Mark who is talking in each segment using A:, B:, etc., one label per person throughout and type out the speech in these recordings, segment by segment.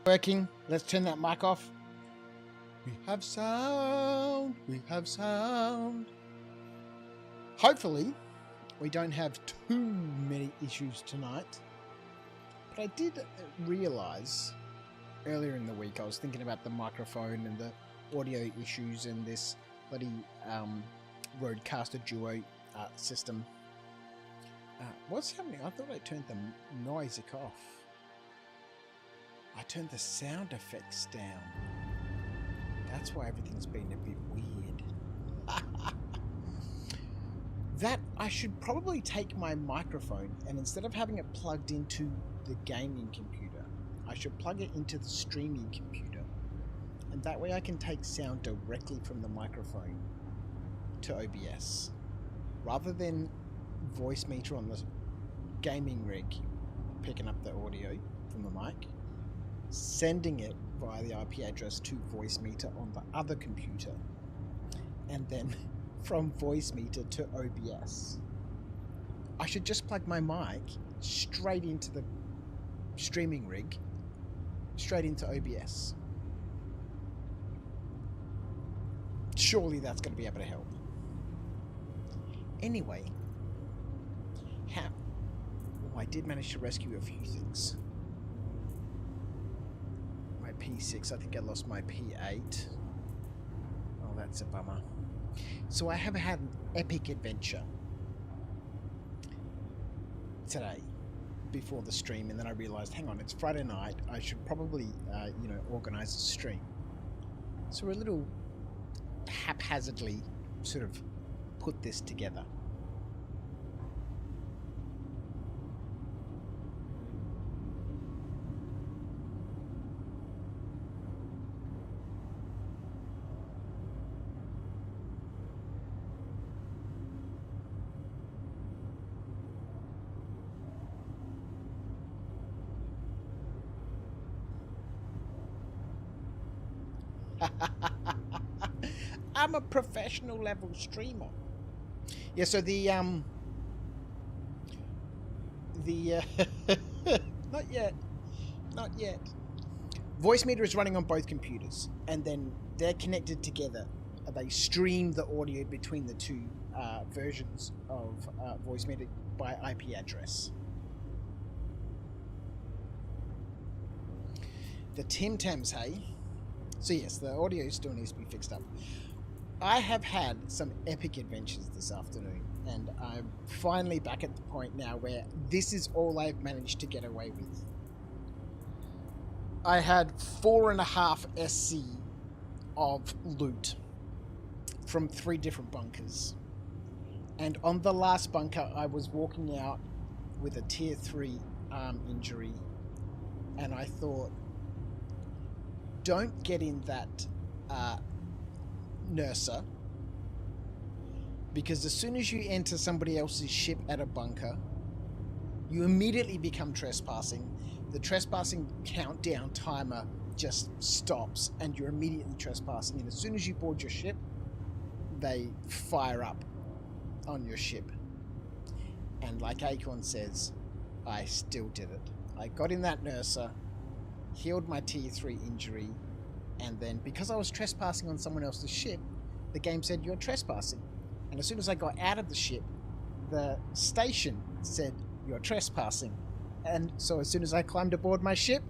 A: Working. Let's turn that mic off. We have sound. We have sound. Hopefully, we don't have too many issues tonight. But I did realise earlier in the week, I was thinking about the microphone and the audio issues and this bloody Rodecaster Duo system. What's happening? I thought I turned the music off. I turned the sound effects down. That's why everything's been a bit weird. That I should probably take my microphone and instead of having it plugged into the gaming computer, I should plug it into the streaming computer. And that way I can take sound directly from the microphone to OBS. Rather than voice meter on the gaming rig picking up the audio from the mic, sending it via the IP address to voice meter on the other computer, and then from voice meter to OBS. I should just plug my mic straight into the streaming rig, straight into OBS. Surely that's going to be able to help. Anyway, I did manage to rescue a few things. My P6, I think I lost my P8. Oh, that's a bummer. So I have had an epic adventure today before the stream, and then I realized, hang on, it's Friday night. I should probably, organize a stream. So we're a little haphazardly sort of put this together. I'm a professional level streamer. Yeah, so not yet. Voice meter is running on both computers, and then they're connected together. They stream the audio between the two versions of voice meter by IP address. The Tim Tams, hey? So yes, the audio still needs to be fixed up. I have had some epic adventures this afternoon, and I'm finally back at the point now where this is all I've managed to get away with. I had 4.5 SC of loot from 3 different bunkers. And on the last bunker, I was walking out with a tier 3 arm injury, and I thought, don't get in that nurser, because as soon as you enter somebody else's ship at a bunker, you immediately become trespassing. The trespassing countdown timer just stops and you're immediately trespassing, and as soon as you board your ship, they fire up on your ship. And like Acorn says, I still did it. I got in that nurser, healed my tier 3 injury, and then because I was trespassing on someone else's ship, the game said you're trespassing. And as soon as I got out of the ship, the station said you're trespassing. And so as soon as I climbed aboard my ship,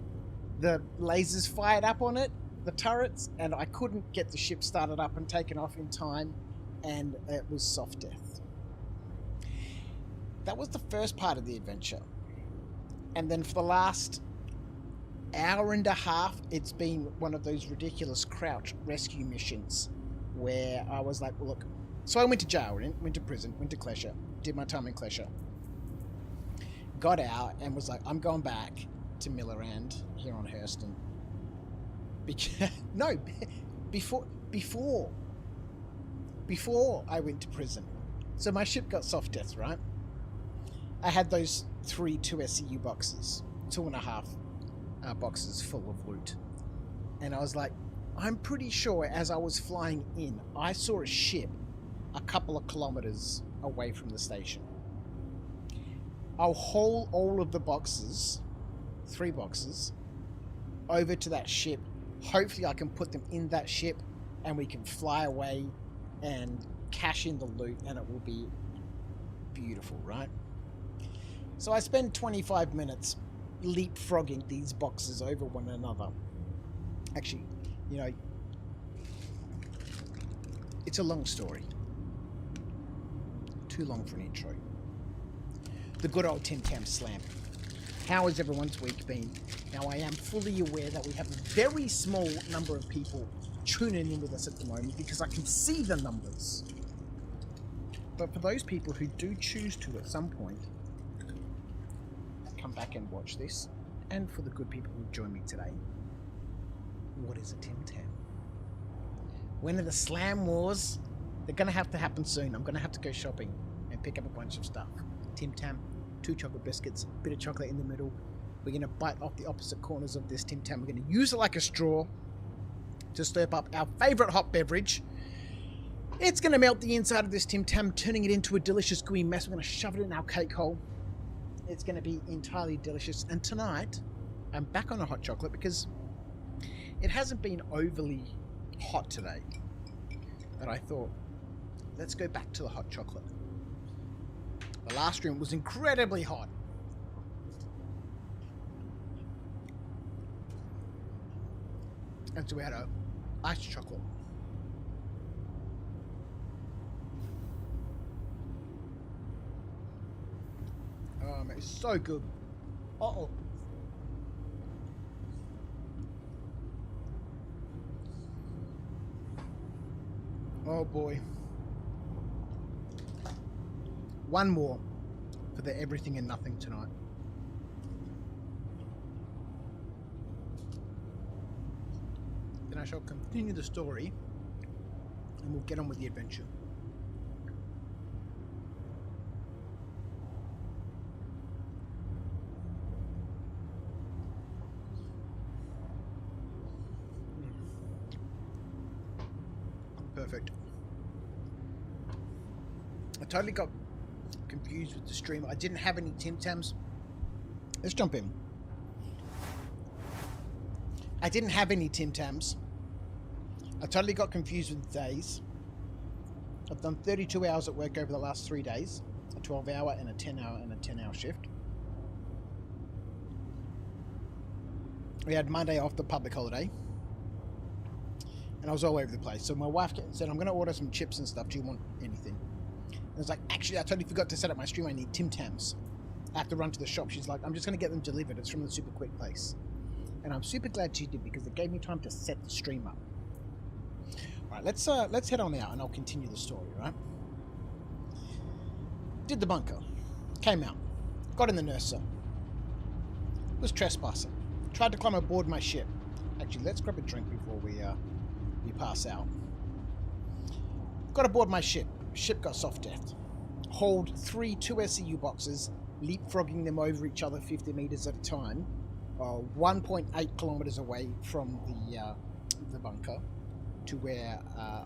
A: the lasers fired up on it, the turrets, and I couldn't get the ship started up and taken off in time, and it was soft death. That was the first part of the adventure. And then for the last hour and a half, it's been one of those ridiculous crouch rescue missions where I was like, well, look, so I went to jail, went to prison, went to Klesher, did my time in Klesher, got out and was like, I'm going back to Millerand here on Hurston. Before I went to prison. So my ship got soft death, right? I had those 3 2SCU boxes, 2.5 boxes full of loot. And I was like, I'm pretty sure as I was flying in, I saw a ship a couple of kilometers away from the station. I'll haul all of the boxes, 3 boxes, over to that ship. Hopefully I can put them in that ship and we can fly away and cash in the loot, and it will be beautiful, right? So I spend 25 minutes leapfrogging these boxes over one another. Actually, you know, it's a long story. Too long for an intro. The good old Tim Tam Slam. How has everyone's week been? Now, I am fully aware that we have a very small number of people tuning in with us at the moment because I can see the numbers. But for those people who do choose to at some point come back and watch this, and for the good people who join me today, what is a Tim Tam? When are the Slam Wars? They're going to have to happen soon. I'm going to have to go shopping and pick up a bunch of stuff. Tim Tam, 2 chocolate biscuits, a bit of chocolate in the middle. We're going to bite off the opposite corners of this Tim Tam. We're going to use it like a straw to slurp up our favourite hot beverage. It's going to melt the inside of this Tim Tam, turning it into a delicious gooey mess. We're going to shove it in our cake hole. It's going to be entirely delicious. And tonight, I'm back on a hot chocolate because it hasn't been overly hot today. But I thought, let's go back to the hot chocolate. The last room was incredibly hot. And so we had a iced chocolate. It's so good. Uh-oh. Oh boy. One more for the everything and nothing tonight. Then I shall continue the story and we'll get on with the adventure. Perfect. I totally got confused with the stream. I didn't have any Tim Tams. Let's jump in. I didn't have any Tim Tams. I totally got confused with the days. I've done 32 hours at work over the last 3 days. A 12-hour and a 10-hour and a 10-hour shift. We had Monday off, the public holiday. And I was all over the place. So my wife said, I'm going to order some chips and stuff. Do you want anything? And I was like, actually, I totally forgot to set up my stream. I need Tim Tams. I have to run to the shop. She's like, I'm just going to get them delivered. It's from the super quick place. And I'm super glad she did because it gave me time to set the stream up. All right, let's head on out and I'll continue the story, right? Did the bunker. Came out. Got in the nurse cell. Was trespassing. Tried to climb aboard my ship. Actually, let's grab a drink before we pass out. Got aboard my ship. Ship got soft deathed. Hauled 3 2SCU boxes, leapfrogging them over each other 50 meters at a time, 1.8 kilometers away from the bunker to where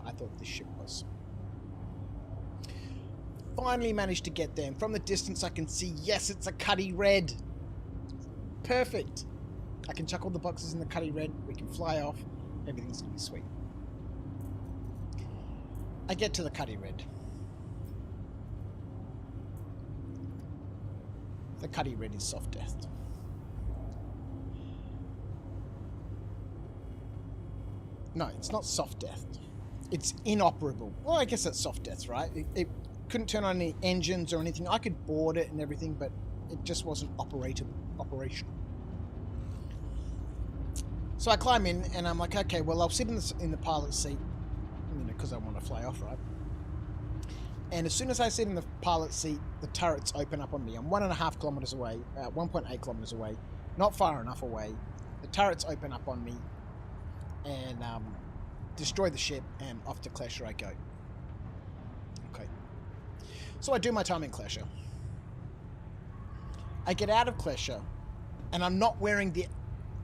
A: I thought the ship was. Finally managed to get there, and from the distance I can see, yes, it's a Cuddy Red. Perfect. I can chuck all the boxes in the Cuddy Red, we can fly off, everything's gonna be sweet. I get to the Cuddy Red. The Cuddy Red is soft deathed. No, it's not soft deathed. It's inoperable. Well, I guess that's soft death, right? It couldn't turn on any engines or anything. I could board it and everything, but it just wasn't operational. So I climb in and I'm like, okay, well, I'll sit in the pilot seat, you know, because I want to fly off, right? And as soon as I sit in the pilot seat, the turrets open up on me. I'm 1.5 kilometers away, 1.8 kilometers away, not far enough away. The turrets open up on me and destroy the ship, and off to Klesha I go. Okay. So I do my time in Klesha. I get out of Klesha, and I'm not wearing the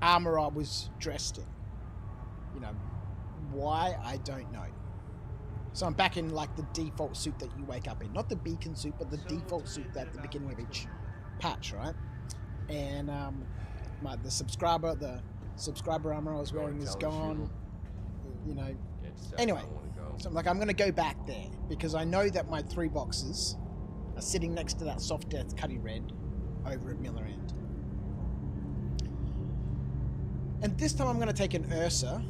A: armor I was dressed in. You know, why? I don't know. So I'm back in like the default suit that you wake up in. Not the beacon suit, but the default suit at the beginning of each patch, right? And the subscriber, the Subscriber armor I was wearing is gone. You know.
B: Yeah,
A: anyway, so I'm like, I'm going to go back there because I know that my 3 boxes are sitting next to that soft death Cuddy Red over at Miller End. And this time I'm going to take an Ursa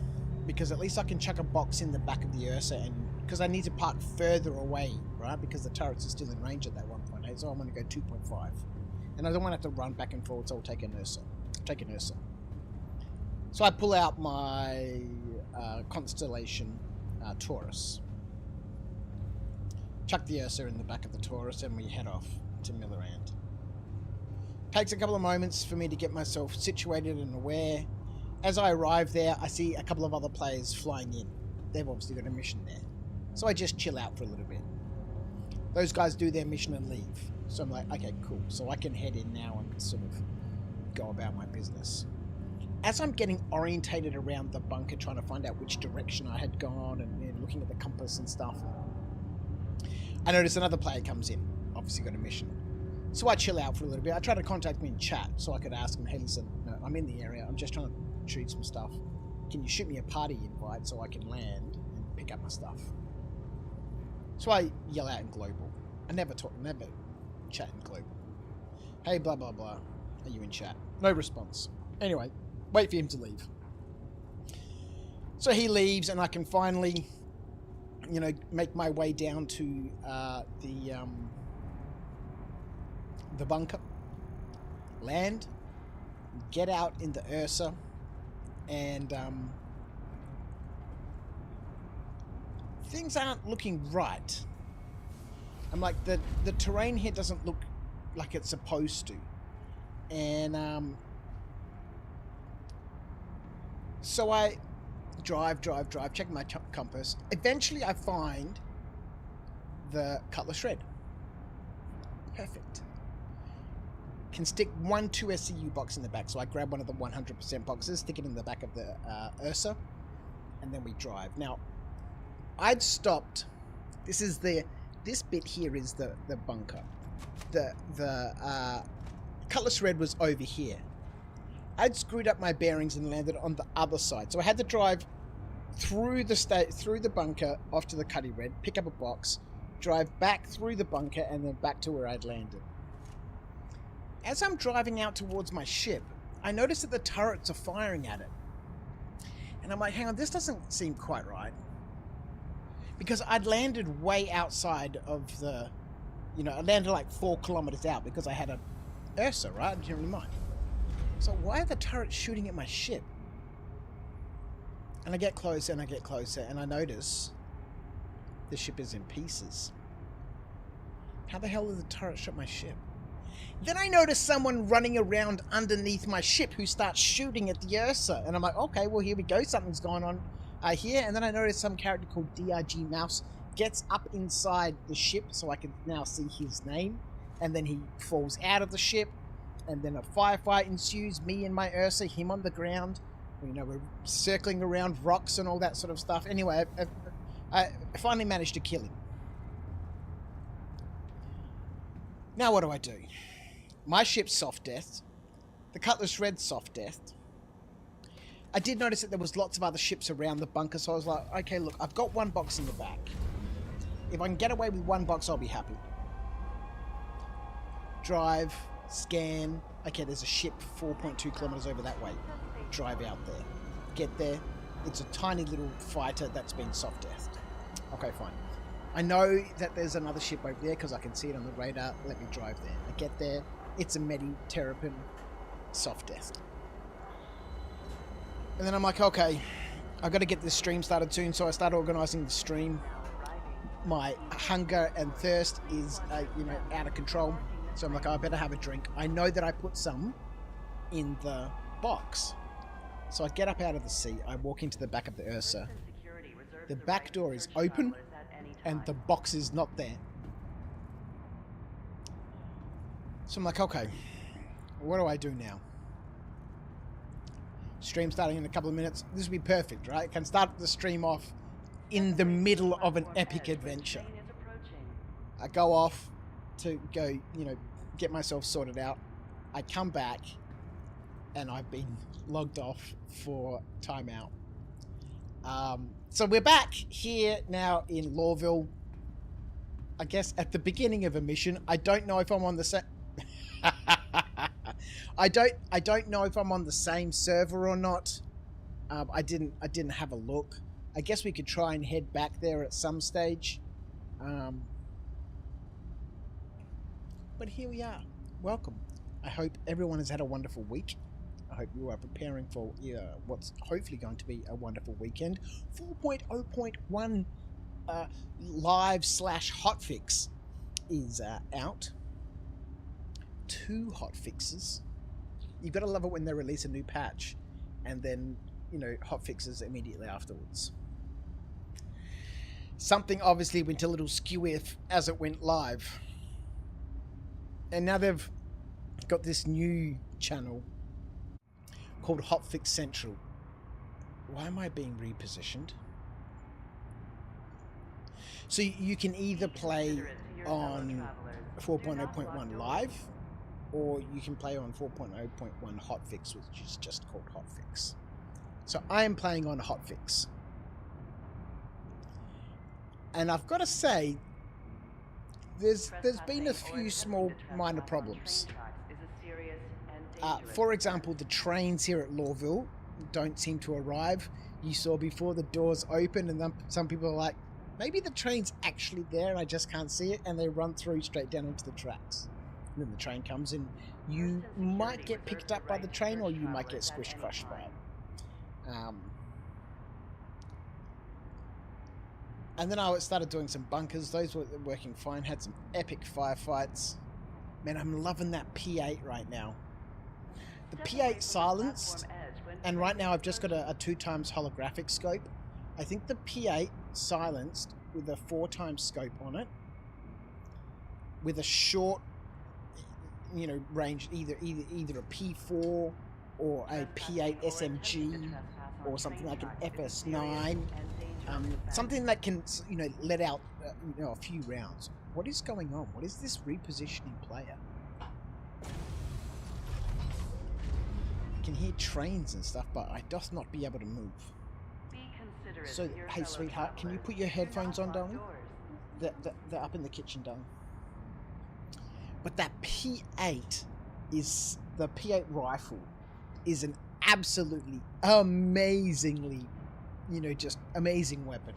A: because at least I can chuck a box in the back of the Ursa, and because I need to park further away, right? Because the turrets are still in range at that 1.8, so I'm going to go 2.5. And I don't want to have to run back and forward, so I'll take an Ursa. So I pull out my Constellation Taurus. Chuck the Ursa in the back of the Taurus, and we head off to Miller End. Takes a couple of moments for me to get myself situated and aware. As I arrive there, I see a couple of other players flying in. They've obviously got a mission there. So I just chill out for a little bit. Those guys do their mission and leave. So I'm like, okay, cool. So I can head in now and sort of go about my business. As I'm getting orientated around the bunker, trying to find out which direction I had gone and looking at the compass and stuff, I notice another player comes in. Obviously got a mission. So I chill out for a little bit. I try to contact me in chat so I could ask him, hey, listen, no, I'm in the area. I'm just trying to shoot some stuff. Can you shoot me a party invite so I can land and pick up my stuff? So I yell out in global. I never chat in global. Hey, blah, blah, blah. Are you in chat? No response. Anyway, wait for him to leave. So he leaves and I can finally, you know, make my way down to the bunker, land, get out in the Ursa, and things aren't looking right. I'm like, the terrain here doesn't look like it's supposed to, and so I drive, check my compass. Eventually I find the Cutlass Red. Perfect. Can stick 1 2 SCU box in the back, so I grab one of the 100% boxes, stick it in the back of the Ursa, and then we drive. Now, I'd stopped. This bit here is the bunker. The Cutlass Red was over here. I'd screwed up my bearings and landed on the other side, so I had to drive through the bunker off to the Cuddy Red, pick up a box, drive back through the bunker, and then back to where I'd landed. As I'm driving out towards my ship, I notice that the turrets are firing at it. And I'm like, hang on, this doesn't seem quite right. Because I'd landed way outside of the, you know, I landed like 4 kilometers out because I had a Ursa, right? I didn't really mind. So why are the turrets shooting at my ship? And I get closer and I get closer and I notice the ship is in pieces. How the hell did the turret shot my ship? Then I notice someone running around underneath my ship who starts shooting at the Ursa. And I'm like, okay, well, here we go. Something's going on here. And then I notice some character called DRG Mouse gets up inside the ship so I can now see his name. And then he falls out of the ship. And then a firefight ensues. Me and my Ursa, him on the ground. You know, we're circling around rocks and all that sort of stuff. Anyway, I finally managed to kill him. Now what do I do? My ship's soft death. The Cutlass Red's soft death. I did notice that there was lots of other ships around the bunker, so I was like, okay, look, I've got 1 box in the back. If I can get away with 1 box, I'll be happy. Drive, scan. Okay, there's a ship 4.2 kilometers over that way. Drive out there. Get there. It's a tiny little fighter that's been soft deathed. Okay, fine. I know that there's another ship over there because I can see it on the radar. Let me drive there. I get there. It's a Medi Terrapin soft death. And then I'm like, okay, I've got to get this stream started soon. So I start organizing the stream. My hunger and thirst is, you know, out of control. So I'm like, oh, I better have a drink. I know that I put some in the box. So I get up out of the seat. I walk into the back of the Ursa. The back door is open and the box is not there. So I'm like, okay, what do I do now? Stream starting in a couple of minutes. This would be perfect, right? I can start the stream off in the middle of an epic adventure. I go off to go, you know, get myself sorted out. I come back and I've been logged off for timeout. So we're back here now in Lawville. I guess at the beginning of a mission. I don't know if I'm on the same. I don't know if I'm on the same server or not. I didn't have a look. I guess we could try and head back there at some stage. But here we are. Welcome. I hope everyone has had a wonderful week. I hope you are preparing for what's hopefully going to be a wonderful weekend. 4.0.1 live/hotfix is out. 2 hotfixes. You've got to love it when they release a new patch and then, hotfixes immediately afterwards. Something obviously went a little skew as it went live. And now they've got this new channel called Hotfix Central. Why am I being repositioned? So you can either play on 4.0.1 live, or you can play on 4.0.1 Hotfix, which is just called Hotfix. So I am playing on Hotfix. And I've got to say, there's been a few small minor problems. For example, the trains here at Lawville don't seem to arrive. You saw before the doors open, and then some people are like, maybe the train's actually there and I just can't see it, and they run through straight down onto the tracks. And then the train comes in. You might get picked up by the train, or you might get squished crushed by it. And then I started doing some bunkers. Those were working fine. Had some epic firefights. Man, I'm loving that P8 right now. The P8 silenced, and right now I've just got a 2x holographic scope. I think the P8 silenced with a 4x scope on it, with a short, range, either a P4 or a P8 SMG or something like an FS9, something that can, let out, a few rounds. What is going on? What is this repositioning player? I can hear trains and stuff, but I doth not be able to move. So, hey, sweetheart, can you put your headphones on, darling? They're up in the kitchen, darling. But that P8 is... the P8 rifle is an absolutely amazingly, just amazing weapon.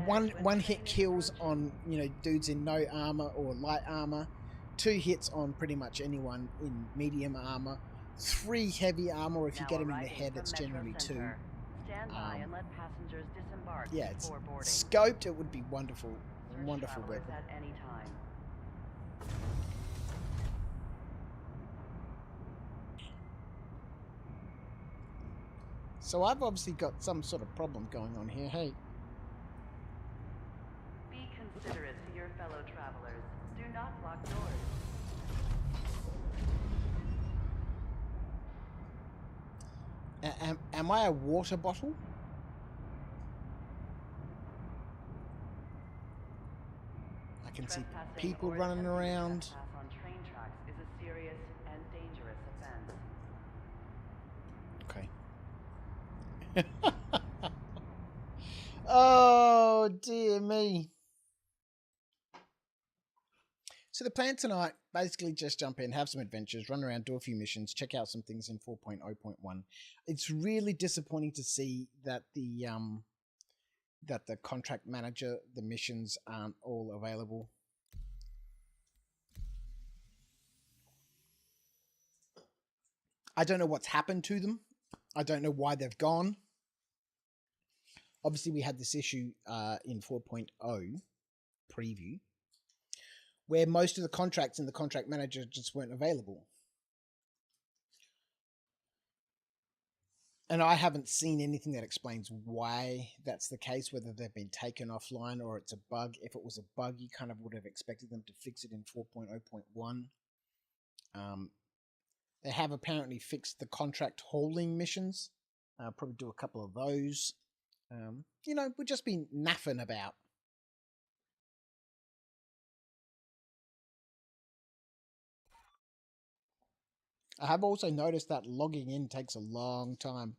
A: One hit kills on, dudes in no armor or light armor. 2 hits on pretty much anyone in medium armor. 3 heavy armor. If you get them in the head, it's generally 2. And let passengers disembark. Yeah, it's scoped. It would be wonderful. Wonderful weapon. At any time. So I've obviously got some sort of problem going on here. Hey. Be considerate to your fellow travelers. Do not lock doors. Am I a water bottle? I can see people running around. On train tracks is a serious and dangerous offense. Okay. Oh dear me. So the plan tonight, basically just jump in, have some adventures, run around, do a few missions, check out some things in 4.0.1. It's really disappointing to see that the contract manager, the missions aren't all available. I don't know what's happened to them. I don't know why they've gone. Obviously, we had this issue in 4.0 preview, where most of the contracts in the contract manager just weren't available. And I haven't seen anything that explains why that's the case, whether they've been taken offline or it's a bug. If it was a bug, you kind of would have expected them to fix it in 4.0.1. They have apparently fixed the contract hauling missions. Probably do a couple of those. We've just been naffing about. I have also noticed that logging in takes a long time.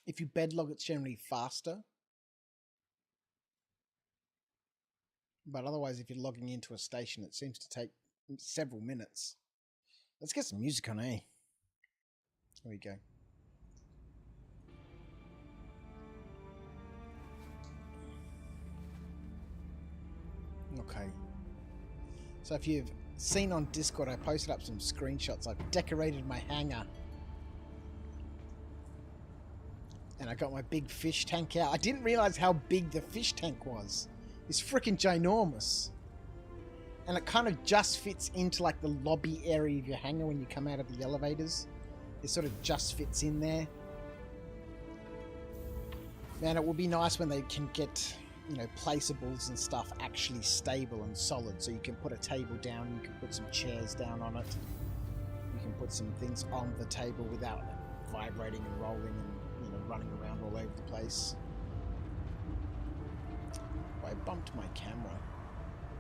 A: If you bed log, it's generally faster. But otherwise, if you're logging into a station, it seems to take several minutes. Let's get some music on, eh? Here we go. Okay. So if you've seen on Discord, I posted up some screenshots. I've decorated my hangar. And I got my big fish tank out. I didn't realize how big the fish tank was. It's freaking ginormous. And it kind of just fits into like the lobby area of your hangar when you come out of the elevators. It sort of just fits in there. Man, it would be nice when they can get, you know, placeables and stuff actually stable and solid. So you can put a table down, you can put some chairs down on it. You can put some things on the table without it vibrating and rolling and, you know, running around all over the place. Oh, I bumped my camera.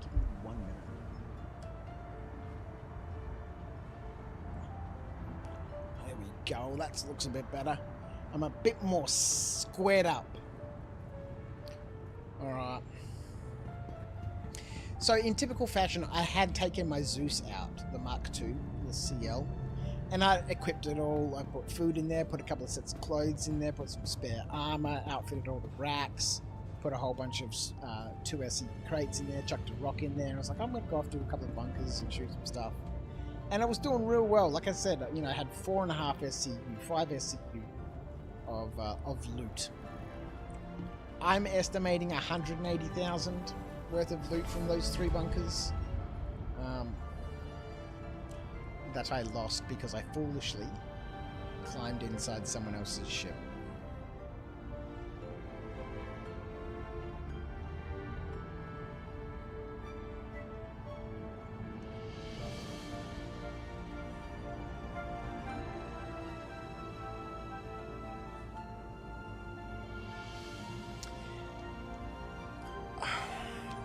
A: Give me 1 minute. There we go. That looks a bit better. I'm a bit more squared up. Alright. So in typical fashion, I had taken my Zeus out, the Mark II, the CL, and I equipped it all. I put food in there, put a couple of sets of clothes in there, put some spare armor, outfitted all the racks, put a whole bunch of 2 SE crates in there, chucked a rock in there, and I was like, I'm going to go off to a couple of bunkers and shoot some stuff. And I was doing real well. Like I said, you know, I had 4.5 SCU, 5 SCU of loot. I'm estimating 180,000 worth of loot from those 3 bunkers that I lost because I foolishly climbed inside someone else's ship.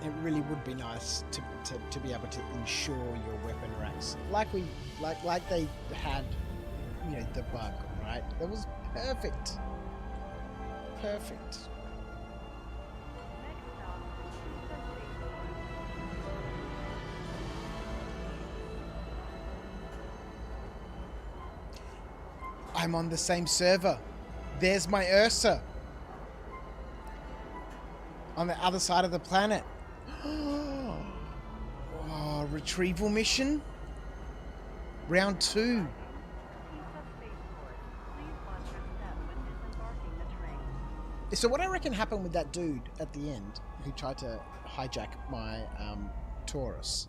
A: It really would be nice to be able to insure your weapon racks like they had, you know, the bug, right? That was perfect. Perfect. I'm on the same server. There's my Ursa on the other side of the planet. Oh, retrieval mission? Round 2. So what I reckon happened with that dude at the end who tried to hijack my Taurus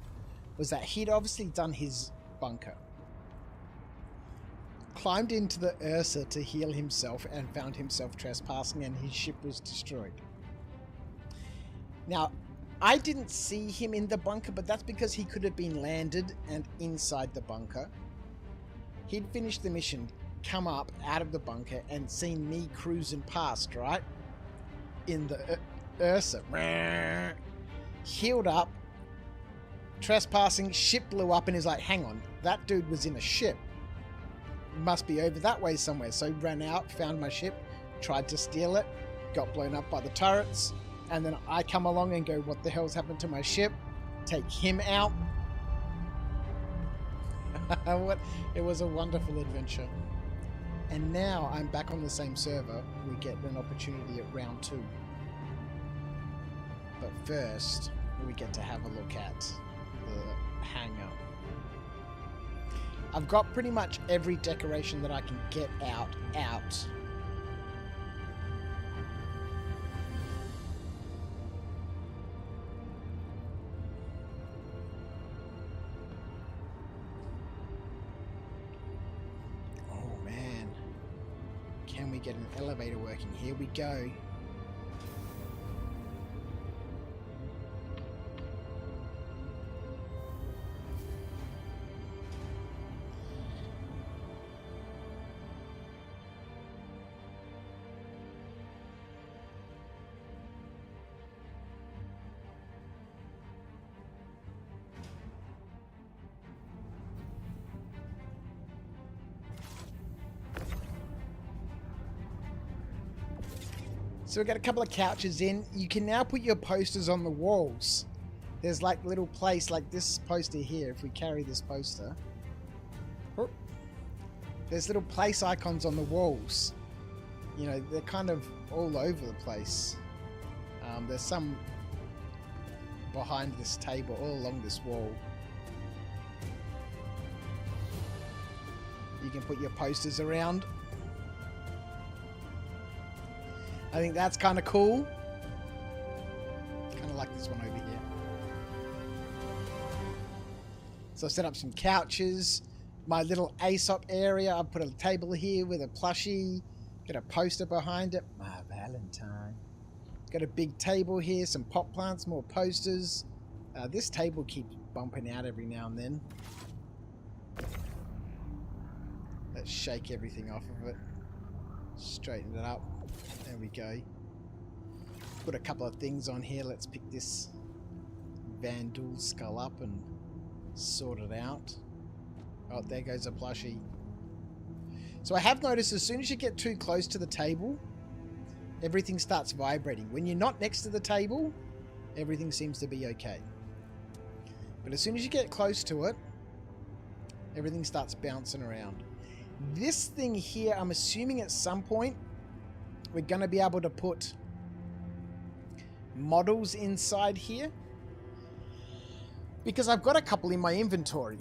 A: was that he'd obviously done his bunker, climbed into the Ursa to heal himself and found himself trespassing, and his ship was destroyed. Now, I didn't see him in the bunker, but that's because he could have been landed and inside the bunker. He'd finished the mission, come up out of the bunker, and seen me cruising past, right? In the Ursa. Healed up, trespassing, ship blew up, and he's like, hang on, that dude was in a ship. Must be over that way somewhere. So he ran out, found my ship, tried to steal it, got blown up by the turrets. And then I come along and go, what the hell's happened to my ship? Take him out. It was a wonderful adventure. And now I'm back on the same server. We get an opportunity at round 2. But first, we get to have a look at the hangar. I've got pretty much every decoration that I can get out. Can we get an elevator working? Here we go. So we've got a couple of couches in. You can now put your posters on the walls. There's like little place like this poster here. If we carry this poster, there's little place icons on the walls. You know, they're kind of all over the place. There's some behind this table, all along this wall. You can put your posters around. I think that's kind of cool. Kind of like this one over here. So I've set up some couches. My little Aesop area, I've put a table here with a plushie. Got a poster behind it. My Valentine. Got a big table here, some pot plants, more posters. This table keeps bumping out every now and then. Let's shake everything off of it. Straighten it up. There we go. Put a couple of things on here. Let's pick this Vandal skull up and sort it out. Oh, there goes a plushie. So I have noticed as soon as you get too close to the table, everything starts vibrating. When you're not next to the table, everything seems to be okay. But as soon as you get close to it, everything starts bouncing around. This thing here, I'm assuming at some point, we're going to be able to put models inside here. Because I've got a couple in my inventory.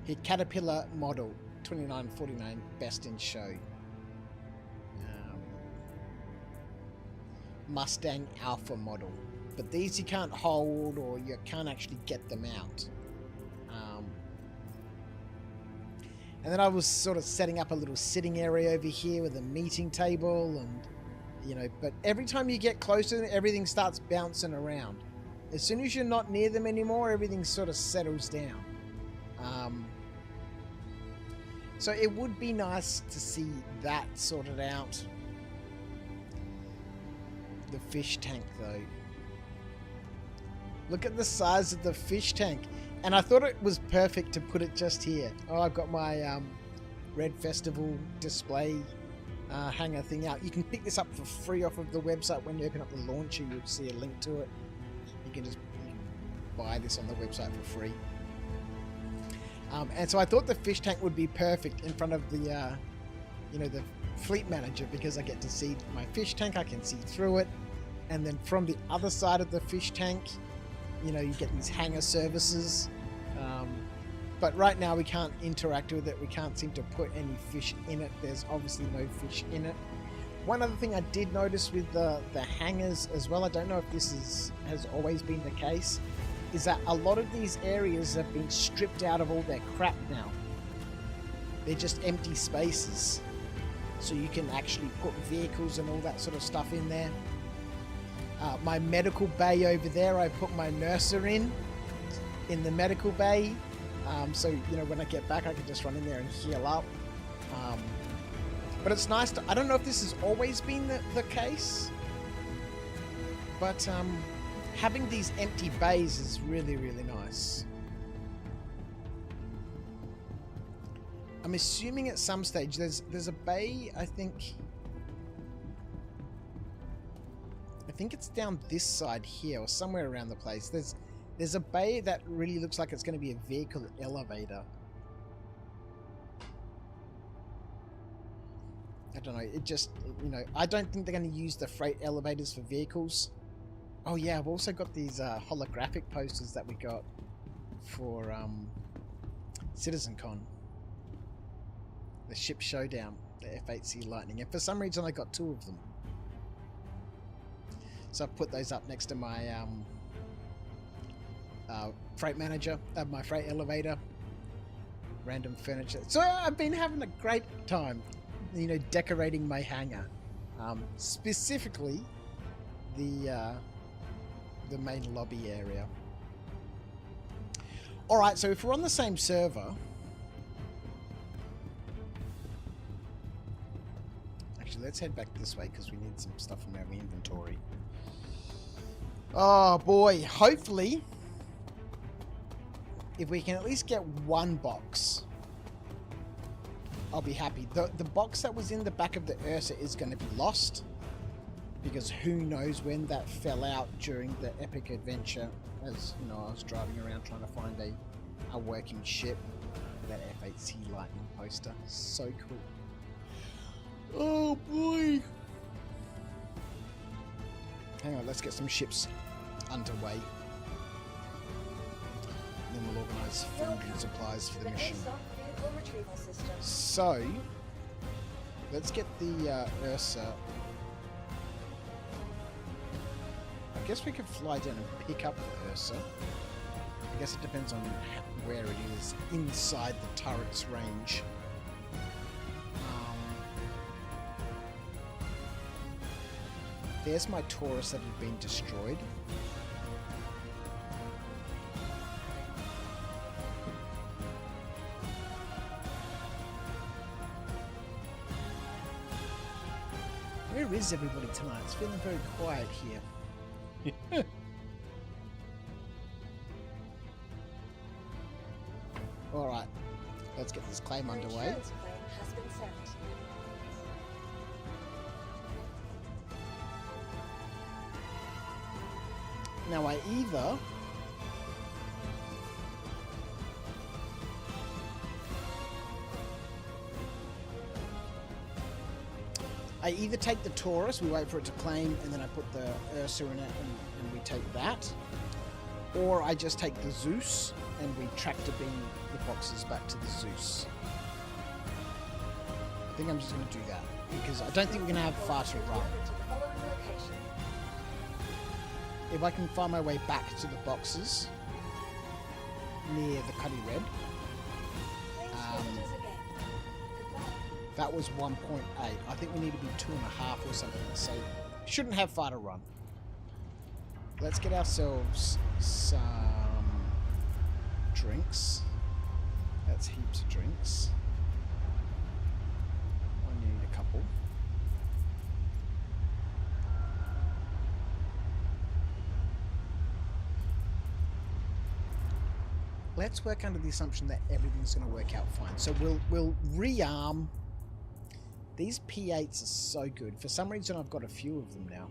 A: Here, Caterpillar model, 29.49, best in show. Mustang Alpha model. But these you can't hold or you can't actually get them out. And then I was sort of setting up a little sitting area over here with a meeting table and, you know, but every time you get closer, everything starts bouncing around. As soon as you're not near them anymore, everything sort of settles down. So it would be nice to see that sorted out. The fish tank though. Look at the size of the fish tank. And I thought it was perfect to put it just here. Oh, I've got my Red Festival display hanger thing out. You can pick this up for free off of the website. When you open up the launcher, you'll see a link to it. You can buy this on the website for free. And so I thought the fish tank would be perfect in front of the, you know, the fleet manager, because I get to see my fish tank. I can see through it. And then from the other side of the fish tank, you know, you get these hangar services. But right now we can't interact with it. We can't seem to put any fish in it. There's obviously no fish in it. One other thing I did notice with the hangars as well, I don't know if this has always been the case, is that a lot of these areas have been stripped out of all their crap now. They're just empty spaces. So you can actually put vehicles and all that sort of stuff in there. My medical bay over there, I put my nurser in the medical bay. So, you know, when I get back, I can just run in there and heal up. But it's nice to, I don't know if this has always been the case, but having these empty bays is really, really nice. I'm assuming at some stage there's a bay, I think it's down this side here or somewhere around the place. There's a bay that really looks like it's going to be a vehicle elevator. I don't know, it just, you know, I don't think they're going to use the freight elevators for vehicles. Oh yeah, I've also got these holographic posters that we got for CitizenCon. The Ship Showdown, the F8C Lightning, and for some reason I got 2 of them. So I've put those up next to my freight manager, my freight elevator, random furniture. So I've been having a great time, you know, decorating my hangar, specifically the main lobby area. All right, so if we're on the same server, actually, let's head back this way because we need some stuff from our inventory. Oh boy, hopefully If we can at least get one box, I'll be happy. The box that was in the back of the Ursa is going to be lost, because who knows when that fell out during the epic adventure. As you know, I was driving around trying to find a working ship. That F8C Lightning poster, so cool. Oh boy! Hang on, let's get some ships underway. And then we'll organise food and supplies for the mission. So, let's get the Ursa. I guess we could fly down and pick up the Ursa. I guess it depends on where it is inside the turret's range. There's my Taurus that had been destroyed. Where is everybody tonight? It's feeling very quiet here. Alright, let's get this claim underway. Now I either take the Taurus, we wait for it to claim, and then I put the Ursa in it and we take that, or I just take the Zeus and we tractor beam the boxes back to the Zeus. I think I'm just going to do that, because I don't think we're going to have far to run. If I can find my way back to the boxes near the Cuddy Red. That was 1.8. I think we need to be 2.5 or something, so shouldn't have far to run. Let's get ourselves some drinks. That's heaps of drinks. I need a couple. Let's work under the assumption that everything's going to work out fine. So we'll rearm. These P8s are so good. For some reason, I've got a few of them now.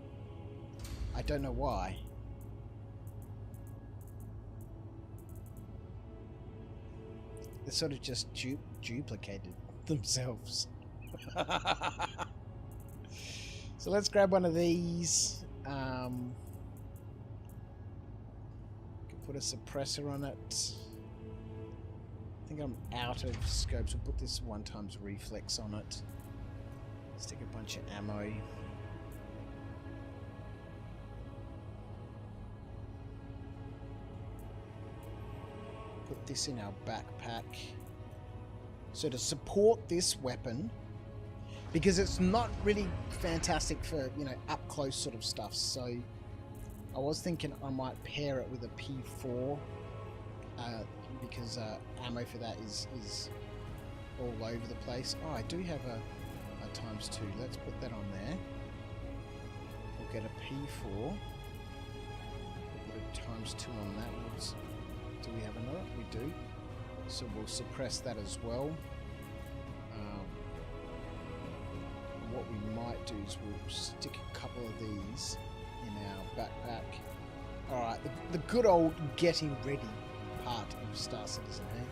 A: I don't know why. They sort of just duplicated themselves. So let's grab one of these. Can put a suppressor on it. I think I'm out of scope, so put this 1x reflex on it. Stick a bunch of ammo. Put this in our backpack. So to support this weapon, because it's not really fantastic for, you know, up close sort of stuff, so I was thinking I might pair it with a P4, because ammo for that is all over the place. Oh, I do have a ×2. Let's put that on there. We'll get a P4. We'll put a ×2 on that. Do we have another? We do. So we'll suppress that as well. What we might do is we'll stick a couple of these in our backpack. Alright, the good old getting ready part of Star Citizen, eh?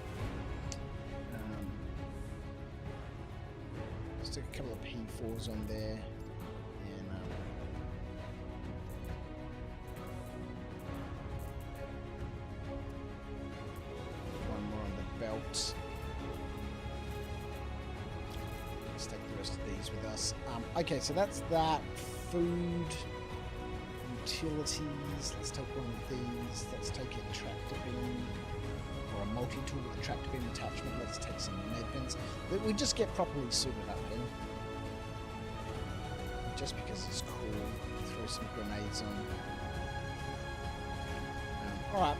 A: Stick a couple of P4s on there, and one more on the belt. Let's take the rest of these with us. Okay, so that's that. Food, utilities. Let's take one of these. Let's take a tractor beam, or a multi-tool with a tractor beam attachment. Let's take some medpens. We just get properly suited up here. Just because it's cool. Throw some grenades on. Alright.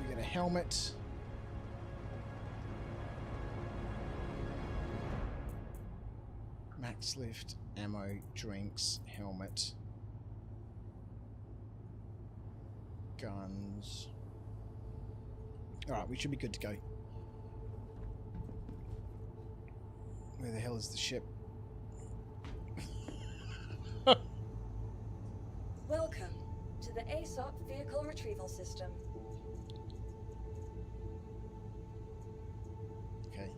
A: We get a helmet. Max lift, ammo, drinks, helmet. Guns. Alright, we should be good to go. Where the hell is the ship?
B: Welcome to the ASOP Vehicle Retrieval System.
A: Okay.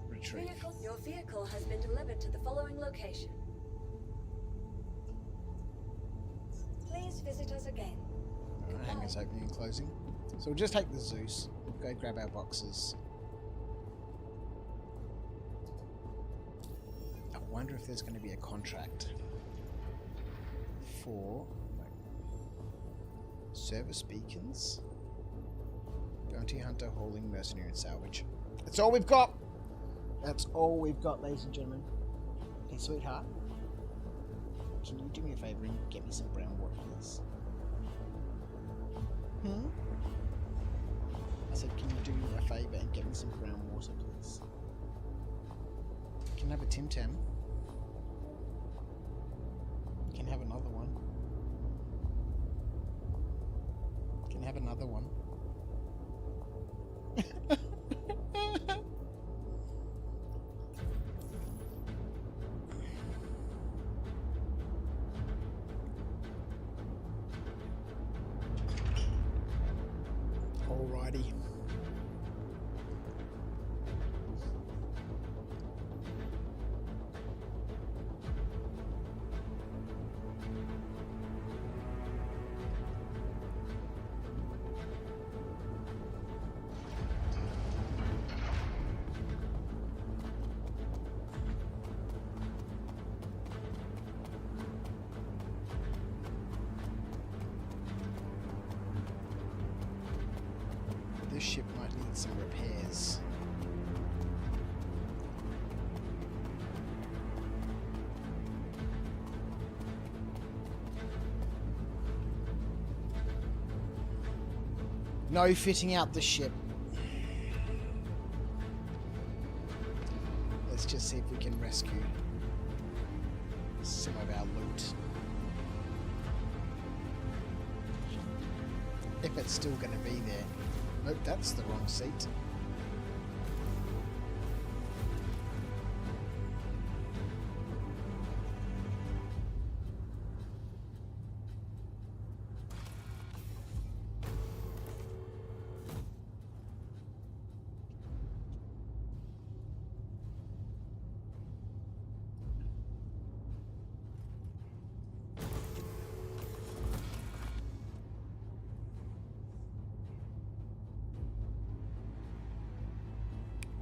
A: Retrieve.
B: Your vehicle has been delivered to the following location. Please visit us again.
A: Alright, hangar's opening and closing. So we'll just take the Zeus. Go grab our boxes. I wonder if there's going to be a contract for service beacons, bounty hunter, hauling, mercenary, and salvage. That's all we've got. That's all we've got, ladies and gentlemen. Hey, sweetheart, can you do me a favor and get me some brown water, please? I said, can you do me a favour and get me some brown water, please? Can I have a Tim Tam? Can I have another one? Can I have another one? Alrighty. This ship might need some repairs. No fitting out the ship. Let's just see if we can rescue some of our loot. If it's still going to be there. Nope, that's the wrong seat.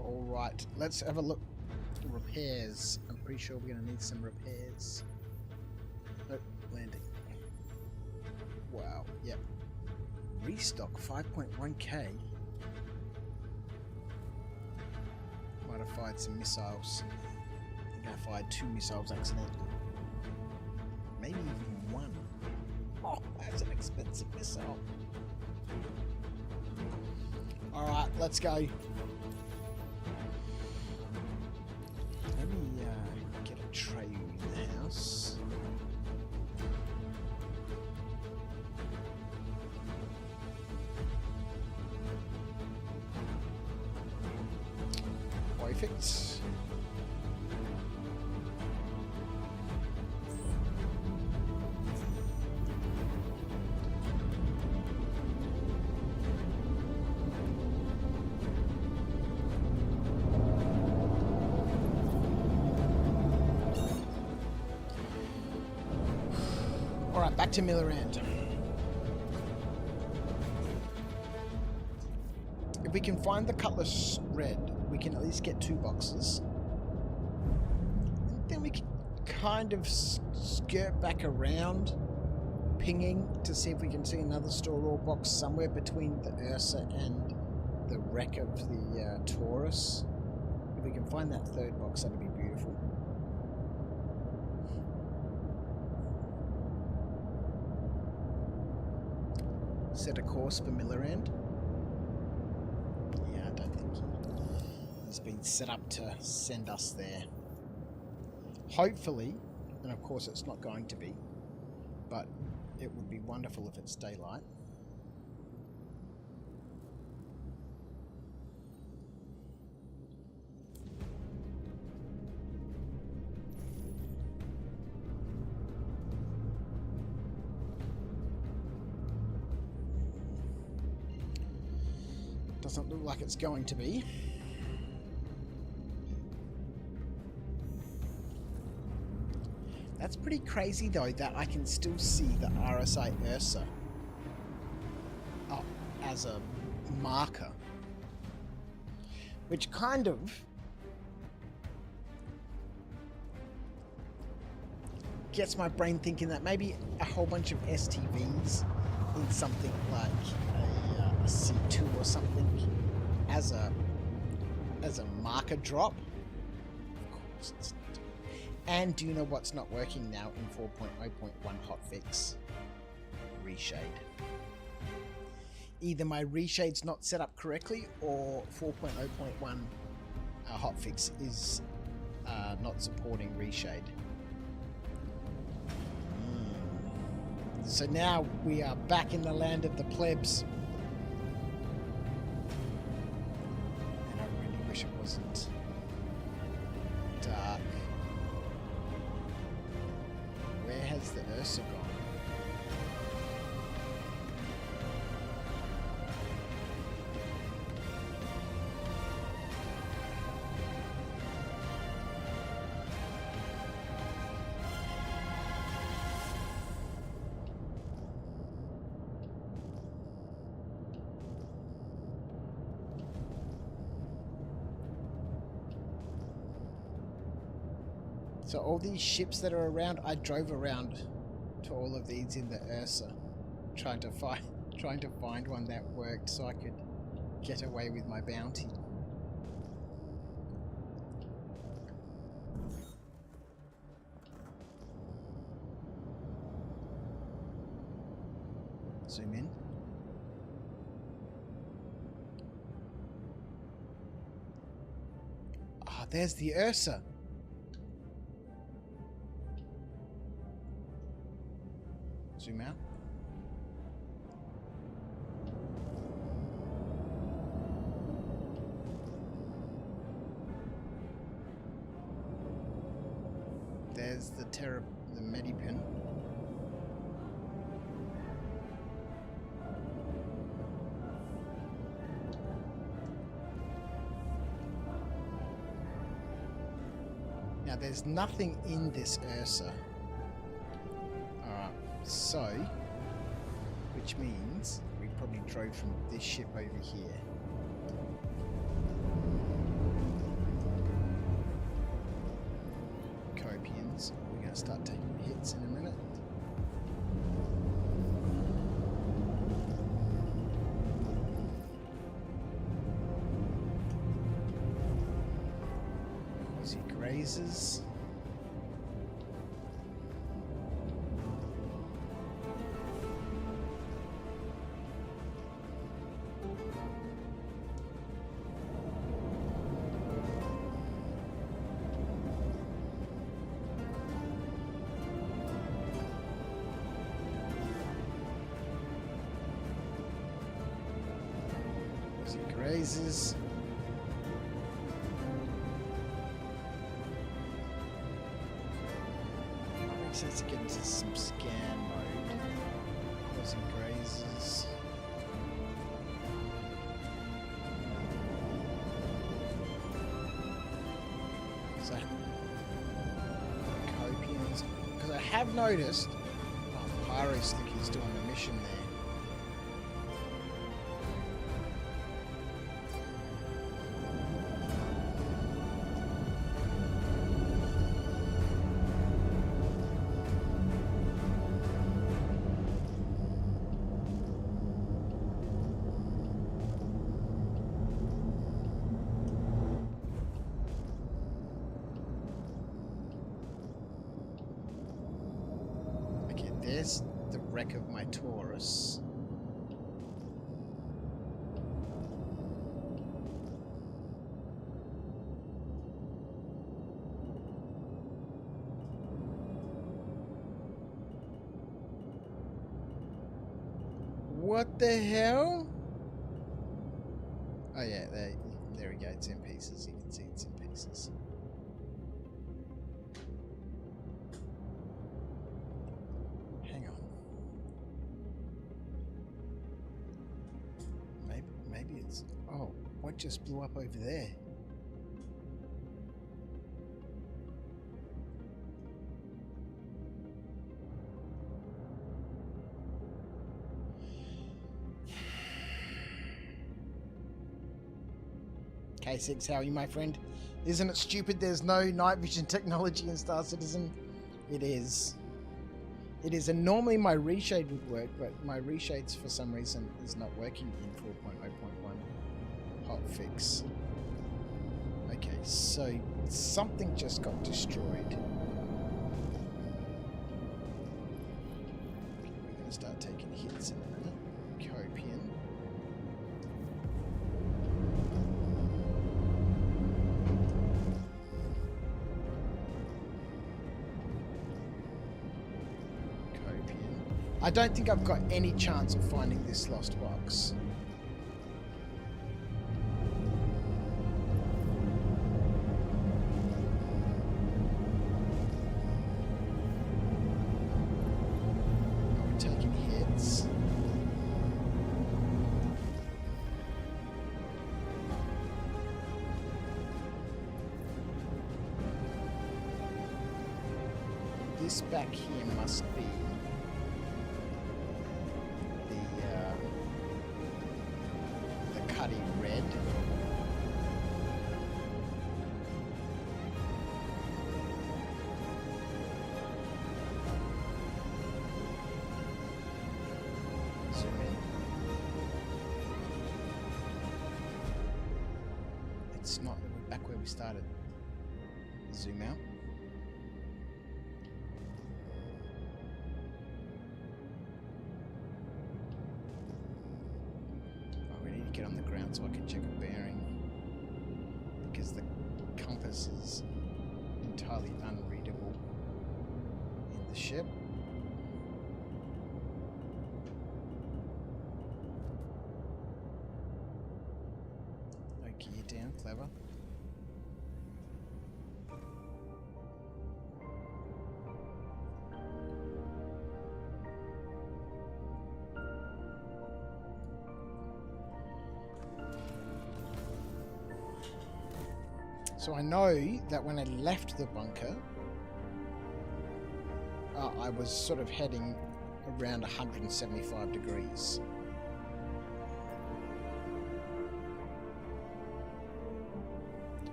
A: Alright, let's have a look. Repairs. I'm pretty sure we're going to need some repairs. Nope, landing. Wow, yep. Restock 5.1k. Might have fired some missiles. I think I fired 2 missiles accidentally. Maybe even 1. Oh, that's an expensive missile. Alright, let's go. Let me get a tray in the house. Perfect. Alright, back to Millerand. If we can find the Cutlass Red, we can at least get 2 boxes. And then we can kind of skirt back around, pinging to see if we can see another store or box somewhere between the Ursa and the wreck of the Taurus. If we can find that 3rd box, that'd be beautiful. Set a course for Millerand. Yeah, I don't think he's been set up to send us there. Hopefully, and of course it's not going to be, but it would be wonderful if it's daylight. Doesn't look like it's going to be. That's pretty crazy though that I can still see the RSI Ursa up as a marker. Which kind of gets my brain thinking that maybe a whole bunch of STVs in something like a C2 or something as a marker drop. Of course it's not. And do you know what's not working now in 4.0.1 hotfix? Reshade. Either my reshade's not set up correctly or 4.0.1 hotfix is not supporting reshade. So now we are back in the land of the plebs. And I really wish it wasn't dark. Where has the Ursa gone? So all these ships that are around, I drove around to all of these in the Ursa, trying to find one that worked so I could get away with my bounty. Zoom in. Ah, there's the Ursa. Zoom out. There's the Medipin. Now there's nothing in this Ursa. So, which means we probably drove from this ship over here. Copians. We're going to start taking hits in a minute. Quasi grazers. Grazes. Makes sense to get into some scan mode. Causing grazes. So copians, because I have noticed Pyro Sticky's doing a mission there. There's the wreck of my Taurus. What the hell? Oh yeah, there we go. It's in pieces. You can see it's in pieces. Hang on. Maybe Oh, what just blew up over there? K6, how are you, my friend? Isn't it stupid there's no night vision technology in Star Citizen? It is. It is, and normally my reshade would work, but my reshades for some reason is not working in 4.0.1 HOTFIX. Okay, so something just got destroyed. We're going to start taking hits in a minute. Copian. I don't think I've got any chance of finding this lost box. Oh, we're taking hits. This back here must be red. Zoom in. It's not back where we started. Zoom out. Get on the ground so I can check a bearing, because the compass is entirely unreadable in the ship. No gear down, clever. So I know that when I left the bunker, I was sort of heading around 175 degrees.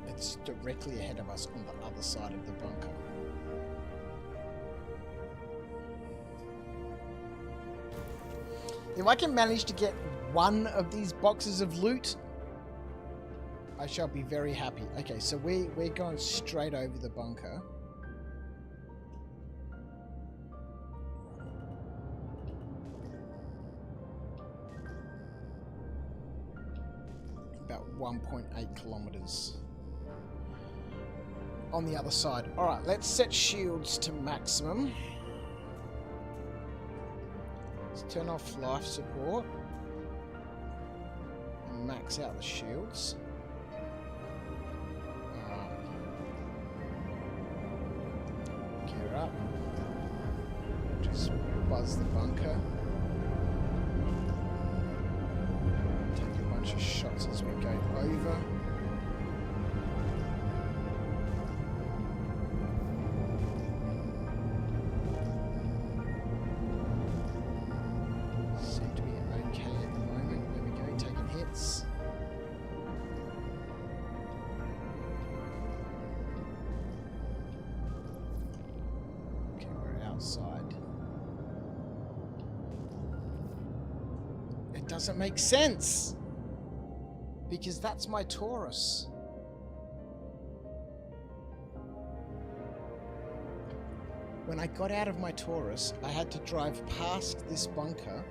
A: It's directly ahead of us on the other side of the bunker. If I can manage to get one of these boxes of loot, I shall be very happy. Okay, so we're going straight over the bunker. About 1.8 kilometers on the other side. All right, let's set shields to maximum. Let's turn off life support and max out the shields. Up. Just buzz the bunker. Take a bunch of shots as we go over. Seem to be okay at the moment. There we go, taking hits. Outside. It doesn't make sense, because that's my Taurus. When I got out of my Taurus, I had to drive past this bunker.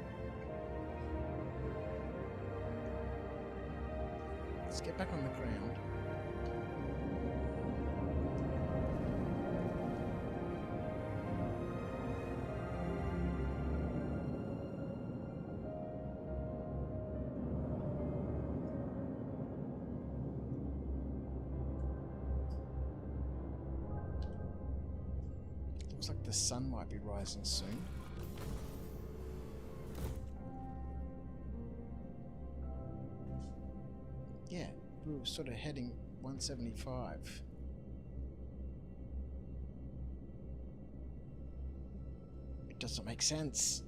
A: Let's get back on the ground. Looks like the sun might be rising soon. Yeah, we were sort of heading 175. It doesn't make sense.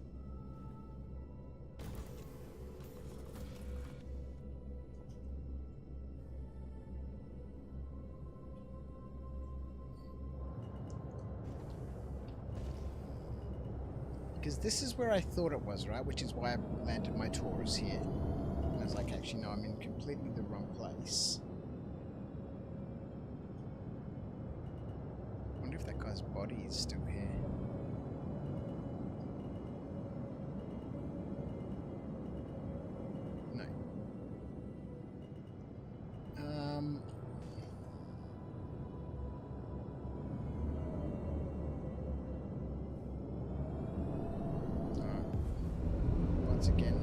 A: Because this is where I thought it was, right? Which is why I landed my Taurus here. And I was like, actually, no, I'm in completely the wrong place. I wonder if that guy's body is still here. No. Once again.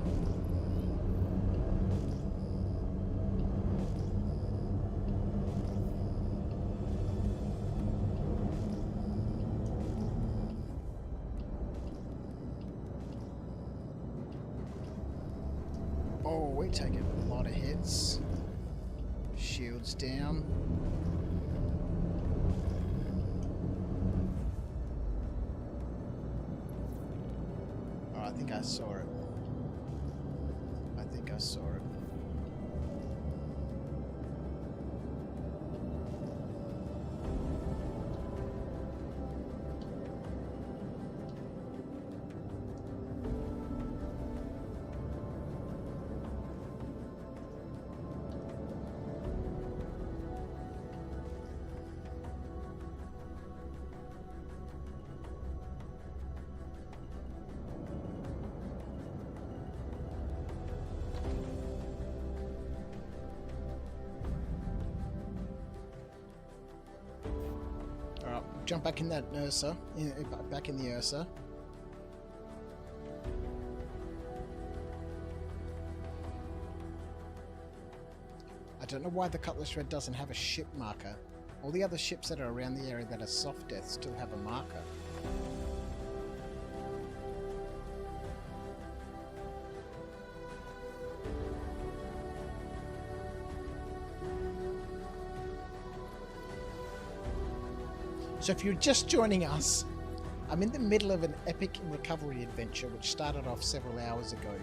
A: Oh, we're taking a lot of hits. Shields down. Oh, I think I saw it. I think I saw it. Jump back in that Ursa, back in the Ursa. I don't know why the Cutlass Red doesn't have a ship marker. All the other ships that are around the area that are soft death still have a marker. So if you're just joining us, I'm in the middle of an epic recovery adventure which started off several hours ago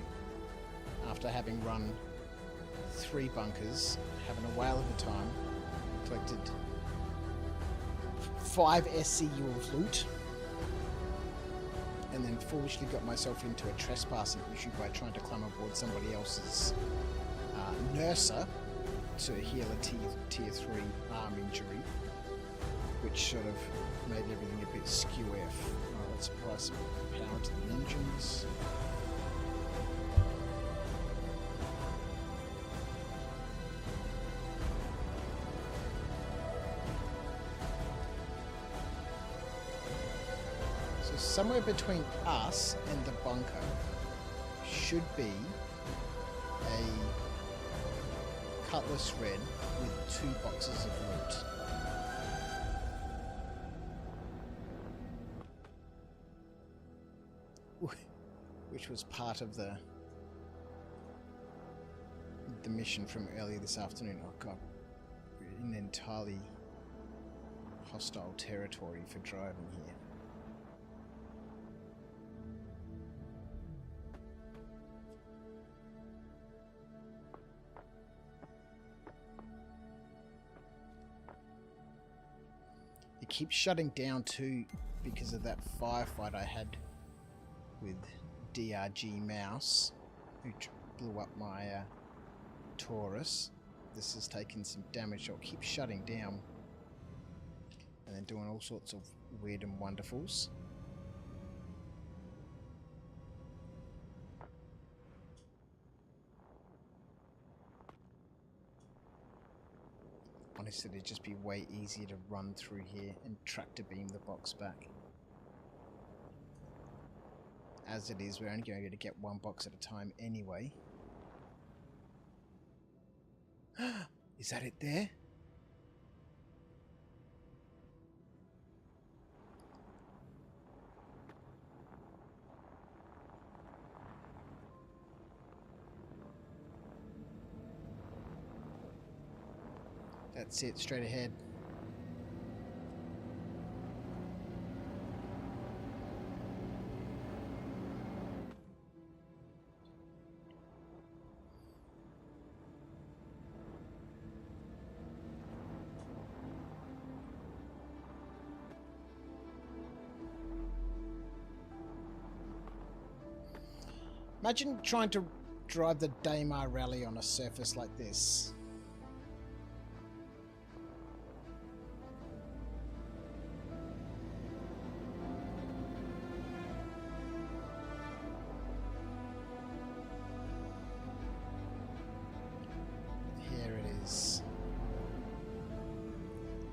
A: after having run 3 bunkers, having a whale of a time, collected 5 SCU of loot, and then foolishly got myself into a trespassing issue by trying to climb aboard somebody else's Nurser to heal a tier 3 arm injury, which sort of made everything a bit skew F. Alright, let's apply some power to the engines. So somewhere between us and the bunker should be a Cutlass Red with 2 boxes of loot. Which was part of the mission from earlier this afternoon. Oh god, we're in entirely hostile territory for driving here. It keeps shutting down too because of that firefight I had with DRG Mouse, who blew up my Taurus. This has taken some damage, so it keeps shutting down and then doing all sorts of weird and wonderfuls. Honestly, it'd just be way easier to run through here and tractor beam the box back. As it is, we're only going to get 1 box at a time anyway. Is that it there? That's it, straight ahead. Imagine trying to drive the Daymar Rally on a surface like this. Here it is.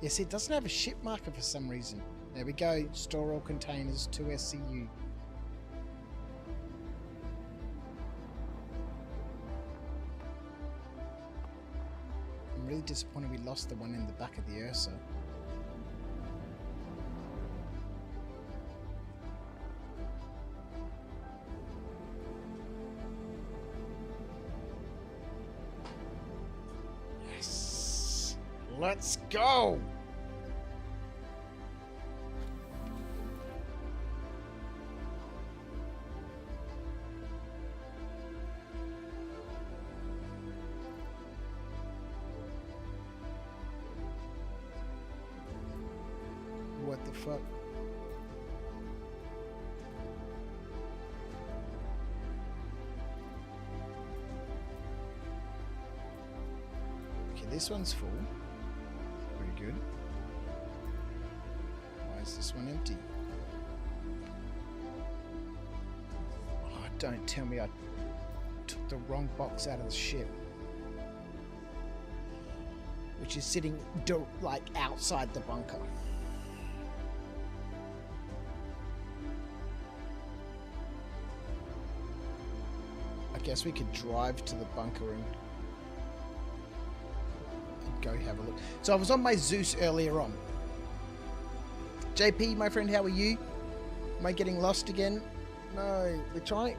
A: Yes, it doesn't have a ship marker for some reason. There we go. Store all containers to SCU. I'm really disappointed we lost the one in the back of the Ursa. Yes! Let's go! What the fuck? Okay, this one's full. Pretty good. Why is this one empty? Oh, don't tell me I took the wrong box out of the ship. Which is sitting like outside the bunker. I guess we could drive to the bunker and go have a look. So I was on my Zeus earlier on. JP, my friend, how are you? Am I getting lost again? No,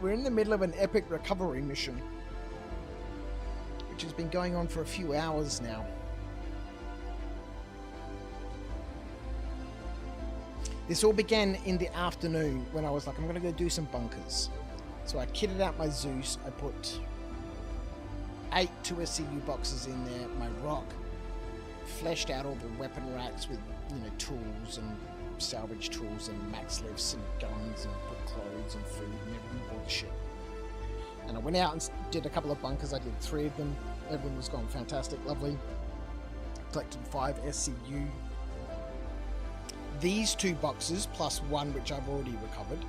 A: we're in the middle of an epic recovery mission, which has been going on for a few hours now. This all began in the afternoon when I was like, I'm going to go do some bunkers. So I kitted out my Zeus. I put 8 2SCU boxes in there, my rock, fleshed out all the weapon racks with, you know, tools and salvage tools and max lifts and guns and put clothes and food and everything aboard the ship. And I went out and did a couple of bunkers. I did 3 of them. Everything was going fantastic, lovely. Collected 5 SCU. These 2 boxes plus 1 which I've already recovered.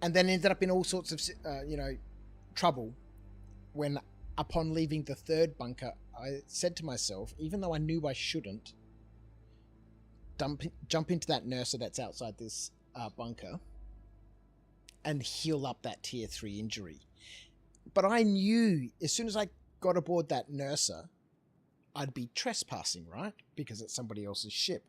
A: And then ended up in all sorts of, you know, trouble when, upon leaving the 3rd bunker, I said to myself, even though I knew I shouldn't, jump into that nurser that's outside this bunker and heal up that tier 3 injury. But I knew as soon as I got aboard that nurser, I'd be trespassing, right? Because it's somebody else's ship.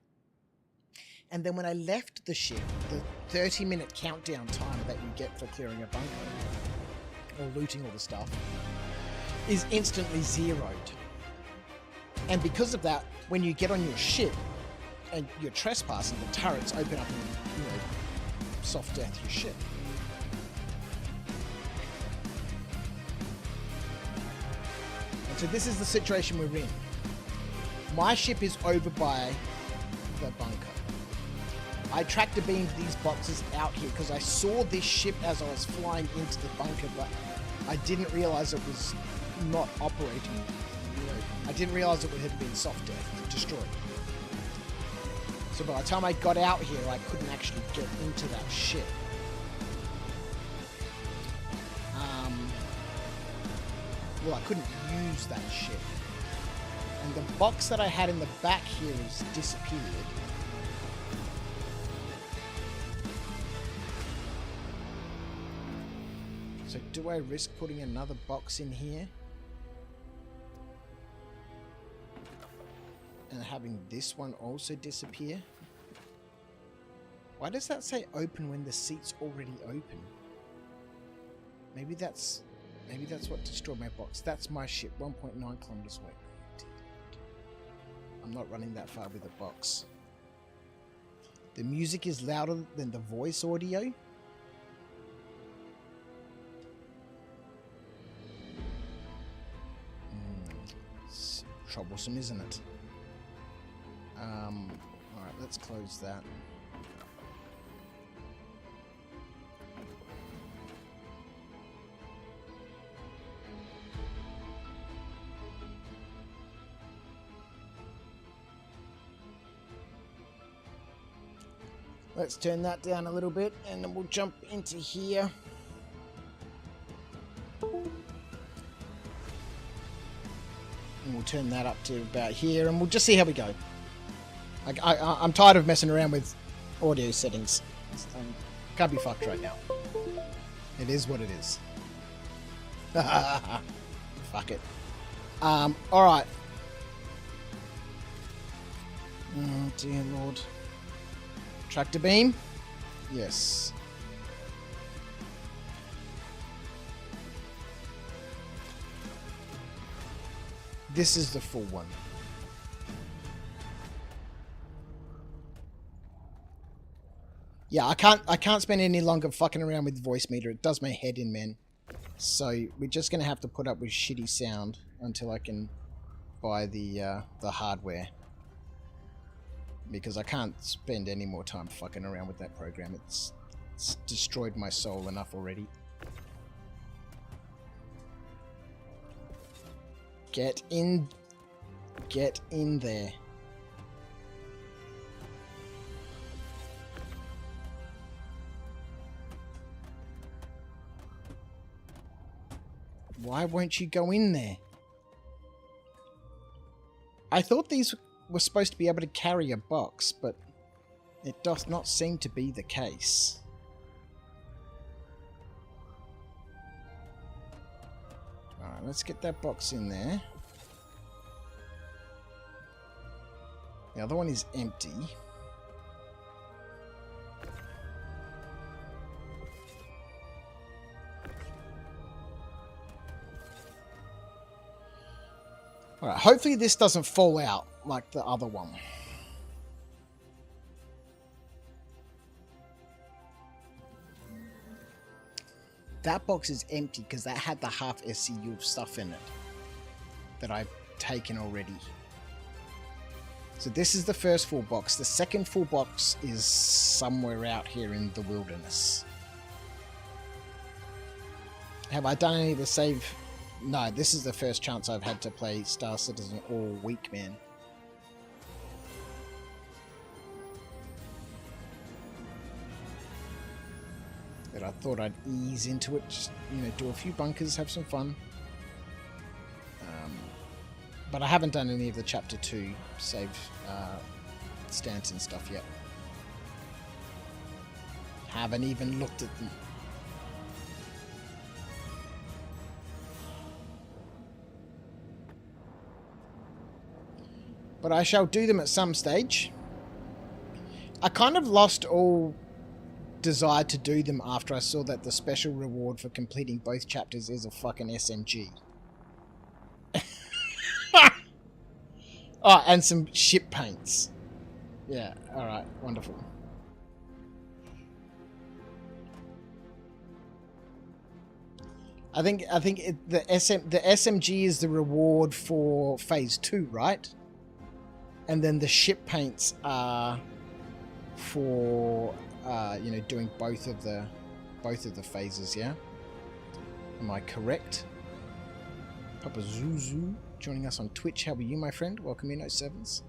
A: And then when I left the ship, the 30-minute countdown time that you get for clearing a bunker or looting all the stuff is instantly zeroed. And because of that, when you get on your ship and you're trespassing, the turrets open up and, you know, soft death your ship. And so this is the situation we're in. My ship is over by the bunker. I tractor beamed these boxes out here because I saw this ship as I was flying into the bunker, but I didn't realize it was not operating. You know, I didn't realize it had been soft death, destroyed. So by the time I got out here, I couldn't actually get into that ship. Well, I couldn't use that ship. And the box that I had in the back here has disappeared. So do I risk putting another box in here? And having this one also disappear? Why does that say open when the seat's already open? Maybe that's what destroyed my box. That's my ship, 1.9 kilometers away. I'm not running that far with a box. The music is louder than the voice audio. It's troublesome, isn't it? Alright, let's close that. Let's turn that down a little bit and then we'll jump into here. And we'll turn that up to about here and we'll just see how we go. I'm tired of messing around with audio settings. Can't be fucked right now. It is what it is. Fuck it. Alright. Oh dear Lord. Tractor beam? Yes. This is the full one. Yeah, I can't spend any longer fucking around with the voice meter. It does my head in, man. So we're just gonna have to put up with shitty sound until I can buy the hardware. Because I can't spend any more time fucking around with that program. It's destroyed my soul enough already. Get in there. Why won't you go in there? I thought these were supposed to be able to carry a box, but it does not seem to be the case. Alright, let's get that box in there. The other one is empty. Alright, hopefully this doesn't fall out like the other one. That box is empty because that had the half SCU of stuff in it that I've taken already. So this is the first full box. The second full box is somewhere out here in the wilderness. Have I done any of the save? No, this is the first chance I've had to play Star Citizen all week, man. But I thought I'd ease into it, just, you know, do a few bunkers, have some fun. But I haven't done any of the Chapter 2 save stance and stuff yet. Haven't even looked at them. But I shall do them at some stage. I kind of lost all desire to do them after I saw that the special reward for completing both chapters is a fucking SMG. Oh, and some ship paints. Yeah, alright, wonderful. I think the SMG is the reward for phase 2, right? And then the ship paints are for you know, doing both of the phases, yeah? Am I correct? Papa Zuzu joining us on Twitch. How are you, my friend? Welcome in, 07s.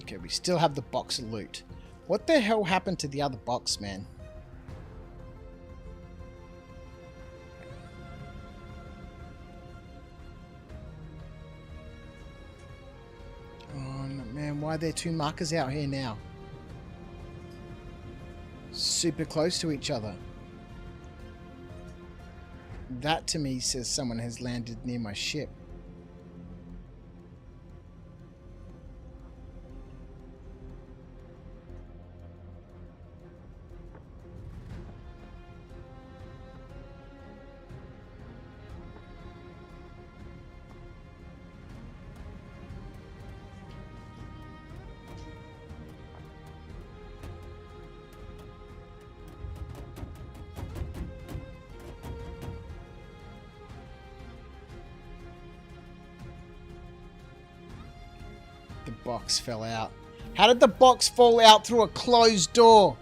A: Okay, we still have the box of loot. What the hell happened to the other box, man? Why are there two markers out here now? Super close to each other. That to me says someone has landed near my ship. The box fell out. How did the box fall out through a closed door?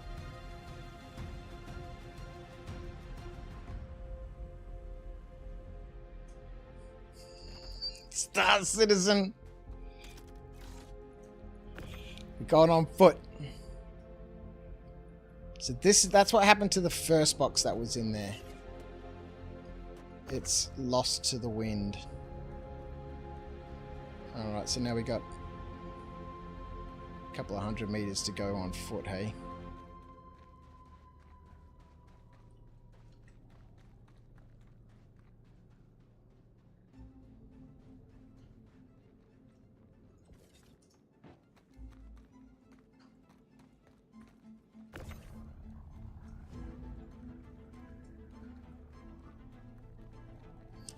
A: Star Citizen. We're going on foot. So that's what happened to the first box that was in there. It's lost to the wind. Alright, so now we got couple of 100 meters to go on foot, hey?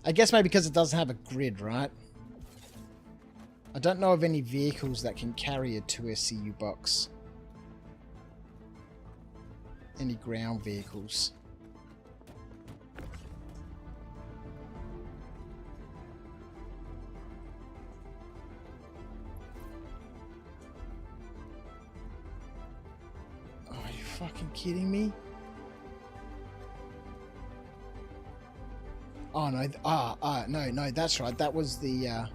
A: I guess maybe because it doesn't have a grid, right? I don't know of any vehicles that can carry a 2SCU box. Any ground vehicles. Oh, are you fucking kidding me? Oh no, no, that's right. That was the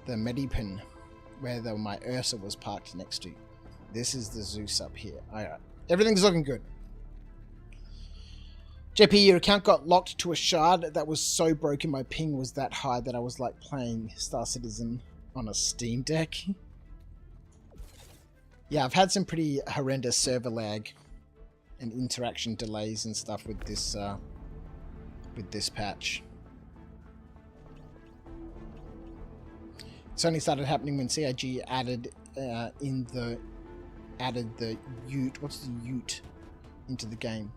A: Medipin, where my Ursa was parked next to. This is the Zeus up here. Alright. Everything's looking good. JP, your account got locked to a shard that was so broken my ping was that high that I was like playing Star Citizen on a Steam Deck. Yeah, I've had some pretty horrendous server lag and interaction delays and stuff with this patch. It's only started happening when CIG added the Ute. What's the Ute into the game?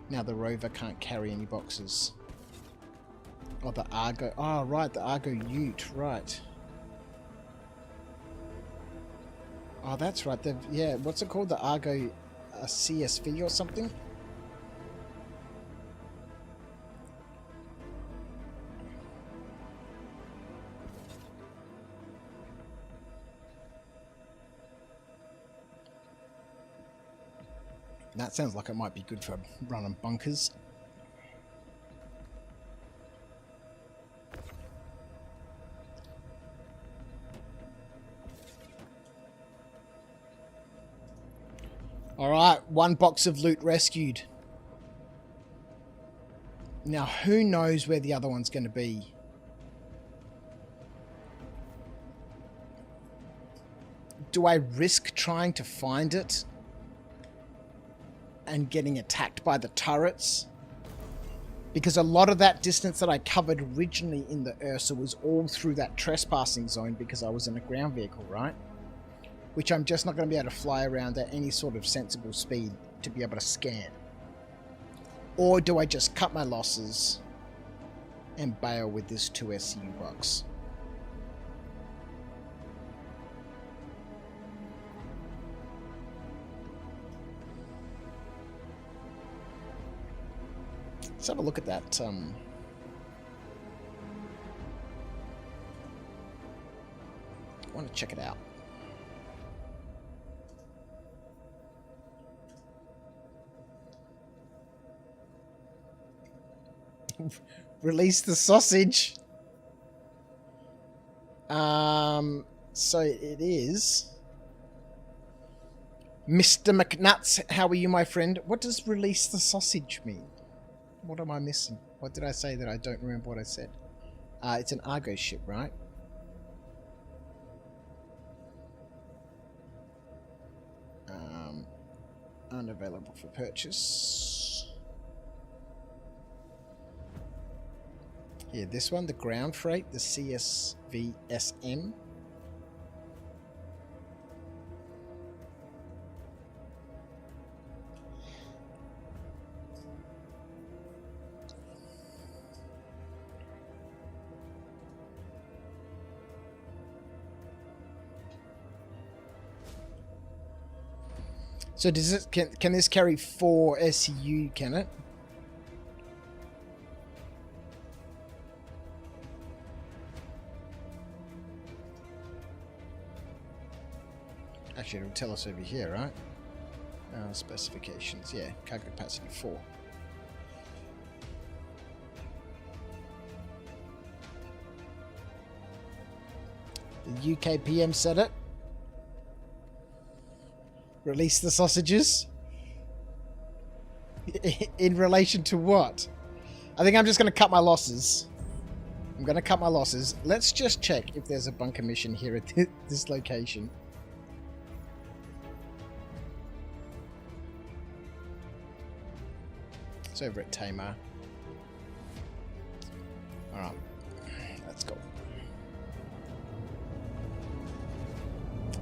A: Now the rover can't carry any boxes. Oh, the Argo. Oh, right, the Argo Ute. Right. Oh, that's right. Yeah, what's it called? The Argo CSV or something? That sounds like it might be good for running bunkers. Alright, one box of loot rescued. Now, who knows where the other one's going to be? Do I risk trying to find it and getting attacked by the turrets? Because a lot of that distance that I covered originally in the Ursa was all through that trespassing zone because I was in a ground vehicle, right? Which I'm just not going to be able to fly around at any sort of sensible speed to be able to scan. Or do I just cut my losses and bail with this 2SCU box? Let's have a look at that. I want to check it out. Release the sausage. So it is Mr. McNuts. How are you, my friend? What does release the sausage mean? What am I missing? What did I say that I don't remember what I said? It's an Argo ship, right? Unavailable for purchase. Yeah, this one, the ground freight, the CSVSM. So does it can this carry 4 SU, can it? Actually, it'll tell us over here, right? Specifications, yeah, cargo capacity 4. The UK PM said it. Release the sausages? In relation to what? I think I'm just going to cut my losses. I'm going to cut my losses. Let's just check if there's a bunker mission here at this location. It's over at Tamar. Alright, let's go.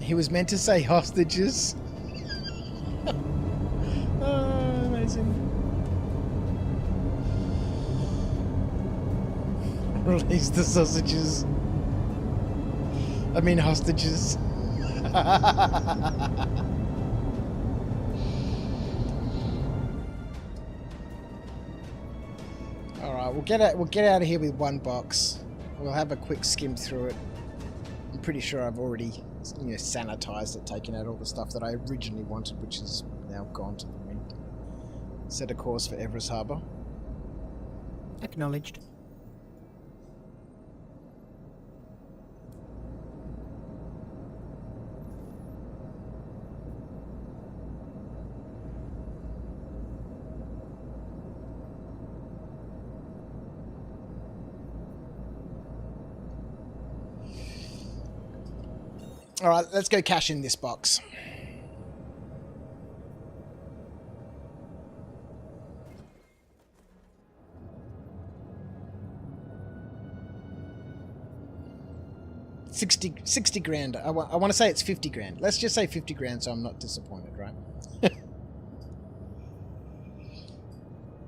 A: He was meant to say hostages. Oh, amazing. Release the sausages. I mean hostages. Alright, we'll get out of here with one box. We'll have a quick skim through it. I'm pretty sure I've already, sanitized it, taken out all the stuff that I originally wanted, which is now gone to the wind. Set a course for Everest Harbour.
C: Acknowledged.
A: Alright, let's go cash in this box. $60 grand. I want to say it's 50 grand. Let's just say 50 grand so I'm not disappointed, right?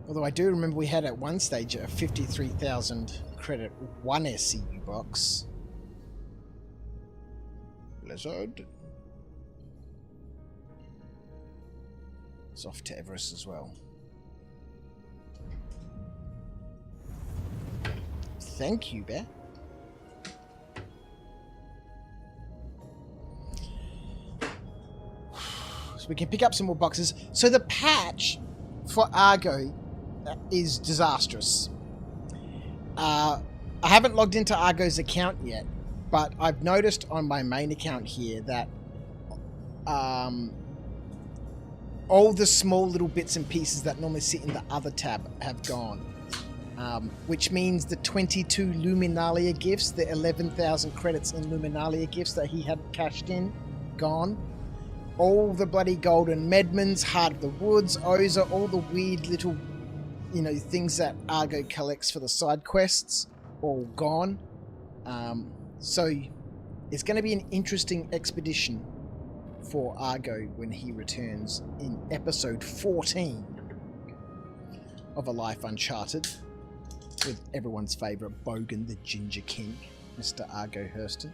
A: Although I do remember we had at one stage a 53,000 credit 1 SCU box. Blizzard. It's off to Everest as well. Thank you, Bear. So we can pick up some more boxes. So the patch for Argo is disastrous. I haven't logged into Argo's account yet, but I've noticed on my main account here that all the small little bits and pieces that normally sit in the other tab have gone. Which means the 22 Luminalia gifts, the 11,000 credits in Luminalia gifts that he hadn't cashed in, gone. All the bloody golden Medmans, Heart of the Woods, Oza, all the weird little, things that Argo collects for the side quests, all gone. So it's going to be an interesting expedition for Argo when he returns in episode 14 of A Life Uncharted with everyone's favourite Bogan the Ginger King, Mr. Argo Hurston.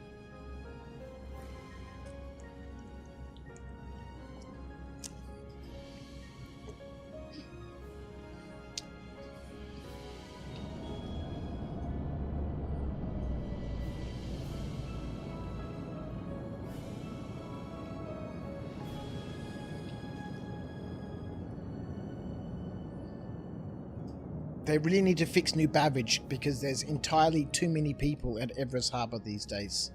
A: They really need to fix new baggage because there's entirely too many people at Everest Harbour these days.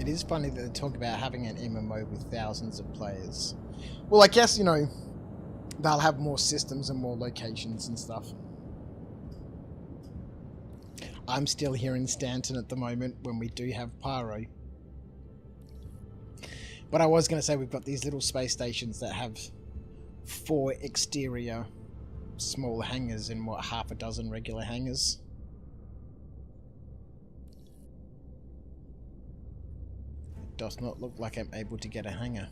A: It is funny that they talk about having an MMO with thousands of players. Well, I guess, you know, they'll have more systems and more locations and stuff. I'm still here in Stanton at the moment when we do have Pyro. But I was going to say we've got these little space stations that have 4 exterior small hangars and what, half a dozen regular hangars. It does not look like I'm able to get a hangar.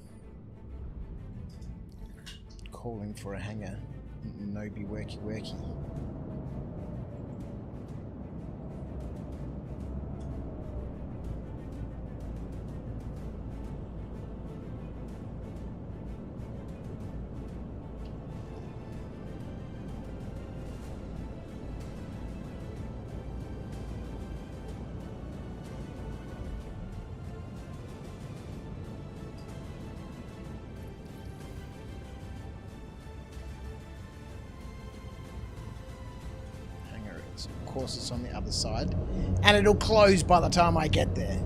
A: Calling for a hangar. No be worky worky. Of course it's on the other side, and it'll close by the time I get there.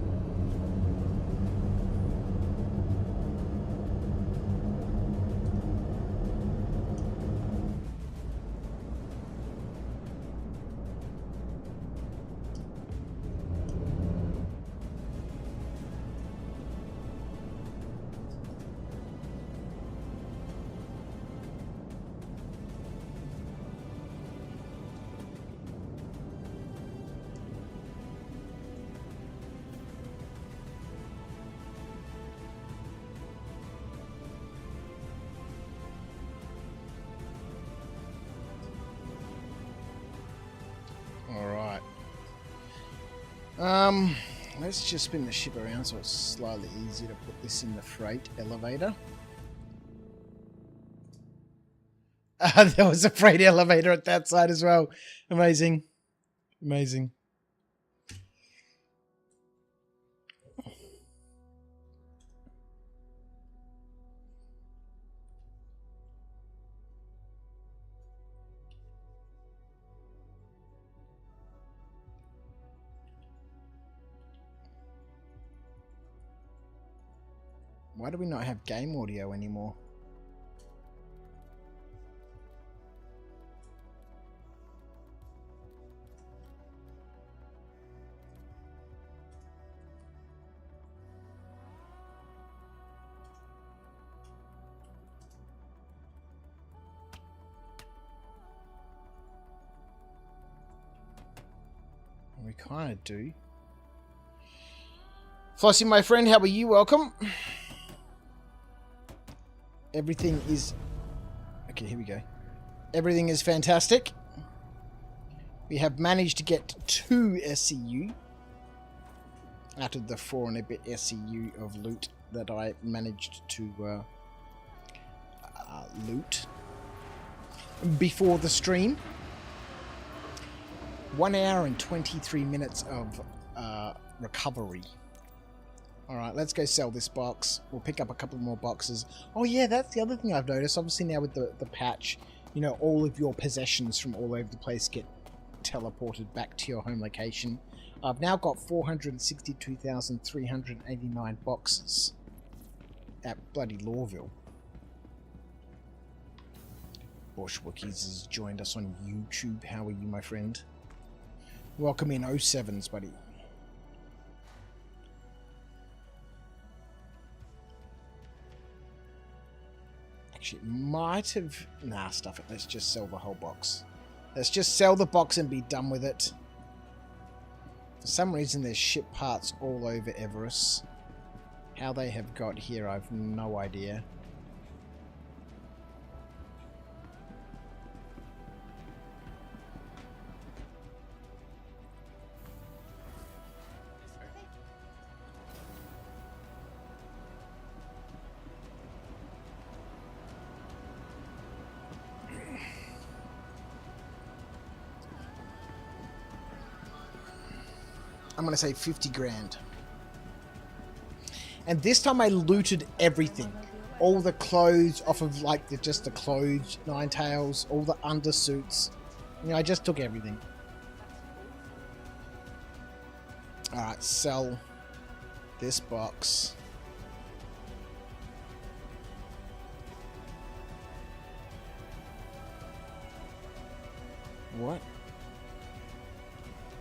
A: Let's just spin the ship around so it's slightly easier to put this in the freight elevator. There was a freight elevator at that side as well. Amazing. Amazing. Why do we not have game audio anymore? We kind of do. Flossie, my friend, how are you? Welcome. Everything is... Okay, here we go. Everything is fantastic. We have managed to get 2 SCU out of the 4 and a bit SCU of loot that I managed to loot before the stream. 1 hour and 23 minutes of recovery. Alright, let's go sell this box. We'll pick up a couple more boxes. Oh yeah, that's the other thing I've noticed. Obviously now with the patch, you know, all of your possessions from all over the place get teleported back to your home location. I've now got 462,389 boxes at bloody Lawville. Bushwookies has joined us on YouTube. How are you, my friend? Welcome in 07s, buddy. Actually, it might have... Nah, stuff it. Let's just sell the whole box. Let's just sell the box and be done with it. For some reason, there's ship parts all over Everest. How they have got here, I've no idea. I'm going to say 50 grand. And this time I looted everything. All the clothes off of like just the clothes, Ninetales, all the undersuits. You know, I just took everything. Alright, sell. this box. What?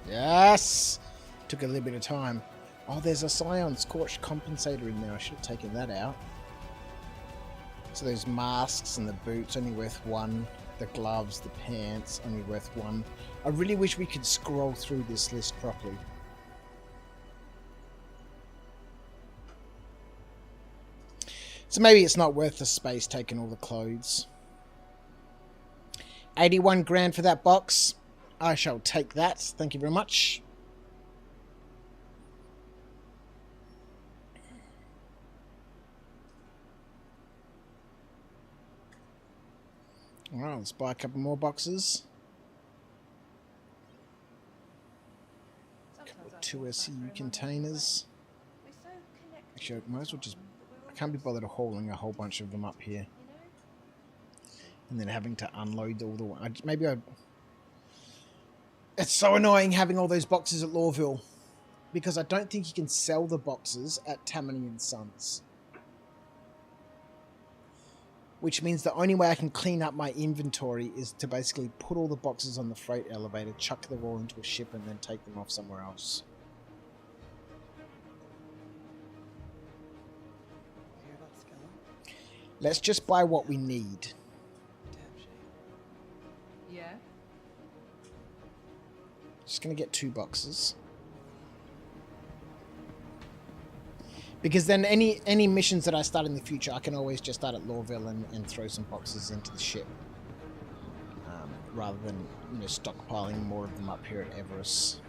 A: Yes! Took a little bit of time. Oh, there's a Scion Scorched Compensator in there. I should have taken that out. So those masks and the boots only worth 1. The gloves, the pants, only worth 1. I really wish we could scroll through this list properly. So maybe it's not worth the space taking all the clothes. 81 grand for that box. I shall take that. Thank you very much. Alright, let's buy a couple more boxes. Couple of 2 SCU containers. Actually, I might as well just... I can't be bothered hauling a whole bunch of them up here. And then having to unload all the... Maybe I... It's so annoying having all those boxes at Lawville. Because I don't think you can sell the boxes at Tammany and Sons. Which means the only way I can clean up my inventory is to basically put all the boxes on the freight elevator, chuck them all into a ship, and then take them off somewhere else. Let's just buy what we need.
C: Yeah.
A: Just going to get 2 boxes. Because then any missions that I start in the future, I can always just start at Lawville and throw some boxes into the ship. Rather than, you know, stockpiling more of them up here at Everest.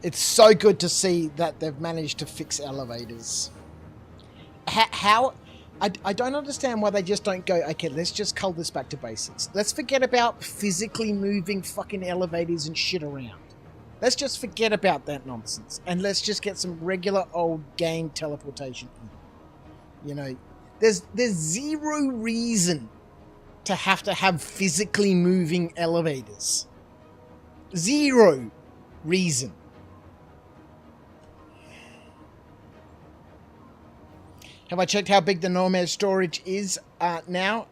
A: It's so good to see that they've managed to fix elevators. How? I don't understand why they just don't go, okay, let's just cull this back to basics. Let's forget about physically moving fucking elevators and shit around. Let's just forget about that nonsense. And let's just get some regular old game teleportation. You know, there's zero reason to have physically moving elevators. Zero reason. Have I checked how big the Nomad storage is now?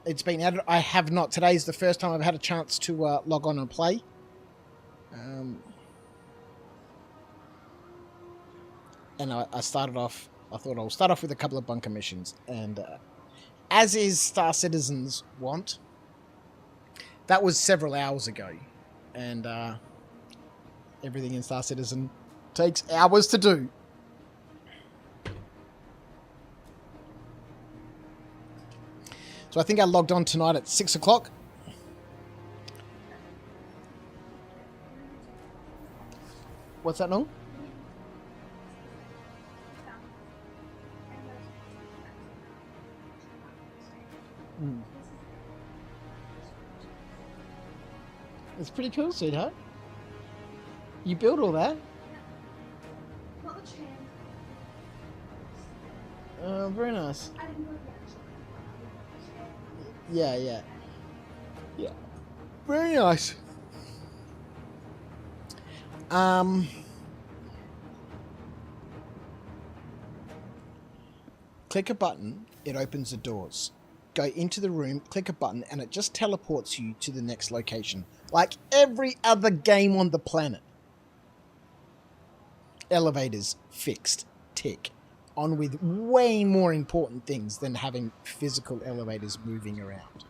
A: It's been added. I have not. Today's the first time I've had a chance to log on and play. And I started off... I thought I'll start off with a couple of bunker missions. And as is Star Citizen's want, that was several hours ago. And everything in Star Citizen takes hours to do. So I think I logged on tonight at 6 o'clock. What's that, Noel? It's pretty cool, sweetheart. You built all that? Very nice. Yeah. Very nice. Click a button, it opens the doors. Go into the room, click a button, and it just teleports you to the next location. Like every other game on the planet. Elevators fixed. Tick. On with way more important things than having physical elevators moving around.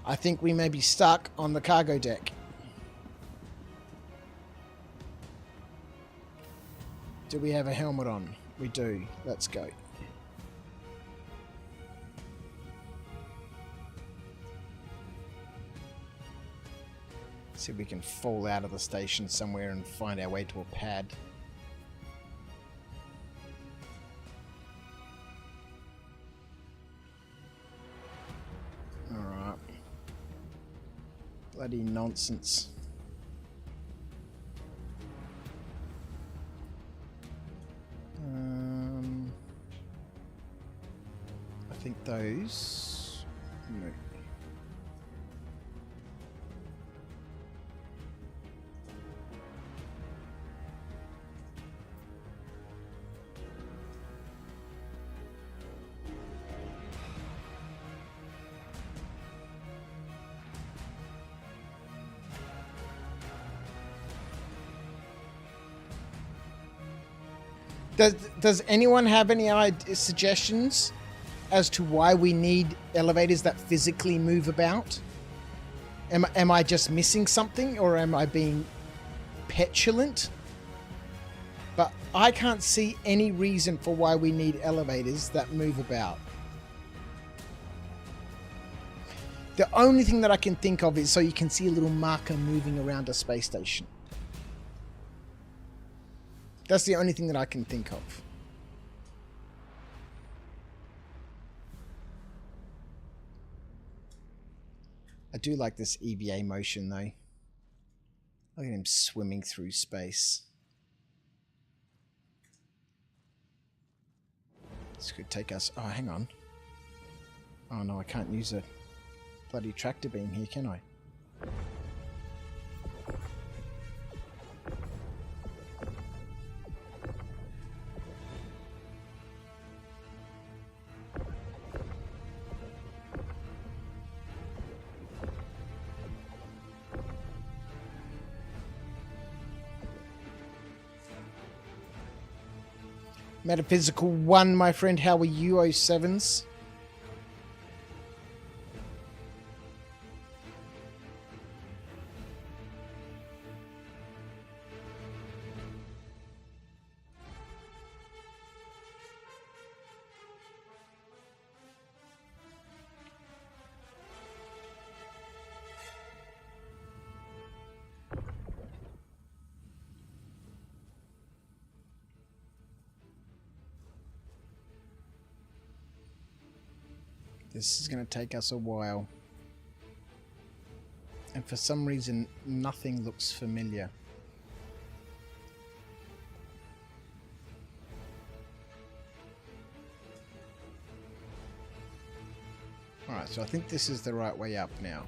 A: I think we may be stuck on the cargo deck. Do we have a helmet on? We do. Let's go. See if we can fall out of the station somewhere and find our way to a pad. Bloody nonsense. I think those... No. Does anyone have any suggestions as to why we need elevators that physically move about? Am I just missing something, or am I being petulant? But I can't see any reason for why we need elevators that move about. The only thing that I can think of is so you can see a little marker moving around a space station. That's the only thing that I can think of. I do like this EVA motion though. Look at him swimming through space. This could take us... Oh, hang on. Oh no, I can't use a bloody tractor beam here, can I? Metaphysical 1, my friend, how are you, 07s? This is going to take us a while. And for some reason, nothing looks familiar. Alright, so I think this is the right way up now.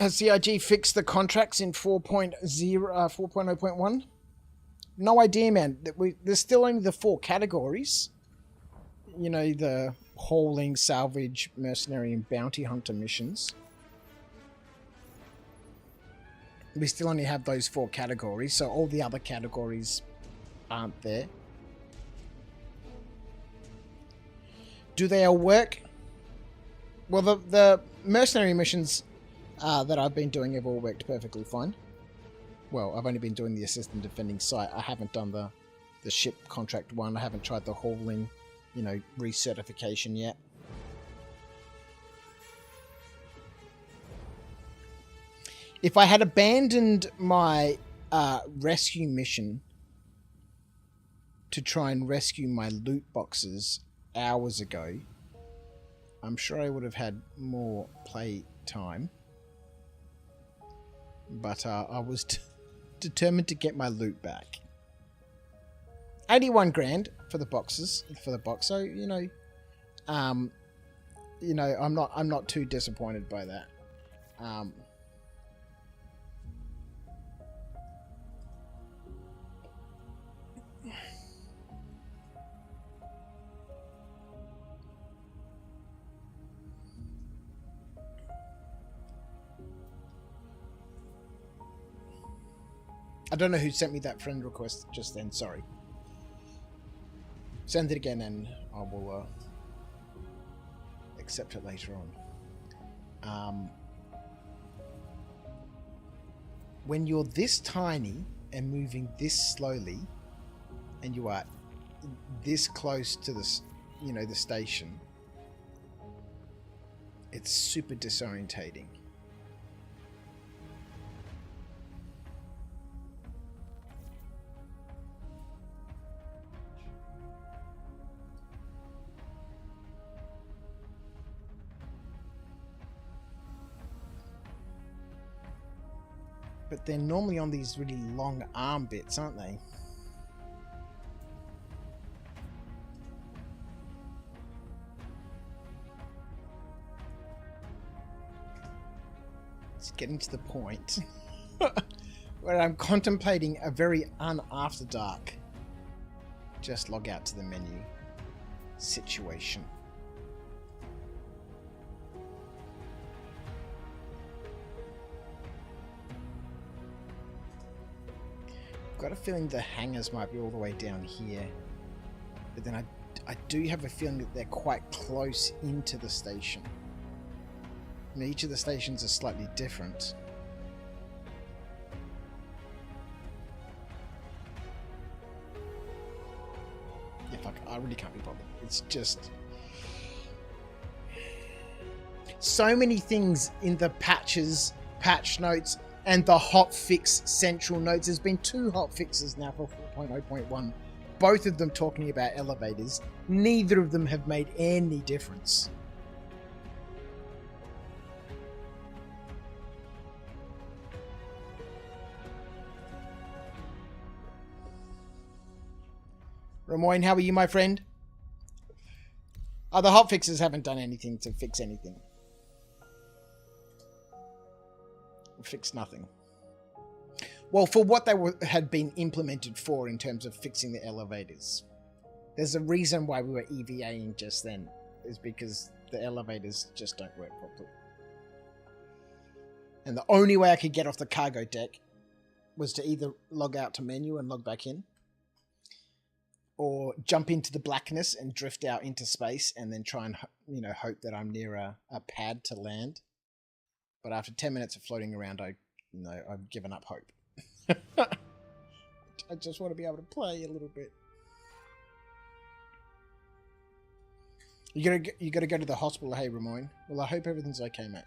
A: Has CIG fixed the contracts in 4.0.1? No idea, man. There's still only the 4 categories. You know, the hauling, salvage, mercenary, and bounty hunter missions. We still only have those 4 categories, so all the other categories aren't there. Do they all work? Well, the mercenary missions that I've been doing have all worked perfectly fine. Well, I've only been doing the assistant defending site. I haven't done the ship contract one. I haven't tried the hauling, you know, recertification yet. If I had abandoned my rescue mission to try and rescue my loot boxes hours ago, I'm sure I would have had more play time. But I was determined to get my loot back. 81 grand for the boxes, for the box. So, you know, I'm not too disappointed by that. I don't know who sent me that friend request just then, sorry. Send it again and I will accept it later on. when you're this tiny and moving this slowly, and you are this close to the, the station, it's super disorientating. But they're normally on these really long arm bits, aren't they? It's getting to the point where I'm contemplating a very after dark just log out to the menu situation. Got a feeling the hangars might be all the way down here, but then I do have a feeling that they're quite close into the station. And each of the stations are slightly different. Yeah, fuck, I really can't be bothered. It's just so many things in the patches, patch notes, and the hotfix central notes. There's been 2 hotfixes now for 4.0.1. Both of them talking about elevators. Neither of them have made any difference. Ramoyne, how are you, my friend? The hotfixes haven't done anything to fix anything. Fix nothing. Well, for what they had been implemented for in terms of fixing the elevators. There's a reason why we were EVAing just then, is because the elevators just don't work properly. And the only way I could get off the cargo deck was to either log out to menu and log back in, or jump into the blackness and drift out into space and then try and, hope that I'm near a pad to land. But after 10 minutes of floating around, I've given up hope. I just want to be able to play a little bit. You gotta go to the hospital, hey Ramoyne. Well, I hope everything's okay, mate.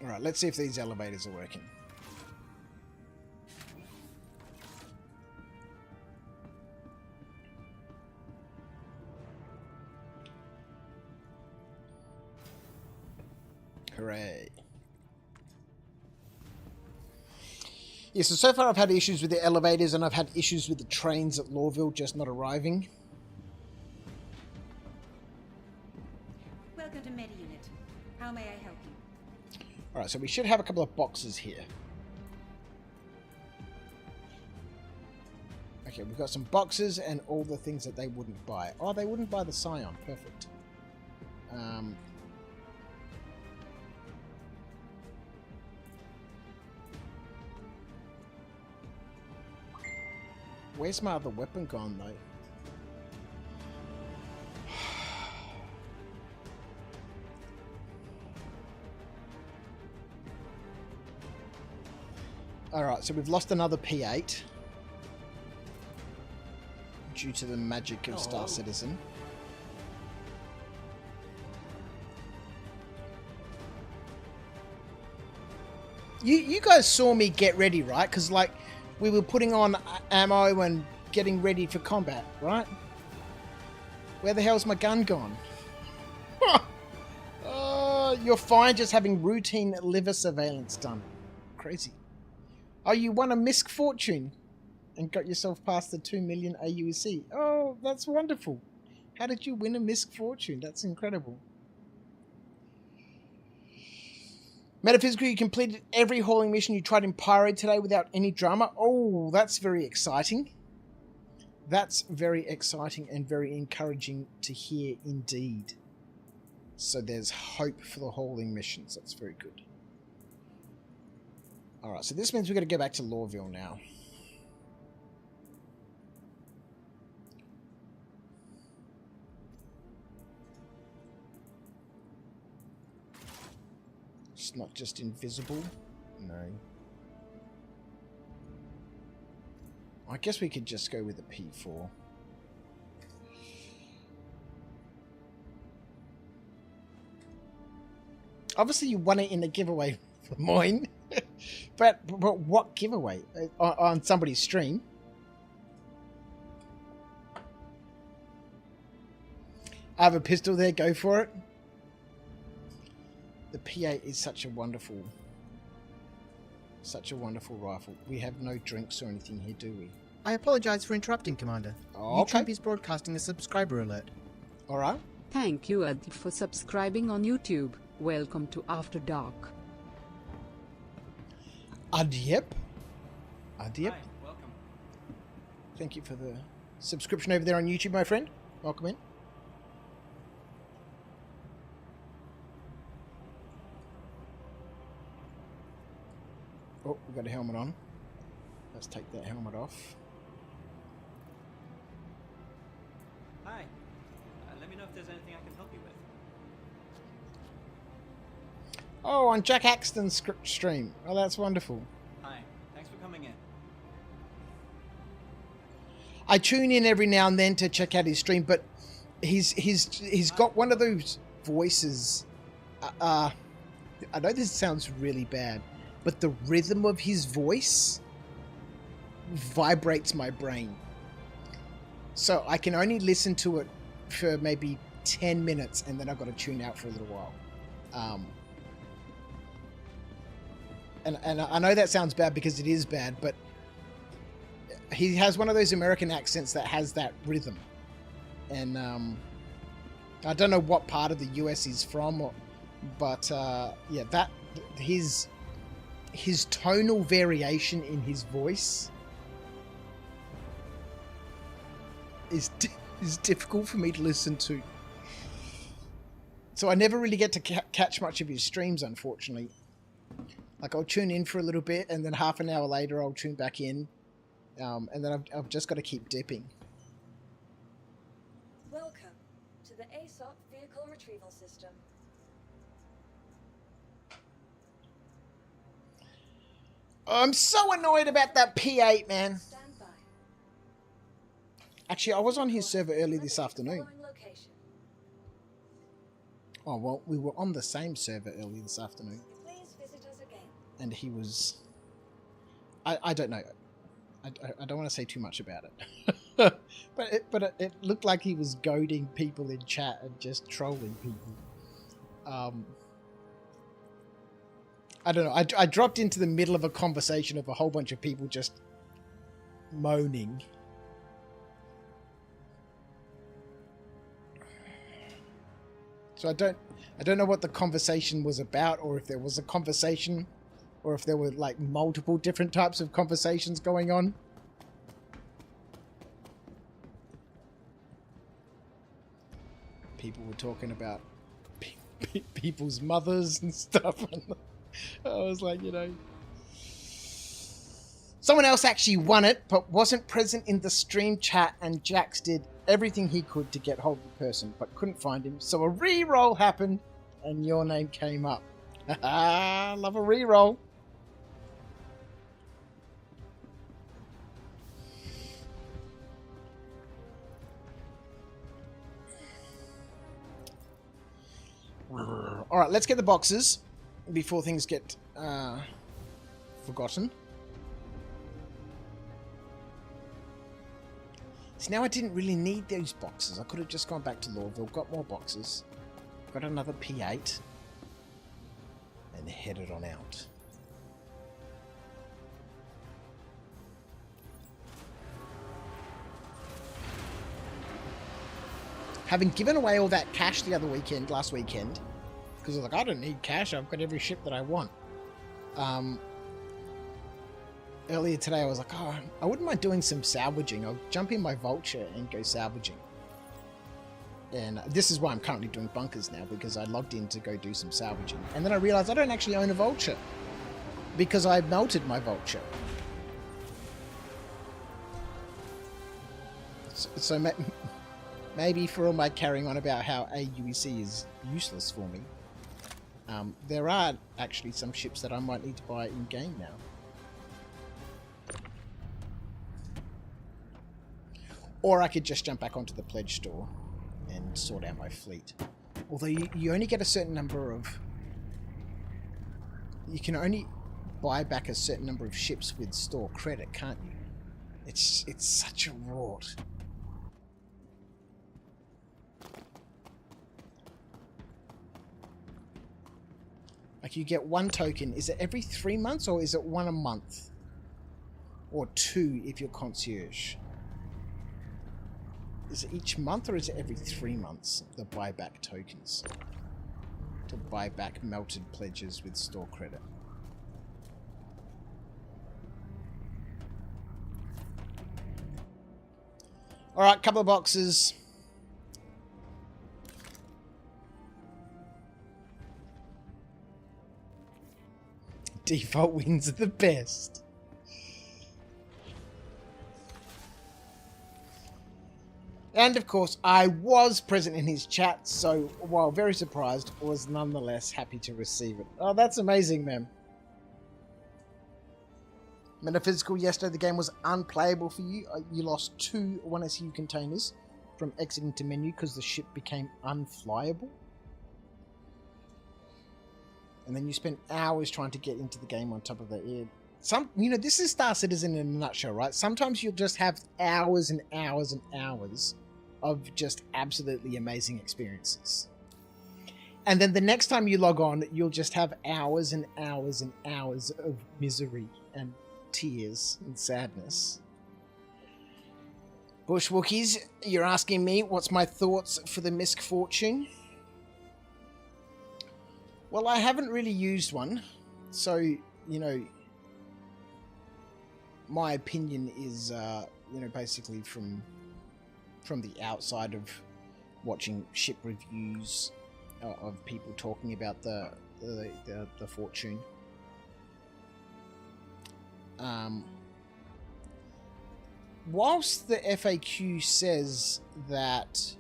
A: Alright, let's see if these elevators are working. Hooray. Yeah, so far I've had issues with the elevators and I've had issues with the trains at Lawville just not arriving.
C: Welcome to MediUnit. How may I help you?
A: Alright, so we should have a couple of boxes here. Okay, we've got some boxes and all the things that they wouldn't buy. Oh, they wouldn't buy the Scion. Perfect. Where's my other weapon gone, though? Alright, so we've lost another P8. Due to the magic of Star Citizen. You guys saw me get ready, right? Because, like, we were putting on ammo and getting ready for combat, right? Where the hell's my gun gone? You're fine just having routine liver surveillance done. Crazy. Oh, you won a misc fortune and got yourself past the 2 million AUC. Oh, that's wonderful. How did you win a misc fortune? That's incredible. Metaphysical, you completed every hauling mission you tried in Pyro today without any drama. Oh, that's very exciting. That's very exciting and very encouraging to hear indeed. So there's hope for the hauling missions. That's very good. Alright, so this means we've got to go back to Lawville now. It's not just invisible. No. I guess we could just go with a P4. Obviously, you won it in a giveaway for mine. but what giveaway? On somebody's stream? I have a pistol there, go for it. The P8 is such a wonderful rifle. We have no drinks or anything here, do we?
D: I apologize for interrupting, Commander.
A: Okay.
D: YouTube is broadcasting a subscriber alert.
A: Alright.
E: Thank you, Adip, for subscribing on YouTube. Welcome to After Dark.
A: Adip?
F: Hi, welcome.
A: Thank you for the subscription over there on YouTube, my friend. Welcome in. Oh, we've got a helmet on. Let's take that helmet off.
F: Hi. Let me know if there's anything I can help you with.
A: Oh, on Jack Axton's stream. Oh, that's wonderful.
F: Hi. Thanks for coming in.
A: I tune in every now and then to check out his stream, but he's got one of those voices. I know this sounds really bad, but the rhythm of his voice vibrates my brain. So I can only listen to it for maybe 10 minutes and then I've got to tune out for a little while. And I know that sounds bad because it is bad, but he has one of those American accents that has that rhythm. And I don't know what part of the US he's from, but yeah, that his tonal variation in his voice is difficult for me to listen to. So I never really get to catch much of his streams, unfortunately. Like, I'll tune in for a little bit, and then half an hour later I'll tune back in, and then I've just got to keep dipping.
B: Welcome to the ASOP Vehicle Retrieval System.
A: I'm so annoyed about that P8, man.
B: Stand by.
A: Actually, I was on his server early this afternoon.
B: Following location.
A: Oh, well, we were on the same server early this afternoon.
B: Please visit us again.
A: And he was... I don't know. I don't want to say too much about it. but it looked like he was goading people in chat and just trolling people. I don't know. I dropped into the middle of a conversation of a whole bunch of people just moaning. So I don't know what the conversation was about, or if there was a conversation, or if there were like multiple different types of conversations going on. People were talking about people's mothers and stuff. And I was like, you know, someone else actually won it, but wasn't present in the stream chat, and Jax did everything he could to get hold of the person, but couldn't find him. So a re-roll happened, and your name came up. Love a re-roll. All right, let's get the boxes before things get forgotten. See, now I didn't really need those boxes. I could have just gone back to Lawville, got more boxes, got another P8, and headed on out. Having given away all that cash the other weekend, last weekend, because I was like, I don't need cash, I've got every ship that I want. Earlier today I was like, oh, I wouldn't mind doing some salvaging. I'll jump in my Vulture and go salvaging. And this is why I'm currently doing bunkers now, because I logged in to go do some salvaging. And then I realized I don't actually own a Vulture, because I melted my Vulture. So maybe for all my carrying on about how AUEC is useless for me, There are actually some ships that I might need to buy in game now. Or I could just jump back onto the pledge store and sort out my fleet. Although you only get a certain number of... You can only buy back a certain number of ships with store credit, can't you? It's such a rort. Like, you get one token. Is it every 3 months, or is it one a month? Or 2 if you're concierge? Is it each month, or is it every 3 months, the buyback tokens? To buy back melted pledges with store credit. Alright, couple of boxes. Default wins are the best. And of course, I was present in his chat, so while very surprised, was nonetheless happy to receive it. Oh, that's amazing, man. Metaphysical, yesterday the game was unplayable for you. You lost 2 1SU containers from exiting to menu because the ship became unflyable. And then you spent hours trying to get into the game on top of that. Yeah. This is Star Citizen in a nutshell, right? Sometimes you'll just have hours and hours and hours of just absolutely amazing experiences. And then the next time you log on, you'll just have hours and hours and hours of misery and tears and sadness. Bush Wookiees, you're asking me what's my thoughts for the Misc Fortune? Well, I haven't really used one, so, my opinion is, basically from the outside of watching ship reviews of people talking about the Fortune. Whilst the FAQ says that,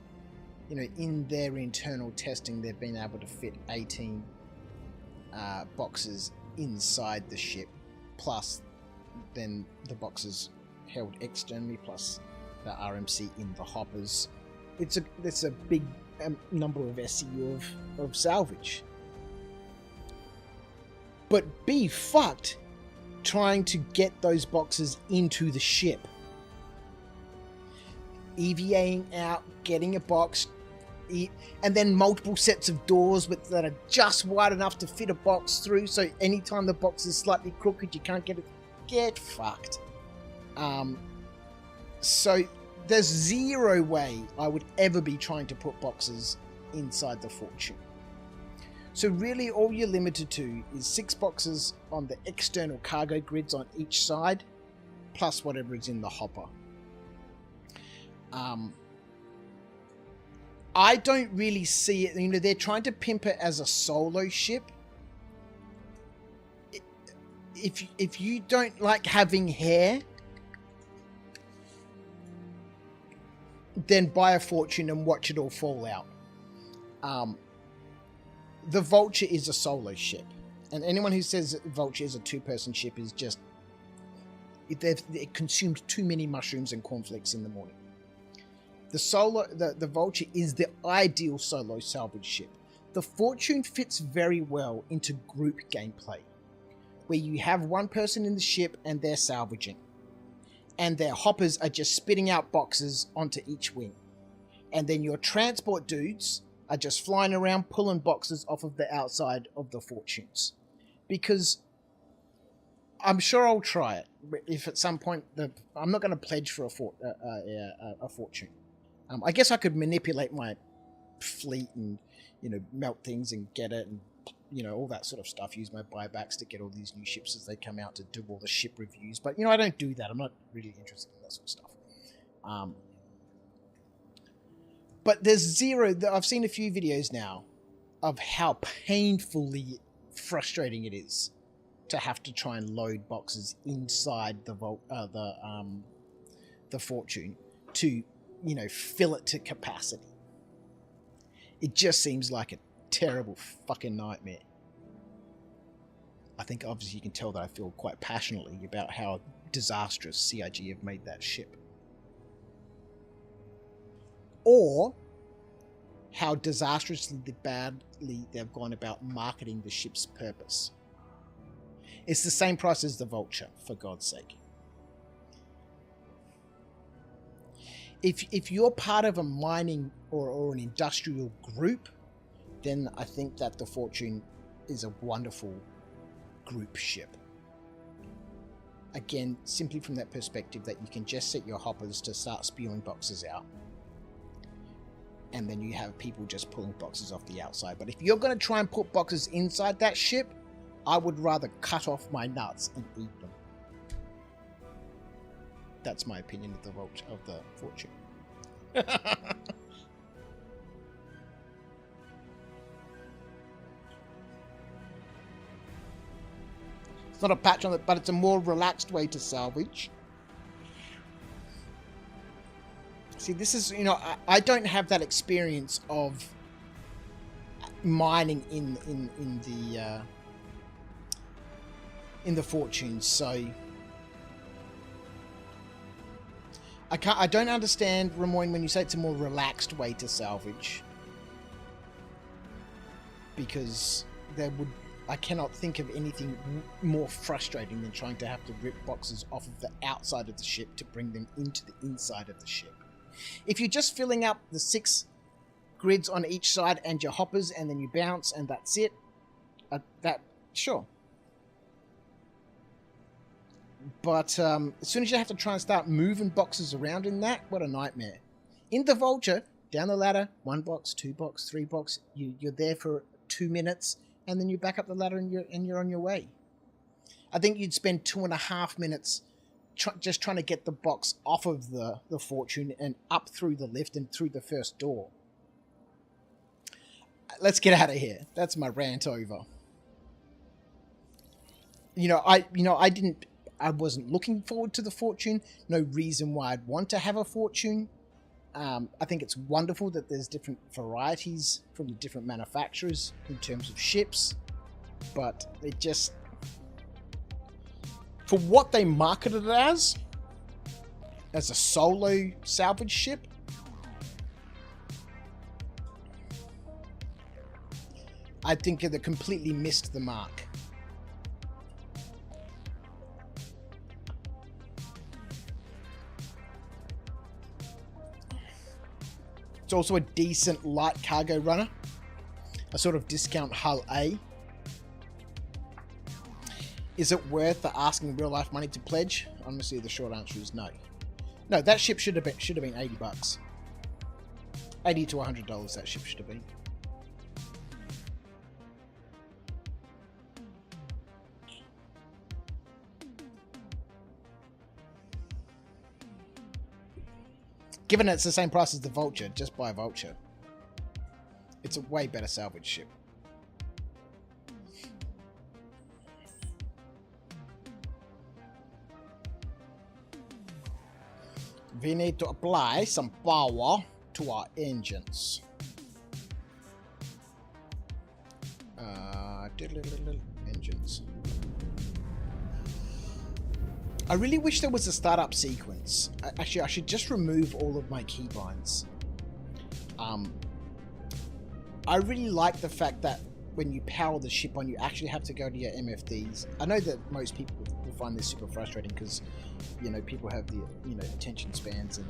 A: in their internal testing, they've been able to fit 18 boxes inside the ship, plus then the boxes held externally, plus the RMC in the hoppers. It's a big number of SCU of salvage. But be fucked trying to get those boxes into the ship. EVAing out, getting a box, and then multiple sets of doors that are just wide enough to fit a box through, so anytime the box is slightly crooked, you can't get it. Get fucked. So there's zero way I would ever be trying to put boxes inside the Fortune. So really all you're limited to is 6 boxes on the external cargo grids on each side, plus whatever is in the hopper. I don't really see it. They're trying to pimp it as a solo ship. If you don't like having hair, then buy a Fortune and watch it all fall out. The Vulture is a solo ship, and anyone who says Vulture is a 2-person ship is just... It consumed too many mushrooms and cornflakes in the morning. The Vulture is the ideal solo salvage ship. The Fortune fits very well into group gameplay, where you have one person in the ship and they're salvaging, and their hoppers are just spitting out boxes onto each wing, and then your transport dudes are just flying around pulling boxes off of the outside of the Fortunes. Because I'm sure I'll try it if at some point I'm not going to pledge for a Fortune. I guess I could manipulate my fleet and melt things and get it and all that sort of stuff. Use my buybacks to get all these new ships as they come out to do all the ship reviews. But I don't do that. I'm not really interested in that sort of stuff. But there's zero. I've seen a few videos now of how painfully frustrating it is to have to try and load boxes inside the Fortune to fill it to capacity. It just seems like a terrible fucking nightmare. I think obviously you can tell that I feel quite passionately about how disastrous CIG have made that ship. Or how disastrously badly they've gone about marketing the ship's purpose. It's the same price as the Vulture, for God's sake. If you're part of a mining or an industrial group, then I think that the Fortune is a wonderful group ship. Again, simply from that perspective that you can just set your hoppers to start spewing boxes out. And then you have people just pulling boxes off the outside. But if you're going to try and put boxes inside that ship, I would rather cut off my nuts and eat them. That's my opinion of the Fortune. It's not a patch on it, but it's a more relaxed way to salvage. See, this is, you know, I don't have that experience of mining in the Fortunes, so I don't understand, Ramoyne, when you say it's a more relaxed way to salvage, because I cannot think of anything more frustrating than trying to have to rip boxes off of the outside of the ship to bring them into the inside of the ship. If you're just filling up the 6 grids on each side and your hoppers and then you bounce and that's it, sure. But as soon as you have to try and start moving boxes around in that, what a nightmare. In the Vulture, down the ladder, 1 box, 2 box, 3 box, you're there for 2 minutes and then you back up the ladder and you're on your way. I think you'd spend 2.5 minutes just trying to get the box off of the Fortune and up through the lift and through the first door. Let's get out of here. That's my rant over. I wasn't looking forward to the Fortune. No reason why I'd want to have a Fortune. I think it's wonderful that there's different varieties from the different manufacturers in terms of ships, but it just, for what they marketed it as a solo salvage ship, I think they completely missed the mark. It's also a decent light cargo runner, a sort of discount hull A. Is it worth the asking real life money to pledge? Honestly, the short answer is no. No, that ship should have been $80. $80 to $100 that ship should have been. Given it's the same price as the Vulture, just buy a Vulture. It's a way better salvage ship. We need to apply some power to our engines. Engines. I really wish there was a startup sequence. Actually, I should just remove all of my keybinds. I really like the fact that when you power the ship on, you actually have to go to your MFDs. I know that most people will find this super frustrating because, you know, people have the, you know, attention spans and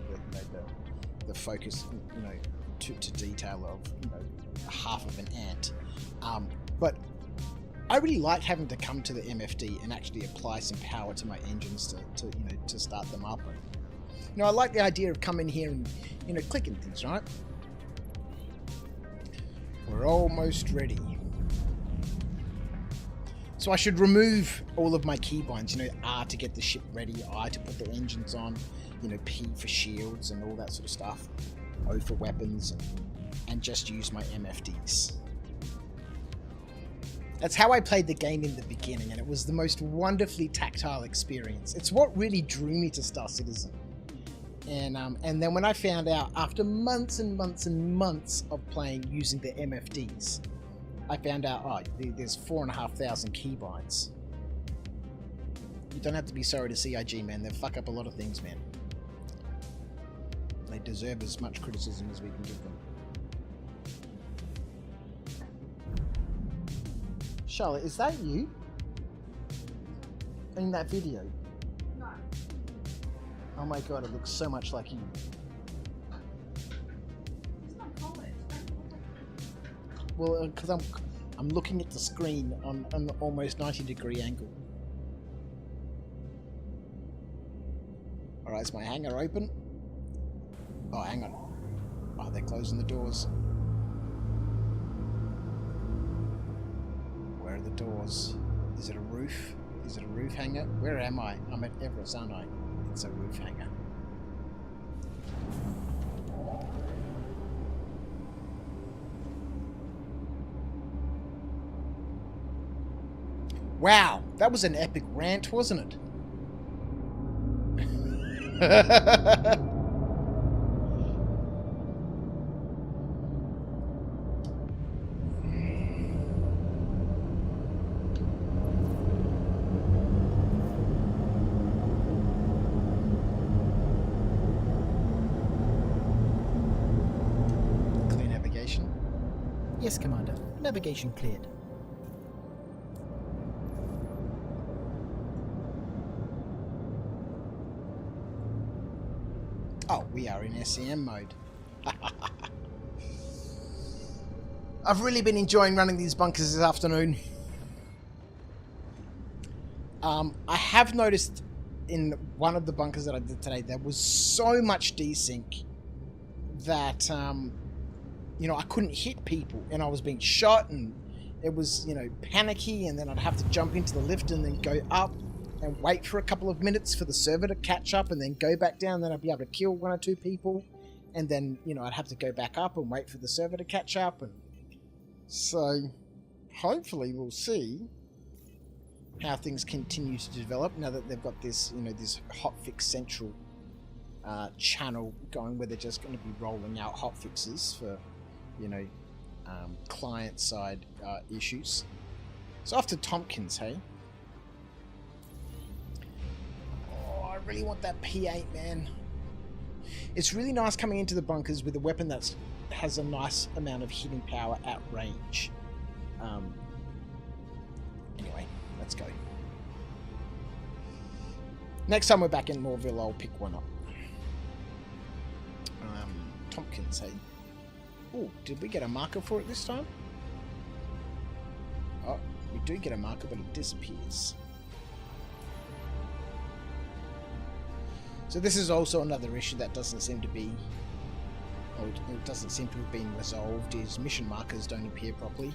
A: the focus, you know, to detail of, you know, half of an ant. But I really like having to come to the MFD and actually apply some power to my engines to start them up. And, you know, I like the idea of coming here and, you know, clicking things, right? We're almost ready. So I should remove all of my keybinds, you know, R to get the ship ready, I to put the engines on, you know, P for shields and all that sort of stuff, O for weapons, and just use my MFDs. That's how I played the game in the beginning, and it was the most wonderfully tactile experience. It's what really drew me to Star Citizen. And then when I found out, after months and months and months of playing using the MFDs, I found out, oh, there's 4,500 keybinds. You don't have to be sorry to CIG, man. They fuck up a lot of things, man. They deserve as much criticism as we can give them. Charlotte, is that you? In that video? No. Oh my god, it looks so much like you.
C: It's not college.
A: Well, because I'm looking at the screen on an almost 90-degree angle. Alright, is my hangar open? Oh, hang on. Oh, they're closing the doors. Where are the doors? Is it a roof? Is it a roof hangar? Where am I? I'm at Everest, aren't I? It's a roof hangar. Wow, that was an epic rant, wasn't it? Clear navigation.
D: Yes, Commander. Navigation cleared.
A: Oh, we are in SEM mode. I've really been enjoying running these bunkers this afternoon. I have noticed in one of the bunkers that I did today, there was so much desync that, you know, I couldn't hit people and I was being shot and it was, you know, panicky, and then I'd have to jump into the lift and then go up and wait for a couple of minutes for the server to catch up and then go back down. Then I'd be able to kill one or two people, and then, you know, I'd have to go back up and wait for the server to catch up. And so hopefully we'll see how things continue to develop now that they've got this, you know, this Hotfix Central channel going, where they're just going to be rolling out hotfixes for, you know, client side issues. So after Tompkins, hey. I really want that P8, man. It's really nice coming into the bunkers with a weapon that has a nice amount of hitting power at range. Anyway, let's go. Next time we're back in Moreville, I'll pick one up. Tompkins, hey. Oh, did we get a marker for it this time? Oh, we do get a marker, but it disappears. So this is also another issue that doesn't seem to be, or it doesn't seem to have been resolved, is mission markers don't appear properly.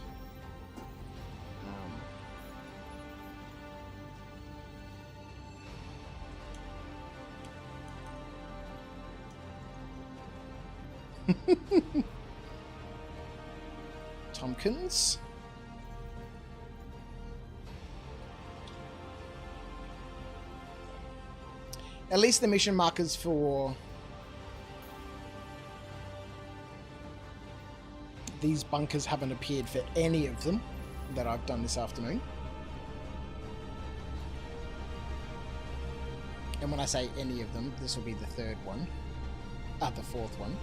A: Tompkins. At least the mission markers for these bunkers haven't appeared for any of them that I've done this afternoon. And when I say any of them, this will be the third one. The fourth one.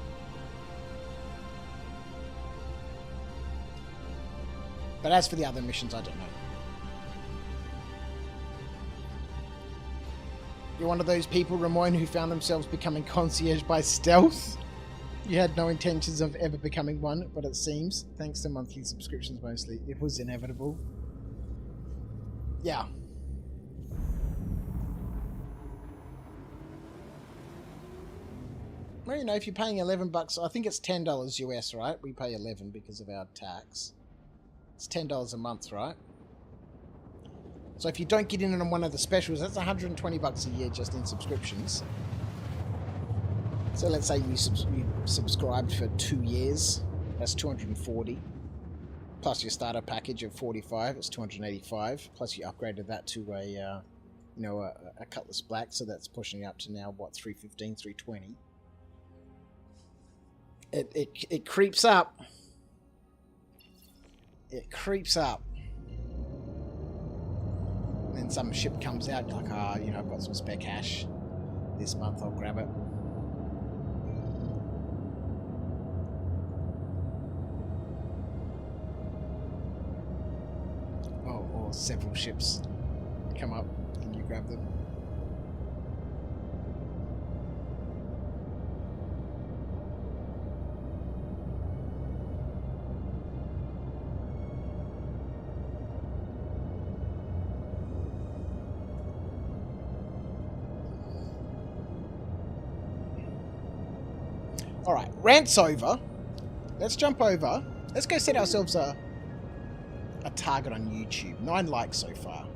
A: But as for the other missions, I don't know. You're one of those people, Ramon, who found themselves becoming concierge by stealth? You had no intentions of ever becoming one, but it seems, thanks to monthly subscriptions mostly, it was inevitable. Yeah. Well, you know, if you're paying $11, I think it's $10 US, right? We pay 11 because of our tax. It's $10 a month, right? So if you don't get in on one of the specials, that's $120 a year just in subscriptions. So let's say you subscribed for 2 years, that's $240. Plus your starter package of $45, it's $285. Plus you upgraded that to a, you know, a Cutlass Black, so that's pushing up to now what, $315, $320. It creeps up. It creeps up. And then some ship comes out, you're like, ah, you know, I've got some spare cash. This month I'll grab it. Oh, or several ships come up and you grab them. Alright, rant's over. Let's jump over. Let's go set ourselves a target on YouTube. 9 likes so far.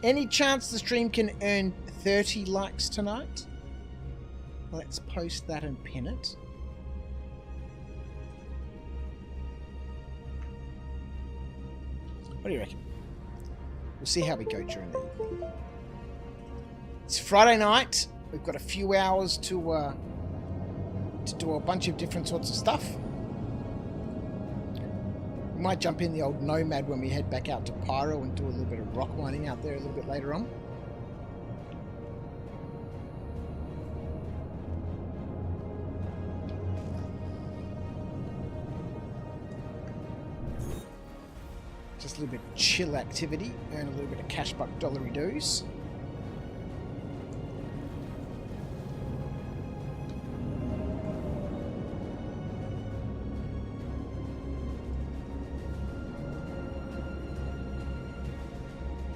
A: Any chance the stream can earn 30 likes tonight? Let's post that and pin it. What do you reckon? We'll see how we go during the evening. It's Friday night. We've got a few hours to do a bunch of different sorts of stuff. We might jump in the old Nomad when we head back out to Pyro and do a little bit of rock mining out there a little bit later on. Just a little bit of chill activity, earn a little bit of cash buck dollary doos.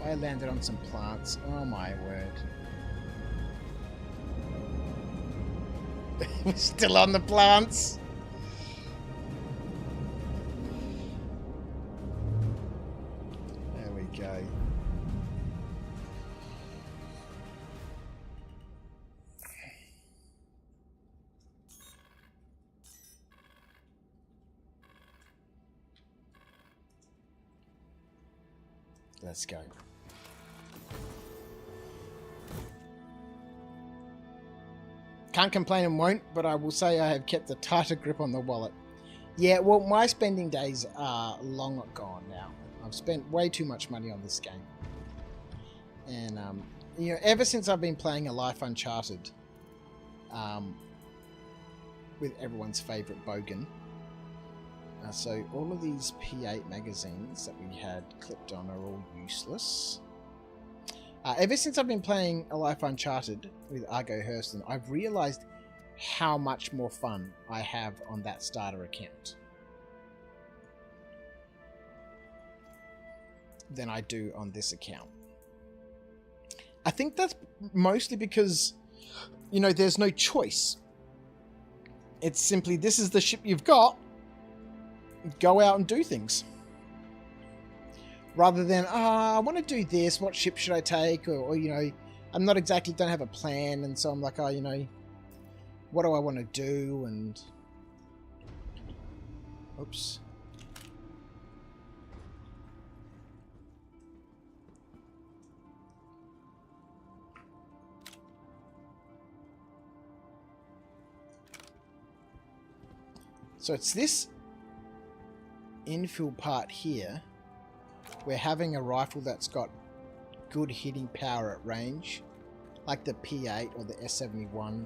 A: I landed on some plants. Oh my word. We're still on the plants. There we go. Let's go. Can't complain and won't, but I will say I have kept a tighter grip on the wallet. Yeah, well, my spending days are long gone now. I've spent way too much money on this game. And, you know, ever since I've been playing A Life Uncharted, with everyone's favourite Bogan, so all of these P8 magazines that we had clipped on are all useless. Ever since I've been playing A Life Uncharted with Argo Hurston, I've realised how much more fun I have on that starter account than I do on this account. I think that's mostly because, you know, there's no choice. It's simply, this is the ship you've got, go out and do things. Rather than, I want to do this, what ship should I take? Or, you know, I'm not exactly, don't have a plan. And so I'm like, you know, what do I want to do? And, oops. So it's this infill part here. We're having a rifle that's got good hitting power at range, like the P8 or the S71.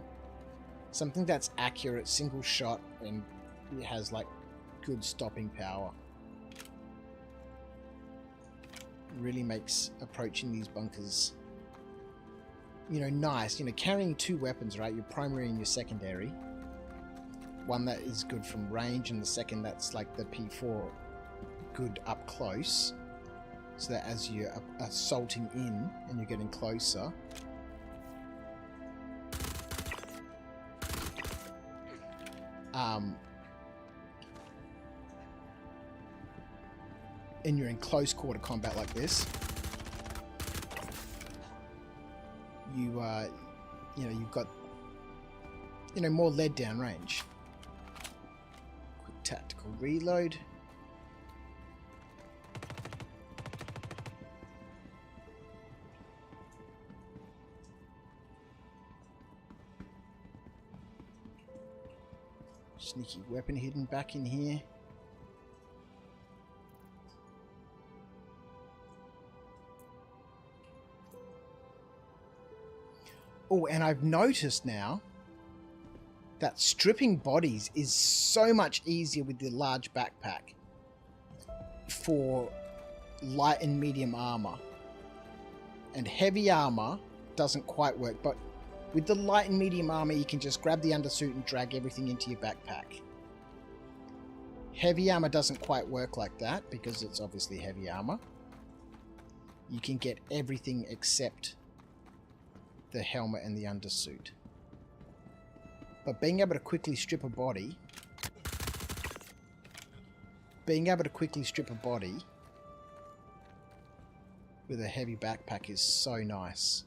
A: Something that's accurate, single shot, and it has like good stopping power. Really makes approaching these bunkers, you know, nice. You know, carrying 2 weapons, right? Your primary and your secondary. One that is good from range, and the second that's like the P4, good up close. So that as you're assaulting in and you're getting closer, and you're in close quarter combat like this, you know, you've got, you know, more lead down range. Quick tactical reload. Sneaky weapon hidden back in here. Oh, and I've noticed now that stripping bodies is so much easier with the large backpack for light and medium armor. And heavy armor doesn't quite work, but with the light and medium armor, you can just grab the undersuit and drag everything into your backpack. Heavy armor doesn't quite work like that because it's obviously heavy armor. You can get everything except the helmet and the undersuit. But being able to quickly strip a body... with a heavy backpack is so nice.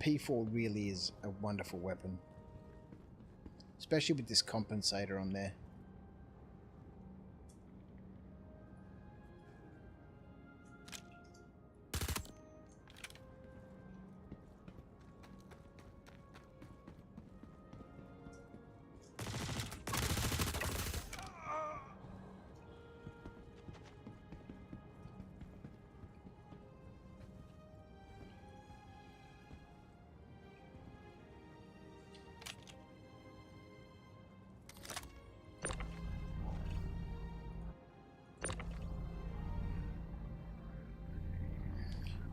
A: P4 really is a wonderful weapon. Especially with this compensator on there.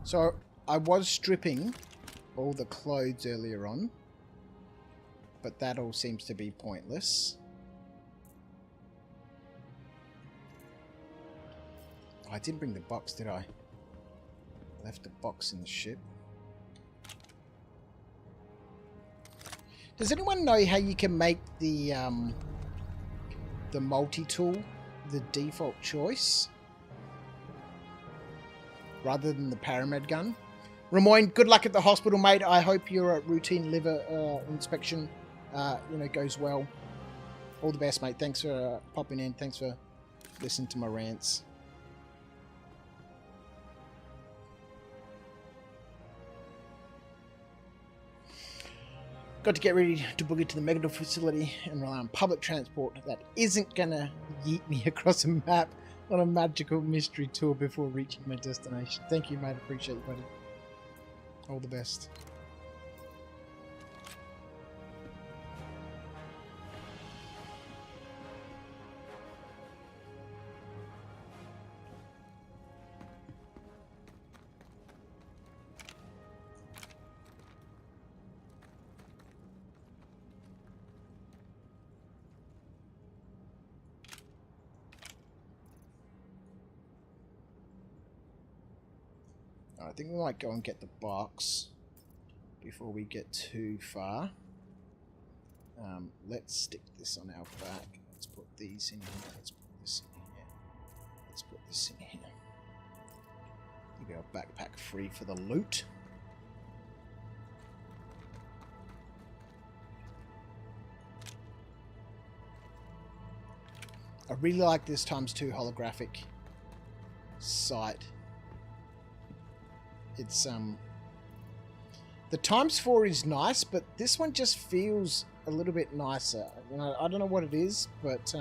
A: So, I was stripping all the clothes earlier on, but that all seems to be pointless. Oh, I didn't bring the box, did I? Left the box in the ship. Does anyone know how you can make the multi-tool the default choice? Rather than the Paramed gun. Ramoyne, good luck at the hospital, mate. I hope your routine liver inspection goes well. All the best, mate. Thanks for popping in. Thanks for listening to my rants. Got to get ready to boogie to the Megador facility and rely on public transport that isn't gonna yeet me across a map on a magical mystery tour before reaching my destination. Thank you, mate. Appreciate you, buddy. All the best. I think we might go and get the box before we get too far. Let's stick this on our back. Let's put these in here. Let's put this in here. Let's put this in here. Keep our backpack free for the loot. I really like this ×2 holographic sight. It's the ×4 is nice, but this one just feels a little bit nicer. I don't know what it is, but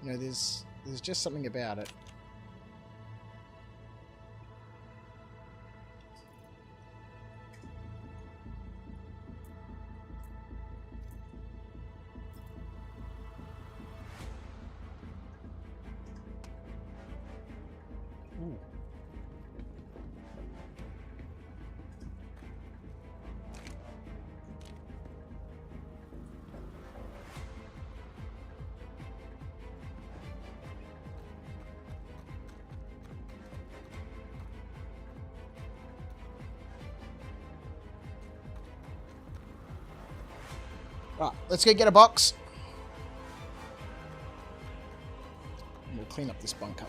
A: there's just something about it. Ooh. Right, let's go get a box. And we'll clean up this bunker.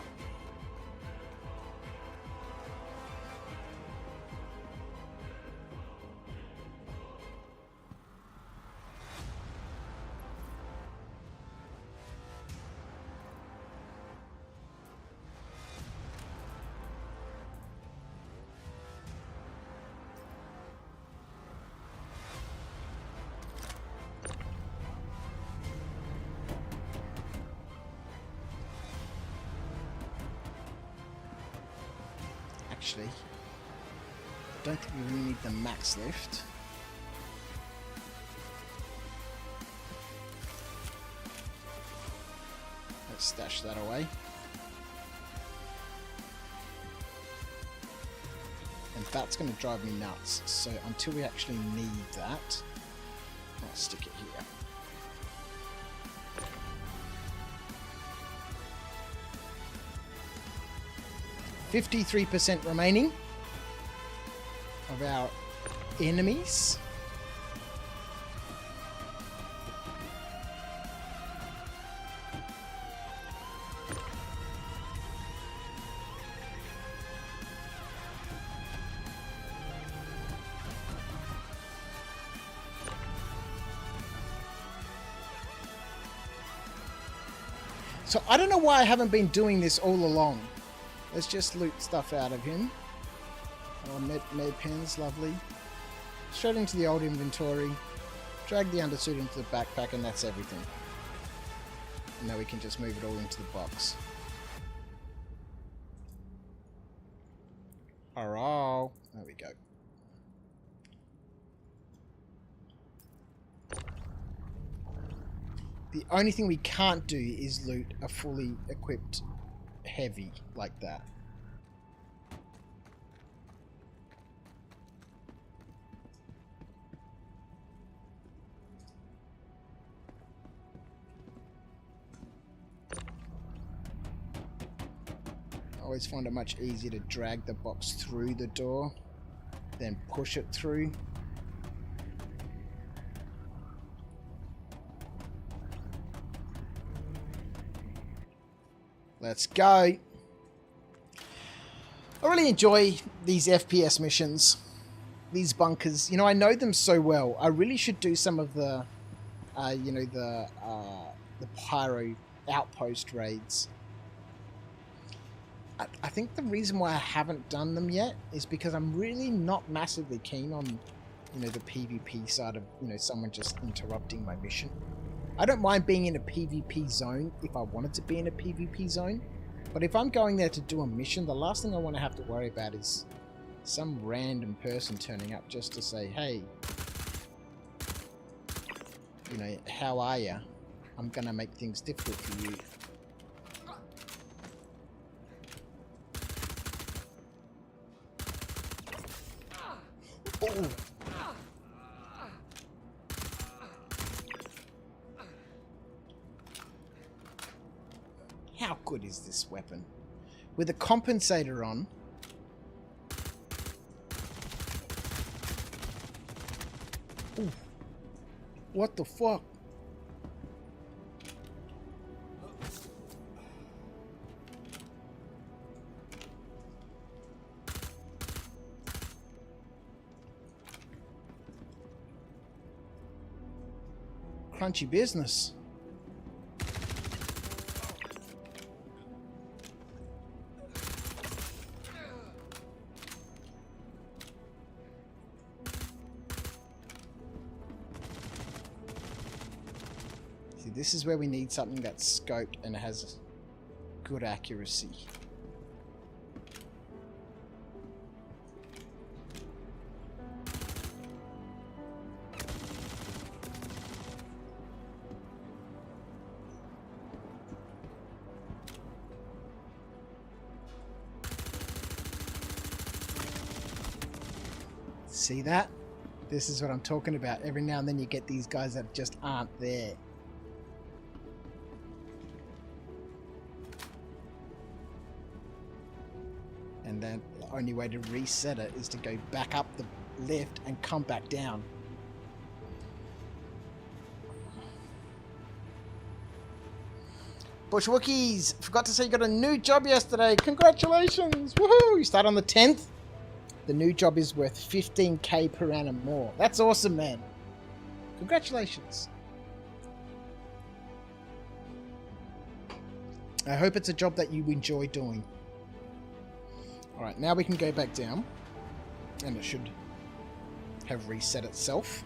A: actually. Don't think we really need the max lift. Let's stash that away. And that's going to drive me nuts. So until we actually need that, I'll stick it here. $53% remaining of our enemies. So I don't know why I haven't been doing this all along. Let's just loot stuff out of him. Oh, med pens, lovely. Straight into the old inventory. Drag the undersuit into the backpack, and that's everything. And now we can just move it all into the box. Alright. There we go. The only thing we can't do is loot a fully equipped heavy like that. I always find it much easier to drag the box through the door than push it through. Let's go. I really enjoy these FPS missions, these bunkers. You know, I know them so well. I really should do some of the, you know, the pyro outpost raids. I think the reason why I haven't done them yet is because I'm really not massively keen on, you know, the PvP side of, you know, someone just interrupting my mission. I don't mind being in a PvP zone if I wanted to be in a PvP zone. But if I'm going there to do a mission, the last thing I want to have to worry about is some random person turning up just to say, hey, you know, how are ya? I'm going to make things difficult for you. Oh. How good is this weapon? With a compensator on. Ooh. What the fuck? Crunchy business. See, this is where we need something that's scoped and has good accuracy. See that? This is what I'm talking about. Every now and then you get these guys that just aren't there. And then the only way to reset it is to go back up the lift and come back down. Bushwookies! Forgot to say you got a new job yesterday. Congratulations! Woohoo! You start on the 10th. The new job is worth 15k per annum more. That's awesome, man. Congratulations. I hope it's a job that you enjoy doing. Alright, now we can go back down. And it should have reset itself.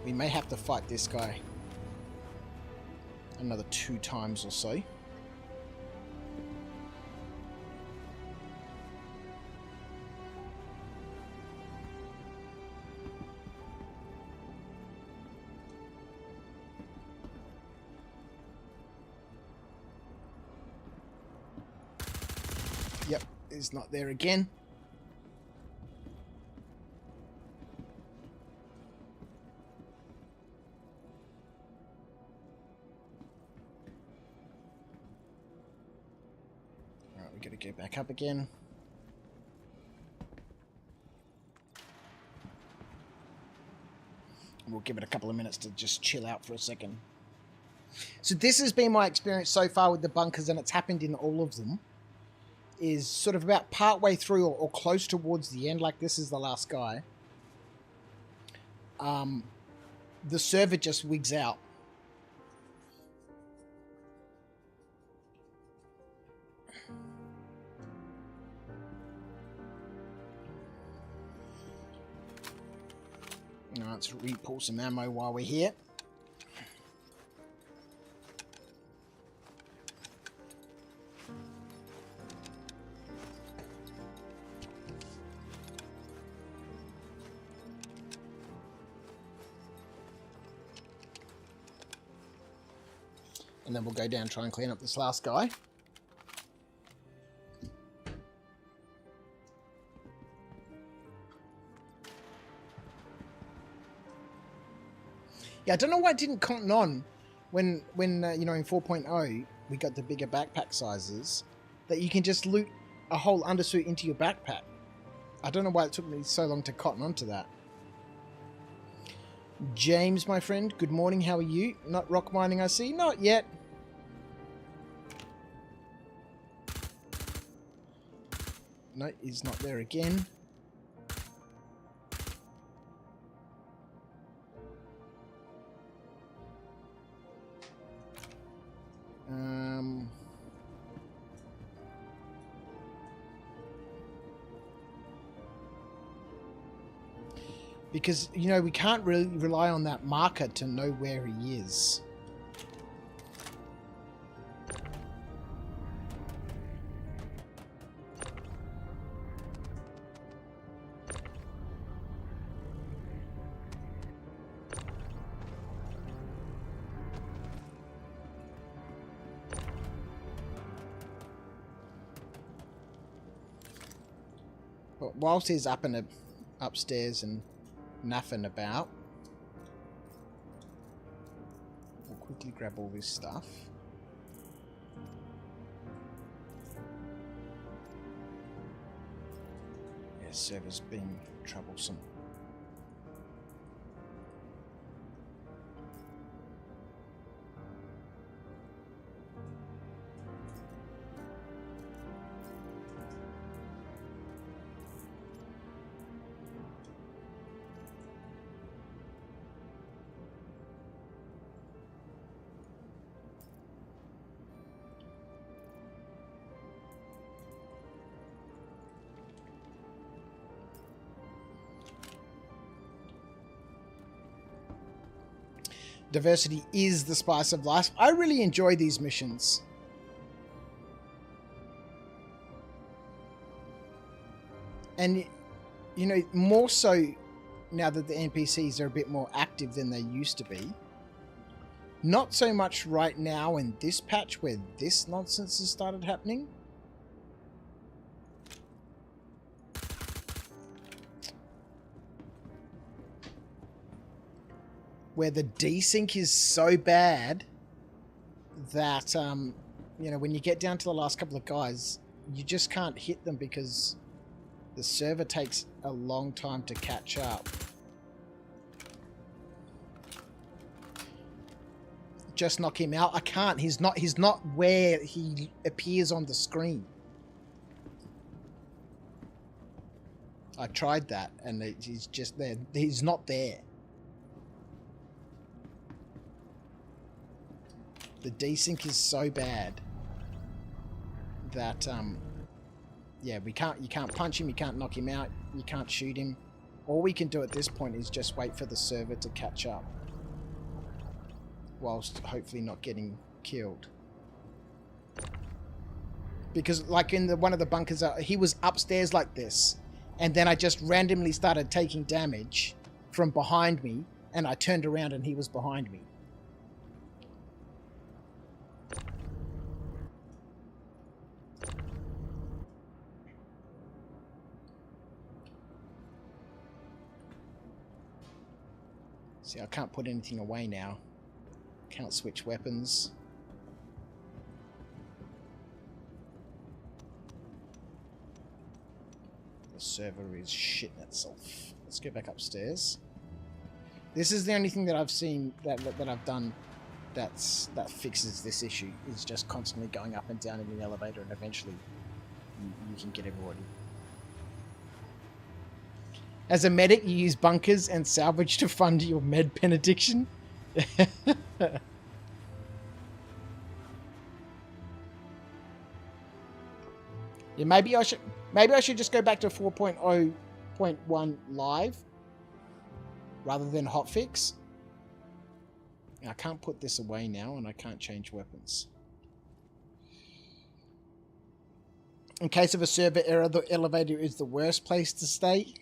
A: We may have to fight this guy another 2 times or so. Yep, it's not there again. Alright, we gotta go back up again. We'll give it a couple of minutes to just chill out for a second. So this has been my experience so far with the bunkers, and it's happened in all of them, is sort of about partway through or close towards the end, like this is the last guy. The server just wigs out. Now let's re-pull some ammo while we're here. And then we'll go down and try and clean up this last guy. Yeah, I don't know why it didn't cotton on when you know, in 4.0 we got the bigger backpack sizes, that you can just loot a whole undersuit into your backpack. I don't know why it took me so long to cotton onto that. James, my friend, good morning, how are you? Not rock mining, I see? Not yet. No, he's not there again. Because, you know, we can't really rely on that marker to know where he is. But whilst he's up in upstairs and naffing about, we'll quickly grab all this stuff. Yeah, server's been troublesome. Diversity is the spice of life. I really enjoy these missions. And, you know, more so now that the NPCs are a bit more active than they used to be. Not so much right now in this patch where this nonsense has started happening. Where the desync is so bad that, you know, when you get down to the last couple of guys, you just can't hit them because the server takes a long time to catch up. Just knock him out. I can't. He's not where he appears on the screen. I tried that and he's just there. He's not there. The desync is so bad that, yeah, you can't punch him, you can't knock him out, you can't shoot him. All we can do at this point is just wait for the server to catch up, whilst hopefully not getting killed. Because, like in one of the bunkers, he was upstairs like this, and then I just randomly started taking damage from behind me, and I turned around and he was behind me. See, I can't put anything away now. Can't switch weapons. The server is shitting itself. Let's go back upstairs. This is the only thing that I've seen that I've done that fixes this issue. Is just constantly going up and down in the elevator, and eventually you can get everybody. As a medic, you use bunkers and salvage to fund your med pen addiction. Yeah, maybe I should just go back to 4.0.1 live rather than hotfix. I can't put this away now, and I can't change weapons. In case of a server error, the elevator is the worst place to stay.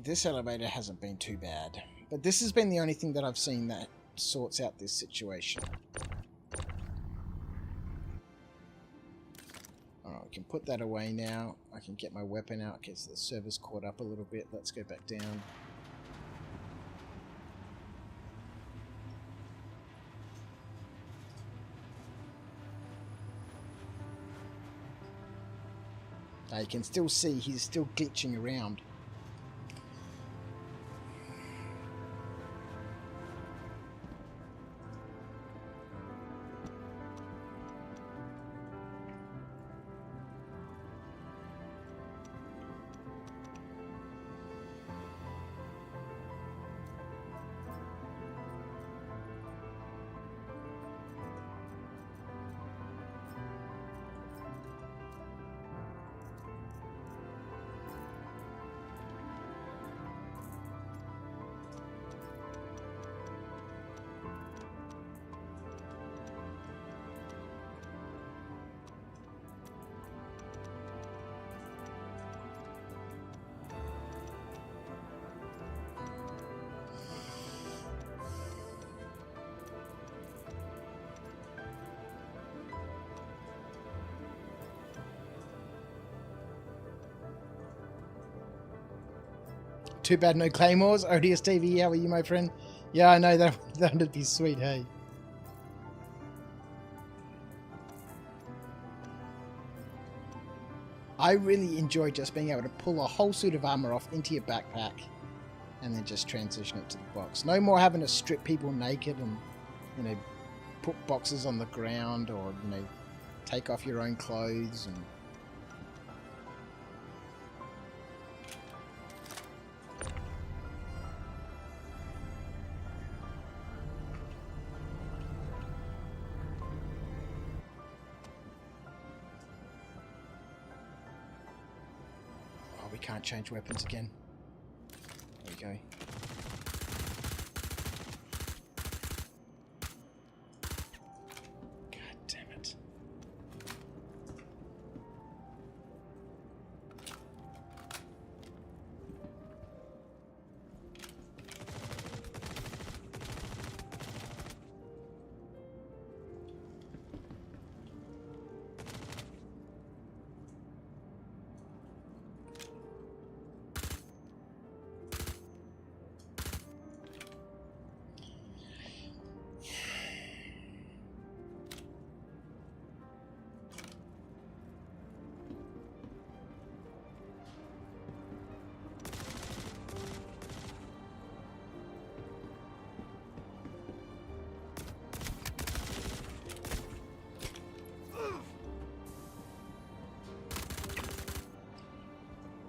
A: This elevator hasn't been too bad, but this has been the only thing that I've seen that sorts out this situation. Alright, I can put that away now. I can get my weapon out because the server's caught up a little bit. Let's go back down. Now you can still see he's still glitching around. Too bad no claymores. ODS TV, how are you, my friend? Yeah, I know that would be sweet, hey. I really enjoy just being able to pull a whole suit of armor off into your backpack and then just transition it to the box. No more having to strip people naked and, you know, put boxes on the ground or, you know, take off your own clothes and... We can't change weapons again. There we go. God damn it.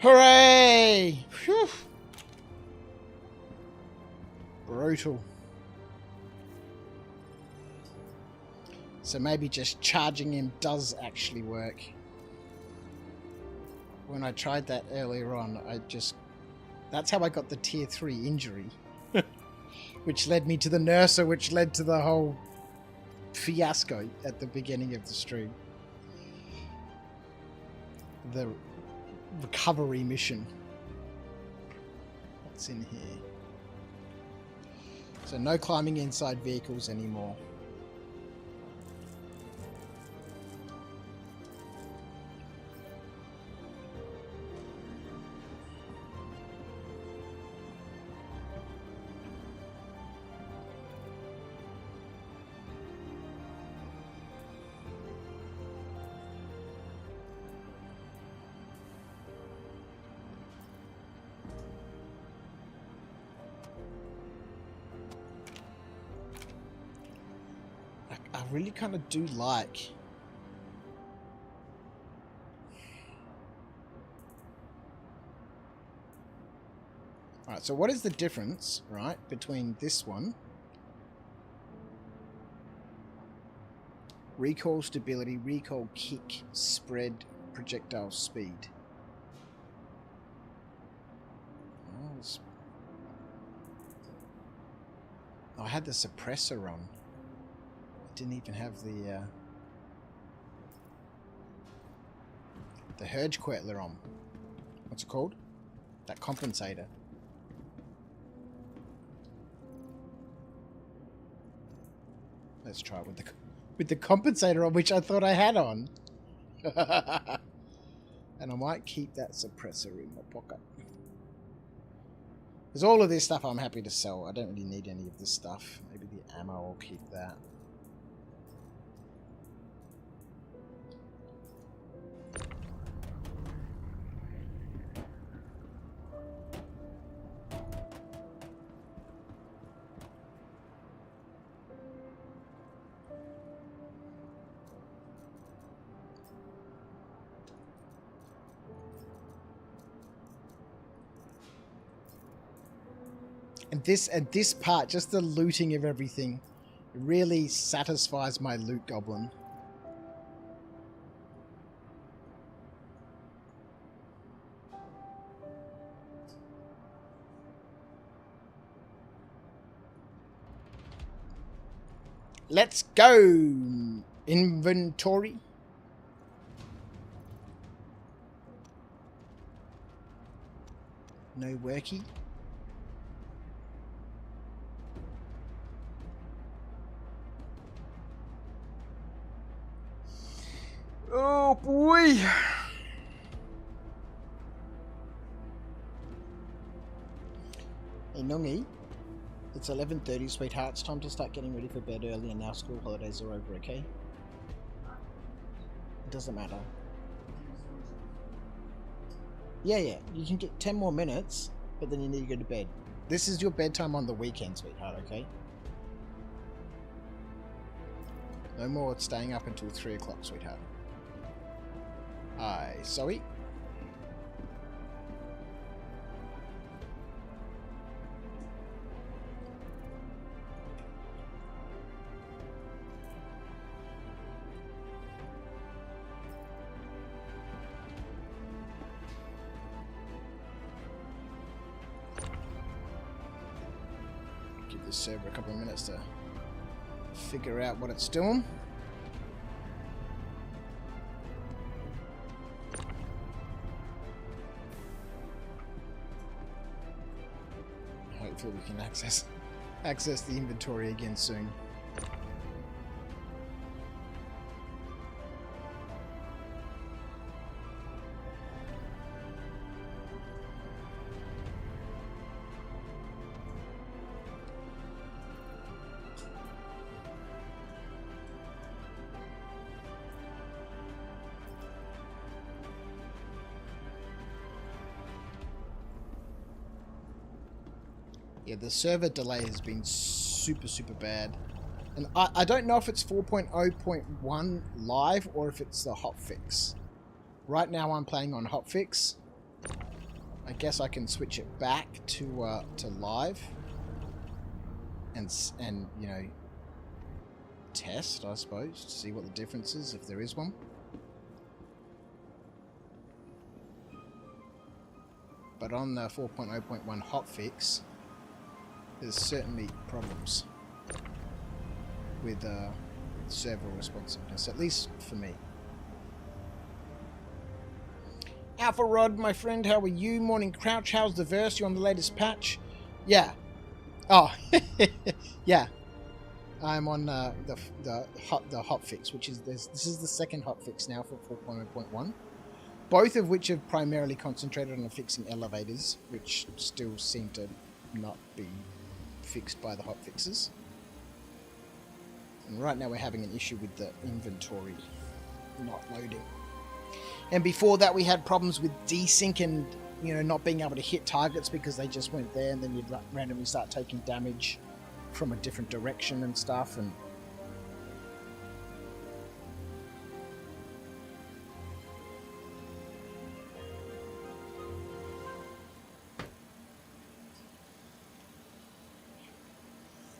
A: Hooray! Whew. Brutal. So maybe just charging him does actually work. When I tried that earlier on, that's how I got the tier 3 injury. Which led me to the nurser, which led to the whole fiasco at the beginning of the stream. The recovery mission. What's in here? So no climbing inside vehicles anymore. really kind of do like... Alright, so what is the difference, right, between this one? Recoil stability, recoil kick, spread, projectile speed. Oh, I had the suppressor on. I didn't even have the Herge-Quetler on. What's it called? That compensator. Let's try it with the compensator on, which I thought I had on. And I might keep that suppressor in my pocket. Because all of this stuff I'm happy to sell. I don't really need any of this stuff. Maybe the ammo, I'll keep that. And this part, just the looting of everything, really satisfies my loot goblin. Let's go! Inventory. No worky. Oh boy! Hey Nungi, it's 11:30, sweetheart. It's time to start getting ready for bed early, and now school holidays are over, okay? It doesn't matter. Yeah, you can get 10 more minutes, but then you need to go to bed. This is your bedtime on the weekend, sweetheart, okay? No more staying up until 3 o'clock, sweetheart. Aye, sorry. Give this server a couple of minutes to figure out what it's doing. Hopefully we can access the inventory again soon. Yeah, the server delay has been super bad. And I don't know if it's 4.0.1 live or if it's the hotfix. Right now I'm playing on hotfix. I guess I can switch it back to live. And you know, test, I suppose, to see what the difference is, if there is one. But on the 4.0.1 hotfix, there's certainly problems with server responsiveness, at least for me. Alpha Rod, my friend, how are you? Morning Crouch, how's the verse? You on the latest patch? Yeah. Oh, yeah. I'm on the hotfix, which is this is the second hotfix now for 4.0.1. Both of which have primarily concentrated on fixing elevators, which still seem to not be fixed by the hotfixes. And right now we're having an issue with the inventory not loading. And before that we had problems with desync and, you know, not being able to hit targets because they just went there, and then you'd randomly start taking damage from a different direction and stuff. And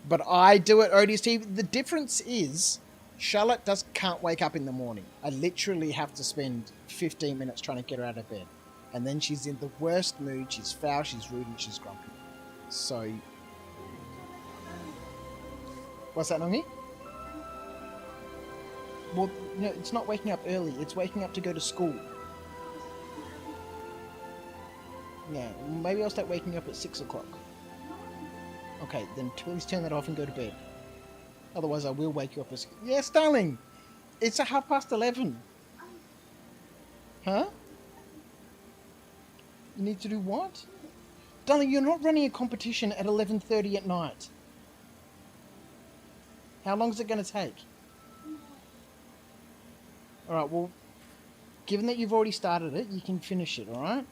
A: But I do it ODST. The difference is Charlotte can't wake up in the morning. I literally have to spend 15 minutes trying to get her out of bed. And then she's in the worst mood. She's foul, she's rude, and she's grumpy. So... What's that, Nongi? Well, no, it's not waking up early. It's waking up to go to school. Yeah, maybe I'll start waking up at 6 o'clock. Okay, then please turn that off and go to bed. Otherwise, I will wake you up. Yes, darling! It's a 11:30. Huh? You need to do what? Darling, you're not running a competition at 11:30 at night. How long is it going to take? Alright, well, given that you've already started it, you can finish it, alright?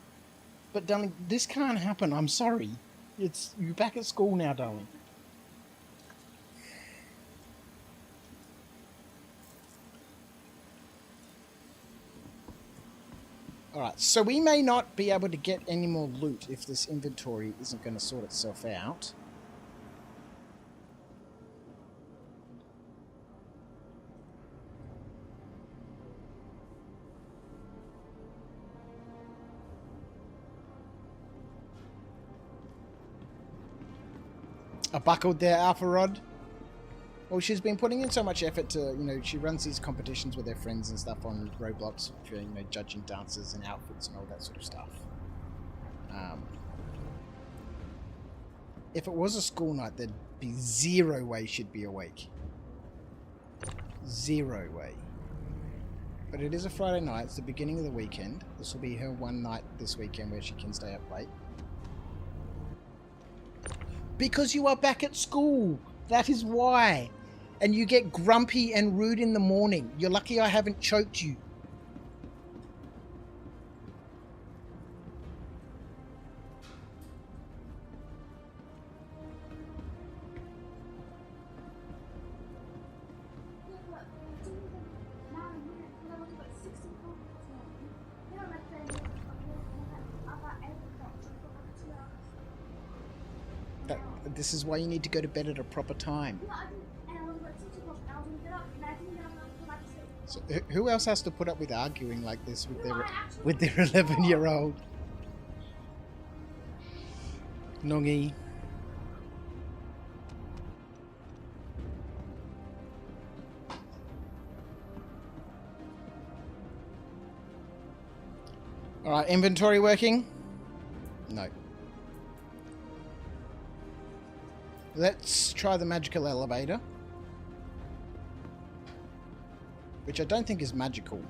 A: But, darling, this can't happen. I'm sorry. You're back at school now, darling. Alright, so we may not be able to get any more loot if this inventory isn't going to sort itself out. I buckled there, Alpha Rod. Well, she's been putting in so much effort to, you know, she runs these competitions with her friends and stuff on Roblox for, you know, judging dances and outfits and all that sort of stuff. If it was a school night, there'd be zero way she'd be awake. Zero way. But it is a Friday night, it's the beginning of the weekend. This will be her one night this weekend where she can stay up late. Because you are back at school. That is why. And you get grumpy and rude in the morning. You're lucky I haven't choked you. This is why you need to go to bed at a proper time. So who else has to put up with arguing like this with their 11-year-old? Nongi. Alright, inventory working? No. Let's try the magical elevator. Which I don't think is magical.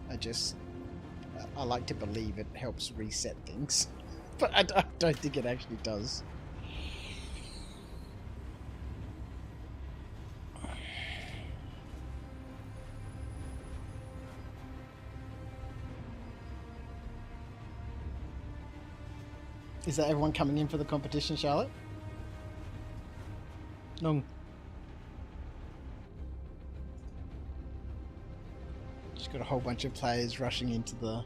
A: I like to believe it helps reset things. But I don't think it actually does. Is that everyone coming in for the competition, Charlotte? No. She's got a whole bunch of players rushing into the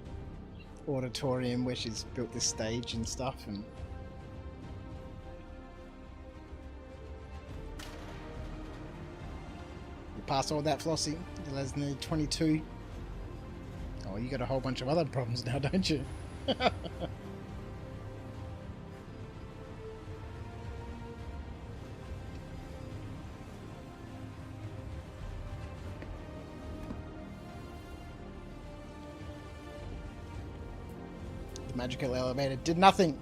A: auditorium where she's built this stage and stuff, and you pass all that, Flossie. There's nearly 22. Oh, you got a whole bunch of other problems now, don't you? Magical elevator did nothing.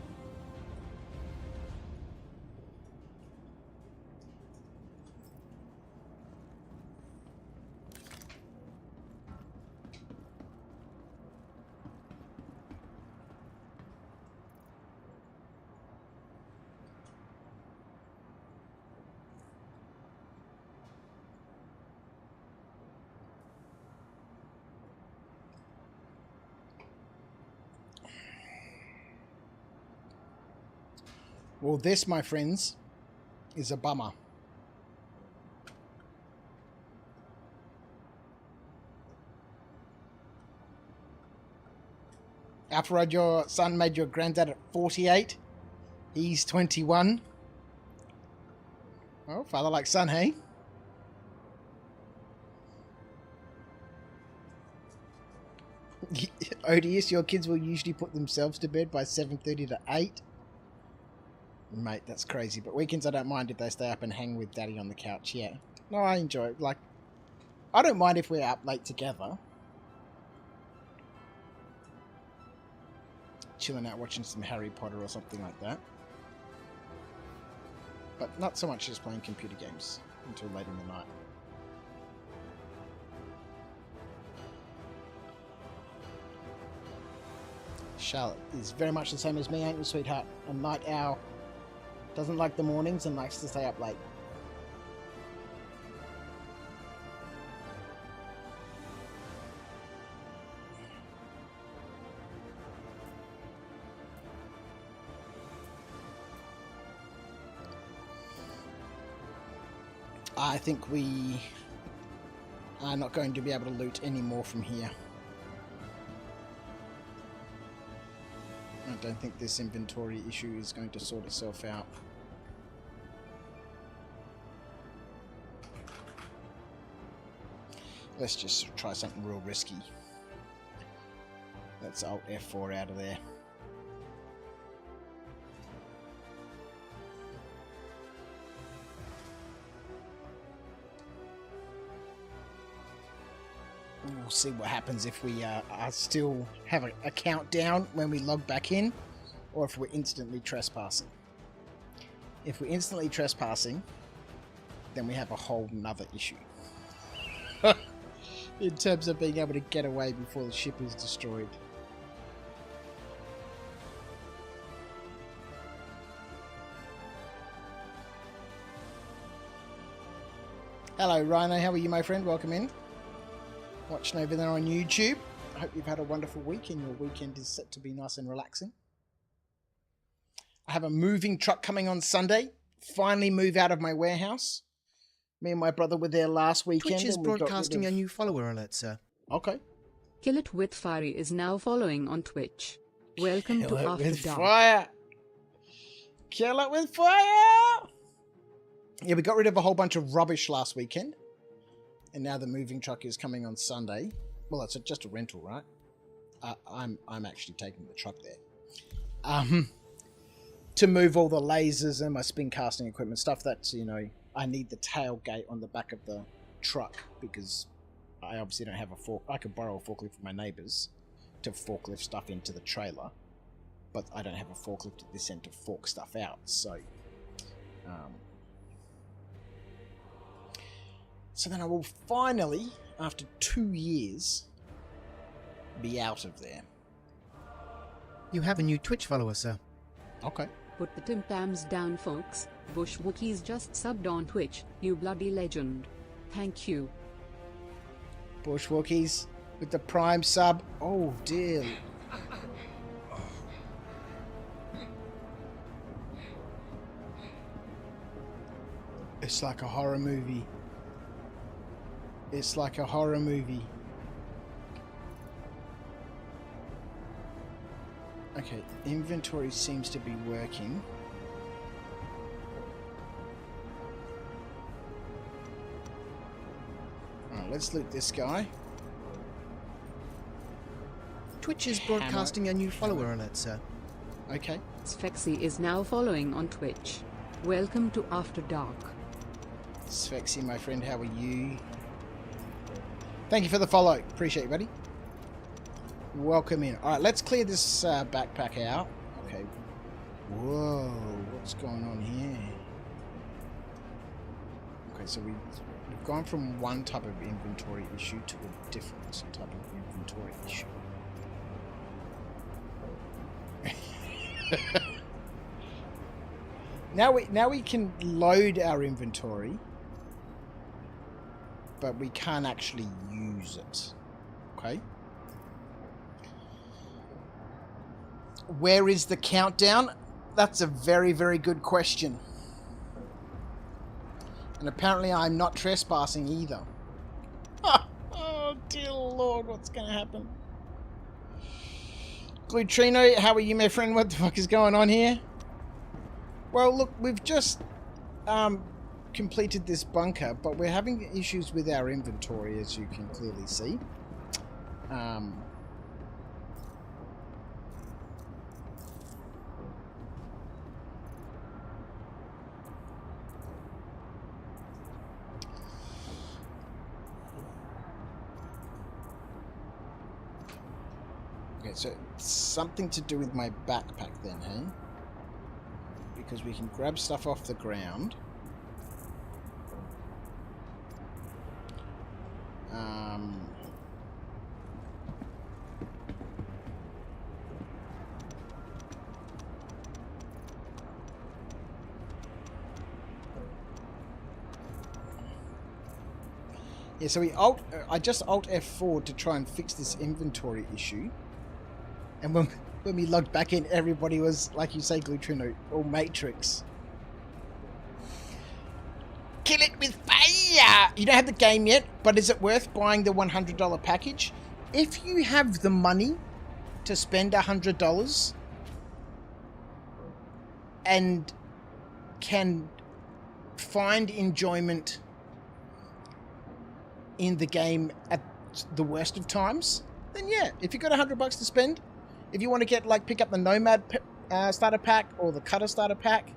A: Well, this, my friends, is a bummer. Alfred, your son made your granddad at 48. He's 21. Oh, father like son, hey? Odious, your kids will usually put themselves to bed by 7:30 to 8. Mate, that's crazy. But weekends I don't mind if they stay up and hang with daddy on the couch, yeah. No, I enjoy it. Like, I don't mind if we're up late together. Chilling out watching some Harry Potter or something like that. But not so much as playing computer games until late in the night. Charlotte is very much the same as me, ain't you, sweetheart? A night owl. Doesn't like the mornings and likes to stay up late. I think we are not going to be able to loot any more from here. I don't think this inventory issue is going to sort itself out. Let's just try something real risky. Let's Alt F4 out of there. We'll see what happens if we still have a countdown when we log back in, or if we're instantly trespassing. If we're instantly trespassing, then we have a whole nother issue. In terms of being able to get away before the ship is destroyed. Hello Rhino, how are you my friend? Welcome in. Watching over there on YouTube. I hope you've had a wonderful week and your weekend is set to be nice and relaxing. I have a moving truck coming on Sunday. Finally move out of my warehouse. Me and my brother were there last weekend.
D: Twitch is broadcasting a new follower alert, sir.
A: Okay.
E: Kill It With Fire is now following on Twitch. Welcome to After Dark.
A: Fire! Kill it with fire! Yeah, we got rid of a whole bunch of rubbish last weekend. And now the moving truck is coming on Sunday. Well, it's just a rental, right? I'm actually taking the truck there. To move all the lasers and my spin casting equipment, stuff that's, you know, I need the tailgate on the back of the truck because I obviously don't have a fork. I could borrow a forklift from my neighbours to forklift stuff into the trailer, but I don't have a forklift at this end to fork stuff out. So then I will finally, after 2 years, be out of there.
D: You have a new Twitch follower, sir.
A: Okay.
E: Put the Tim Tams down, folks. Bush Wookiees just subbed on Twitch. You bloody legend. Thank you.
A: Bush Wookiees with the Prime sub. Oh dear. It's like a horror movie. It's like a horror movie. Okay, inventory seems to be working. Alright, let's loot this guy.
D: Twitch is broadcasting a new follower alert, sir.
A: Okay.
E: Sfexy is now following on Twitch. Welcome to After Dark.
A: Sfexy, my friend, how are you? Thank you for the follow. Appreciate you, buddy. Welcome in. Alright, let's clear this backpack out. Okay. Whoa, what's going on here? Okay, so we've gone from one type of inventory issue to a different type of inventory issue. Now we can load our inventory, but we can't actually use it. Okay. Where is the countdown? That's a very, very good question. And apparently I'm not trespassing either. Oh dear Lord, what's going to happen? Glutrino, how are you, my friend? What the fuck is going on here? Well, look, we've just completed this bunker, but we're having issues with our inventory, as you can clearly see. Okay, so it's something to do with my backpack then, hey? Because we can grab stuff off the ground. Yeah, so I just Alt F4 to try and fix this inventory issue. And when we logged back in, everybody was, like you say, Glutrino, all Matrix. Kill it with fire! You don't have the game yet, but is it worth buying the $100 package? If you have the money to spend $100 and can find enjoyment in the game at the worst of times, then yeah, if you've got $100 to spend, if you want to get, like, pick up the Nomad starter pack or the Cutter starter pack,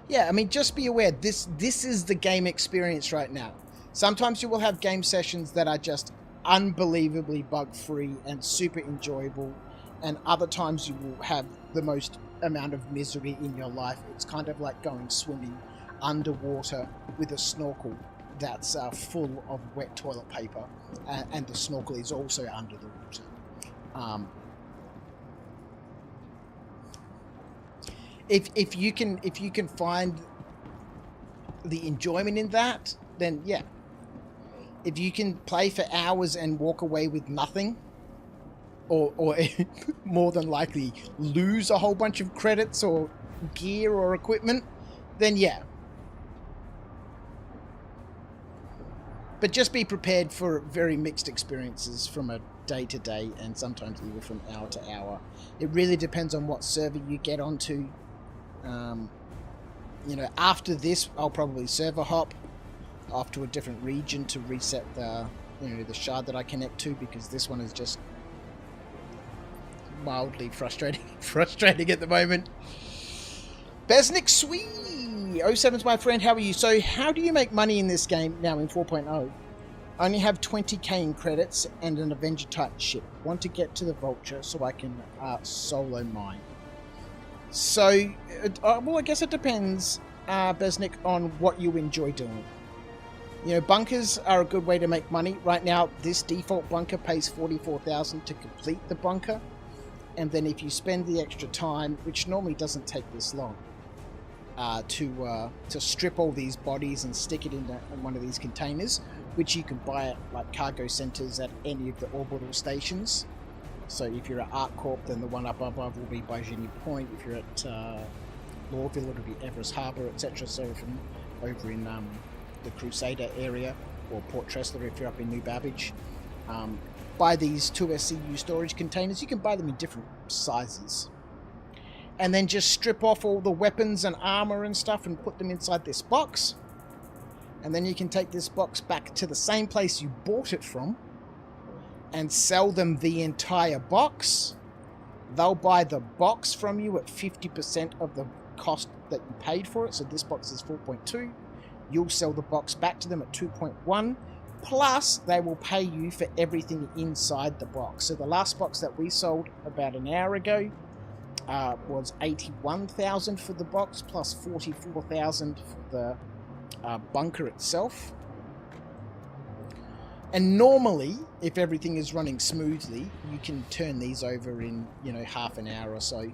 A: yeah, I mean, just be aware, this is the game experience right now. Sometimes you will have game sessions that are just unbelievably bug-free and super enjoyable, and other times you will have the most amount of misery in your life. It's kind of like going swimming underwater with a snorkel that's full of wet toilet paper, and the snorkel is also under the water. If you can find the enjoyment in that, then yeah. If you can play for hours and walk away with nothing, or more than likely lose a whole bunch of credits or gear or equipment, then yeah. But just be prepared for very mixed experiences from a day to day, and sometimes even from hour to hour. It really depends on what server you get onto. You know, after this, I'll probably server hop off to a different region to reset the, you know, the shard that I connect to, because this one is just mildly frustrating at the moment. Besnick Swee 07's my friend, how are you? So how do you make money in this game now in 4.0? I only have 20k in credits and an Avenger type ship. Want to get to the Vulture so I can solo mine. So, well, I guess it depends, Besnick, on what you enjoy doing. You know, bunkers are a good way to make money. Right now, this default bunker pays $44,000 to complete the bunker. And then if you spend the extra time, which normally doesn't take this long, to strip all these bodies and stick it in one of these containers, which you can buy at like cargo centers at any of the orbital stations. So if you're at ArcCorp, then the one up above will be by Genie Point. If you're at Lawville, it'll be Everest Harbour, etc. So from over in the Crusader area, or Port Tressler if you're up in New Babbage, buy these 2SCU storage containers. You can buy them in different sizes. And then just strip off all the weapons and armor and stuff and put them inside this box. And then you can take this box back to the same place you bought it from and sell them the entire box. They'll buy the box from you at 50% of the cost that you paid for it. So this box is 4.2. You'll sell the box back to them at 2.1. Plus, they will pay you for everything inside the box. So the last box that we sold about an hour ago was $81,000 for the box, plus $44,000 for the bunker itself. And normally, if everything is running smoothly, you can turn these over in, you know, half an hour or so.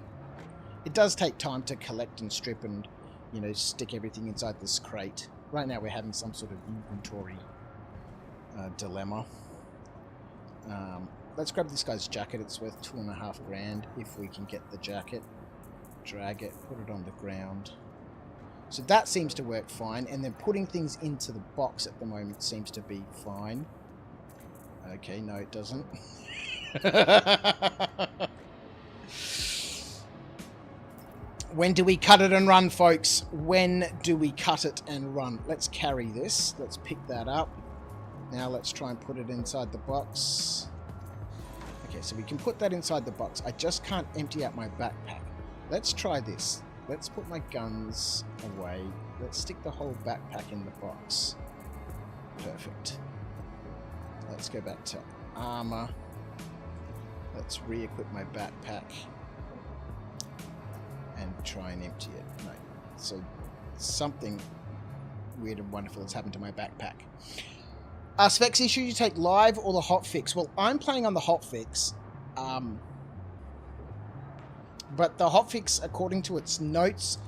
A: It does take time to collect and strip and, you know, stick everything inside this crate. Right now we're having some sort of inventory dilemma. Let's grab this guy's jacket. It's worth $2,500 if we can get the jacket. Drag it, put it on the ground. So that seems to work fine. And then putting things into the box at the moment seems to be fine. Okay, no, it doesn't. When do we cut it and run, folks? When do we cut it and run? Let's carry this. Let's pick that up. Now let's try and put it inside the box. Okay, so we can put that inside the box. I just can't empty out my backpack. Let's try this. Let's put my guns away. Let's stick the whole backpack in the box. Perfect. Let's go back to armor. Let's re-equip my backpack. And try and empty it. No. So something weird and wonderful has happened to my backpack. Spexy, should you take live or the hotfix? Well, I'm playing on the hotfix. But the hotfix, according to its notes,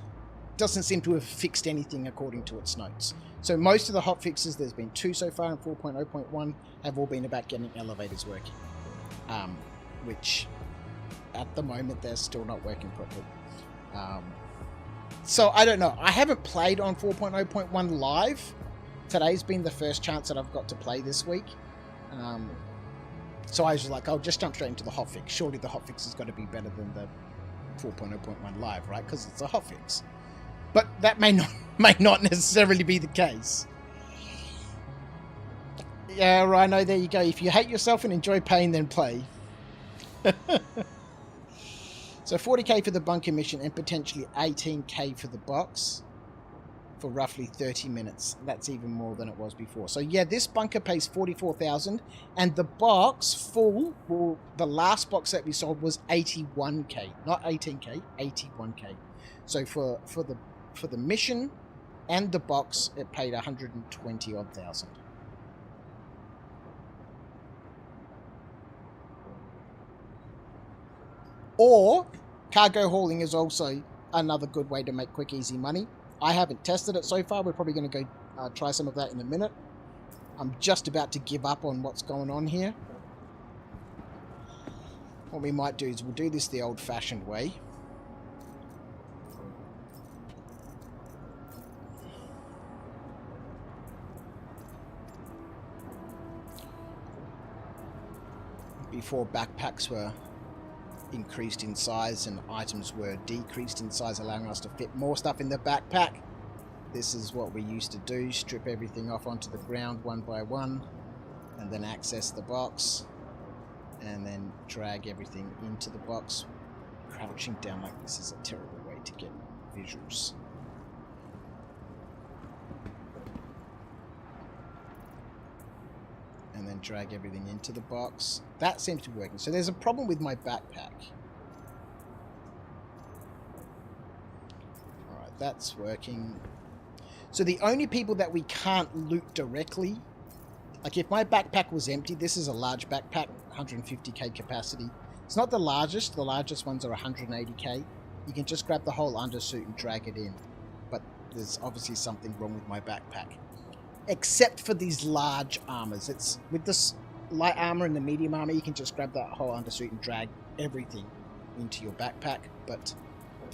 A: doesn't seem to have fixed anything according to its notes. So most of the hotfixes, there's been 2 so far in 4.0.1, have all been about getting elevators working. Which, at the moment, they're still not working properly. So, I don't know. I haven't played on 4.0.1 live. Today's been the first chance that I've got to play this week. So I was like, I'll just jump straight into the hotfix. Surely the hotfix has got to be better than the 4.0.1 live, right? Because it's a hotfix. But that may not necessarily be the case. Yeah, Rhino, there you go. If you hate yourself and enjoy pain, then play. So 40k for the bunker mission and potentially 18k for the box for roughly 30 minutes. That's even more than it was before. So yeah, this bunker pays 44,000 and the box full, well, the last box that we sold was 81k, not 18k, 81k. So for the mission and the box, it paid 120 odd thousand. Or cargo hauling is also another good way to make quick, easy money. I haven't tested it so far. We're probably going to go try some of that in a minute. I'm just about to give up on what's going on here. What we might do is we'll do this the old-fashioned way. Before backpacks were increased in size and items were decreased in size, allowing us to fit more stuff in the backpack. This is what we used to do, strip everything off onto the ground one by one and then access the box and then drag everything into the box. Crouching down like this is a terrible way to get visuals. And then drag everything into the box. That seems to be working. So there's a problem with my backpack. Alright, that's working. So the only people that we can't loot directly, like if my backpack was empty, this is a large backpack, 150k capacity. It's not the largest ones are 180k. You can just grab the whole undersuit and drag it in. But there's obviously something wrong with my backpack. Except for these large armors. It's with this light armor and the medium armor, you can just grab that whole undersuit and drag everything into your backpack. But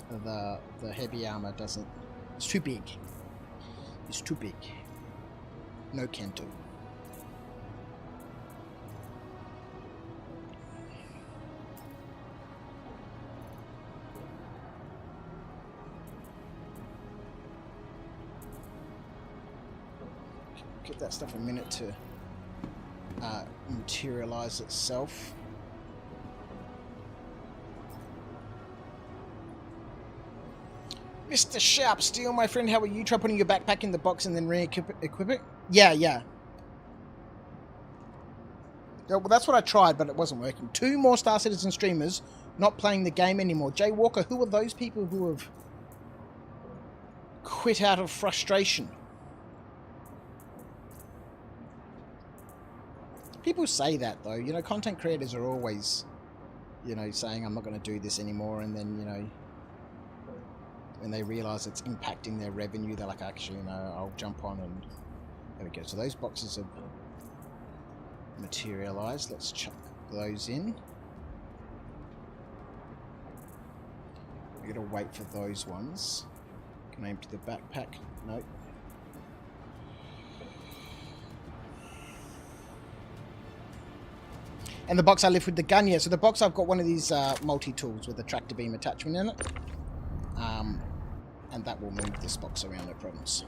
A: the heavy armor doesn't. It's too big. It's too big. No can do. Give that stuff a minute to materialize itself. Mr. Sharp Steel, my friend, how are you? Try putting your backpack in the box and then re-equip it? Yeah. Yeah, well, that's what I tried, but it wasn't working. 2 more Star Citizen streamers not playing the game anymore. Jay Walker, who are those people who have quit out of frustration? People say that, though. You know, content creators are always, you know, saying, I'm not going to do this anymore. And then, you know, when they realize it's impacting their revenue, they're like, actually, you know, I'll jump on and there we go. So those boxes have materialized. Let's chuck those in. We're going to wait for those ones. Can I empty the backpack? Nope. And the box I lift with the gun, yeah. So the box, I've got one of these multi-tools with a tractor beam attachment in it. and that will move this box around, no problems.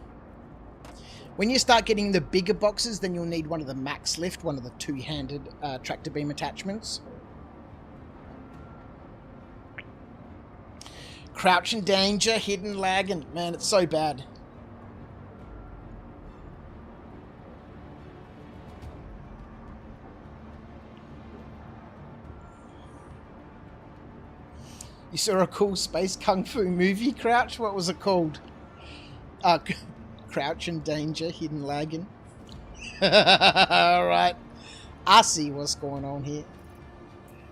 A: When you start getting the bigger boxes, then you'll need one of the max lift, one of the two-handed tractor beam attachments. Crouch in danger, hidden lag, and man, it's so bad. You saw a cool space kung fu movie, Crouch? What was it called? Crouch in danger, hidden lagging. Alright. I see what's going on here.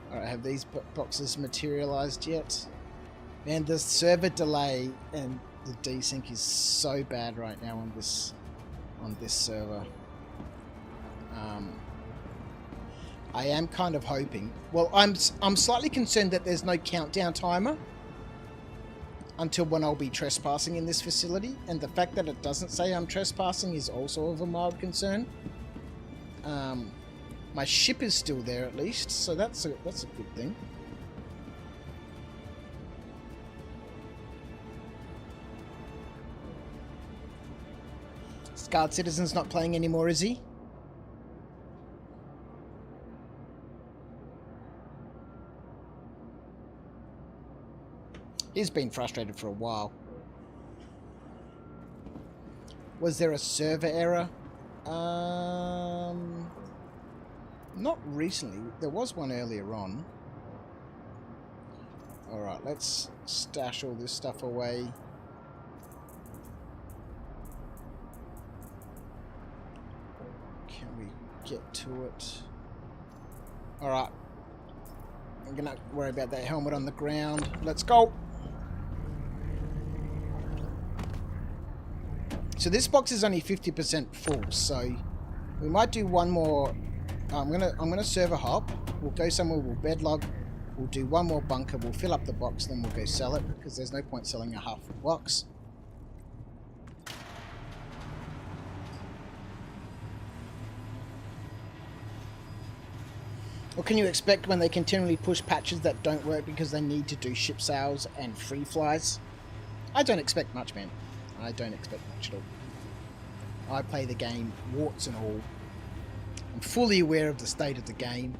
A: Alright, have these boxes materialized yet? Man, the server delay and the desync is so bad right now on this server. I am kind of hoping. Well, I'm slightly concerned that there's no countdown timer until when I'll be trespassing in this facility, and the fact that it doesn't say I'm trespassing is also of a mild concern. My ship is still there at least, so that's a good thing. Scarred Citizen's not playing anymore, is he? He's been frustrated for a while. Was there a server error? Not recently. There was one earlier on. Alright, let's stash all this stuff away. Can we get to it? Alright. I'm gonna worry about that helmet on the ground. Let's go! So this box is only 50% full, so we might do one more. I'm gonna server hop. We'll go somewhere. We'll bedlog. We'll do one more bunker. We'll fill up the box, then we'll go sell it because there's no point selling a half box. What can you expect when they continually push patches that don't work because they need to do ship sales and free flies? I don't expect much, man. I don't expect much at all. I play the game, warts and all. I'm fully aware of the state of the game.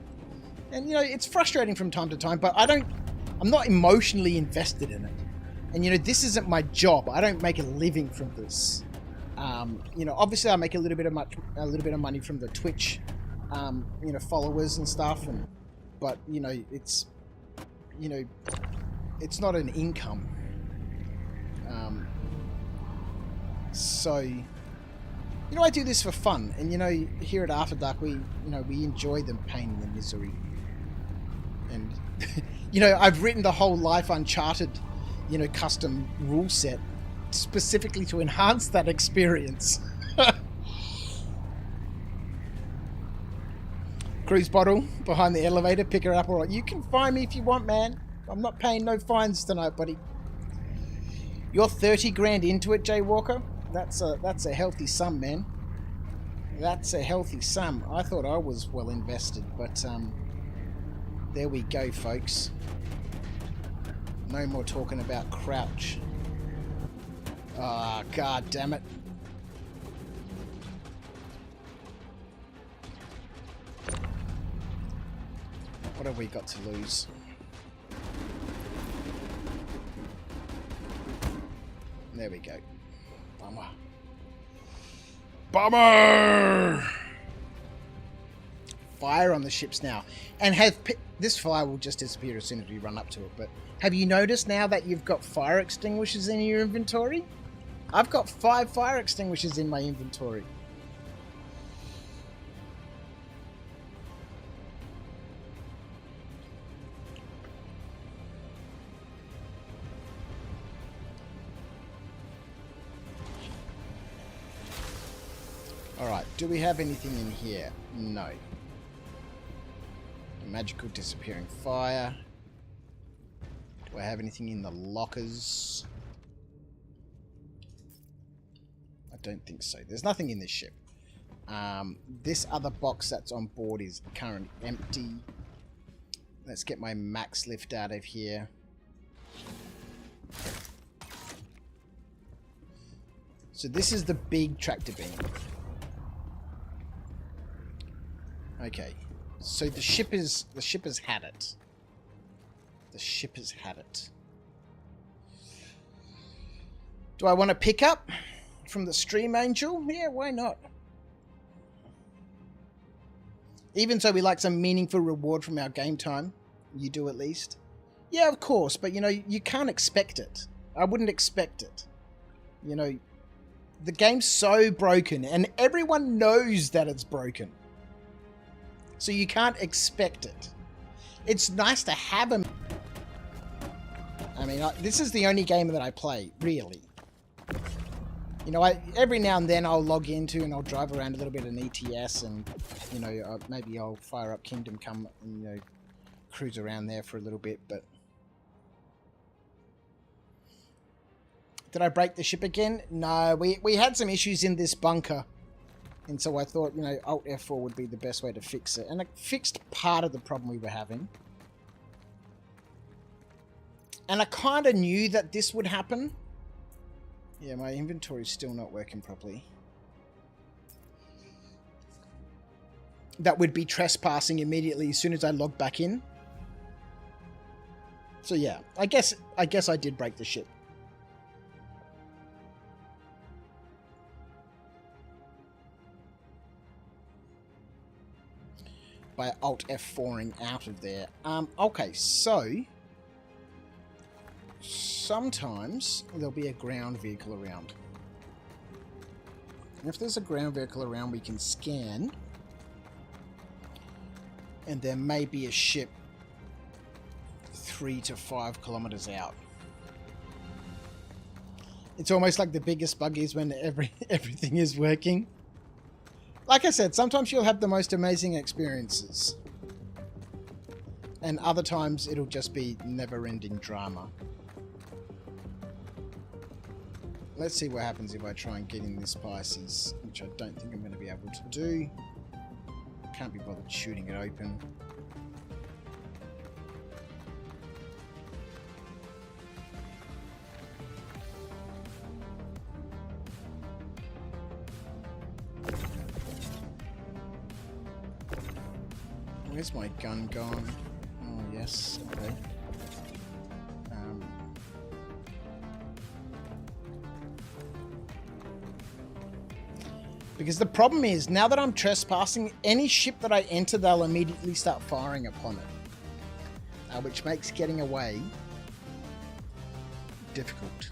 A: And, you know, it's frustrating from time to time, but I'm not emotionally invested in it. And, you know, this isn't my job. I don't make a living from this. You know, obviously I make a little bit of money from the Twitch, you know, followers and stuff. But, you know, it's not an income. So, you know, I do this for fun, and you know, here at After Dark, we enjoy the pain and the misery, and you know, I've written the whole Life Uncharted, you know, custom rule set specifically to enhance that experience. Cruise bottle behind the elevator, pick her up. All right, you can find me if you want, man. I'm not paying no fines tonight, buddy. You're 30 grand into it, Jay Walker. That's a healthy sum, man. That's a healthy sum. I thought I was well invested, but there we go, folks. No more talking about Crouch. Ah, god damn it. What have we got to lose? There we go. Bummer. Bummer! Fire on the ships now. And this fire will just disappear as soon as we run up to it, but have you noticed now that you've got fire extinguishers in your inventory? I've got 5 fire extinguishers in my inventory. Alright, do we have anything in here? No. Magical disappearing fire. Do I have anything in the lockers? I don't think so. There's nothing in this ship. This other box that's on board is currently empty. Let's get my max lift out of here. So this is the big tractor beam. Okay. So the ship has had it. The ship has had it. Do I want to pick up from the stream angel? Yeah, why not? Even so, we like some meaningful reward from our game time. You do at least. Yeah, of course, but you know, you can't expect it. I wouldn't expect it. You know, the game's so broken and everyone knows that it's broken. So you can't expect it. It's nice to have them. I mean, this is the only game that I play, really. You know, every now and then I'll log into and I'll drive around a little bit in ETS and, you know, maybe I'll fire up Kingdom Come and, you know, cruise around there for a little bit, but... Did I break the ship again? No, we had some issues in this bunker. And so I thought, you know, Alt F4 would be the best way to fix it. And it fixed part of the problem we were having. And I kind of knew that this would happen. Yeah, my inventory's still not working properly. That would be trespassing immediately as soon as I log back in. So yeah, I guess I did break the ship. By Alt F4ing out of there. Okay, so sometimes there'll be a ground vehicle around. And if there's a ground vehicle around, we can scan. And there may be a ship 3 to 5 kilometers out. It's almost like the biggest bug is when everything is working. Like I said, sometimes you'll have the most amazing experiences. And other times it'll just be never-ending drama. Let's see what happens if I try and get in this Pisces, which I don't think I'm going to be able to do. Can't be bothered shooting it open. Where's my gun gone? Oh, yes. Okay. Because the problem is, now that I'm trespassing, any ship that I enter, they'll immediately start firing upon it. Which makes getting away difficult.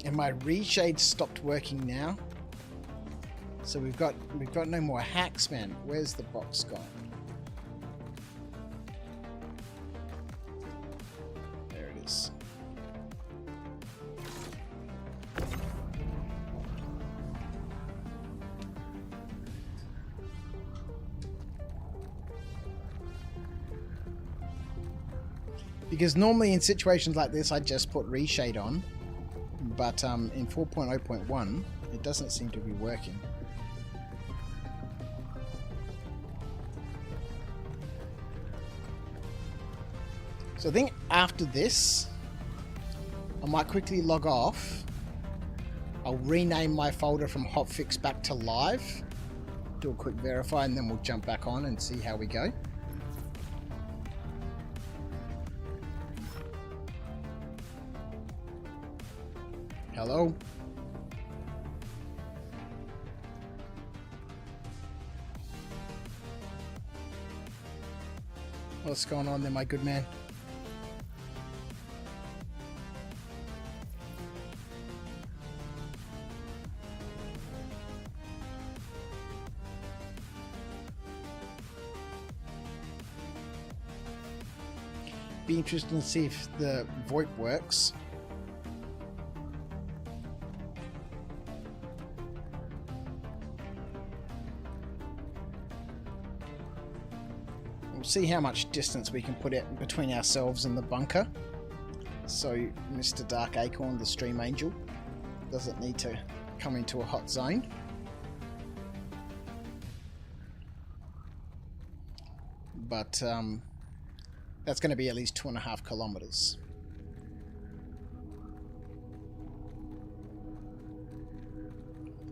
A: And my reshade stopped working now. So we've got no more hacks, man. Where's the box gone? There it is. Because normally in situations like this, I just put reshade on. But in 4.0.1, it doesn't seem to be working. So I think after this, I might quickly log off. I'll rename my folder from Hotfix back to live. Do a quick verify and then we'll jump back on and see how we go. Hello? What's going on there, my good man? Be interesting to see if the VoIP works. See how much distance we can put it between ourselves and the bunker. So Mr. Dark Acorn, the Stream Angel, doesn't need to come into a hot zone. But that's going to be at least 2.5 kilometers.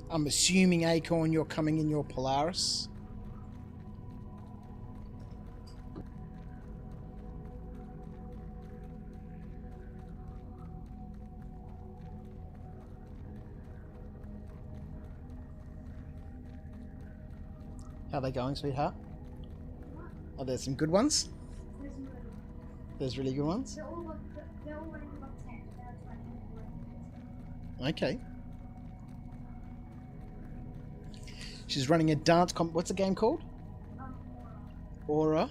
A: I'm assuming, Acorn, you're coming in your Polaris. How are they going, sweetheart? Are there some good ones? There's really good ones?
G: They're all running above 10.
A: Okay. She's running a dance what's the game called? Aura.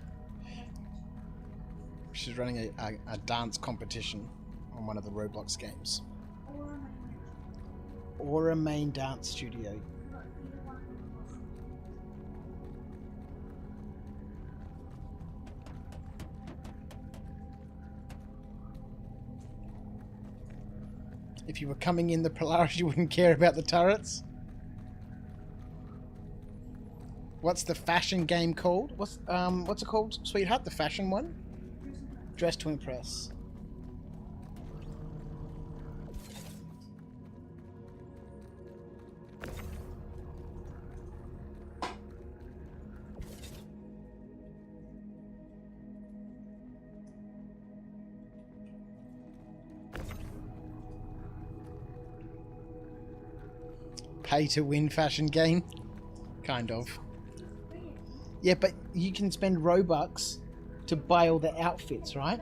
A: She's running a dance competition on one of the Roblox games. Aura Main Dance Studio. If you were coming in the Polaris, you wouldn't care about the turrets. What's the fashion game called? What's it called, sweetheart? The fashion one? Dress to Impress. Pay to win fashion game? Kind of. Yeah, but you can spend Robux to buy all the outfits, right?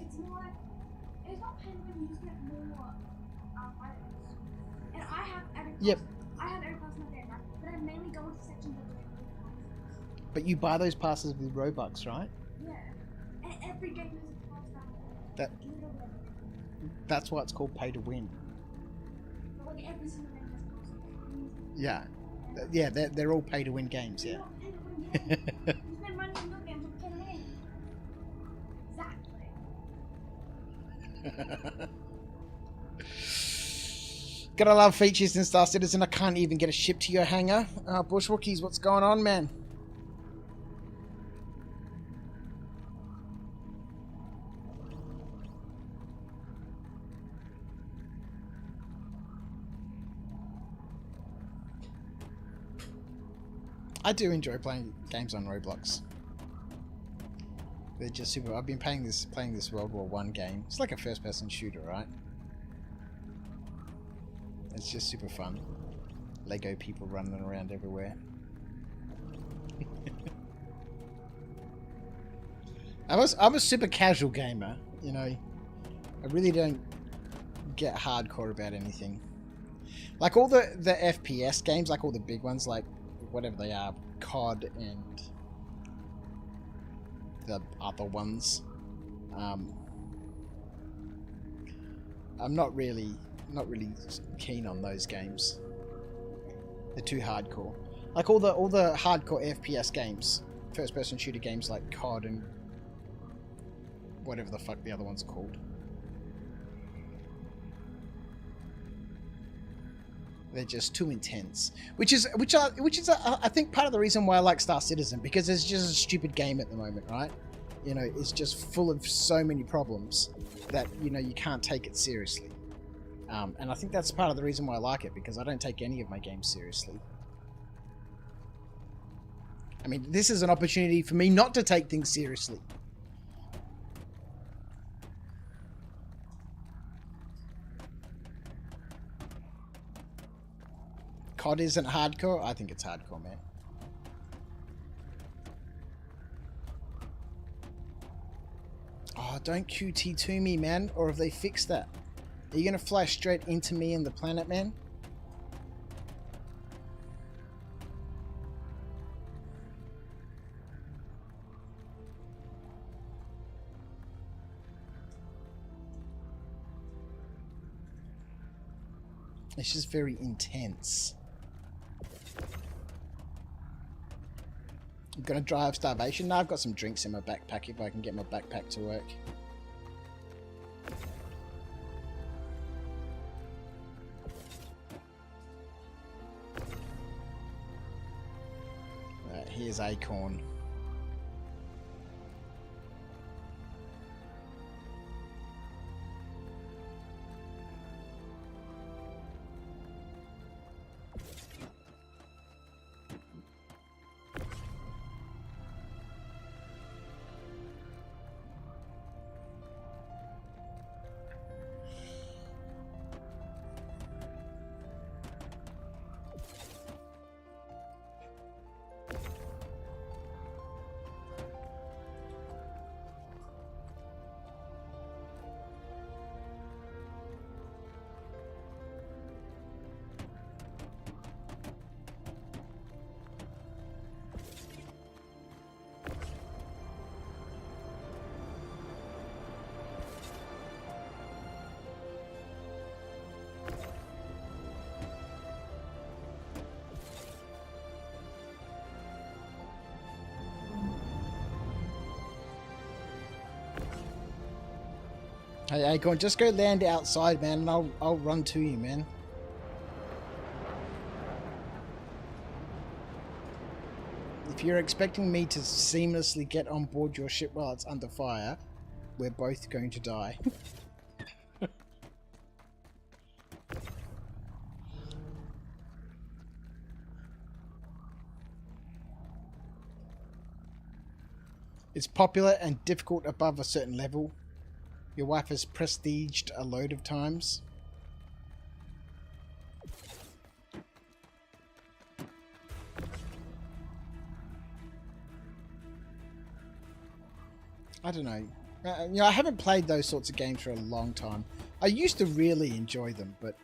G: It's more like, it's not paid when you just get more items. And I have every person,
A: Yep.
G: I have every person there, right? But I mainly go into sections of the
A: But you buy those passes with Robux, right?
G: yeah. And every game has a pass
A: That That's why it's called pay to win.
G: But like every single game has a pass.
A: Yeah. Yeah, they're all pay to win games, yeah.
G: You spend money on your games to pay to win. Exactly.
A: Gotta love features in Star Citizen. I can't even get a ship to your hangar. Bush Wookiees, what's going on, man? I do enjoy playing games on Roblox. They're just super. I've been playing this World War I game. It's like a first-person shooter, right? It's just super fun. Lego people running around everywhere. I'm a super casual gamer, you know. I really don't get hardcore about anything. Like all the FPS games, like all the big ones, like whatever they are, COD and the other ones. I'm not really keen on those games. They're too hardcore. Like all the hardcore FPS games, first-person shooter games like COD and whatever the fuck the other ones are called. They're just too intense, which is I think part of the reason why I like Star Citizen, because it's just a stupid game at the moment, right? You know, it's just full of so many problems that, you know, you can't take it seriously. And I think that's part of the reason why I like it, because I don't take any of my games seriously. I mean, this is an opportunity for me not to take things seriously. COD isn't hardcore? I think it's hardcore, man. Oh, don't QT to me, man. Or have they fixed that? Are you going to fly straight into me and the planet, man? It's just very intense. gonna die of starvation. Now I've got some drinks in my backpack if I can get my backpack to work. Right, here's Acorn. Hey, Acorn, just go land outside, man, and I'll run to you, man. If you're expecting me to seamlessly get on board your ship while it's under fire, we're both going to die. It's popular and difficult above a certain level. Your wife has prestiged a load of times. I don't know. You know, I haven't played those sorts of games for a long time. I used to really enjoy them, but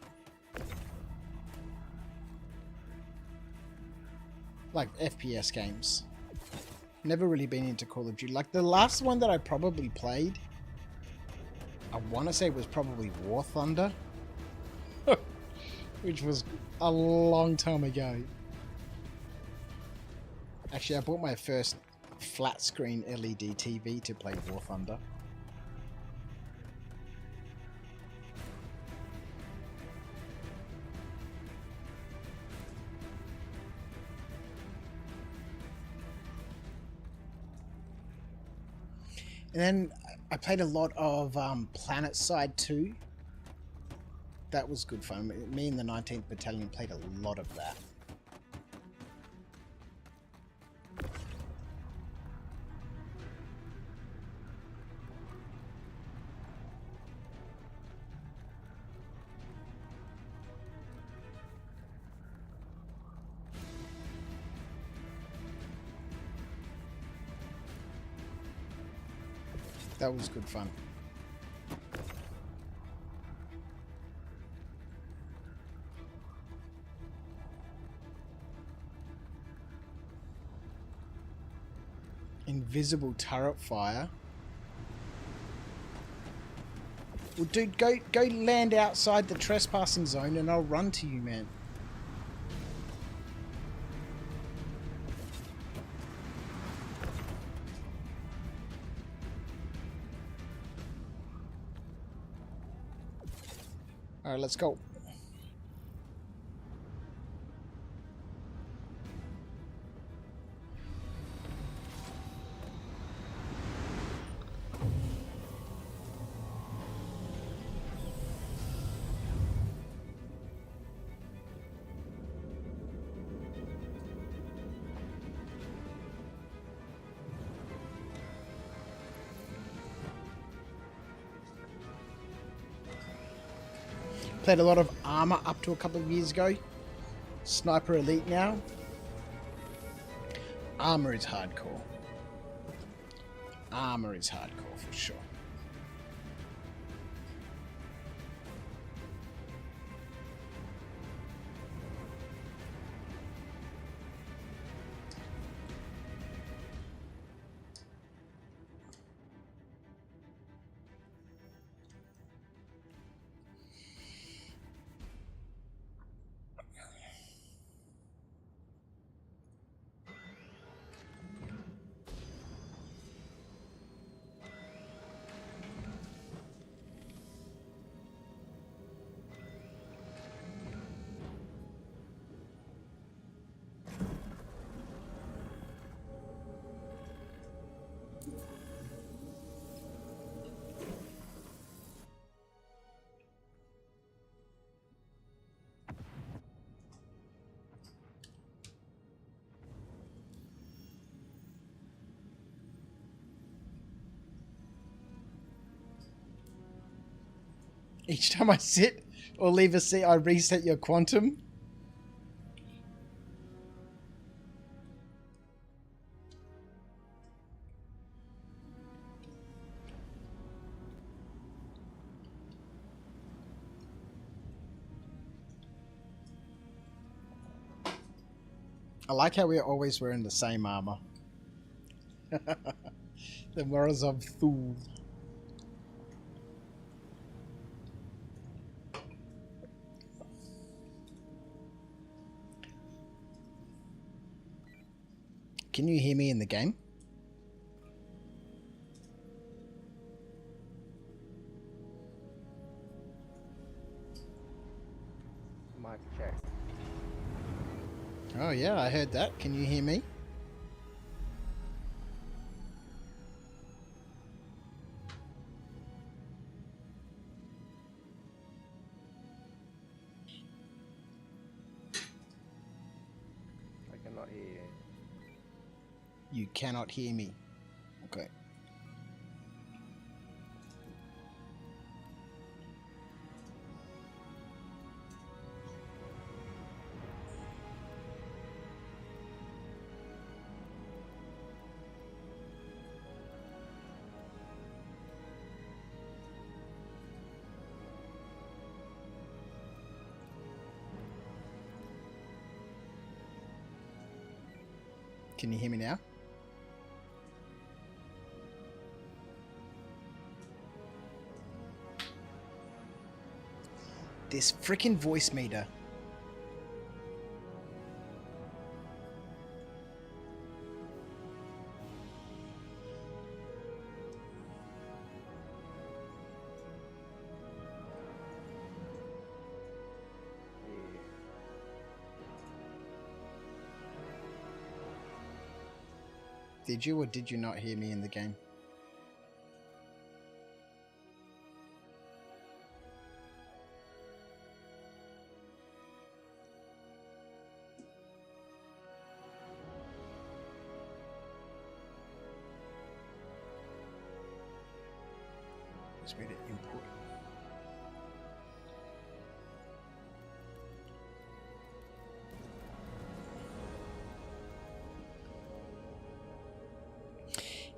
A: like FPS games. Never really been into Call of Duty. Like the last one that I probably played, I want to say it was probably War Thunder, which was a long time ago. Actually, I bought my first flat screen LED TV to play War Thunder. And then I played a lot of Planet Side 2. That was good fun. Me and the 19th Battalion played a lot of that. That was good fun. Invisible turret fire. Well, dude, go land outside the trespassing zone and I'll run to you, man. Alright, let's go. Played a lot of Armor up to a couple of years ago. Sniper Elite now. Armor is hardcore. Armor is hardcore for sure. Each time I sit or leave a seat, I reset your quantum. I like how we're always wearing the same armor. The Morals of Thule. Can you hear me in the game?
H: Mic check.
A: Oh yeah, I heard that. Can you hear me?
H: I cannot hear you.
A: You cannot hear me. Okay. Can you hear me now? This freaking voice meter. Did you or did you not hear me in the game? Just made it input.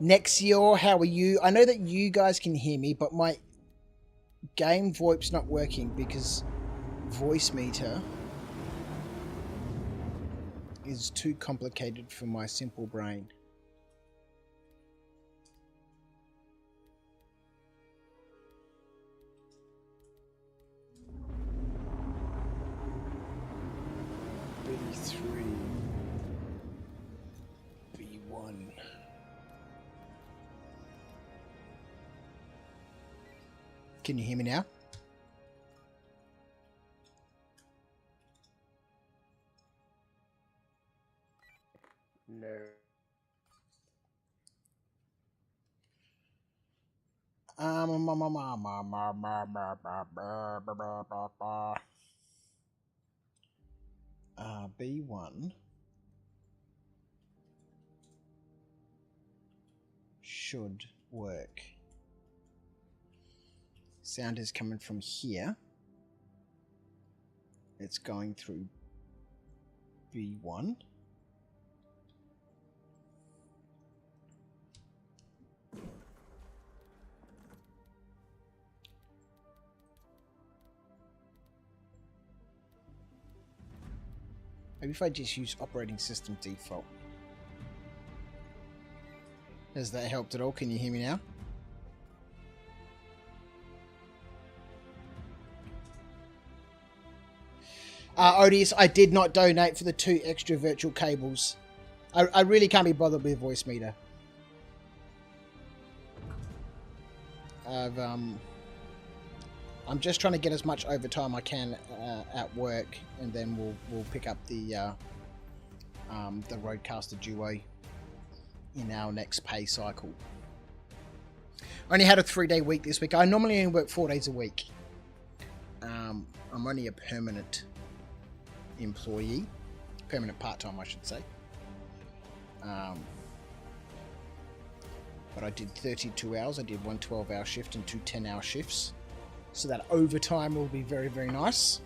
A: Nexior, how are you? I know that you guys can hear me, but my game VoIP's not working because voice meter is too complicated for my simple brain. B1. Can you hear me now?
H: No.
A: B1 should work. Sound is coming from here. It's going through B1. Maybe if I just use operating system default. Has that helped at all? Can you hear me now? Odious, I did not donate for the 2 extra virtual cables. I really can't be bothered with voice meter. I'm just trying to get as much overtime I can at work, and then we'll pick up the Roadcaster Duo in our next pay cycle. I only had a 3-day week this week. I normally only work 4 days a week. I'm only a permanent employee. Permanent part-time, I should say. But I did 32 hours. I did one 12-hour shift and two 10-hour shifts. So that overtime will be very, very nice.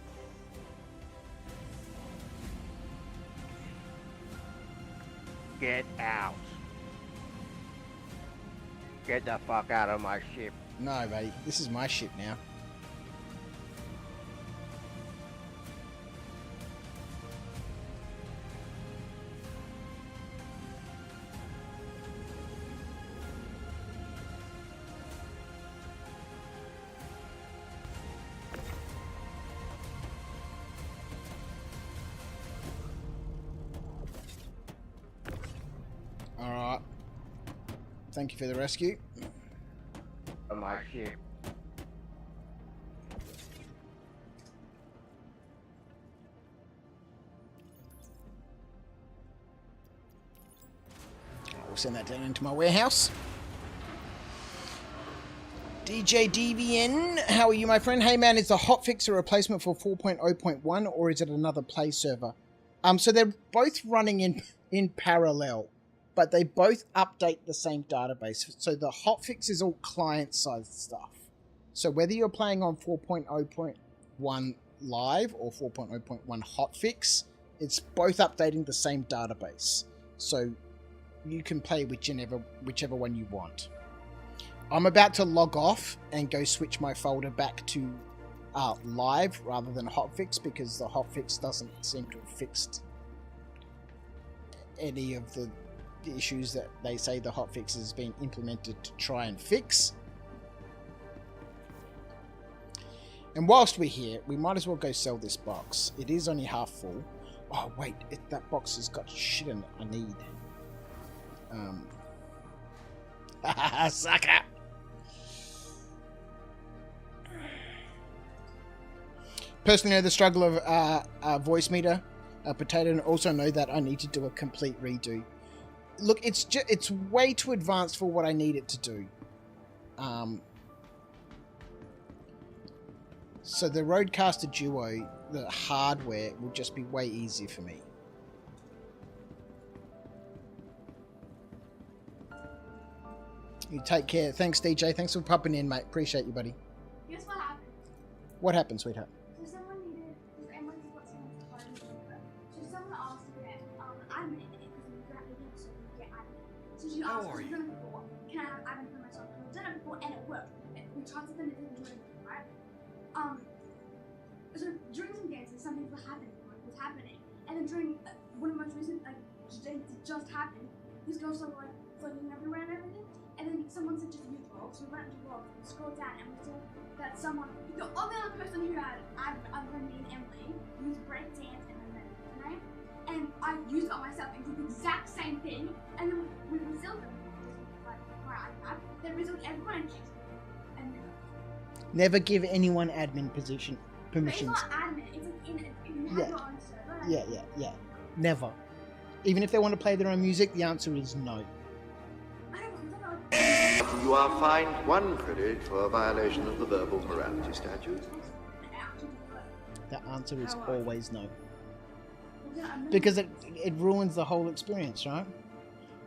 H: Get out. Get the fuck out of my ship.
A: No, mate. This is my ship now. Alright. Thank you for the rescue.
H: On my ship.
A: We'll send that down into my warehouse. DJ DVN, how are you, my friend? Hey, man, is the hotfix a replacement for 4.0.1 or is it another play server? So they're both running in parallel, but they both update the same database. So the hotfix is all client-side stuff. So whether you're playing on 4.0.1 live or 4.0.1 hotfix, it's both updating the same database. So you can play whichever one you want. I'm about to log off and go switch my folder back to live rather than hotfix because the hotfix doesn't seem to have fixed any of the issues that they say the hotfix has been implemented to try and fix. And whilst we're here, we might as well go sell this box. It is only half full. Oh wait, that box has got shit in it I need. Sucker! Personally know the struggle of voice meter, potato, and also know that I need to do a complete redo. Look, it's way too advanced for what I need it to do. So the Rodecaster Duo, the hardware, will just be way easier for me. You take care. Thanks, DJ. Thanks for popping in, mate. Appreciate you, buddy.
G: Guess what happened?
A: What happened, sweetheart?
G: So someone needed, because Emily's got someone to phone me. So someone asked to get admin in it because we grabbed it in so we could get admin. So she asked, because we've done it before, can I have admin for myself? We've done it before and it worked. We tried something that didn't do anything, right? So during some games, some things were happening, was happening. And then during one of the most recent things that just happened, this girl started like floating everywhere and everything. And then someone said just use logs. We went into logs and scrolled down and we saw that someone, the only other person who had admin other than me and Emily, used break dance and then their username. And I used it on myself and did the exact same thing. And then we resealed them. Like, my iPad. Then resealed everyone and kicked them. And
A: Never give anyone admin permissions.
G: but it's not admin, it's like in it. You have your own server. Like,
A: Yeah. Never. Even if they want to play their own music, the answer is no.
G: I don't know.
I: You are fined 1 credit for a violation of the verbal morality statute.
A: The answer is always no. Because it ruins the whole experience, right?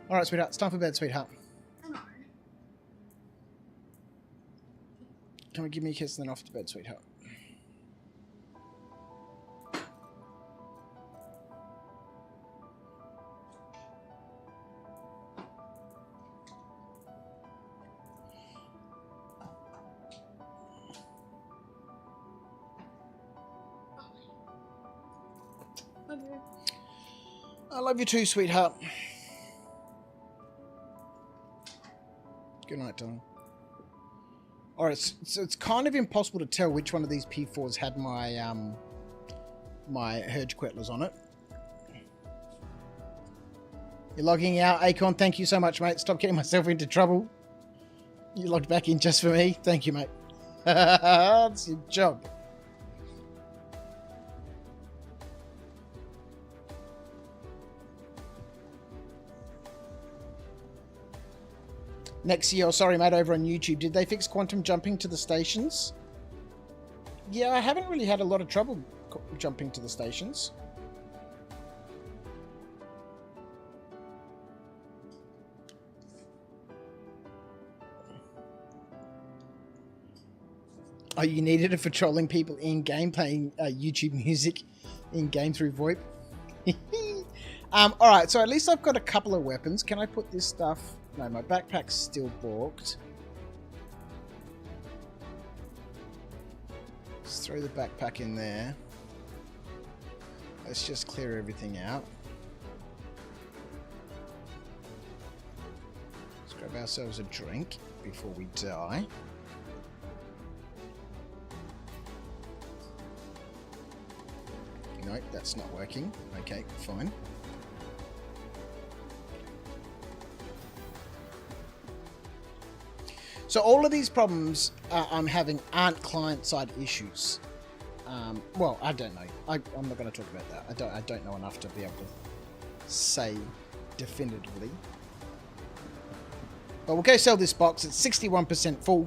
A: Alright, sweetheart. It's time for bed, sweetheart. Can we give me a kiss and then off to bed, sweetheart? I love you too, sweetheart. Good night, darling. Alright, so it's kind of impossible to tell which one of these P4s had my my Hurge Quetlers on it. You're logging out, Acorn. Thank you so much, mate. Stop getting myself into trouble. You logged back in just for me. Thank you, mate. That's your job. Nexio, sorry mate, over on YouTube. Did they fix quantum jumping to the stations? Yeah, I haven't really had a lot of trouble jumping to the stations. Oh, you needed it for trolling people in-game, playing YouTube music in-game through VoIP? Alright, so at least I've got a couple of weapons. Can I put this stuff... No, my backpack's still balked. Let's throw the backpack in there. Let's just clear everything out. Let's grab ourselves a drink before we die. No, that's not working. Okay, fine. So all of these problems I'm having aren't client-side issues. Well, I don't know. I'm not going to talk about that. I don't know enough to be able to say definitively. But we'll go sell this box. It's 61% full.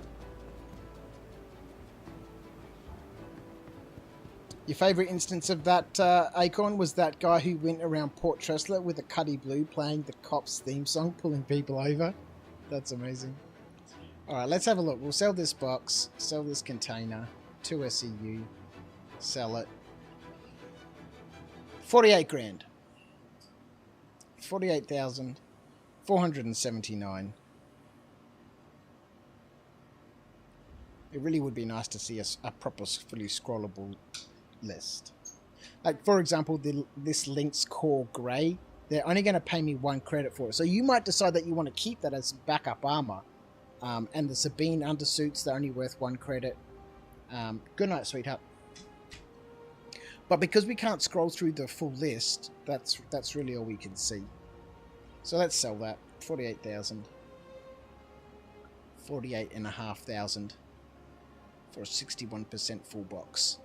A: Your favourite instance of that, Acorn, was that guy who went around Port Tressler with a Cuddy Blue playing the Cops theme song, pulling people over. That's amazing. Alright, let's have a look. We'll sell this box, sell this container, 2 SEU, sell it. 48 grand. 48,479. It really would be nice to see a proper, fully scrollable list. Like, for example, this Lynx Core Grey, they're only going to pay me 1 credit for it. So you might decide that you want to keep that as backup armor. And the Sabine undersuits, they're only worth 1 credit. Good night, sweetheart. But because we can't scroll through the full list, that's really all we can see. So let's sell that. 48,000. 48,500 for a 61% full box.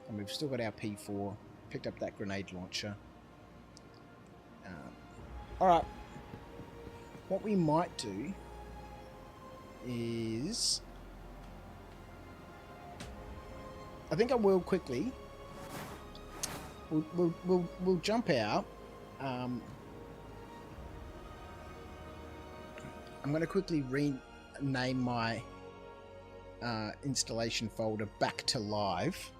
A: And we've still got our P4. Picked up that grenade launcher. Alright. What we might do is... I think I will quickly. We'll jump out. I'm going to quickly rename my installation folder back to live.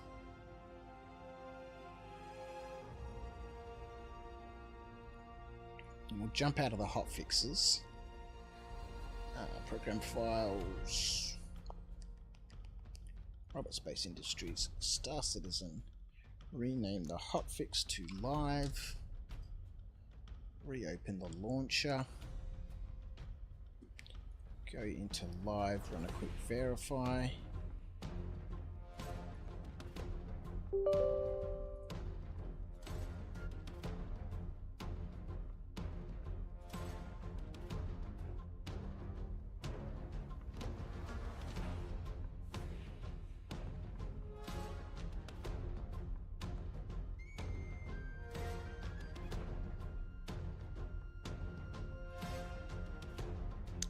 A: And we'll jump out of the hotfixes. Program files. Robert Space Industries. Star Citizen. Rename the hotfix to live. Reopen the launcher. Go into live. Run a quick verify.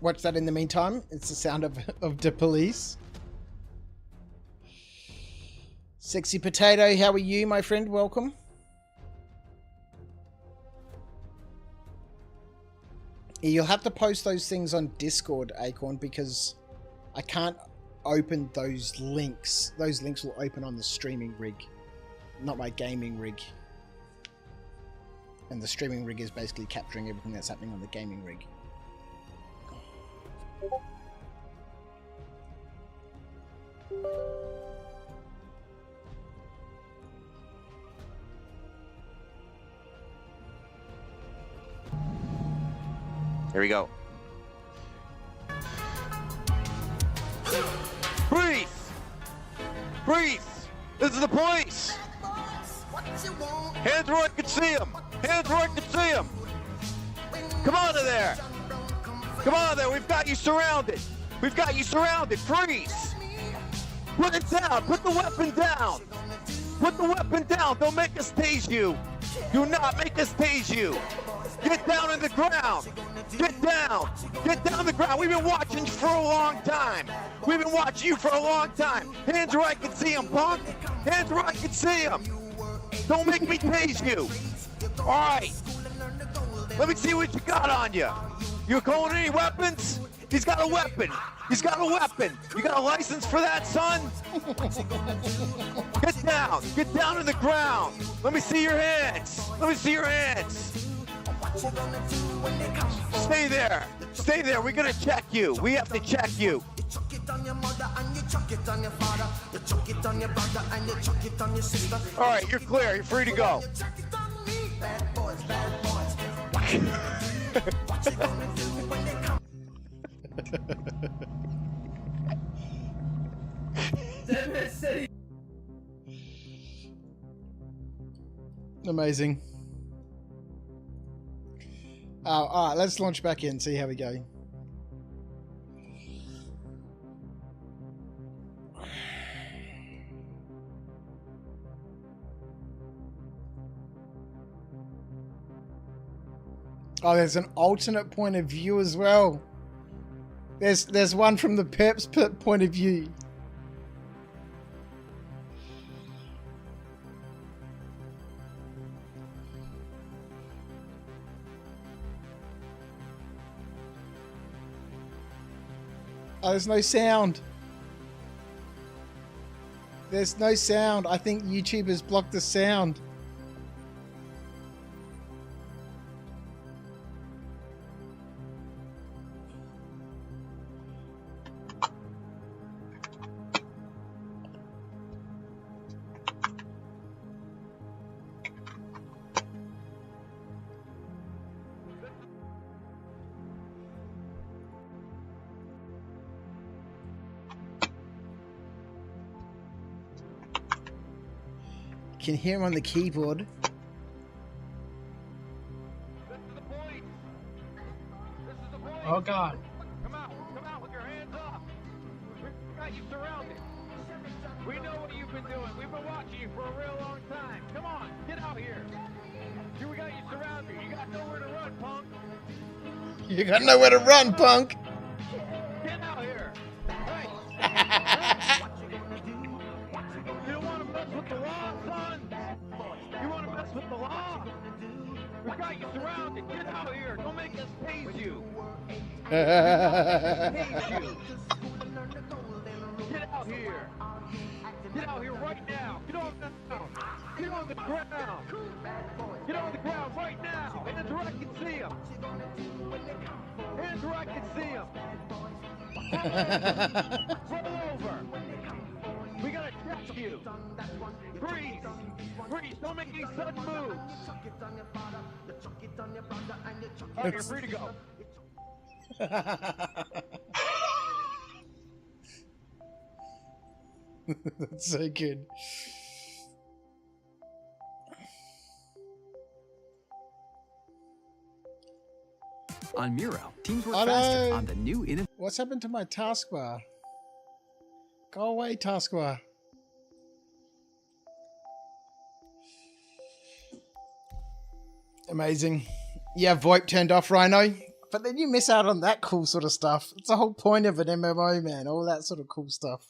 A: Watch that in the meantime. It's the sound of the police. Sexy Potato, how are you, my friend? Welcome. You'll have to post those things on Discord, Acorn, because I can't open those links. Those links will open on the streaming rig, not my gaming rig. And the streaming rig is basically capturing everything that's happening on the gaming rig.
H: Here we go. Freeze! Freeze! This is the police! Hands where I can see him! Hands where I can see him! Come on in there! Come on there! We've got you surrounded! We've got you surrounded! Freeze! Put it down! Put the weapon down! Put the weapon down! Don't make us tase you! Do not make us tase you! Get down on the ground! Get down! Get down on the ground! We've been watching for a long time! We've been watching you for a long time! Hands where I can see them, punk! Hands where I can see them! Don't make me tase you! Alright! Let me see what you got on you! You calling any weapons? He's got a weapon! He's got a weapon! You got a license for that, son? Get down! Get down to the ground! Let me see your hands! Let me see your hands! Stay there! Stay there! We're gonna check you! We have to check you! Alright, you're clear. You're free to go.
A: Amazing. Alright, let's launch back in, see how we go. Oh, there's an alternate point of view as well. There's one from the Pep's point of view. Oh, there's no sound. There's no sound. I think YouTube has blocked the sound. Can hear him on the keyboard.
J: Oh God.
H: Come out with your hands up. We got you surrounded. We know what you've been doing. We've been watching you for a real long time. Come on, get out here. We got you surrounded. You got nowhere to run, punk.
A: You got nowhere to run, punk.
H: Get out here. Hey. You don't want to mess with the law, son? You want to mess with the law? We got you surrounded. Get out here. Don't make us tase you. Tase you. Get out here. Get out here right now. Get on the ground. Get on the ground. Get on the ground right now. Hands where I can see him. Hands where I can see him. Roll over. We gotta check you. Freeze. Freeze. Don't make any sudden moves. All right, you're free to go.
A: That's so good.
K: On Miro, teams work faster on the new
A: What's happened to my taskbar? Go away, taskbar. Amazing. Yeah, VoIP turned off, Rhino. But then you miss out on that cool sort of stuff. It's the whole point of an MMO, man. All that sort of cool stuff.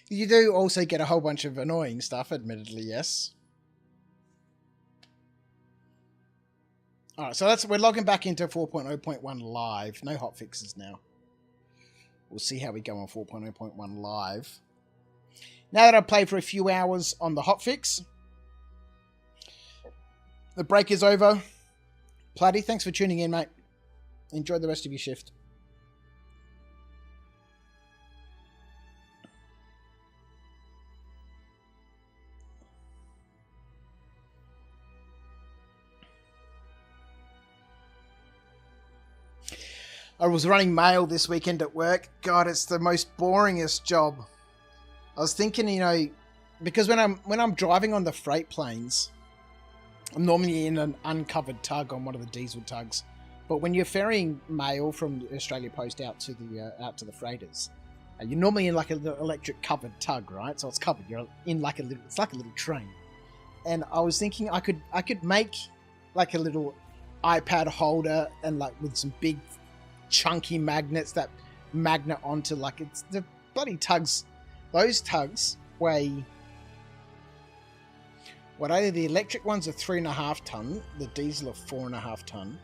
A: You do also get a whole bunch of annoying stuff, admittedly, yes. Alright, so we're logging back into 4.0.1 live. No hotfixes now. We'll see how we go on 4.0.1 live. Now that I've played for a few hours on the hotfix, the break is over. Platty, thanks for tuning in, mate. Enjoy the rest of your shift. I was running mail this weekend at work. God, it's the most boringest job. I was thinking, you know, because when I'm driving on the freight planes, I'm normally in an uncovered tug on one of the diesel tugs. But when you're ferrying mail from Australia Post out to the freighters, You're normally in like a little electric covered tug, right? So it's covered. You're in like it's like a little train. And I was thinking I could make like a little iPad holder and like with some big chunky magnets that magnet onto like it's the bloody tugs. Those tugs weigh what either the electric ones are 3.5 ton, the diesel are 4.5 ton,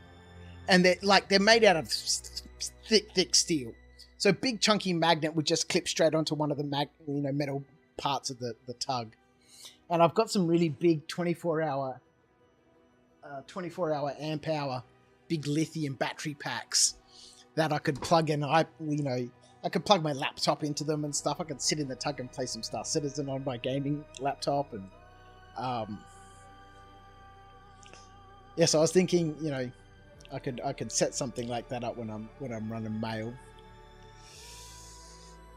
A: and they're made out of thick steel. So a big chunky magnet would just clip straight onto one of the metal parts of the tug. And I've got some really big 24-hour amp hour big lithium battery packs that I could plug in. I could plug my laptop into them and stuff. I could sit in the tug and play some Star Citizen on my gaming laptop. And so I was thinking, I could set something like that up when I'm running mail.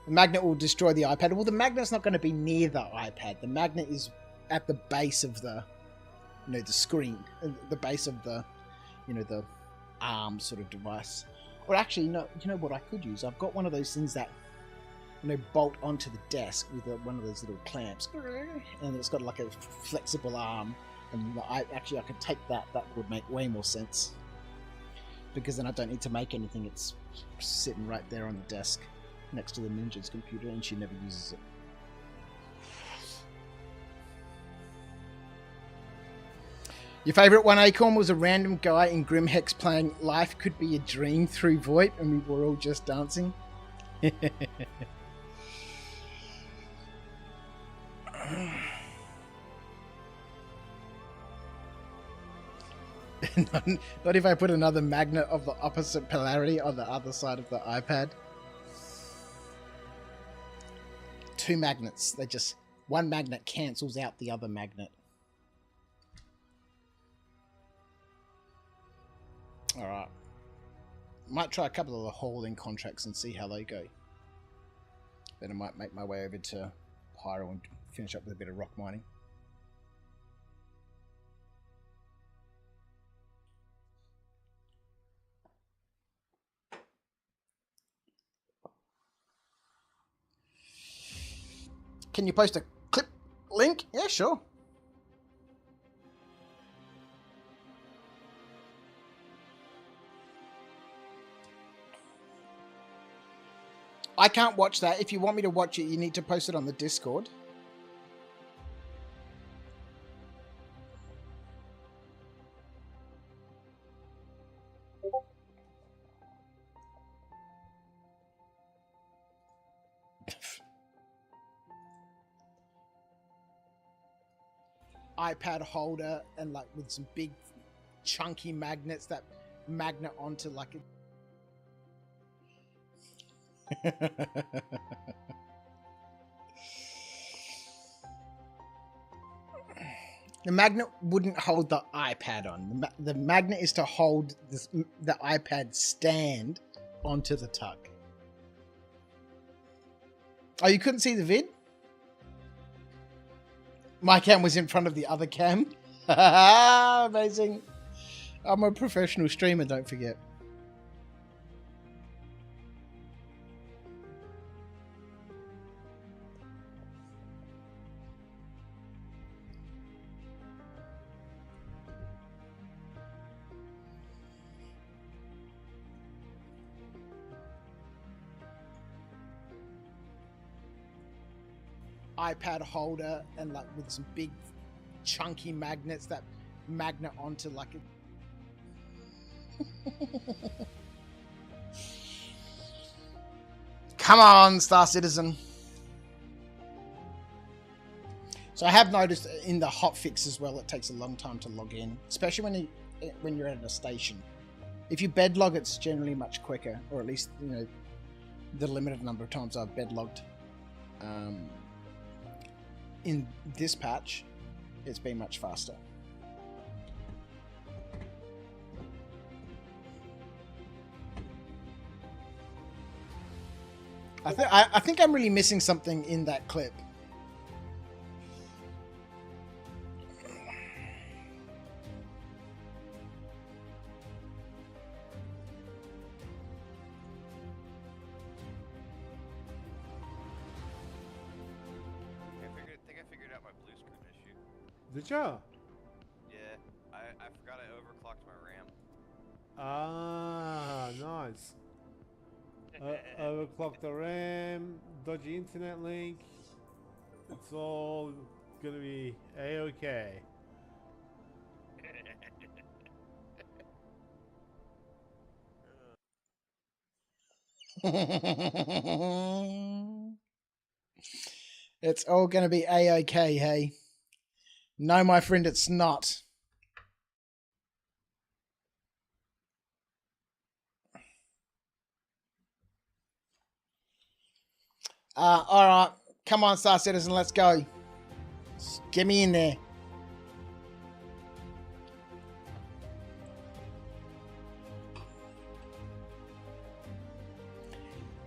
A: The magnet will destroy the iPad. Well, the magnet's not going to be near the iPad. The magnet is at the base of the screen, the base of the arm sort of device. Or actually, no, you know what I could use? I've got one of those things that bolt onto the desk with one of those little clamps, and it's got like a flexible arm. And I could take that. That would make way more sense, because then I don't need to make anything. It's sitting right there on the desk next to the ninja's computer, and she never uses it. Your favourite one, Acorn, was a random guy in Grimhex playing Life Could Be a Dream through VoIP, and we were all just dancing. Not if I put another magnet of the opposite polarity on the other side of the iPad. 2 magnets. One magnet cancels out the other magnet. Alright. Might try a couple of the hauling contracts and see how they go. Then I might make my way over to Pyro and finish up with a bit of rock mining. Can you post a clip link? Yeah, sure. I can't watch that. If you want me to watch it, you need to post it on the Discord. iPad holder and like with some big chunky magnets that magnet onto like The magnet wouldn't hold the iPad on. The magnet is to hold the iPad stand onto the tug. Oh, you couldn't see the vid? My cam was in front of the other cam. Amazing. I'm a professional streamer, don't forget. iPad holder and like with some big chunky magnets that magnet onto like a Come on, Star Citizen. So I have noticed in the hotfix as well, it takes a long time to log in, especially when you're at a station. If you bed log, it's generally much quicker, or at least the limited number of times I've bed logged. In this patch, it's been much faster. I think I'm really missing something in that clip.
L: Did ya?
M: Yeah, I forgot I overclocked my RAM.
L: Ah, nice. Overclock the RAM, dodgy internet link. It's all gonna be a-okay.
A: It's all going to be a-okay, hey? No, my friend, it's not. All right. Come on, Star Citizen, let's go. Just get me in there.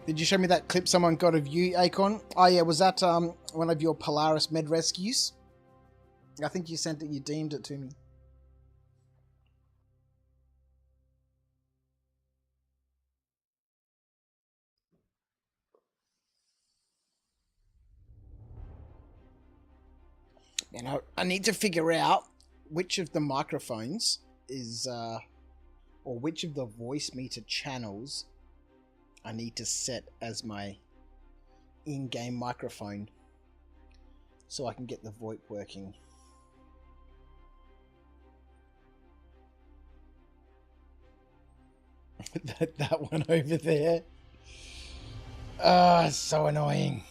A: Did you show me that clip someone got of you, Acorn? Oh, yeah, was that one of your Polaris med rescues? I think you sent it, you deemed it to me. And I need to figure out which of the microphones is, or which of the voice meter channels I need to set as my in-game microphone so I can get the VoIP working. that one over there. Ah, it's so annoying.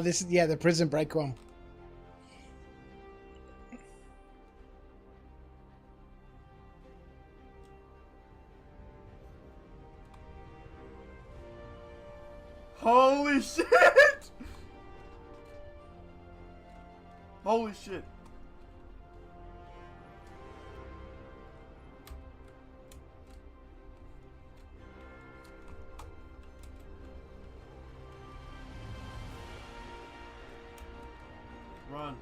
A: This is, yeah, the Prison Break one.
L: Holy shit! Holy shit. Run.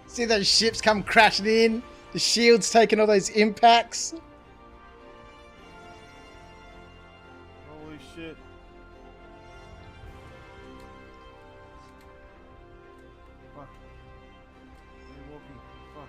A: See those ships come crashing in? The shield's taking all those impacts.
L: Holy shit. Fuck. They're walking. Fuck.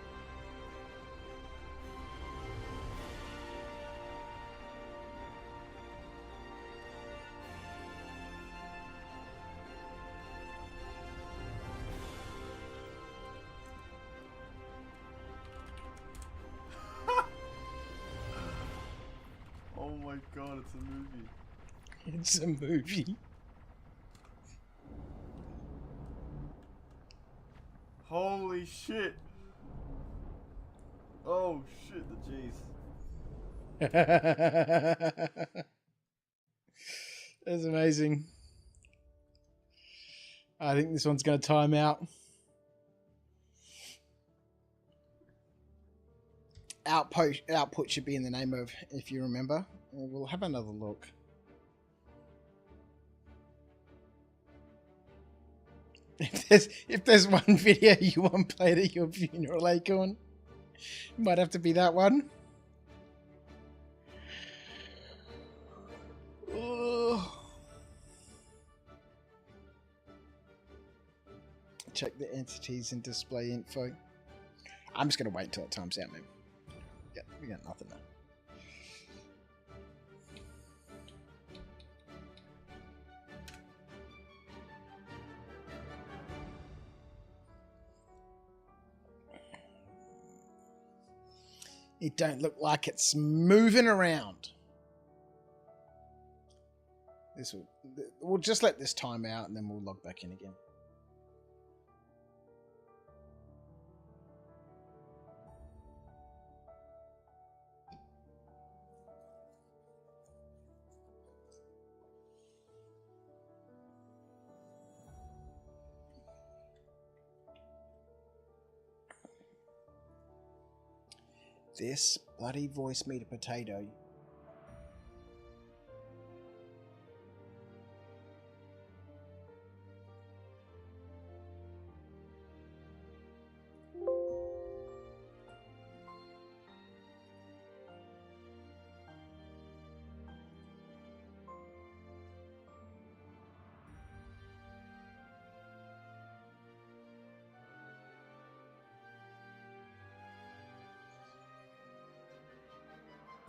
L: Oh my god, it's a movie.
A: It's a movie.
L: Holy shit. Oh shit, the G's.
A: That's amazing. I think this one's going to time out. Output should be in the name of, if you remember. We'll have another look. If there's one video you want played at your funeral, Acorn, might have to be that one. Check the entities and display info. I'm just going to wait until it times out, man. Yeah, we got nothing now. It don't look like it's moving around. We'll just let this time out and then we'll log back in again. This bloody voice meter potato.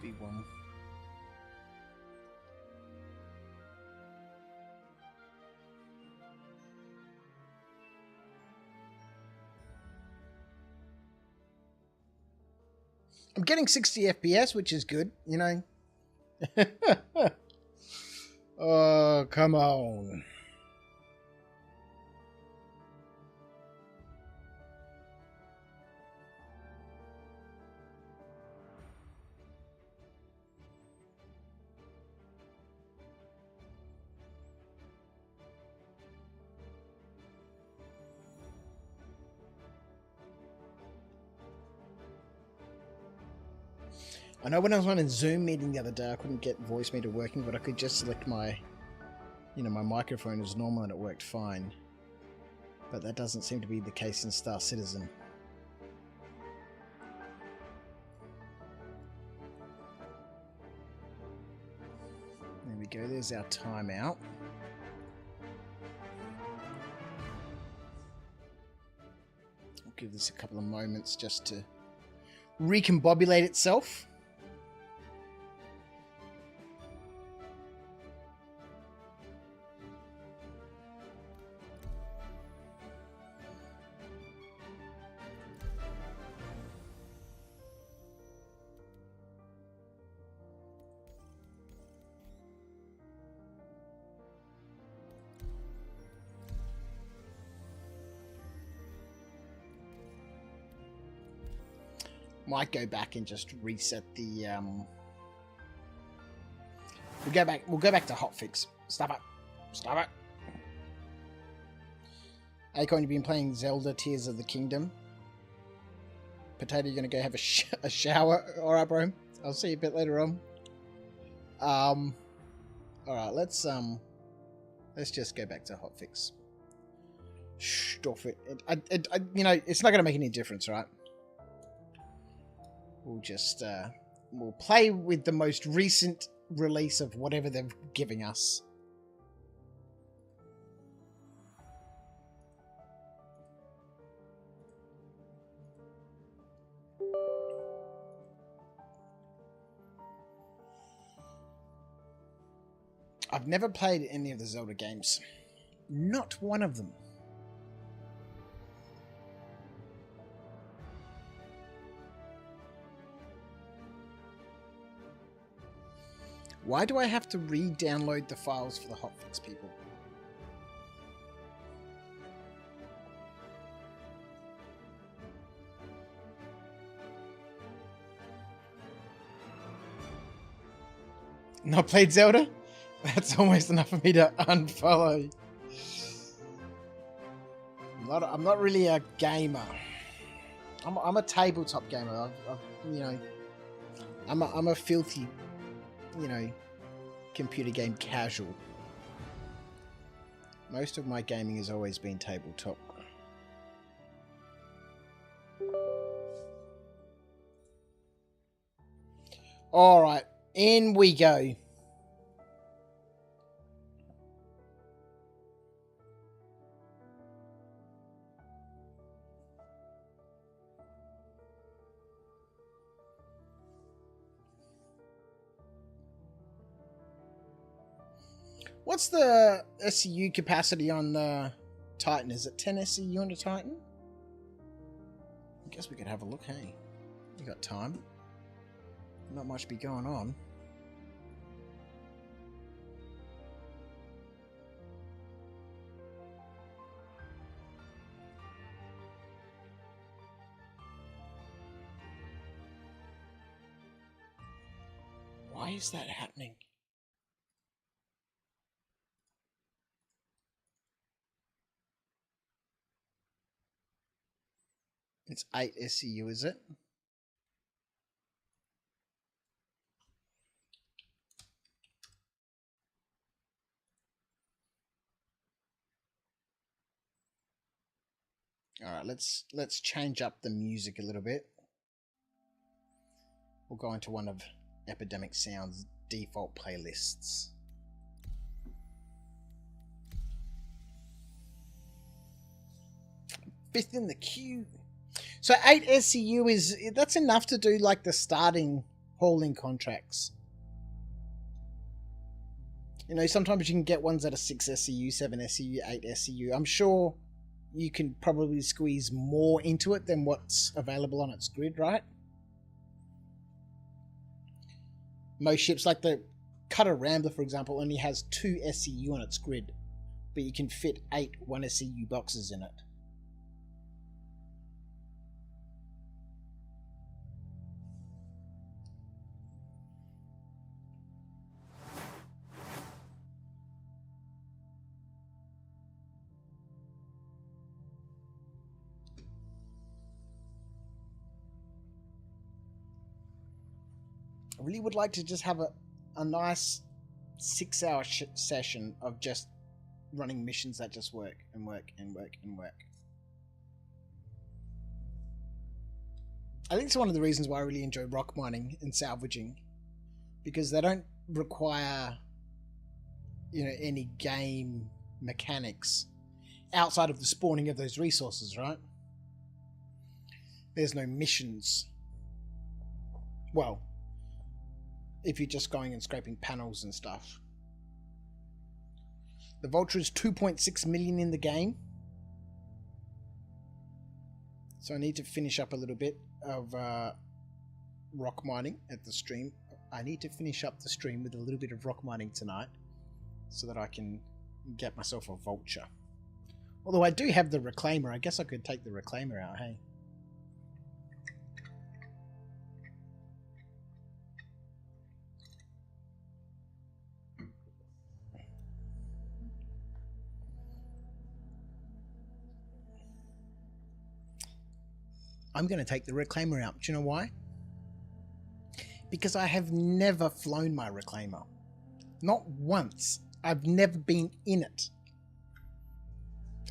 A: V1. I'm getting 60 FPS, which is good, you know. Oh, come on. I know when I was on a Zoom meeting the other day, I couldn't get voice meter working, but I could just select my, my microphone as normal and it worked fine. But that doesn't seem to be the case in Star Citizen. There we go, there's our timeout. I'll give this a couple of moments just to recombobulate itself. Might go back and just reset the we'll go back to hotfix. Stop it. Acorn, you've been playing Zelda Tears of the Kingdom. Potato, you're gonna go have a shower. Alright, bro. I'll see you a bit later on. Alright, let's just go back to hotfix. Stop it. It's not gonna make any difference, right? We'll just, we'll play with the most recent release of whatever they're giving us. I've never played any of the Zelda games. Not one of them. Why do I have to re-download the files for the hotfix people? Not played Zelda? That's almost enough for me to unfollow. I'm not really a gamer. I'm a tabletop gamer. I'm a filthy, computer game casual. Most of my gaming has always been tabletop. Alright, in we go. What's the SCU capacity on the Titan? Is it 10 SCU on the Titan? I guess we could have a look, hey? We got time. not much be going on. Why is that happening? It's 8 SCU, is it? All right, let's change up the music a little bit. We'll go into one of Epidemic Sound's default playlists. Fifth in the queue. So 8 SCU that's enough to do like the starting hauling contracts. You know, sometimes you can get ones that are 6 SCU, 7 SCU, 8 SCU. I'm sure you can probably squeeze more into it than what's available on its grid, right? Most ships, like the Cutter Rambler, for example, only has 2 SCU on its grid, but you can fit 8 1 SCU boxes in it. I really would like to just have a nice 6-hour session of just running missions that just work and work and work and work. I think it's one of the reasons why I really enjoy rock mining and salvaging, because they don't require, you know, any game mechanics outside of the spawning of those resources, right? There's no missions. Well, if you're just going and scraping panels and stuff. The Vulture is 2.6 million in the game. So I need to finish up a little bit of rock mining at the stream. I need to finish up the stream with a little bit of rock mining tonight so that I can get myself a Vulture. Although I do have the Reclaimer. I guess I could take the Reclaimer out, hey? I'm going to take the Reclaimer out. Do you know why? Because I have never flown my Reclaimer. Not once. I've never been in it.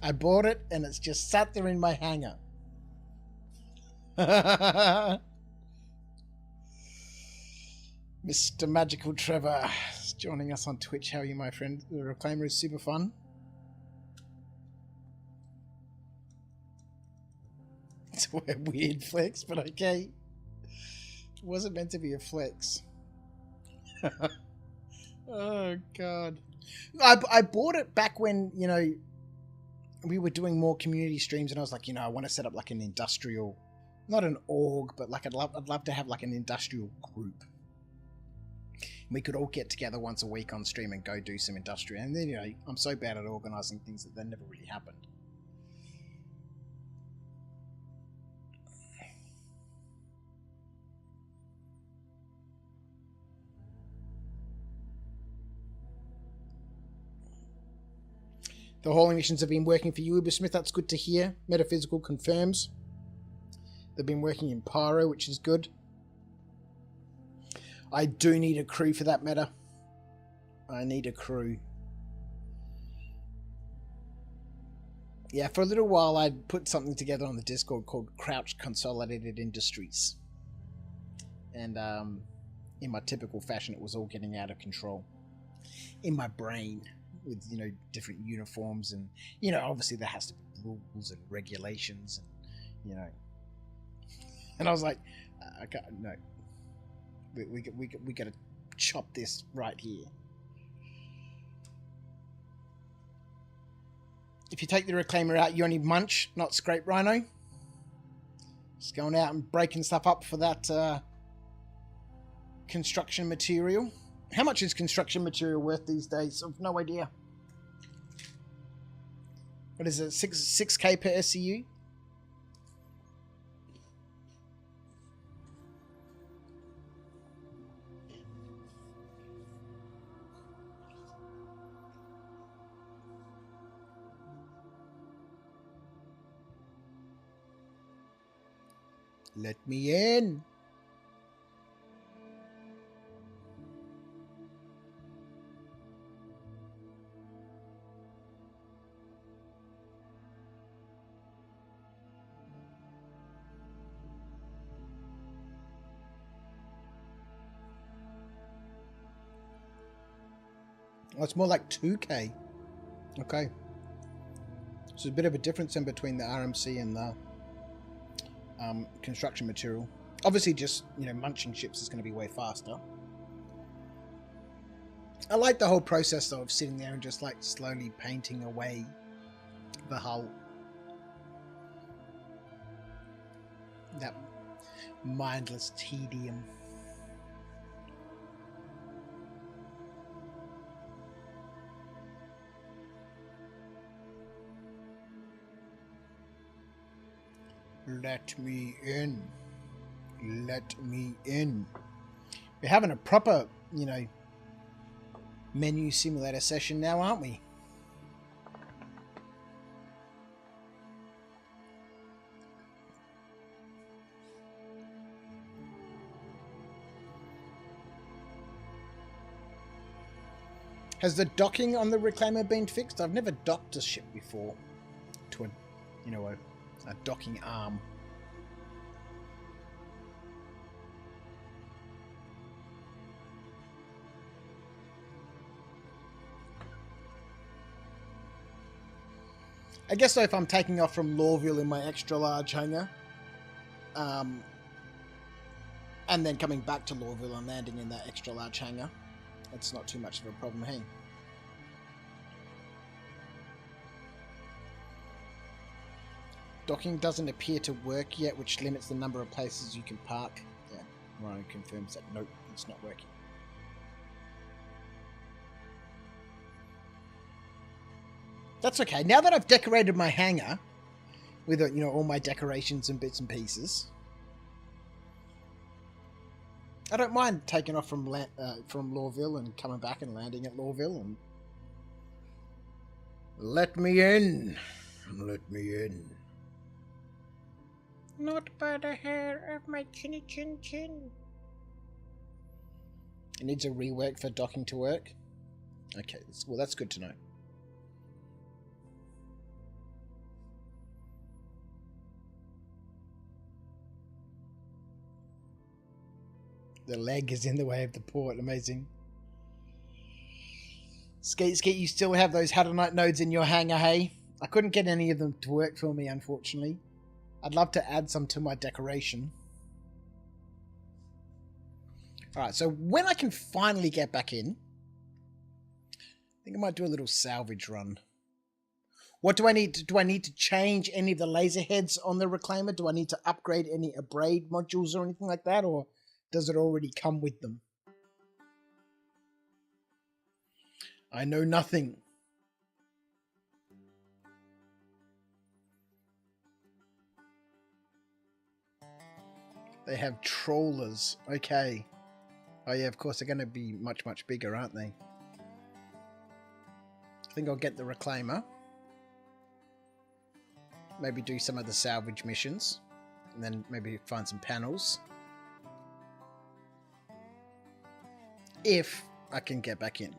A: I bought it and it's just sat there in my hangar. Mr. Magical Trevor is joining us on Twitch. How are you, my friend? The Reclaimer is super fun. It's a weird flex, but okay. It wasn't meant to be a flex. Oh, God. I bought it back when, you know, we were doing more community streams, and I was like, you know, I want to set up like an industrial, not an org, but like I'd love to have like an industrial group. We could all get together once a week on stream and go do some industrial. And then, you know, I'm so bad at organizing things that never really happened. The hauling missions have been working for you, Ubersmith. That's good to hear. Metaphysical confirms. They've been working in Pyro, which is good. I do need a crew for that meta. I need a crew. Yeah, for a little while I put something together on the Discord called Crouch Consolidated Industries. And in my typical fashion, it was all getting out of control. In my brain. With, you know, different uniforms and, you know, obviously there has to be rules and regulations and, you know, and I was like, I can't, no, we got to chop this right here. If you take the Reclaimer out, you only munch, not scrape, Rhino. Just going out and breaking stuff up for that construction material. How much is construction material worth these days? I've no idea. What is it? 6K per SCU? Let me in. Oh, it's more like 2K. Okay. So there's a bit of a difference in between the RMC and the construction material. Obviously, just, you know, munching ships is going to be way faster. I like the whole process, though, of sitting there and just, like, slowly painting away the hull. That mindless tedium. Let me in. Let me in. We're having a proper, you know, menu simulator session now, aren't we? Has the docking on the Reclaimer been fixed? I've never docked a ship before to a, you know, a docking arm. I guess so if I'm taking off from Lawville in my extra large hangar, and then coming back to Lawville and landing in that extra large hangar, it's not too much of a problem, hey? Docking doesn't appear to work yet, which limits the number of places you can park. Yeah, Ryan confirms that nope, it's not working. That's okay. Now that I've decorated my hangar with, you know, all my decorations and bits and pieces, I don't mind taking off from Lawville and coming back and landing at Lawville and let me in. Let me in. Not by the hair of my chinny chin chin. It needs a rework for docking to work. Okay, well that's good to know. The leg is in the way of the port. Amazing. Skeet, you still have those Hadronite nodes in your hangar, hey? I couldn't get any of them to work for me, unfortunately. I'd love to add some to my decoration. Alright, so when I can finally get back in, I think I might do a little salvage run. What do I need to do? I need to change any of the laser heads on the Reclaimer? Do I need to upgrade any abrade modules or anything like that? Or does it already come with them? I know nothing. They have trawlers. Okay. Oh yeah, of course they're going to be much, much bigger, aren't they? I think I'll get the Reclaimer. Maybe do some of the salvage missions. And then maybe find some panels. If I can get back in.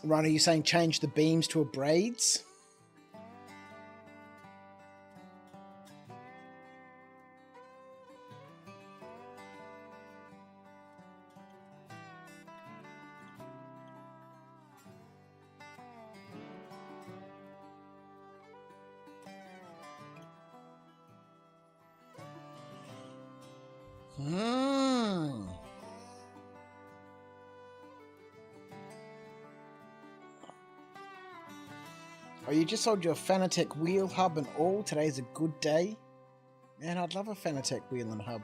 A: Ron, are you saying change the beams to abrades? Oh, you just sold your Fanatec wheel hub and all. Today's a good day. Man, I'd love a Fanatec wheel and hub.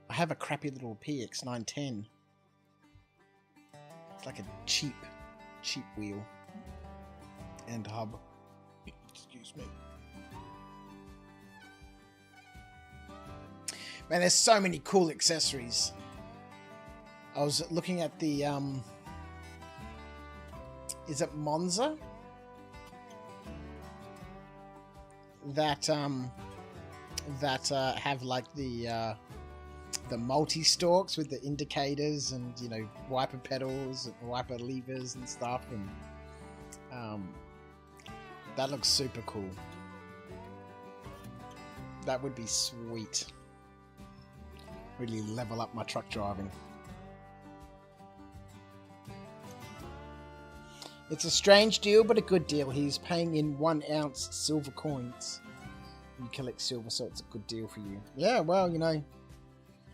A: I have a crappy little PX910. It's like a cheap wheel and hub. Excuse me. Man, there's so many cool accessories. I was looking at the is it Monza? That have like the multi-stalks with the indicators and, you know, wiper pedals and wiper levers and stuff, and that looks super cool. That would be sweet. Really level up my truck driving. It's a strange deal, but a good deal. He's paying in 1 ounce silver coins. You collect silver, so it's a good deal for you. Yeah, well, you know,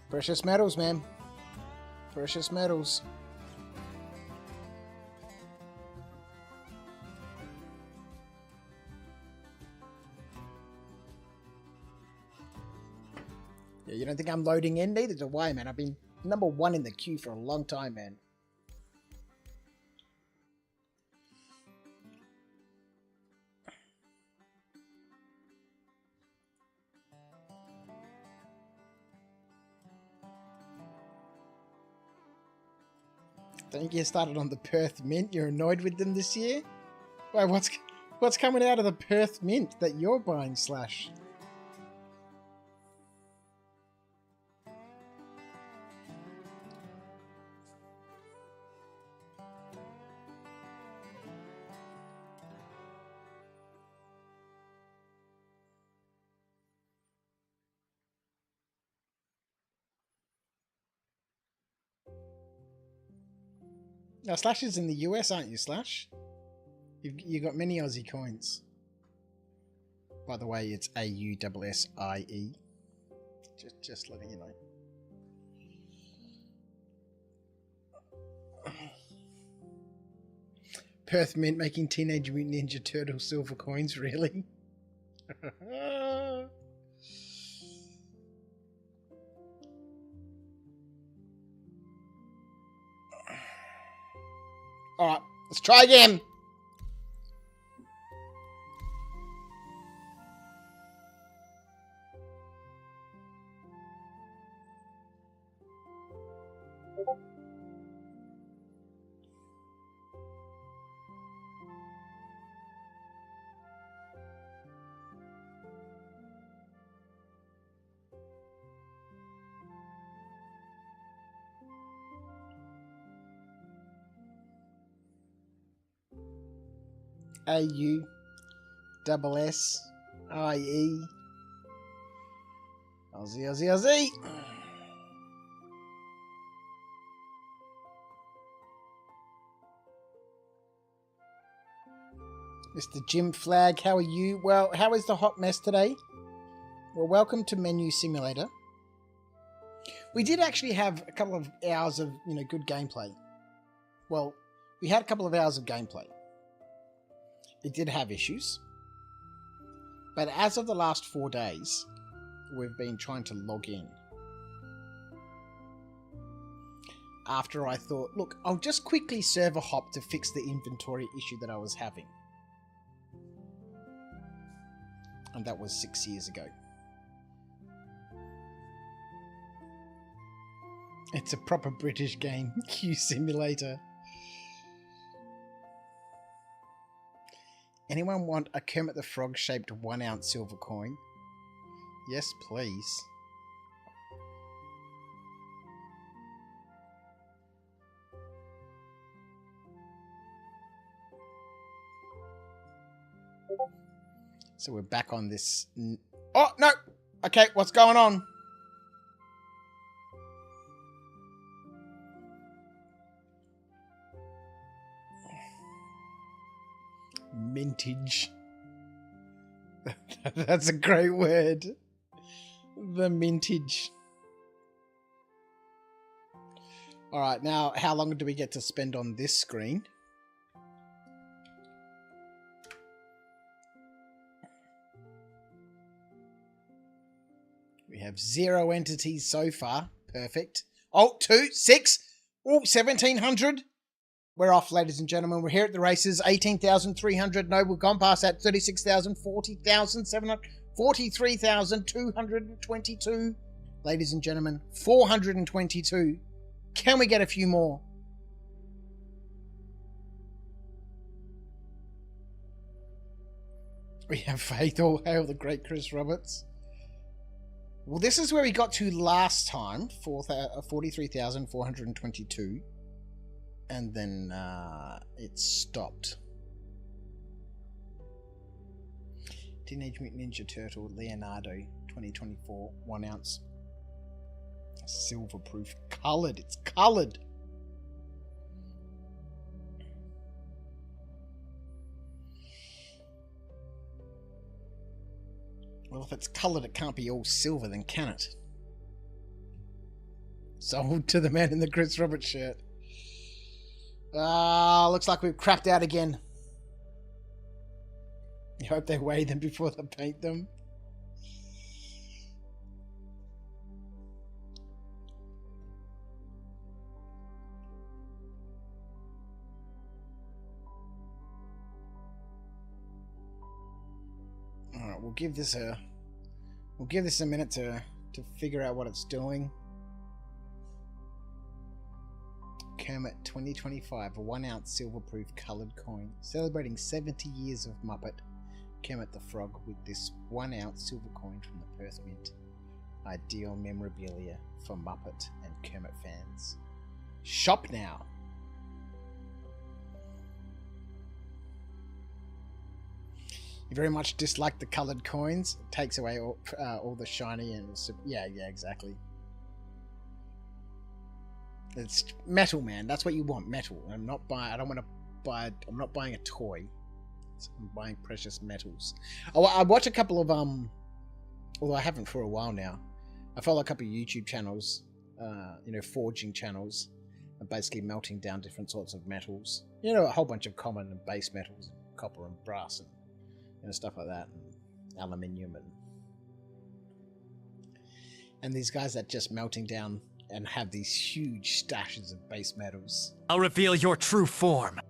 A: precious metals, man. Precious metals. Yeah, you don't think I'm loading in? Neither do I, man. I've been number 1 in the queue for a long time, man. Don't you get started on the Perth Mint? You're annoyed with them this year? Wait, what's coming out of the Perth Mint that you're buying, Slash? Now, Slash is in the US, aren't you, Slash? You got many Aussie coins. By the way, it's AUSSIE. Just letting you know. Perth Mint making Teenage Mutant Ninja Turtle silver coins, really? Alright, let's try again. AUSSIE. Aussie. Mr. Jim Flag, how are you? Well, how is the hot mess today? Well, welcome to Menu Simulator. We did actually have a couple of hours of, you know, good gameplay. Well, we had a couple of hours of gameplay. It did have issues. But as of the last 4 days, we've been trying to log in. After I thought, look, I'll just quickly server hop to fix the inventory issue that I was having. And that was 6 years ago. It's a proper British game, Q Simulator. Anyone want a Kermit the Frog shaped 1 ounce silver coin? Yes, please. So we're back on this. Oh, no! Okay, what's going on? Mintage. That's a great word. The mintage. Alright, now how long do we get to spend on this screen? have 0 entities so far. Perfect. Oh, 2, 6. Oh, 1,700. We're off, ladies and gentlemen. We're here at the races. 18,300. No, we've gone past that. 36,000, 40,000, 700, 43,222. Ladies and gentlemen, 422. Can we get a few more? We have faith. All hail the great Chris Roberts. Well, this is where we got to last time, 43,422. And then it stopped. Teenage Mutant Ninja Turtle Leonardo 2024, 1 ounce. Silver proof. Coloured. It's coloured. Well, if it's coloured, it can't be all silver, then can it? Sold to the man in the Chris Roberts shirt. Looks like we've crapped out again. You hope they weigh them before they paint them. Alright, we'll give this a minute to figure out what it's doing. Kermit 2025, a 1 ounce silver proof coloured coin, celebrating 70 years of Muppet. Kermit the Frog with this 1 ounce silver coin from the Perth Mint. Ideal memorabilia for Muppet and Kermit fans. Shop now! You very much dislike the coloured coins. It takes away all the shiny and yeah, exactly. It's metal, man. That's what you want, metal. I'm not buying a toy. I'm buying precious metals. Oh, I watch a couple of although I haven't for a while now. I follow a couple of YouTube channels, forging channels, and basically melting down different sorts of metals. A whole bunch of common and base metals, copper and brass and stuff like that, and aluminium and these guys that just melting down and have these huge stashes of base metals.
K: I'll reveal your true form.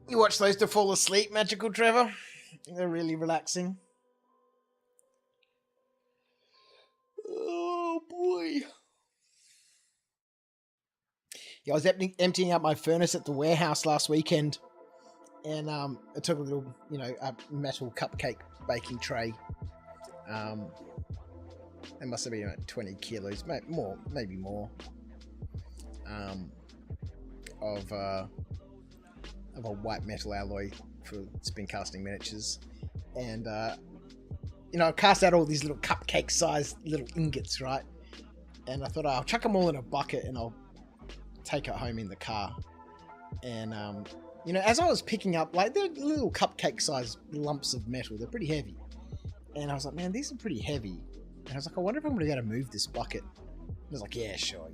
A: You watch those to fall asleep, Magical Trevor? They're really relaxing. Oh boy. Yeah, I was emptying out my furnace at the warehouse last weekend, and I took a little, a metal cupcake baking tray. It must have been like 20 kilos, maybe more, of a white metal alloy for spin casting miniatures, and I cast out all these little cupcake-sized little ingots, right? And I thought, I'll chuck them all in a bucket and I'll take it home in the car. And as I was picking up, like, they're little cupcake-sized lumps of metal. They're pretty heavy. And I was like, man, these are pretty heavy. And I was like, I wonder if I'm going to be able to move this bucket. I was like, yeah, sure,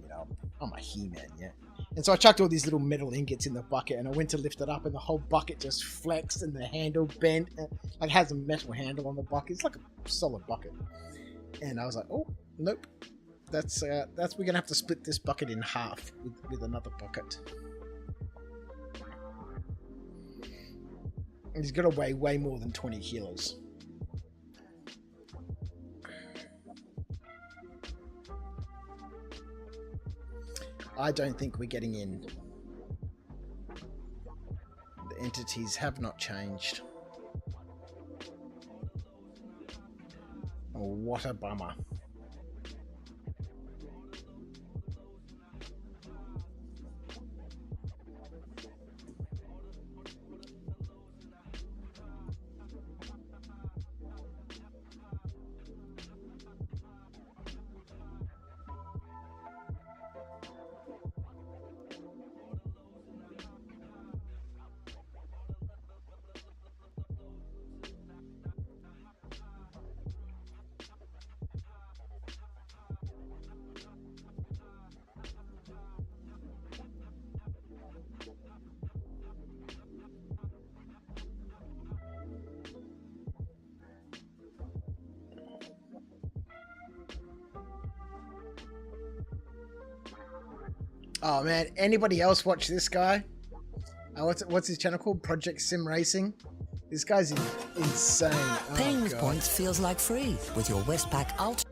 A: I'm a He-Man, yeah. And so I chucked all these little metal ingots in the bucket, and I went to lift it up, and the whole bucket just flexed, and the handle bent. And, like, it has a metal handle on the bucket. It's like a solid bucket. And I was like, oh, nope. That's we're gonna have to split this bucket in half with another bucket. And he's got to weigh way more than 20 kilos. I don't think we're getting in. The entities have not changed. Oh, what a bummer. Oh man, anybody else watch this guy? What's his channel called? Project Sim Racing. This guy's insane. Oh,
N: Paying with
A: God.
N: points feels like free with your Westpac Ultra.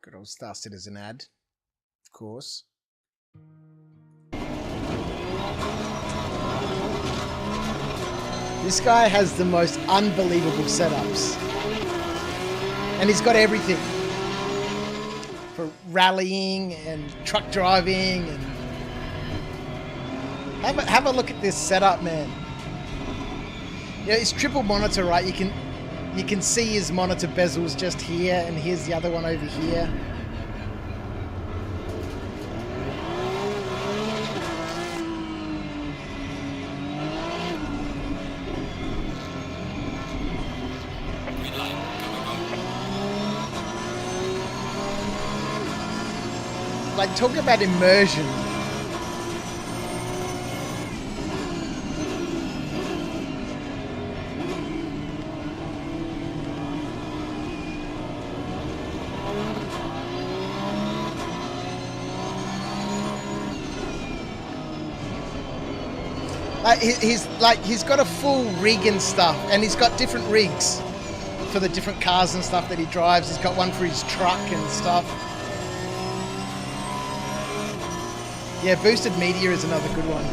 A: Good old started as an ad, of course. This guy has the most unbelievable setups. And he's got everything. For rallying and truck driving and have a look at this setup, man. Yeah, it's triple monitor, right? You can see his monitor bezels just here, and here's the other one over here. Like, talk about immersion. He's got a full rig and stuff, and he's got different rigs for the different cars and stuff that he drives. He's got one for his truck and stuff. Yeah, boosted media is another good one.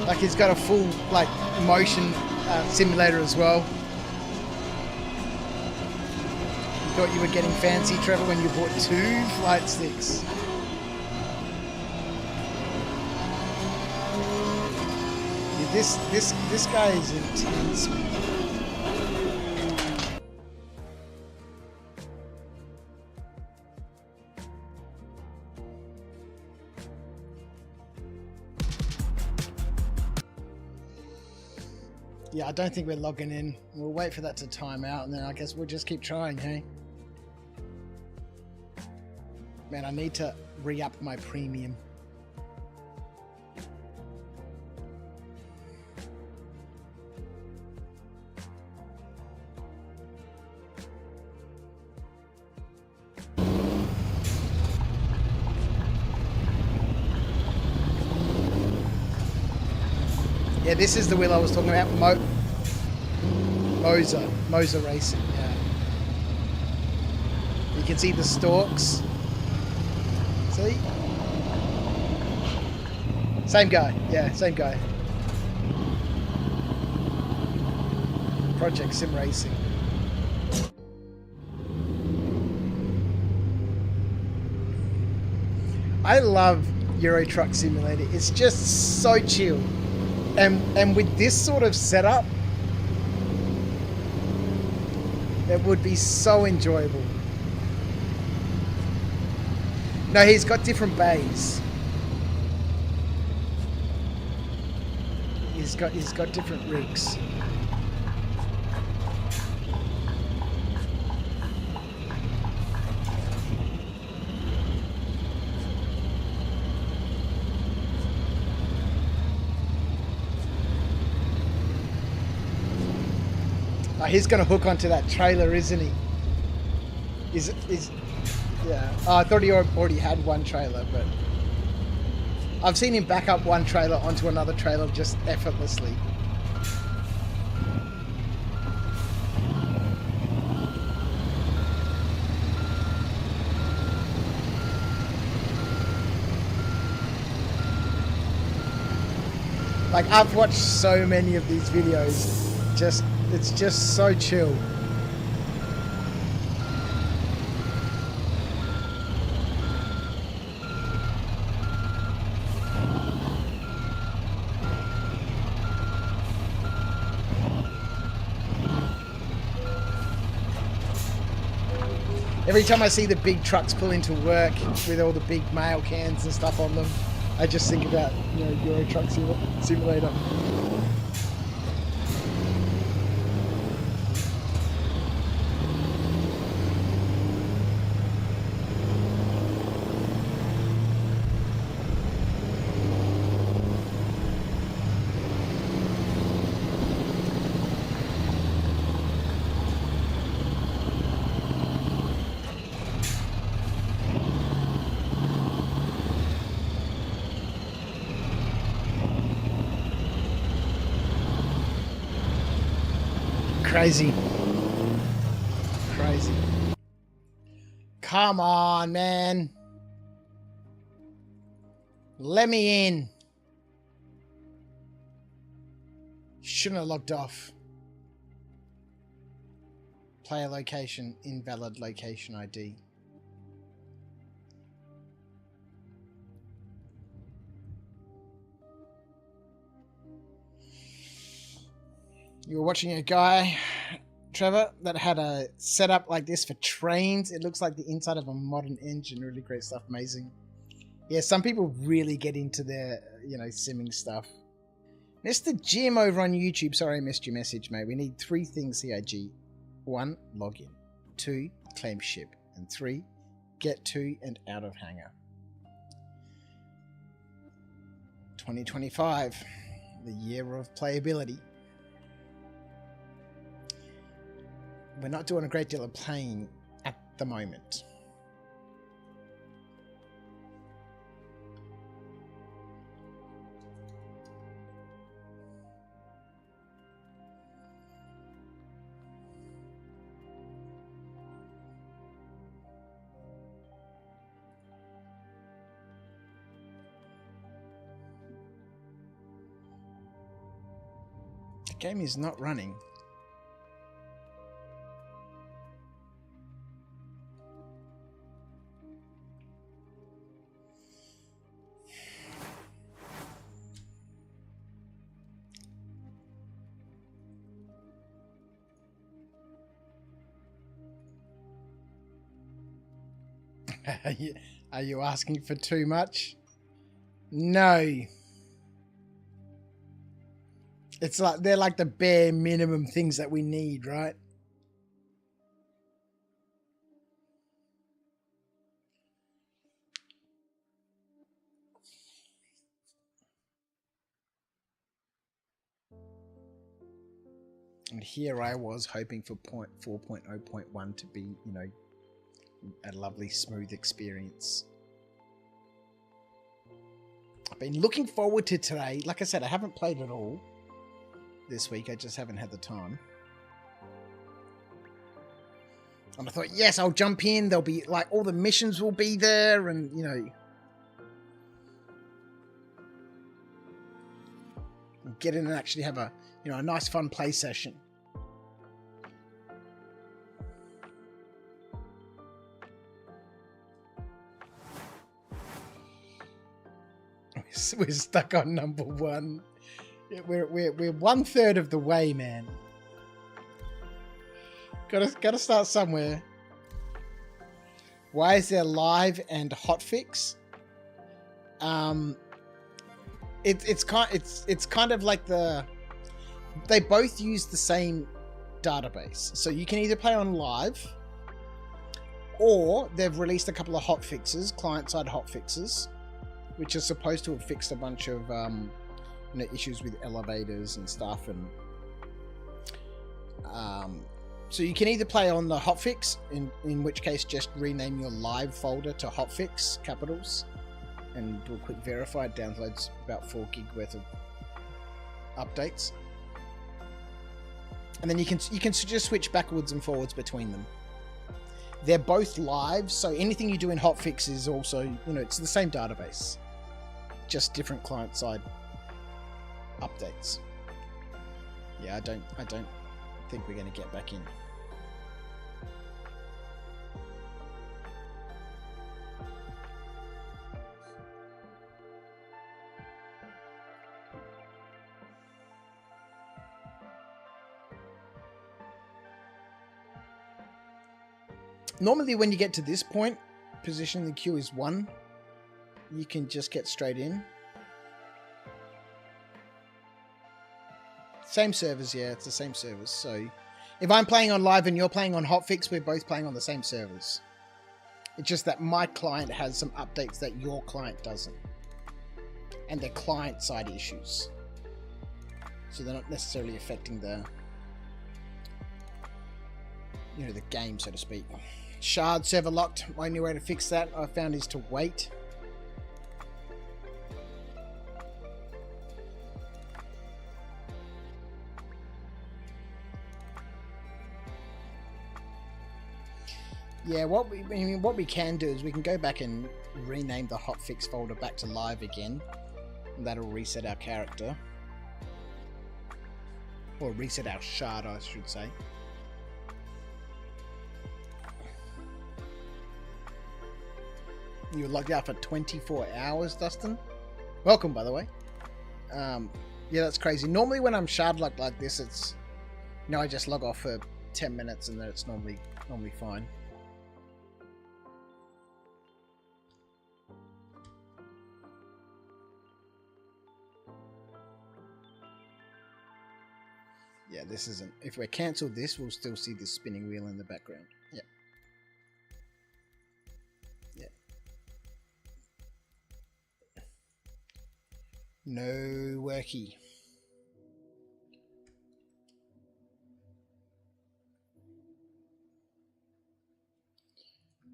A: Like, he's got a full, like, motion simulator as well. You thought you were getting fancy, Trevor, when you bought 2 flight sticks. Yeah, this guy is intense, man. Yeah, I don't think we're logging in. We'll wait for that to time out, and then I guess we'll just keep trying, hey? Man, I need to re-up my premium. Yeah, this is the wheel I was talking about. Moser Racing, yeah. You can see the stalks. See? Same guy, yeah, same guy. Project Sim Racing. I love Euro Truck Simulator. It's just so chill. And with this sort of setup, it would be so enjoyable. No, he's got different bays. He's got different rigs. Oh, he's going to hook onto that trailer, isn't he? Yeah. Oh, I thought he already had one trailer, but I've seen him back up one trailer onto another trailer just effortlessly. Like, I've watched so many of these videos. It's just so chill. Every time I see the big trucks pull into work with all the big mail cans and stuff on them, I just think about, you know, Euro Truck Simulator. Crazy. Crazy. Come on, man. Let me in. Shouldn't have logged off. Player location, invalid location ID. You were watching a guy, Trevor, that had a setup like this for trains. It looks like the inside of a modern engine. Really great stuff. Amazing. Yeah, some people really get into their, you know, simming stuff. Mr. Jim over on YouTube. Sorry I missed your message, mate. We need 3 things here, G. 1, login. 2, claim ship. And 3, get to and out of Hangar. 2025, the year of playability. We're not doing a great deal of playing at the moment. The game is not running. Are you asking for too much? No. It's like they're like the bare minimum things that we need, right? And here I was hoping for 4.0.1 to be, you know, a lovely smooth experience. I've been looking forward to today. Like I said, I haven't played at all this week. I just haven't had the time. And I thought, yes, I'll jump in. There'll be like all the missions will be there, and you know, get in and actually have a, you know, a nice fun play session. We're stuck on number 1. We're 1/3 of the way, man. Gotta start somewhere. Why is there live and hotfix? It's kind of like they both use the same database, so you can either play on live, or they've released a couple of hotfixes, client-side hotfixes, which are supposed to have fixed a bunch of you know, issues with elevators and stuff, and so you can either play on the hotfix, in which case just rename your live folder to hotfix capitals and do a quick verify. It downloads about 4 gig worth of updates, and then you can just switch backwards and forwards between them. They're both live, so anything you do in hotfix is also, you know, it's the same database, just different client-side updates. Yeah, I don't think we're going to get back in. Normally when you get to this point, position in the queue is 1. you can just get straight in. Same servers, yeah, it's the same servers. So if I'm playing on live and you're playing on Hotfix, we're both playing on the same servers. It's just that my client has some updates that your client doesn't. And they're client-side issues. So they're not necessarily affecting the, you know, the game, so to speak. Shard server locked. My only way to fix that, I found, is to wait. Yeah, what we can do is we can go back and rename the hotfix folder back to live again. And that'll reset our character. Or reset our shard, I should say. You were logged out for 24 hours, Dustin. Welcome, by the way. Yeah, that's crazy. Normally when I'm shard locked like this, it's, you know, I just log off for 10 minutes and then it's normally fine. Yeah, this isn't. If we cancel this, we'll still see this spinning wheel in the background. Yep. Yep. No worky.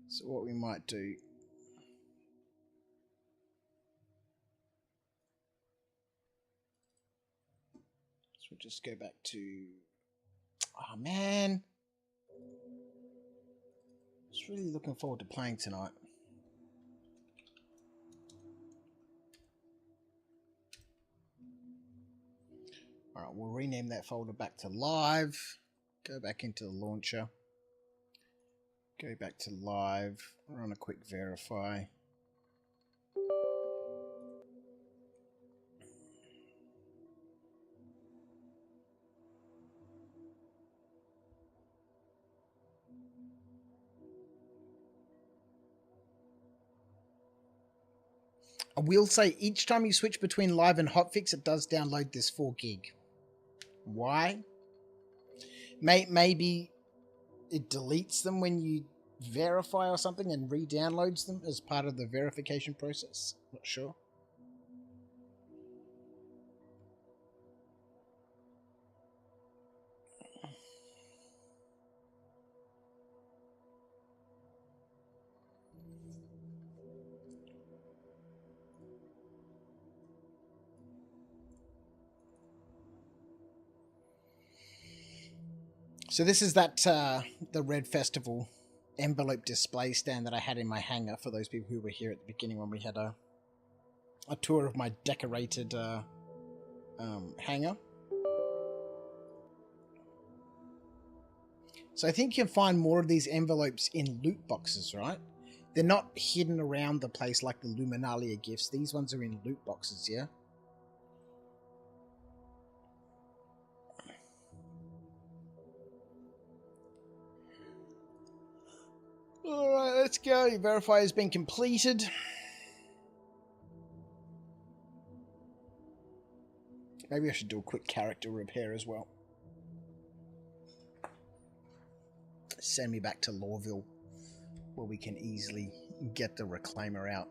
A: So what we might do. We'll just go back to, oh man, I was really looking forward to playing tonight. Alright, we'll rename that folder back to live, go back into the launcher, go back to live, run a quick verify. I will say each time you switch between live and hotfix, it does download this 4 gig. Why? Maybe it deletes them when you verify or something and re-downloads them as part of the verification process. Not sure. So this is that the Red Festival envelope display stand that I had in my hangar for those people who were here at the beginning when we had a tour of my decorated hangar. So I think you can find more of these envelopes in loot boxes, right? They're not hidden around the place like the Luminalia gifts. These ones are in loot boxes, yeah? Alright, let's go. Verify has been completed. Maybe I should do a quick character repair as well. Send me back to Lawville, where we can easily get the reclaimer out.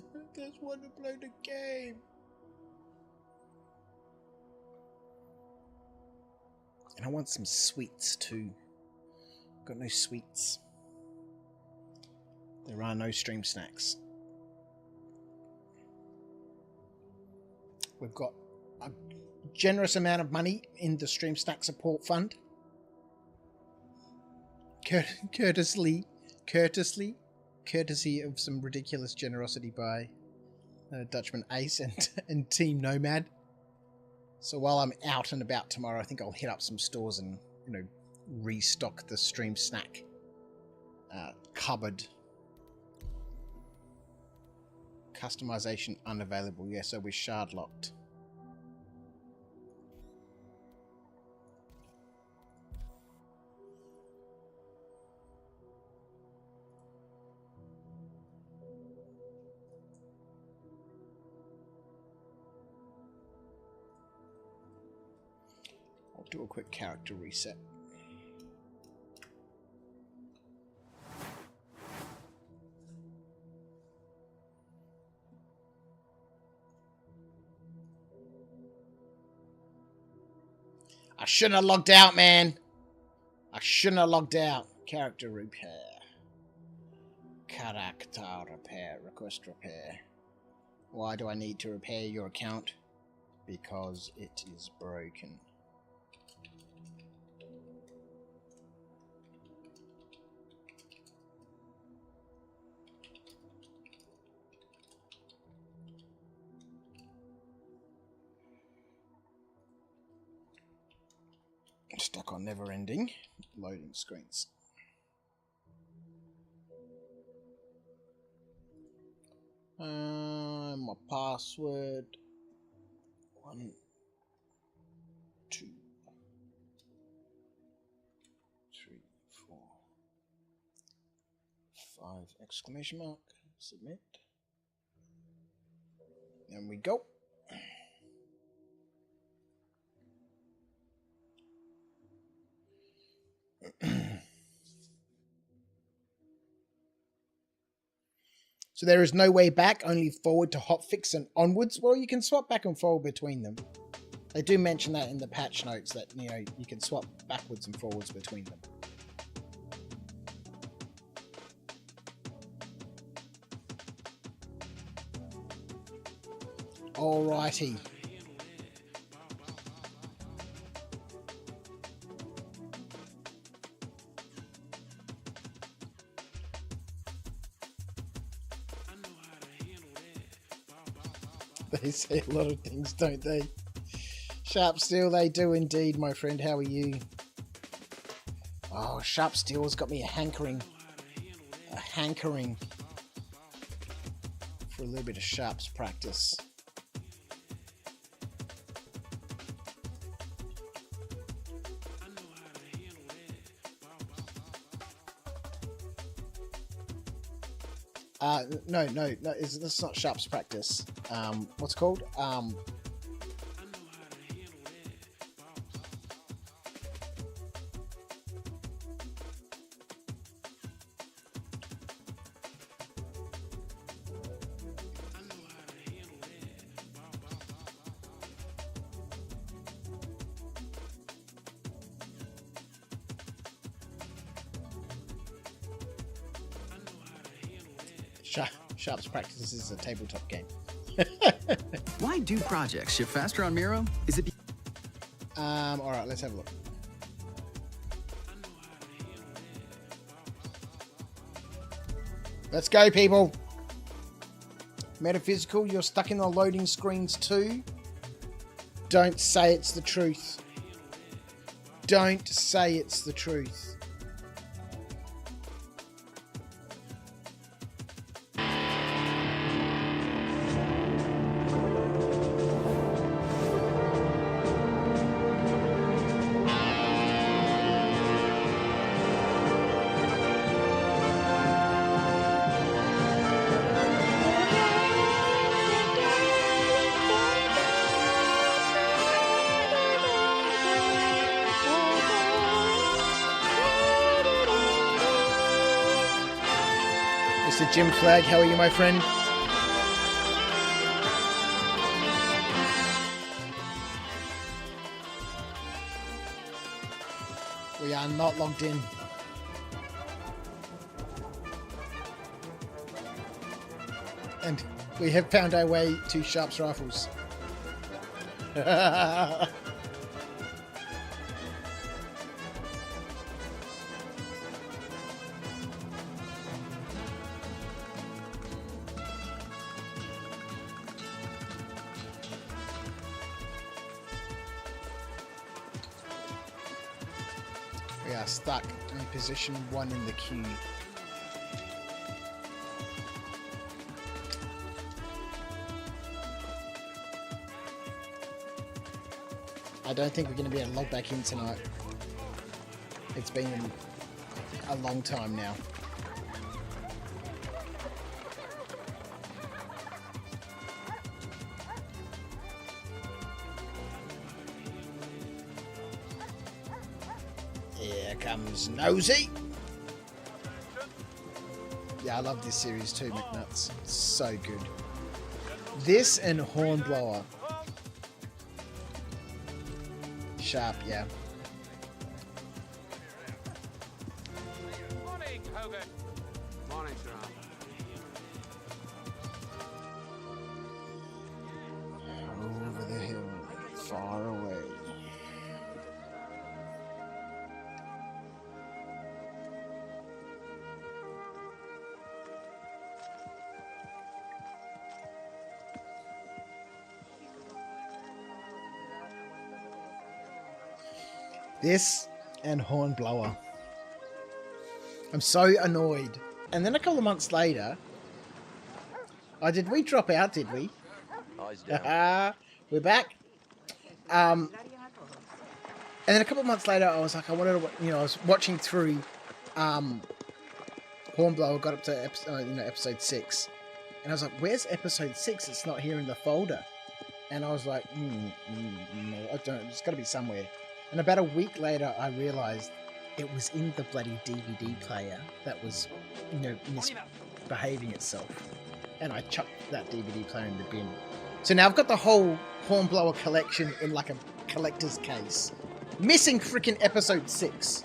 A: I just want to play the game. And I want some sweets too. Got no sweets. There are no stream snacks. We've got a generous amount of money in the Stream Snack Support Fund. Courtesy of some ridiculous generosity by Dutchman Ace and Team Nomad. So while I'm out and about tomorrow, I think I'll hit up some stores and, you know, restock the Stream Snack cupboard. Customization unavailable. Yeah, so we're shard locked. I'll do a quick character reset. I shouldn't have logged out, man. I shouldn't have logged out. Character repair. Character repair. Request repair. Why do I need to repair your account? Because it is broken. Stuck on never ending loading screens. My password 1, 2, 3, 4, 5 exclamation mark. Submit. There we go. So there is no way back, only forward to hotfix and onwards. Well, you can swap back and forward between them. They do mention that in the patch notes that, you know, you can swap backwards and forwards between them. Alrighty. They say a lot of things, don't they? Sharp Steel, they do indeed, my friend. How are you? Oh, Sharp Steel's got me a hankering for a little bit of sharps practice. No, it's not sharps practice. What's it called? Sharps practice is a tabletop game.
K: Why do projects ship faster on Miro? Is it?
A: All right, let's have a look. Let's go, people. Metaphysical, you're stuck in the loading screens too. Don't say it's the truth. Don't say it's the truth. Mr. Jim Flag, how are you, my friend? We are not logged in. And we have found our way to Sharps Rifles. We are stuck in position 1 in the queue. I don't think we're going to be able to log back in tonight. It's been a long time now. Here comes Nosy. Yeah, I love this series too, McNuts. So good. This and Hornblower. Sharp, yeah.
O: Morning, Hogan. Morning, sir.
A: Over the hill, far away. This and Hornblower. I'm so annoyed. And then a couple of months later, oh, did we drop out? Did we? We're back. And then a couple of months later, I was like, I wanted to, I was watching through Hornblower, got up to episode 6, and I was like, where's episode 6? It's not here in the folder. And I was like, no, I don't. It's got to be somewhere. And about a week later, I realized it was in the bloody DVD player that was, misbehaving itself. And I chucked that DVD player in the bin. So now I've got the whole Hornblower collection in like a collector's case. Missing freaking episode 6.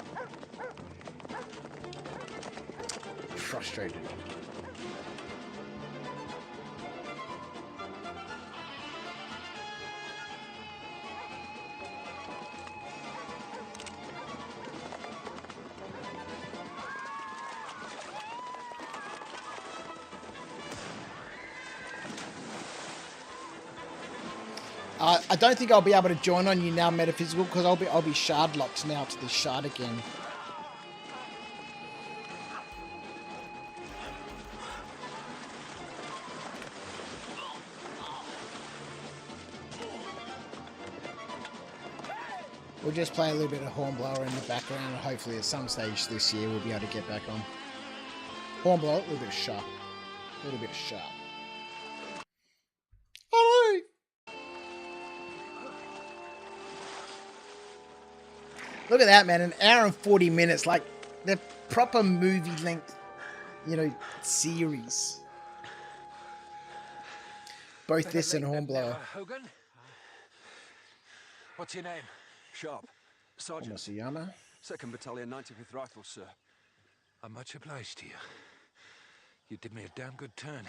A: Frustrated. I don't think I'll be able to join on you now, Metaphysical, because I'll be shard locked now to this shard again. We'll just play a little bit of Hornblower in the background, and hopefully at some stage this year we'll be able to get back on. Hornblower, a little bit sharp. A little bit sharp. Hello! Look at that, man. An hour and 40 minutes. Like, the proper movie length, series. Both this and Hornblower.
O: Hogan? What's your name?
K: Sharp. Sergeant.
A: Masayama.
K: 2nd Battalion, 95th Rifles, sir.
O: I'm much obliged to you. You did me a damn good turn.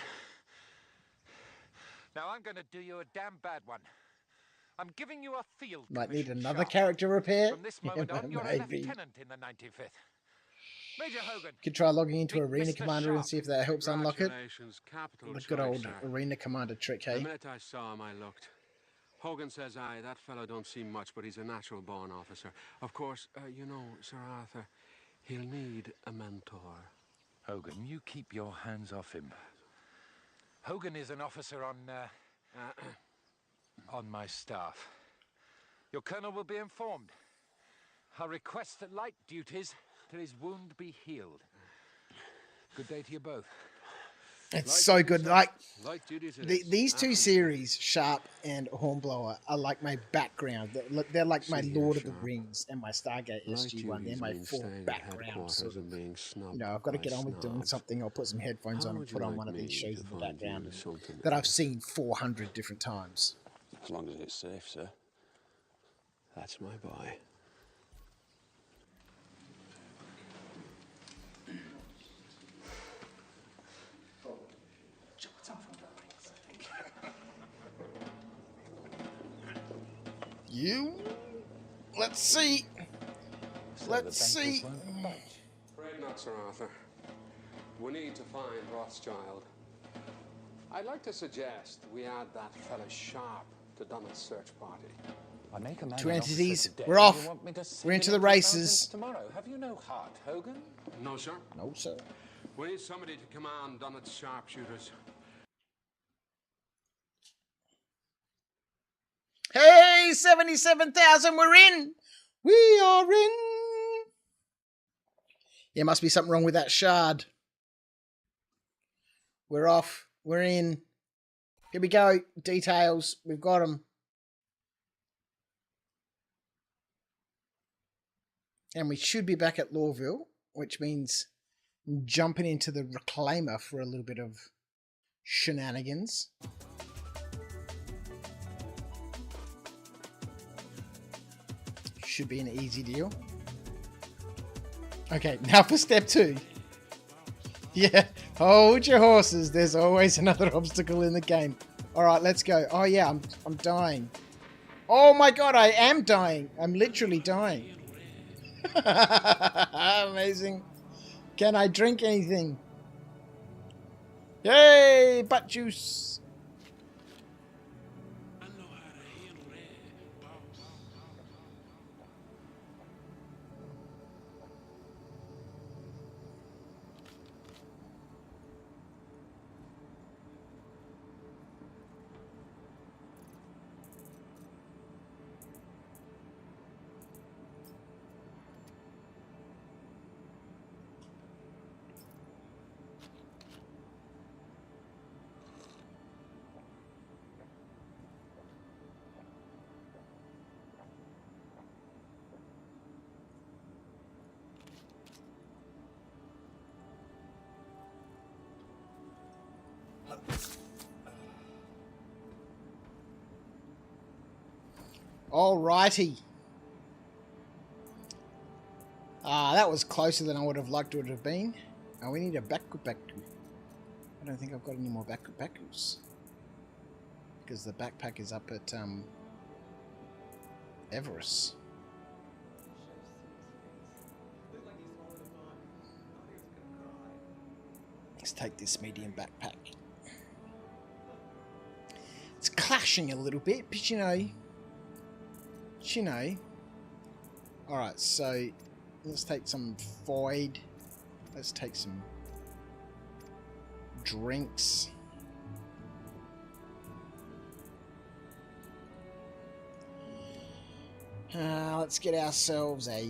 O: Now I'm going to do you a damn bad one. I'm giving you a field
A: Might need
O: commission,
A: another
O: Sharp.
A: character repair.
O: From this moment on, you're a
A: Maybe.
O: lieutenant in the 95th. Major Hogan.
A: Could try logging into
O: Meet
A: Arena
O: Mr.
A: Commander and
O: Sharp.
A: see if that helps unlock it.
P: Capital
A: The good old
P: choice, sir.
A: Arena Commander trick,
P: The
A: hey?
P: minute I saw him, I looked. Hogan says, aye, that fellow don't seem much, but he's a natural-born officer. Of course, Sir Arthur, he'll need a mentor.
O: Hogan, you keep your hands off him. Hogan is an officer on my staff. Your colonel will be informed. I'll request that light duties till his wound be healed. Good day to you both.
A: It's so good. Like,
P: Light duties it
A: these
P: is.
A: two series, Sharp and Hornblower, are like my background. They're like my
P: See here,
A: Lord of the
P: Sharp.
A: Rings and my Stargate
P: Light
A: SG-1. They're
P: duties
A: my
P: means
A: full
P: staying at
A: background.
P: headquarters
A: Sort of,
P: and being snubbed
A: I've got to
P: by
A: get on with doing
P: snobs.
A: something. I'll put some headphones
P: How
A: on and
P: would you
A: put on
P: like
A: one of
P: me
A: these shows
P: to
A: in the
P: find you
A: background
P: something
A: that
P: to
A: I've
P: do?
A: seen 400 different times.
P: As long as it's safe, sir. That's my boy.
A: You? Let's see. Let's see.
P: Afraid not, Sir Arthur. We need to find Rothschild. I'd like to suggest we add that fella Sharp to Donna's search party.
O: I make a man
A: Two
O: an
A: entities.
O: officer today.
A: We're off.
O: You want me to send
A: We're
O: him
A: into the
O: the mountains
A: races.
O: tomorrow. Have you no heart, Hogan?
P: No, sir.
A: No, sir.
P: We need somebody to command Donna's sharpshooters.
A: Hey, 77,000, we're in. We are in. There must be something wrong with that shard. We're off. We're in. Here we go. Details. We've got them. And we should be back at Lawville, which means jumping into the Reclaimer for a little bit of shenanigans. Should be an easy deal. Okay, now for step 2. Yeah, hold your horses. There's always another obstacle in the game. All right, let's go. Oh yeah, I'm dying. Oh my god, I am dying. I'm literally dying. Amazing. Can I drink anything? Yay, butt juice. Alrighty. That was closer than I would have liked it to have been. We need a baku. I don't think I've got any more bakus. Because the backpack is up at Everest. Let's take this medium backpack. It's clashing a little bit, but you know. Alright, so let's take some void. Let's take some drinks. Let's get ourselves a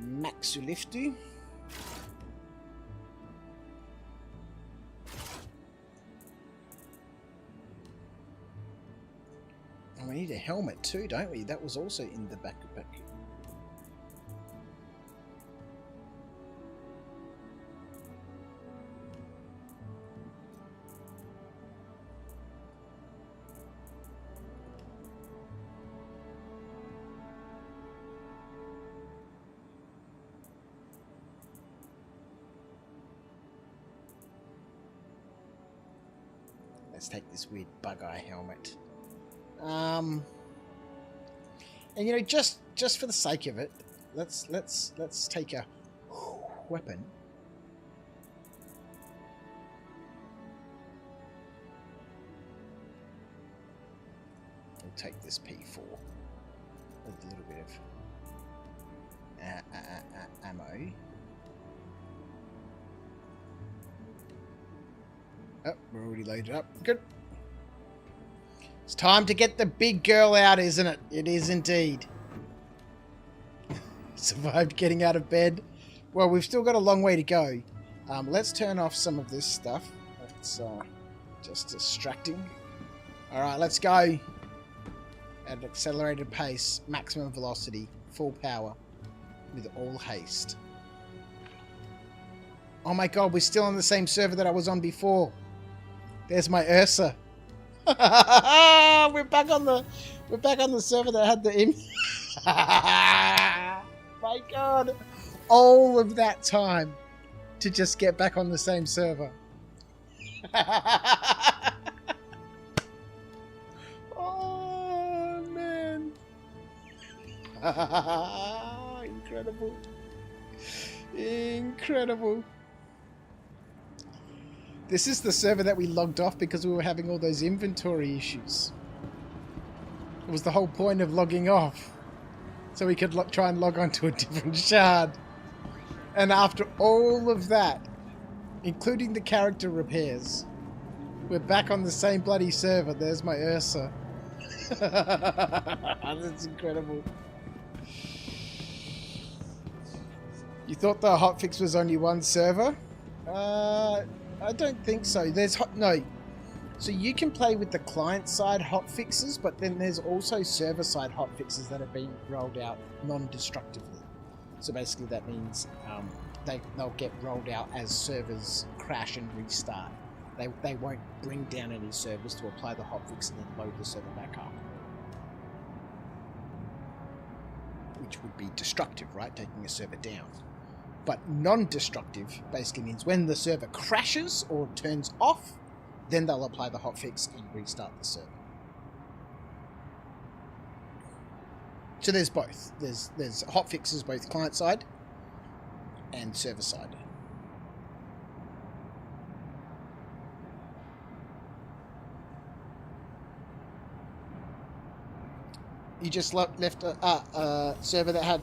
A: Maxuliftu. And we need a helmet too, don't we? That was also in the backpack. Let's take this weird bug-eye helmet. And you know, just for the sake of it, let's take a weapon. We'll take this P4 with a little bit of ammo. Oh, we're already loaded up. Good. It's time to get the big girl out, isn't it? It is indeed. Survived getting out of bed. Well, we've still got a long way to go. Let's turn off some of this stuff. That's just distracting. Alright, let's go. At an accelerated pace, maximum velocity, full power, with all haste. Oh my god, we're still on the same server that I was on before. There's my Ursa. we're back on the server that had the my god, all of that time to just get back on the same server. Oh man. Incredible. This is the server that we logged off because we were having all those inventory issues. It was the whole point of logging off. So we could try and log on to a different shard. And after all of that, including the character repairs, we're back on the same bloody server. There's my Ursa. That's incredible. You thought the hotfix was only one server? I don't think so. No. So you can play with the client-side hotfixes, but then there's also server-side hotfixes that have been rolled out non-destructively. So basically that means they'll get rolled out as servers crash and restart. They won't bring down any servers to apply the hotfix and then load the server back up. Which would be destructive, right? Taking a server down. But non-destructive basically means when the server crashes or turns off, then they'll apply the hotfix and restart the server. So there's both. There's hotfixes both client side and server side. You just left a server that had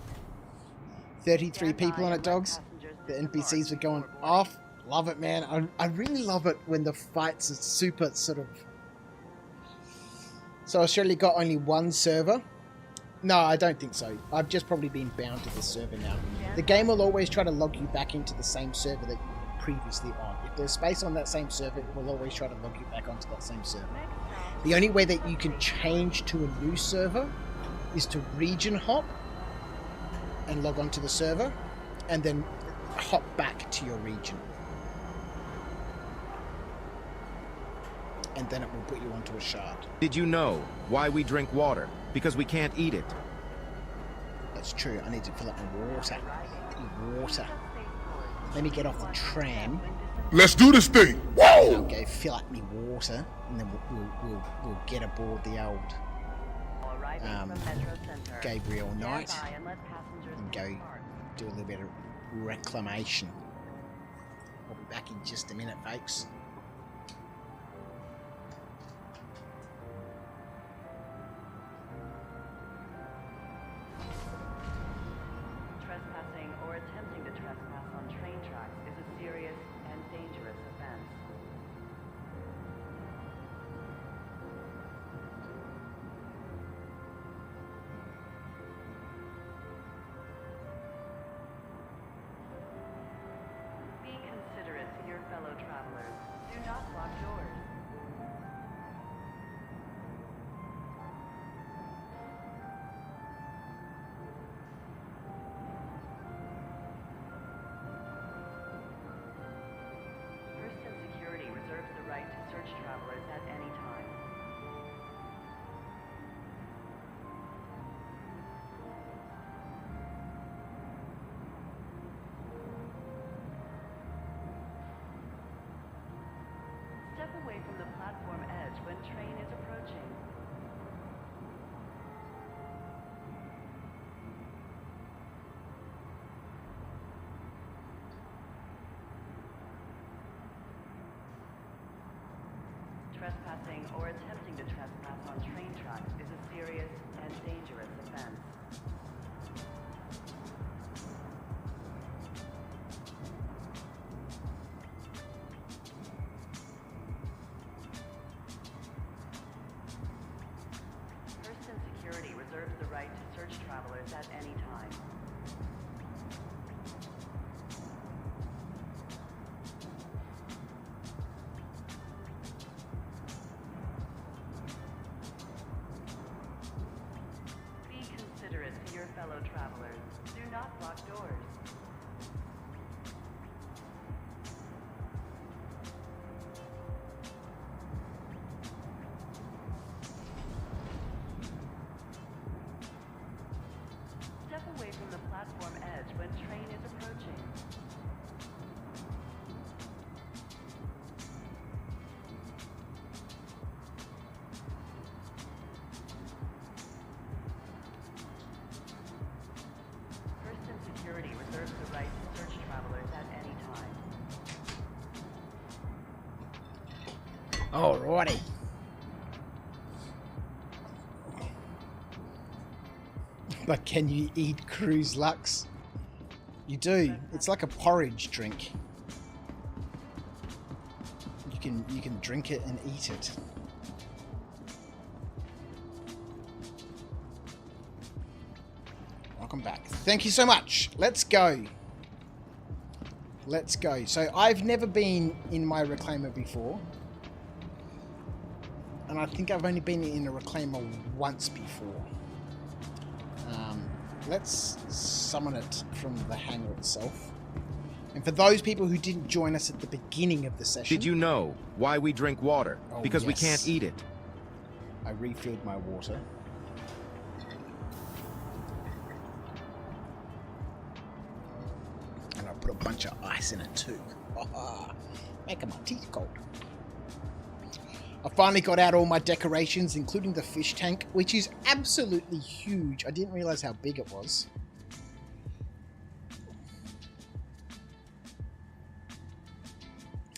A: 33 people on it, dogs. The NPCs were going off. Love it, man. I really love it when the fights are super sort of... So Australia got only one server? No, I don't think so. I've just probably been bound to this server now. The game will always try to log you back into the same server that you were previously on. If there's space on that same server, it will always try to log you back onto that same server. The only way that you can change to a new server is to region hop and log onto the server and then hop back to your region. And then it will put you onto a shard.
Q: Did you know why we drink water? Because we can't eat it.
A: That's true. I need to fill up my water. Water. Let me get off the tram.
R: Let's do this thing. Whoa!
A: I'll go fill up my water, and then we'll get aboard the old Gabriel Knight and go do a little bit of reclamation. I'll be back in just a minute, folks.
S: Trespassing or attempting to trespass on train tracks is a serious and dangerous offense. Be considerate to your fellow travelers. Do not block doors. Reserves the right to search travelers at any time. Step away from the platform edge when train is approaching. Trespassing or attempting to trespass on train tracks is a serious and dangerous offense. First Security reserves the right to search travelers at any time. To your fellow travelers, do not block doors. Step away from the platform edge when train is approaching. Security reserves the right to search travelers at any time.
A: Alrighty. But can you eat Cruise Lux? You do. It's like a porridge drink. You can drink it and eat it. Welcome back. Thank you so much. Let's go. Let's go. So I've never been in my reclaimer before. And I think I've only been in a reclaimer once before. let's summon it from the hangar itself. And for those people who didn't join us at the beginning of the session...
Q: Did you know why we drink water?
A: Oh,
Q: because we
A: yes.
Q: can't eat it.
A: I refilled my water. And I put a bunch of ice in it too. Making my teeth cold. I finally got out all my decorations, including the fish tank, which is absolutely huge. I didn't realize how big it was.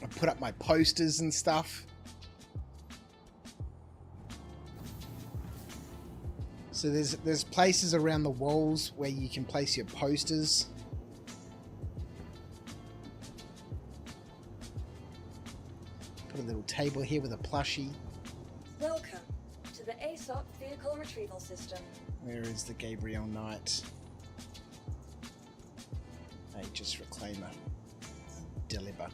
A: I put up my posters and stuff. So there's places around the walls where you can place your posters. Put a little table here with a plushie.
B: Welcome to the ASOP Vehicle Retrieval System.
A: Where is the Gabriel Knight? Aegis Reclaimer. Deliver.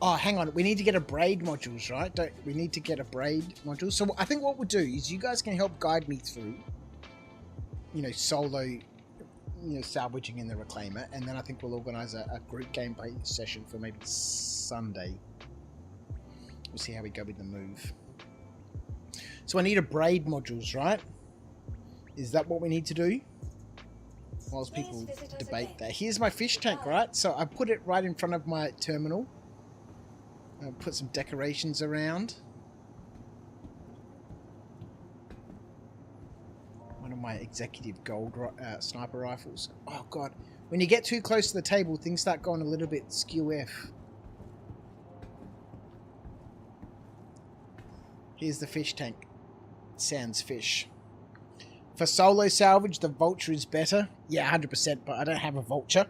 A: Oh, hang on. We need to get a braid modules, right? We need to get a braid module. So I think what we'll do is you guys can help guide me through, solo, salvaging in the Reclaimer. And then I think we'll organize a group gameplay session for maybe Sunday. We'll see how we go with the move. So I need a braid modules, right? Is that what we need to do? Whilst people debate that. Here's my fish tank, right? So I put it right in front of my terminal. I'll put some decorations around. One of my executive gold sniper rifles. Oh god, when you get too close to the table, things start going a little bit skew-F. Here's the fish tank. Sans fish. For solo salvage, the vulture is better. Yeah, 100%, but I don't have a vulture.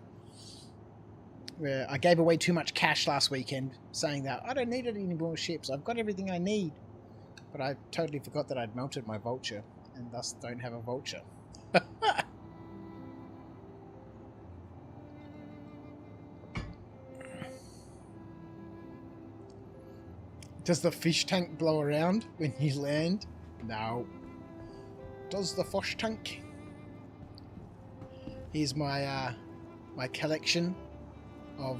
A: I gave away too much cash last weekend, saying that I don't need any more ships. I've got everything I need. But I totally forgot that I'd melted my vulture, and thus don't have a vulture. Does the fish tank blow around when you land? No. Does the fish tank? Here's my my collection of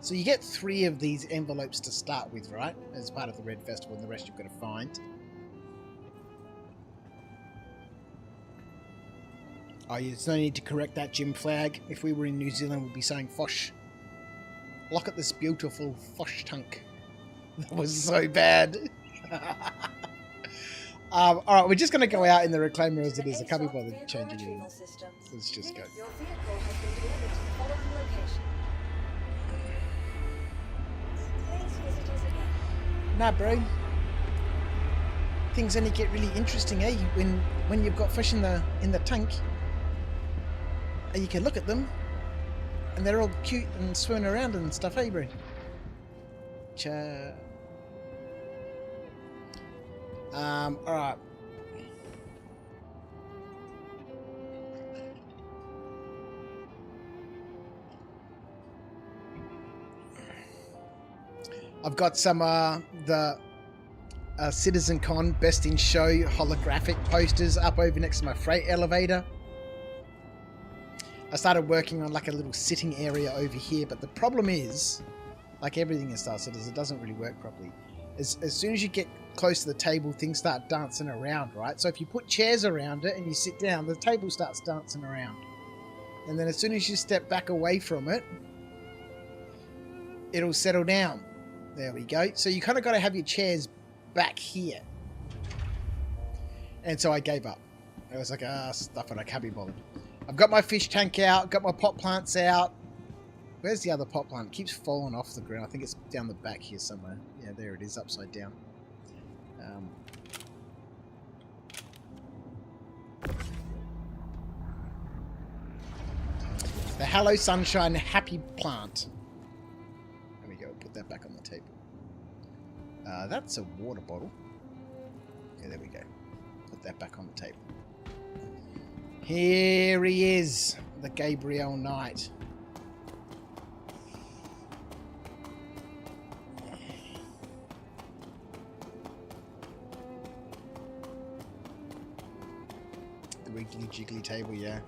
A: so you get 3 of these envelopes to start with, right, as part of the Red Festival, and the rest you've got to find. Oh, there's no need to correct that Jim flag. If we were in New Zealand, we'd be saying "fosh." Look at this beautiful fosh tank. That was so bad. Alright, we're just going to go out in the Reclaimer as it is. I can't be bothered changing it. Let's just go.
B: Your vehicle has been delivered to the following location. Please visit us again.
A: Nah, bro. Things only get really interesting, eh? When you've got fish in the tank, and you can look at them, and they're all cute and swimming around and stuff, eh, bro? Alright. I've got some the CitizenCon Best in Show holographic posters up over next to my freight elevator. I started working on like a little sitting area over here, but the problem is, like everything in Star Citizen, it doesn't really work properly. As soon as you get close to the table, things start dancing around, right? So if you put chairs around it and you sit down, the table starts dancing around. And then as soon as you step back away from it, it'll settle down. There we go. So you kind of got to have your chairs back here. And so I gave up. I was like, stuff it, I can't be bothered. I've got my fish tank out, got my pot plants out. Where's the other pot plant? It keeps falling off the ground. I think it's down the back here somewhere. Yeah, there it is, upside down. The Hello Sunshine Happy Plant. There we go, put that back on the table. That's a water bottle. Yeah, there we go. Put that back on the table. Here he is, the Gabriel Knight. wiggly jiggly table, yeah.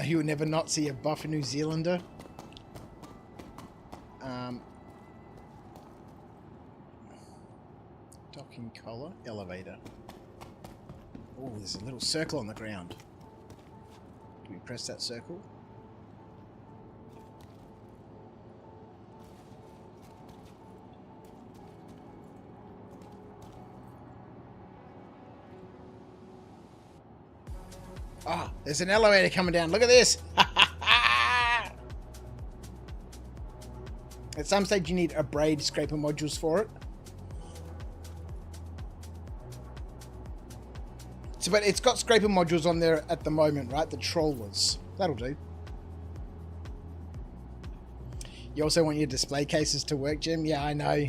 A: You would never not see a buffer New Zealander. Docking collar, elevator. Oh, there's a little circle on the ground. Do we press that circle? Ah, there's an elevator coming down. Look at this. At some stage you need a braid scraper modules for it. So, but it's got scraper modules on there at the moment, right? The trollers. That'll do. You also want your display cases to work, Jim? Yeah, I know.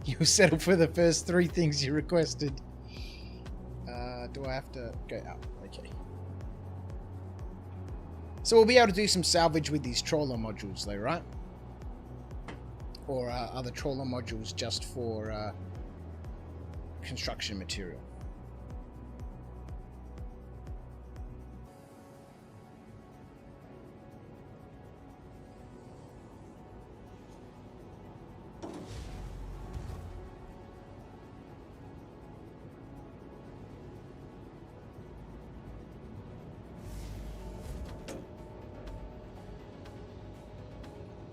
A: You'll settle for the first 3 things you requested. Do I have to go out? Okay. So we'll be able to do some salvage with these trawler modules though, right? Or are the trawler modules just for construction material?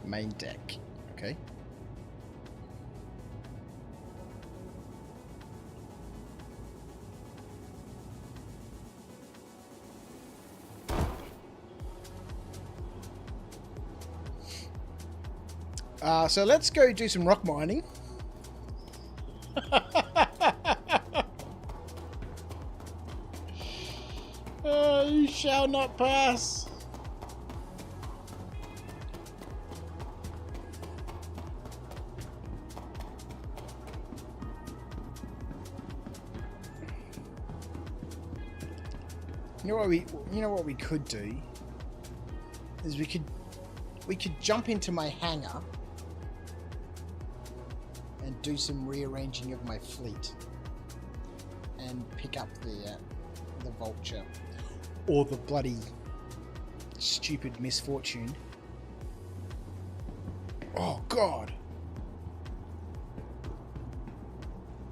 A: Main deck. Okay. So let's go do some rock mining. You shall not pass. You know what we could do is we could jump into my hangar and do some rearranging of my fleet and pick up the vulture or the bloody stupid misfortune. Oh God!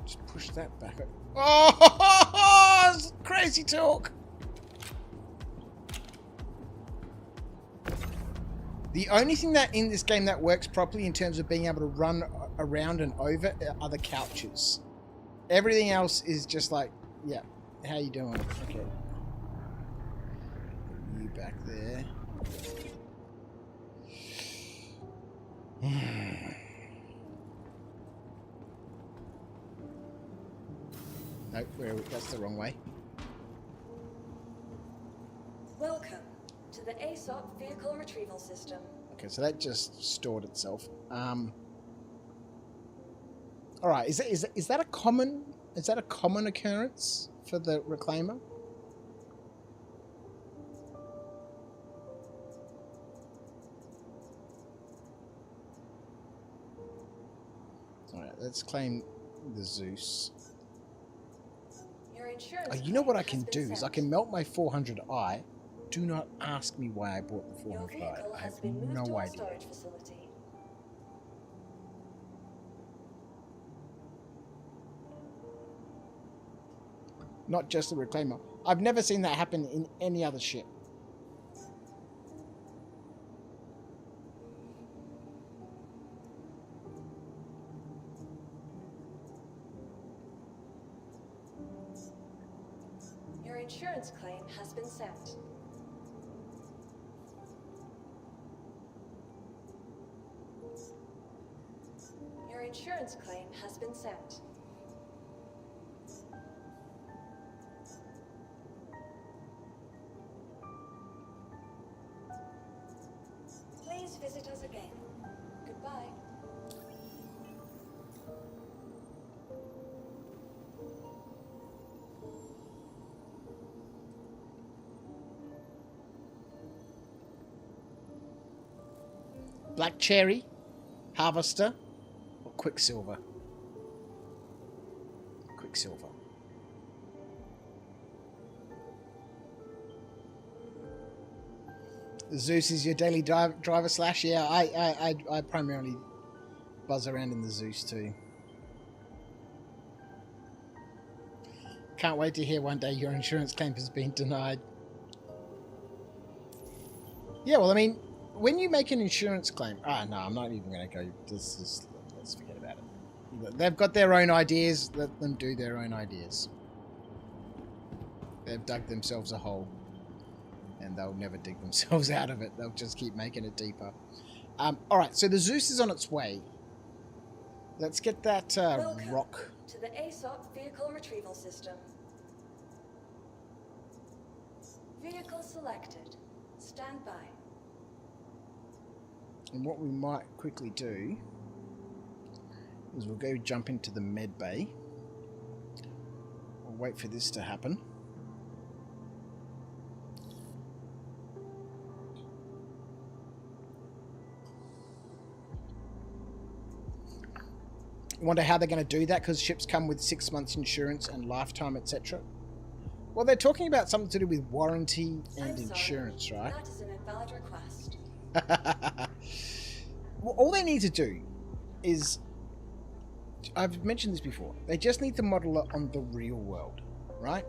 A: Just push that back up. Oh, it's crazy talk. The only thing that in this game that works properly in terms of being able to run around and over are the couches. Everything else is just like, yeah, how you doing? Okay. You back there. Nope, that's the wrong way.
B: Welcome to the ASOP vehicle retrieval system.
A: Okay, so that just stored itself. All right, is that a common occurrence for the reclaimer? All right, let's claim the Zeus.
B: Your insurance.
A: Oh, you know what I can do is I can melt my 400i. Do not ask me why I bought the 400i. I have no idea. Not just the reclaimer. I've never seen that happen in any other ship.
B: Your insurance claim has been sent. Your insurance claim has been sent. Please visit us again. Goodbye.
A: Black cherry, harvester, or quicksilver? Quicksilver. Zeus is your daily driver slash? Yeah, I primarily buzz around in the Zeus too. Can't wait to hear one day your insurance claim has been denied. Yeah, well, I mean, when you make an insurance claim... no, I'm not even going to go... Let's forget about it. They've got their own ideas. Let them do their own ideas. They've dug themselves a hole. And they'll never dig themselves out of it. They'll just keep making it deeper. Alright, so the Zeus is on its way. Let's get that rock...
B: to the ASOP Vehicle Retrieval System. Vehicle selected. Stand by.
A: And what we might quickly do is we'll go jump into the med bay. We'll wait for this to happen. Wonder how they're going to do that, because ships come with 6 months insurance and lifetime, etc. Well, they're talking about something to do with warranty and insurance, right?
B: That is an invalid request.
A: Well, all they need to do is, I've mentioned this before, they just need to model it on the real world, right?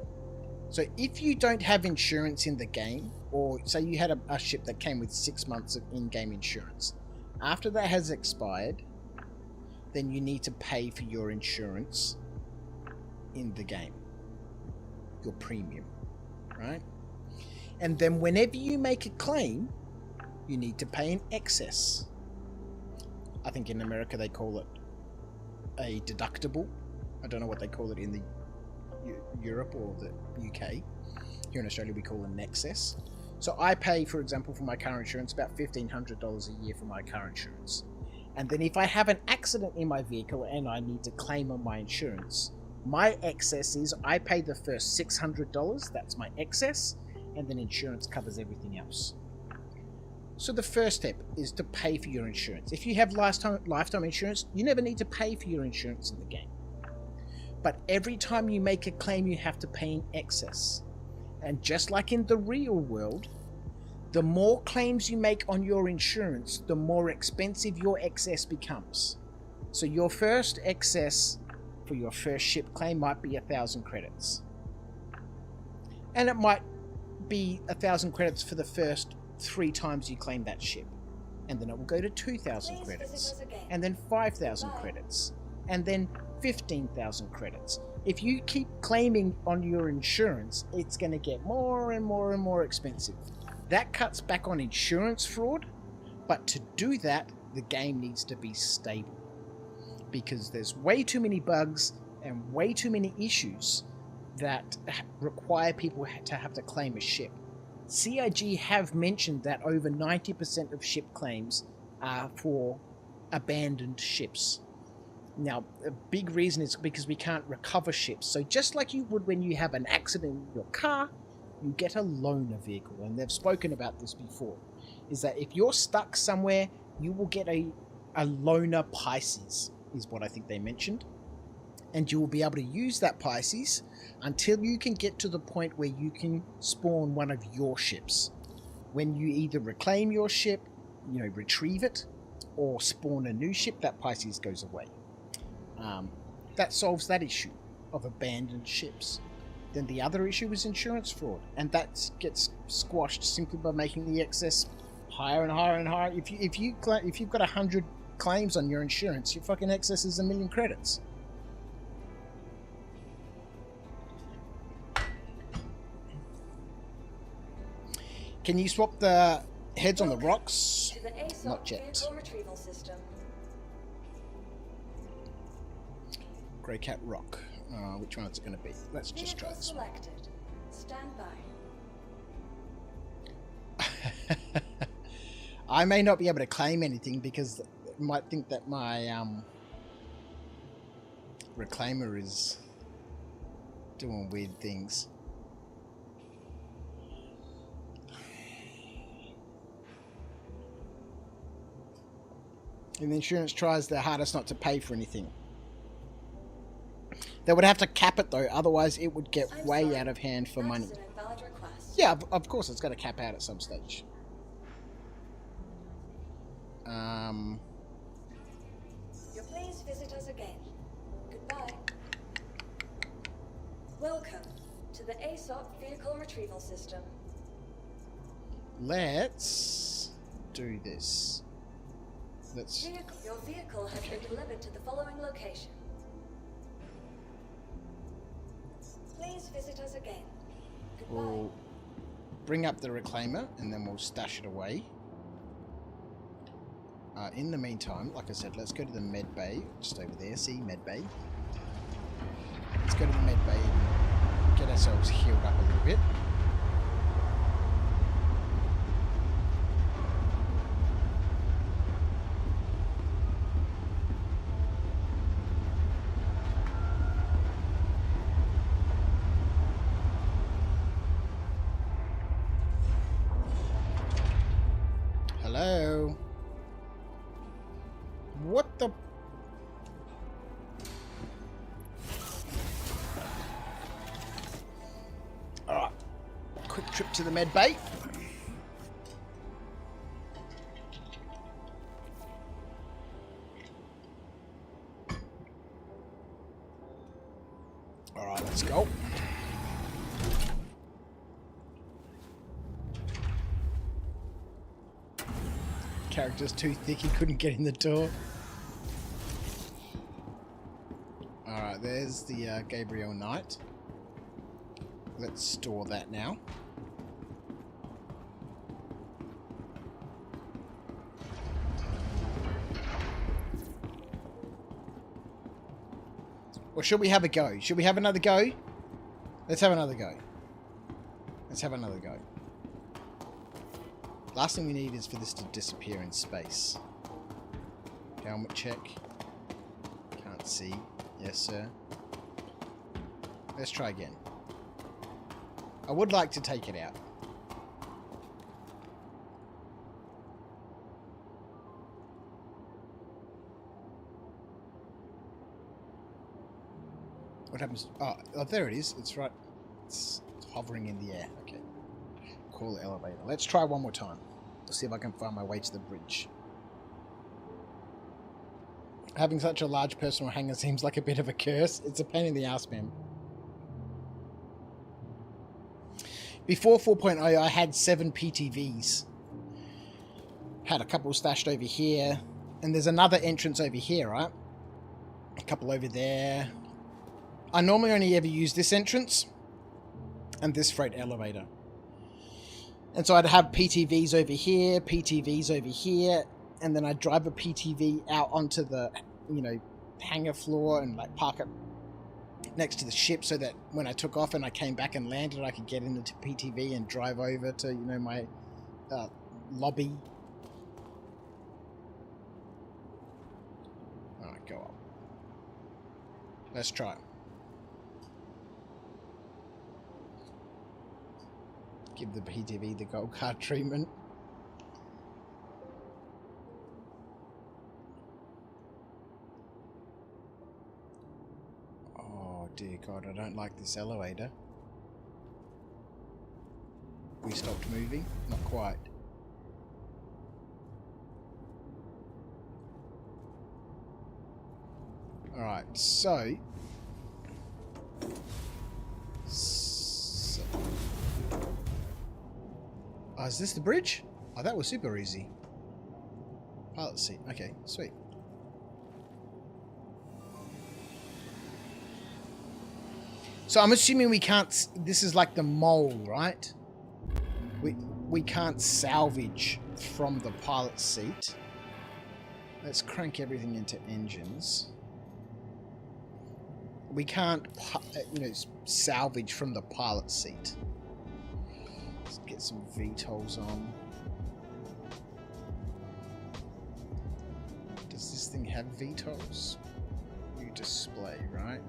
A: So if you don't have insurance in the game, or say you had a ship that came with 6 months of in-game insurance, after that has expired, then you need to pay for your insurance in the game, your premium, right? And then whenever you make a claim, you need to pay an excess. I think in America they call it a deductible. I don't know what they call it in the Europe or the UK. Here in Australia we call it an excess. So I pay, for example, for my car insurance about $1,500 a year for my car insurance. And then if I have an accident in my vehicle and I need to claim on my insurance, my excess is I pay the first $600, that's my excess, and then insurance covers everything else. So the first step is to pay for your insurance. If you have lifetime insurance, you never need to pay for your insurance in the game. But every time you make a claim, you have to pay an excess. And just like in the real world, the more claims you make on your insurance, the more expensive your excess becomes. So your first excess for your first ship claim might be 1,000 credits. And it might be 1,000 credits for the first 3 times you claim that ship. And then it will go to 2,000 credits. And then 5,000 credits. And then 15,000 credits. If you keep claiming on your insurance, it's going to get more and more and more expensive. That cuts back on insurance fraud, but to do that, the game needs to be stable. Because there's way too many bugs and way too many issues that require people to have to claim a ship. CIG have mentioned that over 90% of ship claims are for abandoned ships. Now, a big reason is because we can't recover ships. So just like you would when you have an accident in your car, you get a loaner vehicle, and they've spoken about this before, is that if you're stuck somewhere, you will get a loaner Pisces, is what I think they mentioned. And you will be able to use that Pisces until you can get to the point where you can spawn one of your ships. When you either reclaim your ship, retrieve it, or spawn a new ship, that Pisces goes away. That solves that issue of abandoned ships. Then the other issue is insurance fraud, and that gets squashed simply by making the excess higher and higher and higher. If you've got 100 claims on your insurance, your fucking excess is 1,000,000 credits. Can you swap the heads on the rocks?
B: To the ASOP
A: Not yet.
B: Vehicle Retrieval System.
A: Grey Cat Rock. Which one is it going to be? Let's just try this one.
B: Selected. Stand by.
A: I may not be able to claim anything because it might think that my reclaimer is doing weird things. And the insurance tries their hardest not to pay for anything. They would have to cap it though, otherwise it would get way out of hand for money. Yeah, of course it's got to cap out at some stage.
B: Please visit us again. Goodbye. Welcome to the ASOP Vehicle Retrieval System.
A: Let's do this.
B: Your vehicle has been delivered to the following location. Please visit us again. Goodbye.
A: We'll bring up the reclaimer and then we'll stash it away. In the meantime, like I said, let's go to the med bay. Just over there, see, med bay. Let's go to the med bay and get ourselves healed up a little bit. Hello? What the... Alright. Quick trip to the med bay. Alright, let's go. Character's too thick, he couldn't get in the door. Alright, there's the Gabriel Knight. Let's store that now. Or should we have a go? Should we have another go? Let's have another go. Let's have another go. Last thing we need is for this to disappear in space. Helmet check. Can't see. Yes, sir. Let's try again. I would like to take it out. What happens? Oh, there it is. It's right. It's hovering in the air. Okay. Call the elevator. Let's try one more time. Let's see if I can find my way to the bridge. Having such a large personal hangar seems like a bit of a curse. It's a pain in the ass, man. Before 4.0, I had 7 PTVs. Had a couple stashed over here. And there's another entrance over here, right? A couple over there. I normally only ever use this entrance. And this freight elevator. And so I'd have PTVs over here, PTVs over here, and then I'd drive a PTV out onto the, you know, hangar floor and like park it next to the ship so that when I took off and I came back and landed, I could get into PTV and drive over to, you know, my lobby. Alright, go up. Let's try it. Give the PTV the gold card treatment. Oh dear God, I don't like this elevator. We stopped moving? Not quite. Alright, so... Oh, is this the bridge? Oh, that was super easy. Pilot seat. Okay, sweet. So I'm assuming we can't... This is like the mole, right? We can't salvage from the pilot seat. Let's crank everything into engines. We can't, you know, salvage from the pilot seat. Let's get some VTOLs on. Does this thing have VTOLs? New display, right?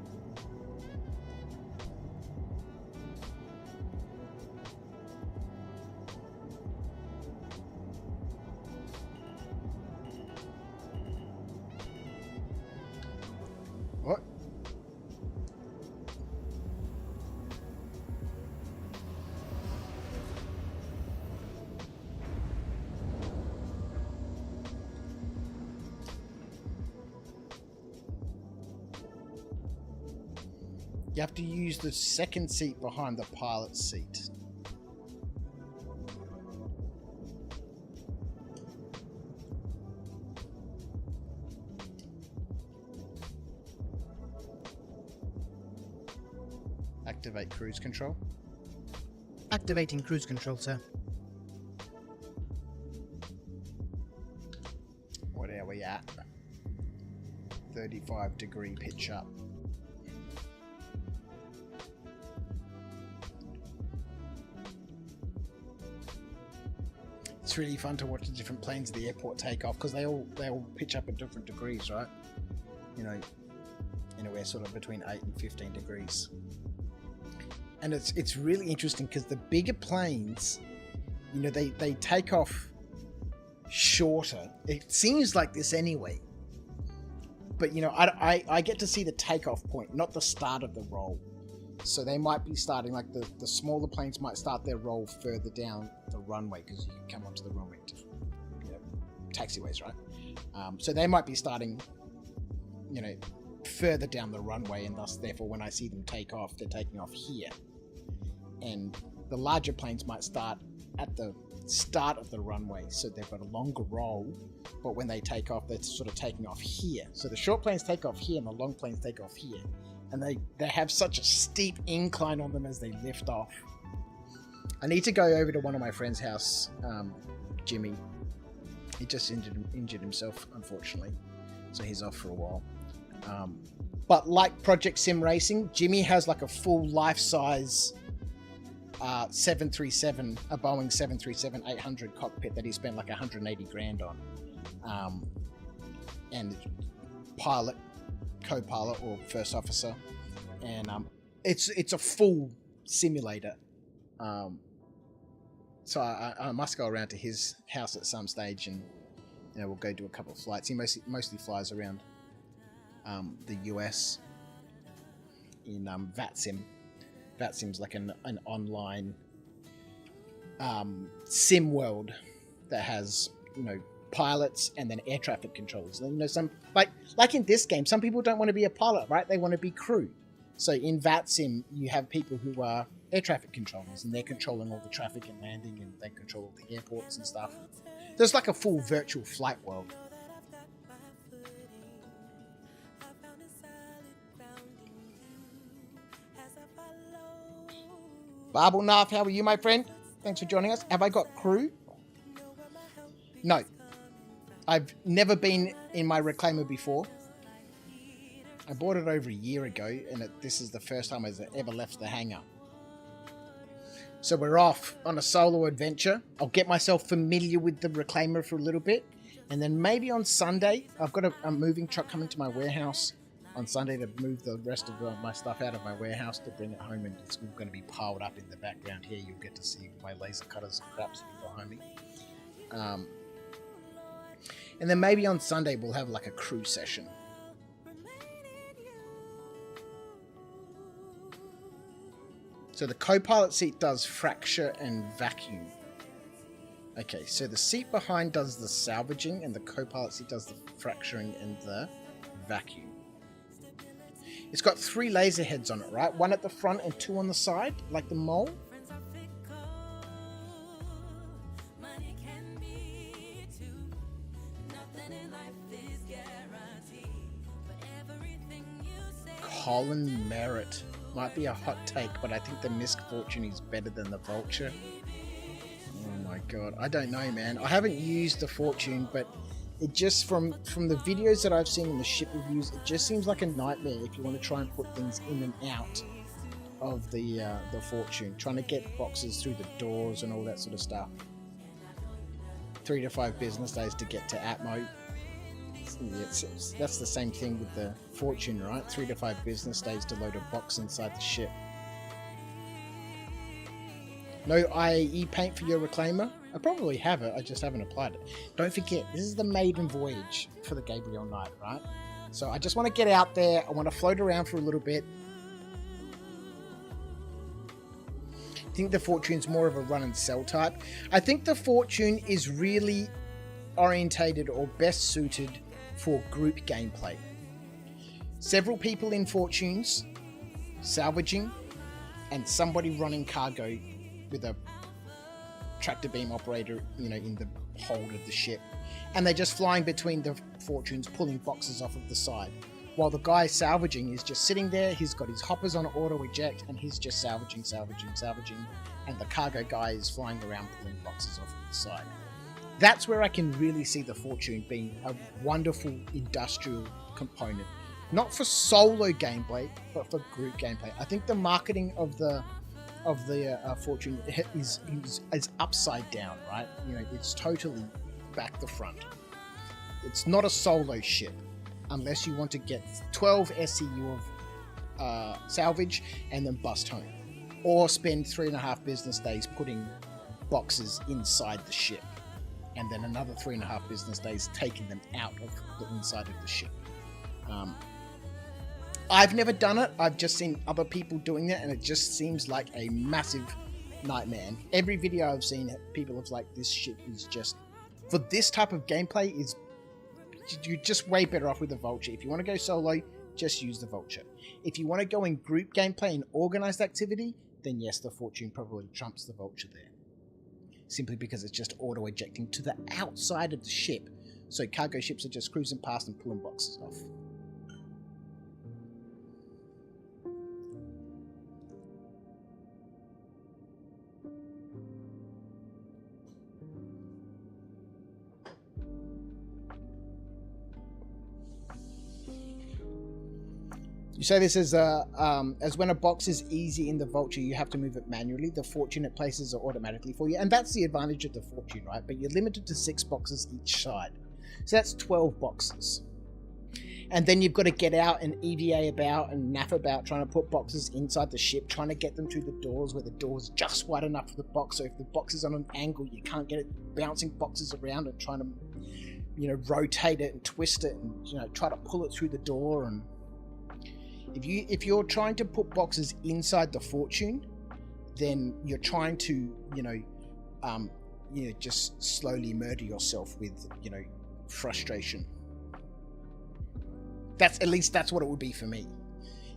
A: What? You have to use the second seat behind the pilot's seat. Activate cruise control.
D: Activating cruise control, sir.
A: What are we at? 35-degree pitch up. It's really fun to watch the different planes at the airport take off because they all pitch up at different degrees, right? You know, anywhere sort of between 8 and 15 degrees. And it's really interesting because the bigger planes, you know, they take off shorter. It seems like this anyway. But, you know, I get to see the takeoff point, not the start of the roll. So they might be starting, like the smaller planes might start their roll further down the runway because you can come onto the runway to, you know, taxiways, right? So they might be starting, you know, further down the runway, and thus, therefore, when I see them take off, they're taking off here. And the larger planes might start at the start of the runway, so they've got a longer roll, but when they take off, they're sort of taking off here. So the short planes take off here and the long planes take off here, and they have such a steep incline on them as they lift off. I need to go over to one of my friend's house, Jimmy. He just injured himself, unfortunately, so he's off for a while. But like Project Sim Racing, Jimmy has like a full life-size 737, a Boeing 737-800 cockpit that he spent like 180 grand on, and pilot, co-pilot, or first officer, and it's a full simulator. So I must go around to his house at some stage, and you know, we'll go do a couple of flights. He mostly flies around the US in VATSIM. VATSIM's like an online sim world that has, you know, pilots and then air traffic controllers. And, you know, some like in this game, some people don't want to be a pilot, right? They want to be crew. So in VATSIM, you have people who are air traffic controllers, and they're controlling all the traffic and landing, and they control all the airports and stuff. There's like a full virtual flight world. Barbel Narf, how are you, my friend? Thanks for joining us. Have I got crew? No. I've never been in my Reclaimer before. I bought it over a year ago, and this is the first time I've ever left the hangar. So we're off on a solo adventure. I'll get myself familiar with the Reclaimer for a little bit, and then maybe on Sunday, I've got a moving truck coming to my warehouse on Sunday to move the rest of my stuff out of my warehouse to bring it home, and it's going to be piled up in the background here. You'll get to see my laser cutters and craps behind me. And then maybe on Sunday we'll have like a crew session. So the co-pilot seat does fracture and vacuum. Okay, so the seat behind does the salvaging, and the co-pilot seat does the fracturing and the vacuum. It's got 3 laser heads on it, right? 1 at the front and 2 on the side, like the mole. Colin Merritt. Might be a hot take, but I think the Misfortune is better than the Vulture. Oh my god. I don't know, man. I haven't used the Fortune, but it just, from the videos that I've seen in the ship reviews, it just seems like a nightmare if you want to try and put things in and out of the Fortune. Trying to get boxes through the doors and all that sort of stuff. 3 to 5 business days to get to Atmo. That's the same thing with the Fortune, right? 3 to 5 business days to load a box inside the ship. No IAE paint for your Reclaimer? I probably have it, I just haven't applied it. Don't forget, this is the maiden voyage for the Gabriel Knight, right? So I just want to get out there, I want to float around for a little bit. I think the Fortune's more of a run and sell type. I think the Fortune is really orientated or best suited for group gameplay. Several people in Fortunes salvaging, and somebody running cargo with a tractor beam operator, you know, in the hold of the ship. And they're just flying between the fortunes, pulling boxes off of the side. While the guy salvaging is just sitting there, he's got his hoppers on auto eject, and he's just salvaging. And the cargo guy is flying around pulling boxes off of the side. That's where I can really see the fortune being a wonderful industrial component. Not for solo gameplay, but for group gameplay. I think the marketing of the fortune is upside down, right? You know, it's totally back the front. It's not a solo ship, unless you want to get 12 SCU of salvage and then bust home, or spend 3.5 business days putting boxes inside the ship, and then another 3.5 business days taking them out of the inside of the ship. I've never done it. I've just seen other people doing it, and it just seems like a massive nightmare. And every video I've seen, people have like, this shit is just, for this type of gameplay, is you're just way better off with the Vulture. If you want to go solo, just use the Vulture. If you want to go in group gameplay and organized activity, then yes, the Fortune probably trumps the Vulture there. Simply because it's just auto-ejecting to the outside of the ship, so cargo ships are just cruising past and pulling boxes off. You say this as when a box is easy in the Vulture, you have to move it manually. The Fortunate places are automatically for you, and that's the advantage of the Fortune, right? But you're limited to 6 boxes each side, so that's 12 boxes. And then you've got to get out and EVA about and naff about trying to put boxes inside the ship, trying to get them through the doors where the door's just wide enough for the box. So if the box is on an angle, you can't get it bouncing boxes around and trying to, you know, rotate it and twist it and, you know, try to pull it through the door. And if you're trying to put boxes inside the Fortune, then you're trying to, just slowly murder yourself with, frustration. That's what it would be for me.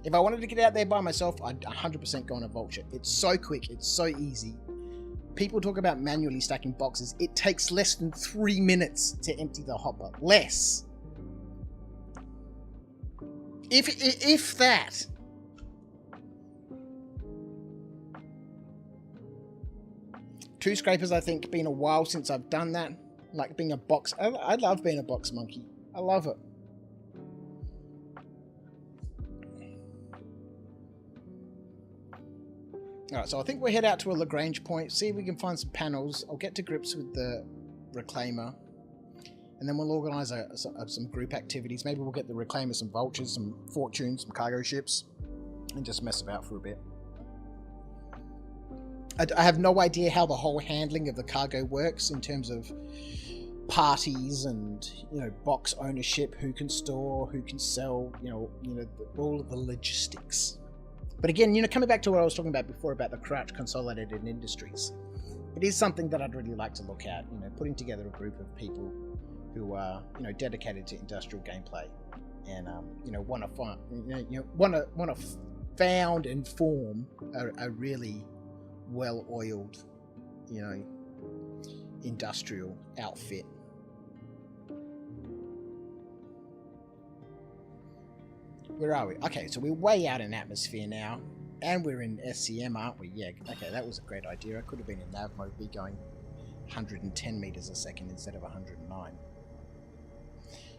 A: If I wanted to get out there by myself, I'd 100% go on a Vulture. It's so quick, it's so easy. People talk about manually stacking boxes. It takes less than 3 minutes to empty the hopper. Less. If that. Two scrapers, I think, been a while since I've done that. Like being a box. I love being a box monkey. I love it. Alright, so I think we'll head out to a Lagrange point, see if we can find some panels. I'll get to grips with the Reclaimer. And then we'll organise some group activities. Maybe we'll get the Reclaimer some Vultures, some Fortunes, some cargo ships. And just mess about for a bit. I have no idea how the whole handling of the cargo works in terms of parties and, box ownership, who can store, who can sell, all of the logistics. But again, coming back to what I was talking about before about the Crouch Consolidated Industries, it is something that I'd really like to look at, putting together a group of people who are, dedicated to industrial gameplay and, want to found and form a really well-oiled, industrial outfit. Where are we? Okay, so we're way out in atmosphere now, and we're in SCM, aren't we? Yeah, okay, that was a great idea. I could have been in nav mode, be going 110 meters a second instead of 109.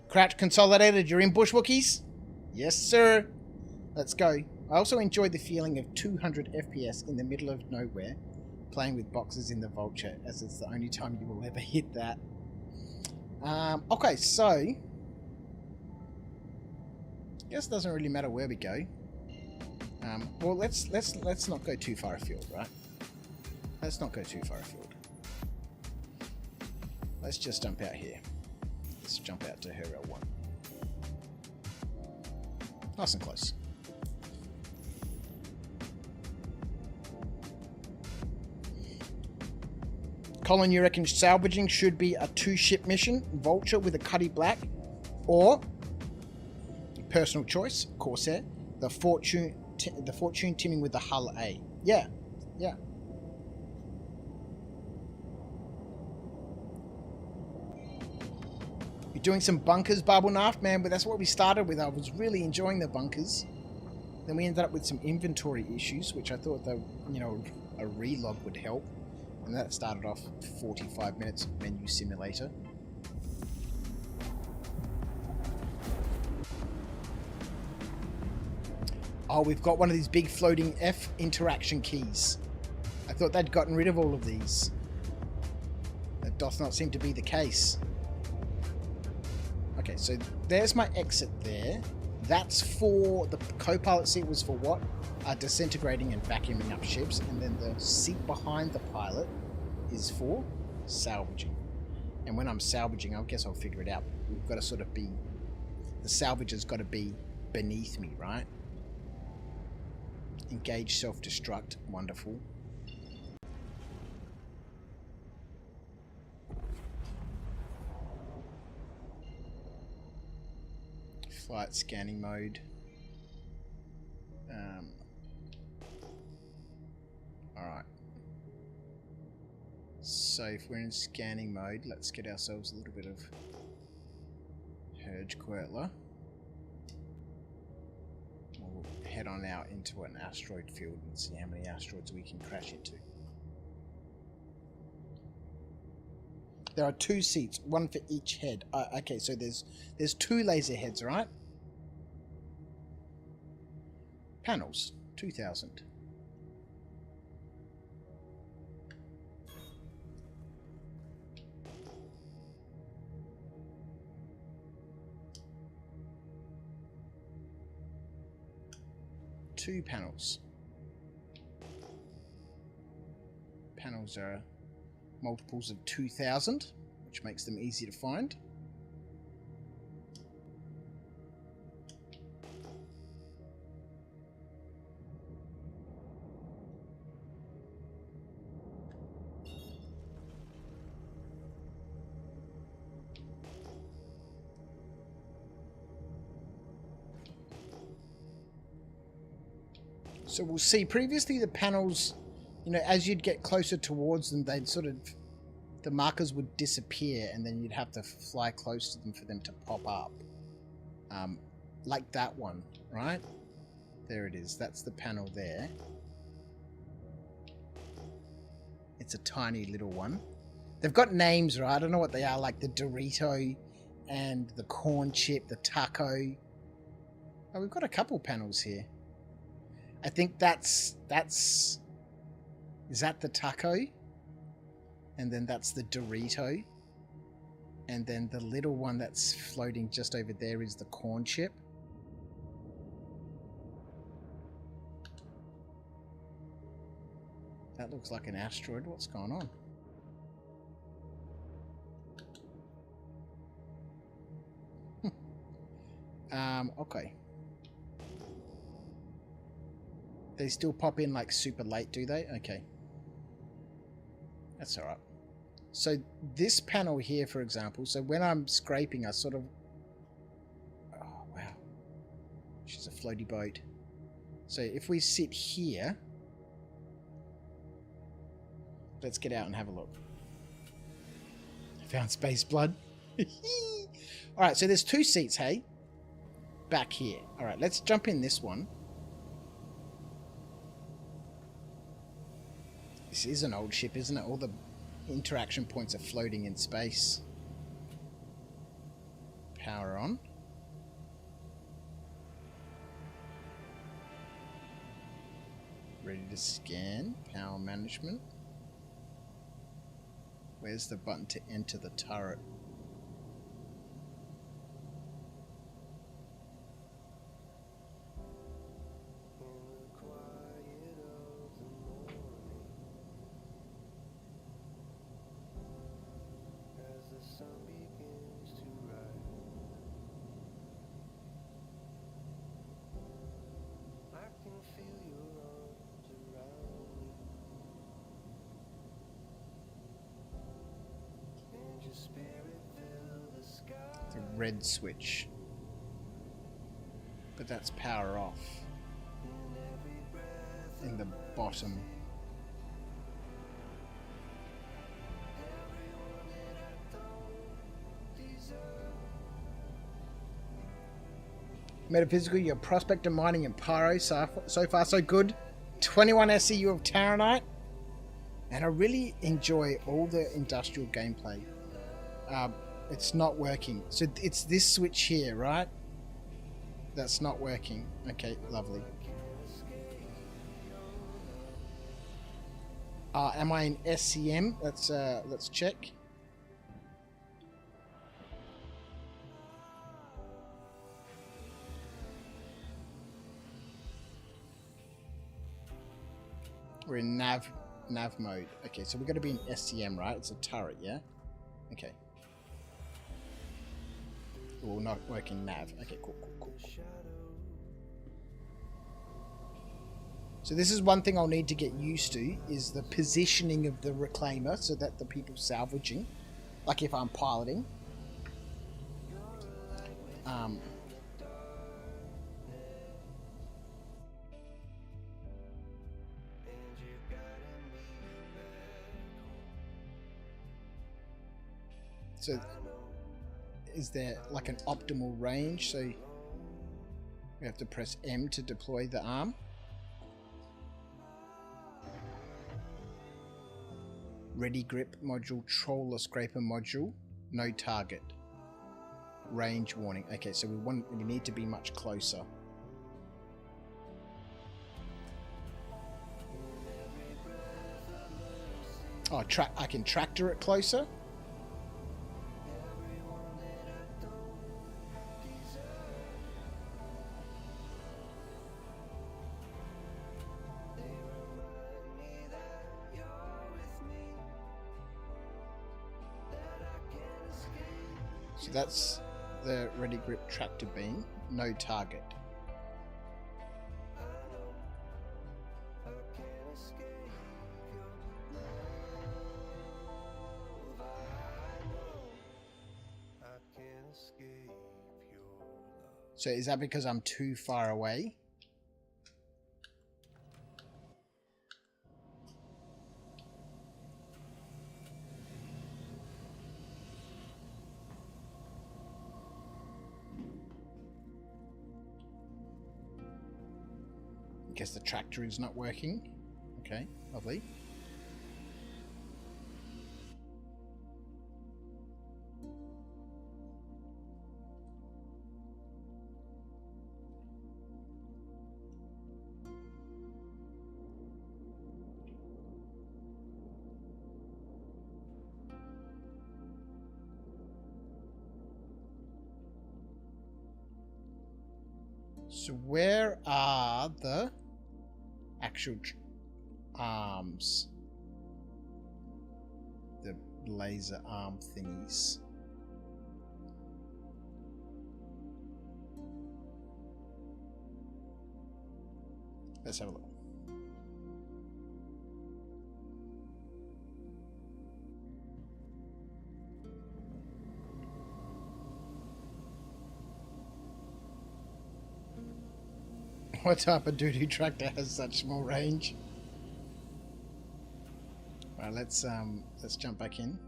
A: Crouch Consolidated, you're in Bush Wookiees? Yes, sir. Let's go. I also enjoy the feeling of 200 FPS in the middle of nowhere, playing with boxes in the Vulture, as it's the only time you will ever hit that. Okay, so guess it doesn't really matter where we go. Well, let's not go too far afield, right? Let's not go too far afield. Let's just jump out here. Let's jump out to Retrieval 1. Nice and close. Colin, you reckon salvaging should be a 2-ship mission, Vulture with a Cuddy Black, or personal choice, Corsair, the Fortune the Fortune teaming with the Hull A. Yeah, yeah. You're doing some bunkers, Barbelnaft, man, but that's what we started with. I was really enjoying the bunkers. Then we ended up with some inventory issues, which I thought that, you know, a relog would help. And that started off 45 minutes of menu simulator. Oh, we've got one of these big floating F interaction keys. I thought they'd gotten rid of all of these. That doth not seem to be the case. Okay, so there's my exit there. That's for the co-pilot seat was for what? Disintegrating and vacuuming up ships. And then the seat behind the pilot is for salvaging. And when I'm salvaging, I guess I'll figure it out. We've got to sort of be... The salvage has got to be beneath me, right? Engage self-destruct. Wonderful. Flight scanning mode. Alright. So if we're in scanning mode, let's get ourselves a little bit of Herge Quirtler. We'll head on out into an asteroid field and see how many asteroids we can crash into. There are 2 seats, one for each head. Okay, so there's 2 laser heads, right? Panels, 2,000. Two panels. Panels are multiples of 2,000, which makes them easy to find. So we'll see. Previously the panels, you know, as you'd get closer towards them, they'd sort of, the markers would disappear and then you'd have to fly close to them for them to pop up. Like that one, right? There it is. That's the panel there. It's a tiny little one. They've got names, right? I don't know what they are, like the Dorito and the corn chip, the taco. Oh, we've got a couple panels here. I think that's is that the taco? And then that's the Dorito. And then the little one that's floating just over there is the corn chip. That looks like an asteroid. What's going on? Okay. They still pop in like super late, do they? Okay. That's alright. So this panel here, for example, so when I'm scraping, I sort of... Oh, wow. She's a floaty boat. So if we sit here... Let's get out and have a look. I found space blood. Alright, so there's 2 seats, hey? Back here. Alright, let's jump in this one. This is an old ship, isn't it? All the interaction points are floating in space. Power on. Ready to scan. Power management. Where's the button to enter the turret? The red switch. But that's power off. in the bottom. Metaphysical, your prospector mining and pyro, so far so good. 21 SCU of Taranite. And I really enjoy all the industrial gameplay. It's not working. So it's this switch here, right? That's not working. Okay, lovely. Am I in SCM? Let's check. We're in nav mode. Okay, so we're going to be in SCM, right? It's a turret, yeah? Okay. We'll not work in nav. Okay, cool. So this is one thing I'll need to get used to, is the positioning of the reclaimer so that the people salvaging, like if I'm piloting, so is there like an optimal range? So we have to press M to deploy the arm. Ready grip module, troller scraper module, no target. Range warning. Okay, so we need to be much closer. Oh, I can tractor it closer. So that's the ready grip tractor beam, no target. So is that because I'm too far away? I guess the tractor is not working. Okay, lovely. So where are the actual arms? The laser arm thingies. Let's have a look. What type of doo-doo tractor has such small range? Alright, let's jump back in.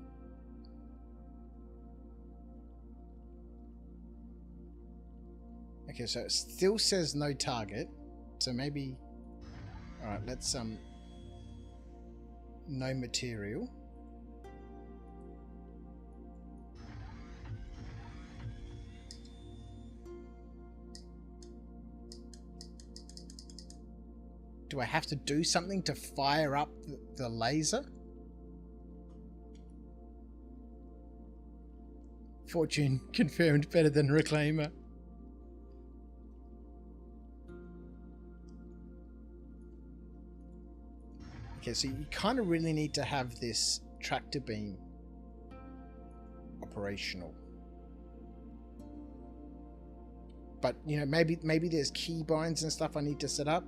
A: Okay, so it still says no target. So maybe, alright, let's no material. Do I have to do something to fire up the laser? Fortune confirmed, better than Reclaimer. Okay, so you kind of really need to have this tractor beam operational. But, you know, maybe there's keybinds and stuff I need to set up.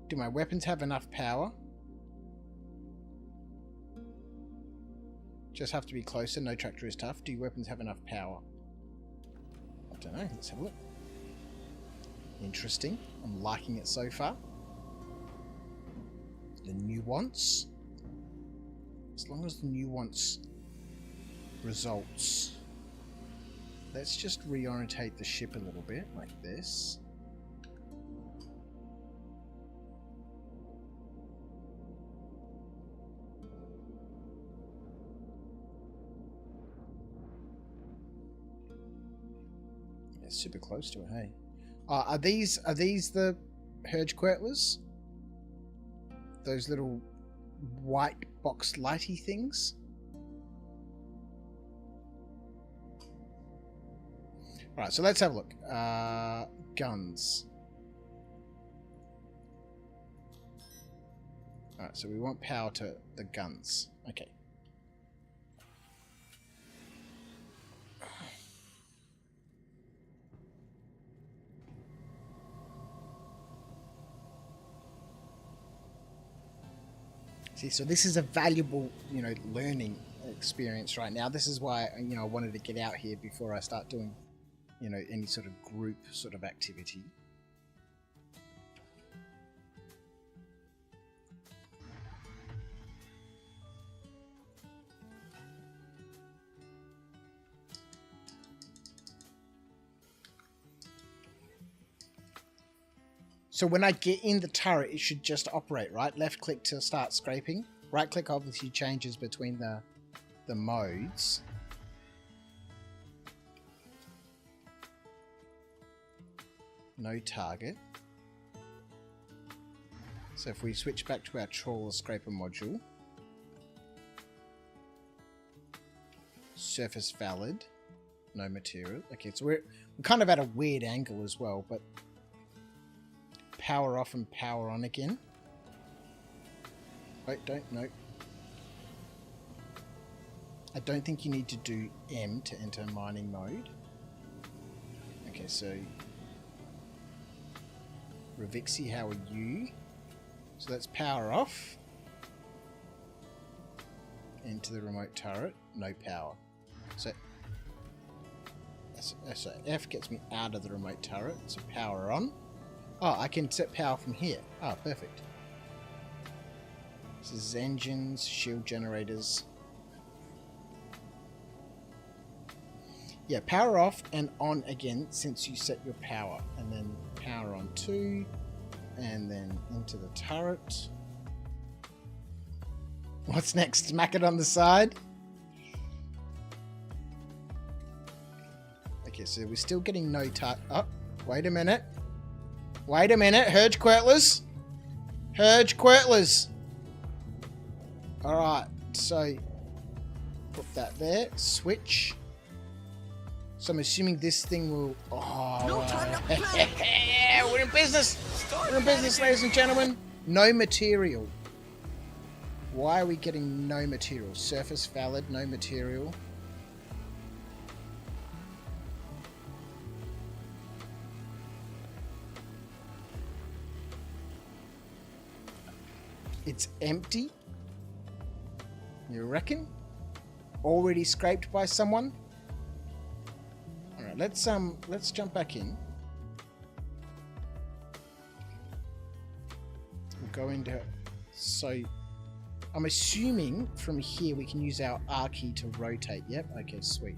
A: Do my weapons have enough power? Just have to be closer. No tractor is tough. Do your weapons have enough power? I don't know. Let's have a look. Interesting. I'm liking it so far. the nuance. As long as the nuance results. Let's just reorientate the ship a little bit, like this. Yeah, super close to it, hey. Are these the Hergequirtlers? Those little white box lighty things? Alright, so let's have a look. Guns. Alright, so we want power to the guns. Okay. See, so this is a valuable, learning experience right now. This is why, I wanted to get out here before I start doing, any sort of group sort of activity. So when I get in the turret, it should just operate, right? Left click to start scraping. Right click obviously changes between the modes. No target. So if we switch back to our trawler scraper module. Surface valid. No material. Okay, so we're kind of at a weird angle as well, but power off and power on again. Wait, no. I don't think you need to do M to enter mining mode. Okay, so Ravixi, how are you? So let's power off. Into the remote turret. No power. So F gets me out of the remote turret. So power on. Oh, I can set power from here. Oh, perfect. This is engines, shield generators. Yeah, power off and on again since you set your power. And then power on 2. And then into the turret. What's next? Smack it on the side. Okay, so we're still getting no target. Oh, wait a minute. Wait a minute, Hergequirtlers. Hergequirtlers. Alright, so put that there. Switch. So I'm assuming this thing will... Oh, no time to play. We're in business. We're in business, ladies and gentlemen. No material. Why are we getting no material? Surface valid, no material. It's empty. You reckon? Already scraped by someone? Alright, let's jump back in. We'll go into... So, I'm assuming from here we can use our R key to rotate. Yep, okay, sweet.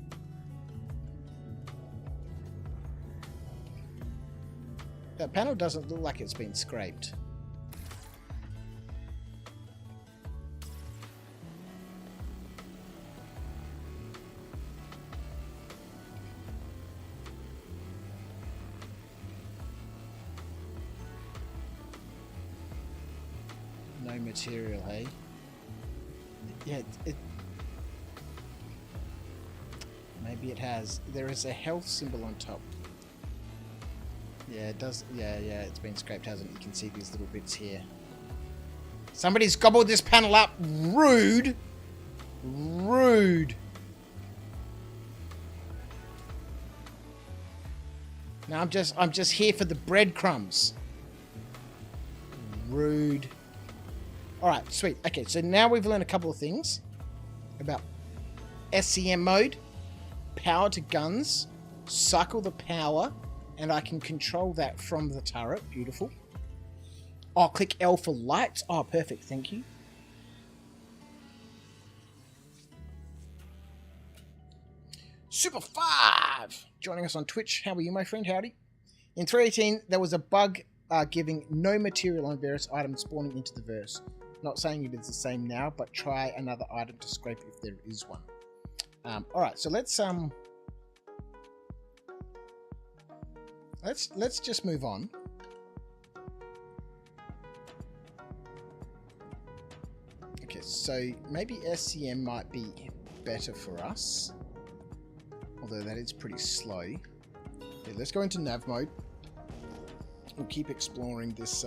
A: That panel doesn't look like it's been scraped. No material, hey? Yeah, maybe it has. There is a health symbol on top. Yeah, it does. Yeah, it's been scraped, hasn't it? You can see these little bits here. Somebody's gobbled this panel up. Rude. Rude. Now I'm just here for the breadcrumbs. Rude. Alright, sweet. Okay, so now we've learned a couple of things about SCM mode, power to guns, cycle the power, and I can control that from the turret. Beautiful. Oh, click L for lights. Oh, perfect. Thank you. Super 5 joining us on Twitch. How are you, my friend? Howdy. In 3.18, there was a bug giving no material on various items spawning into the verse. Not saying it is the same now, but try another item to scrape if there is one. All right, so let's just move on. Okay, so maybe SCM might be better for us, although that is pretty slow. Okay, let's go into nav mode. We'll keep exploring this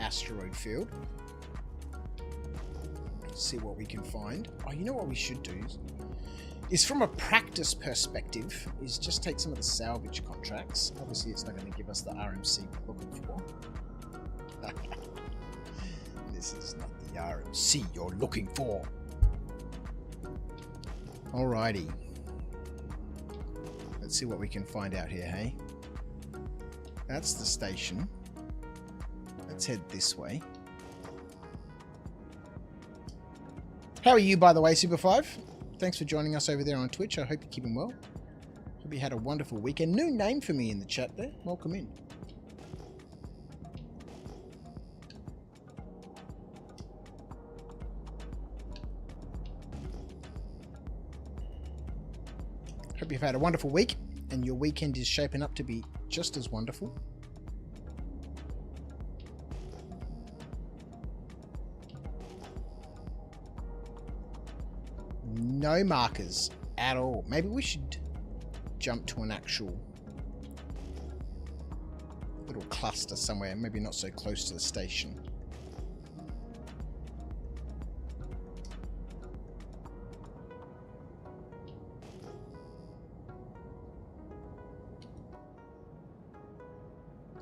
A: asteroid field. See what we can find. Oh, you know what we should do is from a practice perspective, is just take some of the salvage contracts. Obviously, it's not going to give us the RMC we're looking for. This is not the RMC you're looking for. Alrighty. Let's see what we can find out here, hey? That's the station. Let's head this way. How are you, by the way, Super 5? Thanks for joining us over there on Twitch. I hope you're keeping well. Hope you had a wonderful weekend. New name for me in the chat there. Welcome in. Hope you've had a wonderful week and your weekend is shaping up to be just as wonderful. No markers at all. Maybe we should jump to an actual little cluster somewhere, maybe not so close to the station.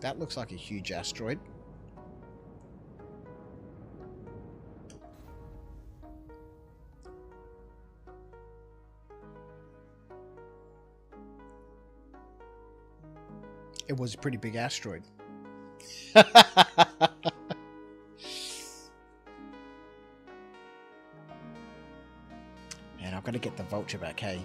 A: That looks like a huge asteroid. It was a pretty big asteroid. Man, I've got to get the vulture back, hey?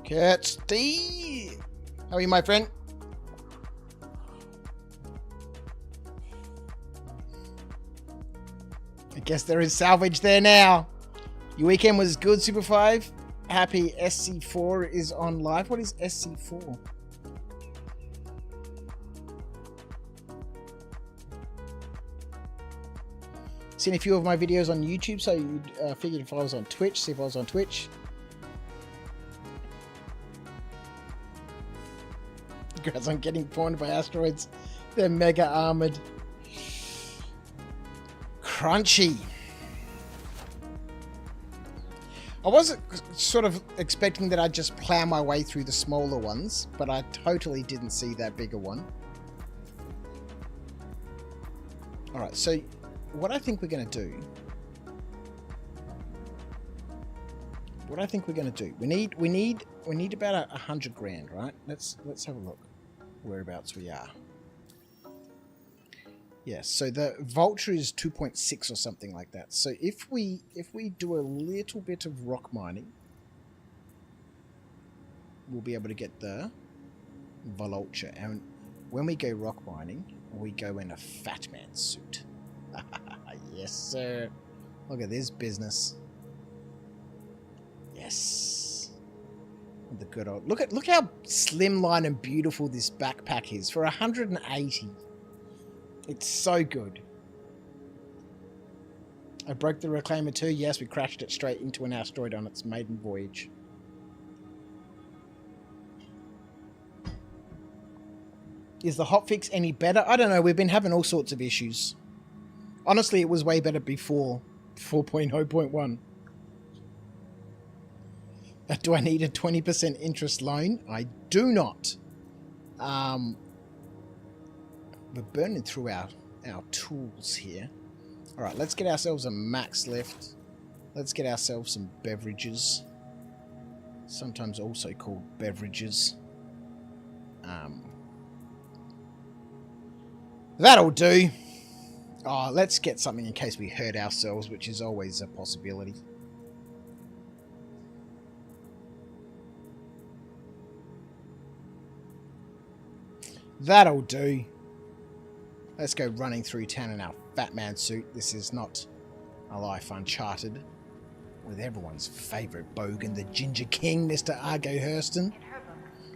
A: Kirsty! How are you, my friend? I guess there is salvage there now. Your weekend was good, Super 5. Happy SC4 is on live. What is SC4? Seen a few of my videos on YouTube, so you figured if I was on Twitch, see if I was on Twitch. Congrats on getting pawned by asteroids. They're mega armored. Crunchy. I wasn't sort of expecting that I'd just plow my way through the smaller ones, but I totally didn't see that bigger one. Alright, so what I think we're going to do... We need about 100 grand, right? Let's have a look whereabouts we are. Yes, so the vulture is 2.6 or something like that. So if we do a little bit of rock mining, we'll be able to get the vulture. And when we go rock mining, we go in a fat man suit. Yes, sir. Look at this business. Yes. The good old look how slimline and beautiful this backpack is for 180. It's so good. I broke the Reclaimer too. Yes, we crashed it straight into an asteroid on its maiden voyage. Is the hotfix any better? I don't know. We've been having all sorts of issues. Honestly, it was way better before 4.0.1. Do I need a 20% interest loan? I do not. We're burning through our tools here. Alright, let's get ourselves a max lift. Let's get ourselves some beverages. sometimes also called beverages. That'll do. Oh, let's get something in case we hurt ourselves, which is always a possibility. That'll do. Let's go running through town in our fat man suit. This is not a life uncharted. With everyone's favourite bogan, the Ginger King, Mr. Argo Hurston.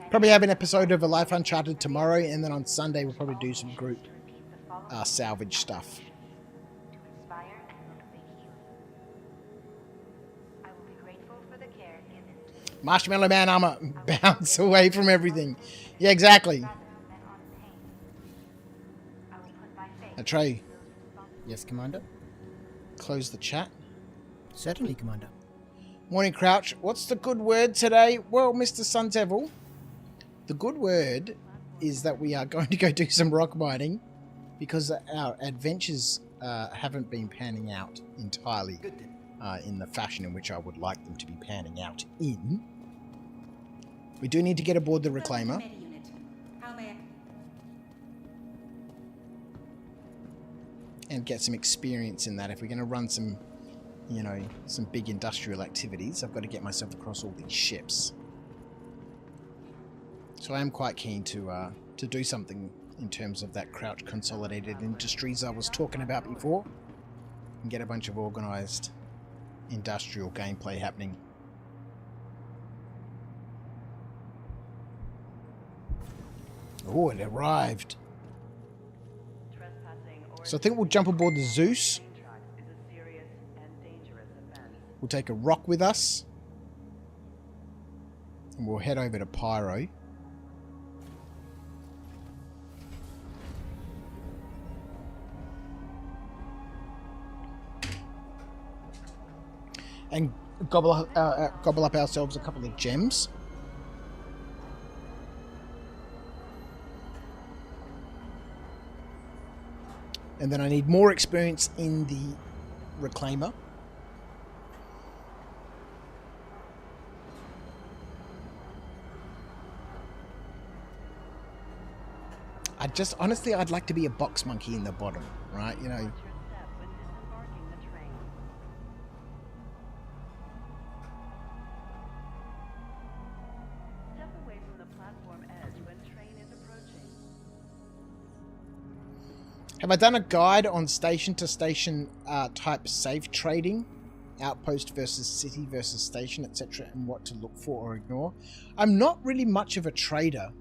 A: Probably have an episode of A Life Uncharted tomorrow, and then on Sunday we'll probably do some group salvage stuff. Marshmallow Man armor, bounce away from everything. Yeah, exactly. Trey.
D: Yes, Commander?
A: Close the chat.
D: Certainly, Commander.
A: Morning, Crouch. What's the good word today? Well, Mr. Suntevil, the good word is that we are going to go do some rock mining because our adventures haven't been panning out entirely in the fashion in which I would like them to be panning out in. We do need to get aboard the Reclaimer. And get some experience in that. If we're going to run some, you know, some big industrial activities, I've got to get myself across all these ships. So I am quite keen to do something in terms of that Crouch Consolidated Industries I was talking about before, and get a bunch of organised industrial gameplay happening. Oh, it arrived. So I think we'll jump aboard the Zeus. We'll take a rock with us. And we'll head over to Pyro. And gobble up ourselves a couple of gems. And then I need more experience in the Reclaimer. Honestly, I'd like to be a box monkey in the bottom, right? You know. Have I done a guide on station-to-station type safe trading? Outpost versus city versus station, etc. and what to look for or ignore? I'm not really much of a trader.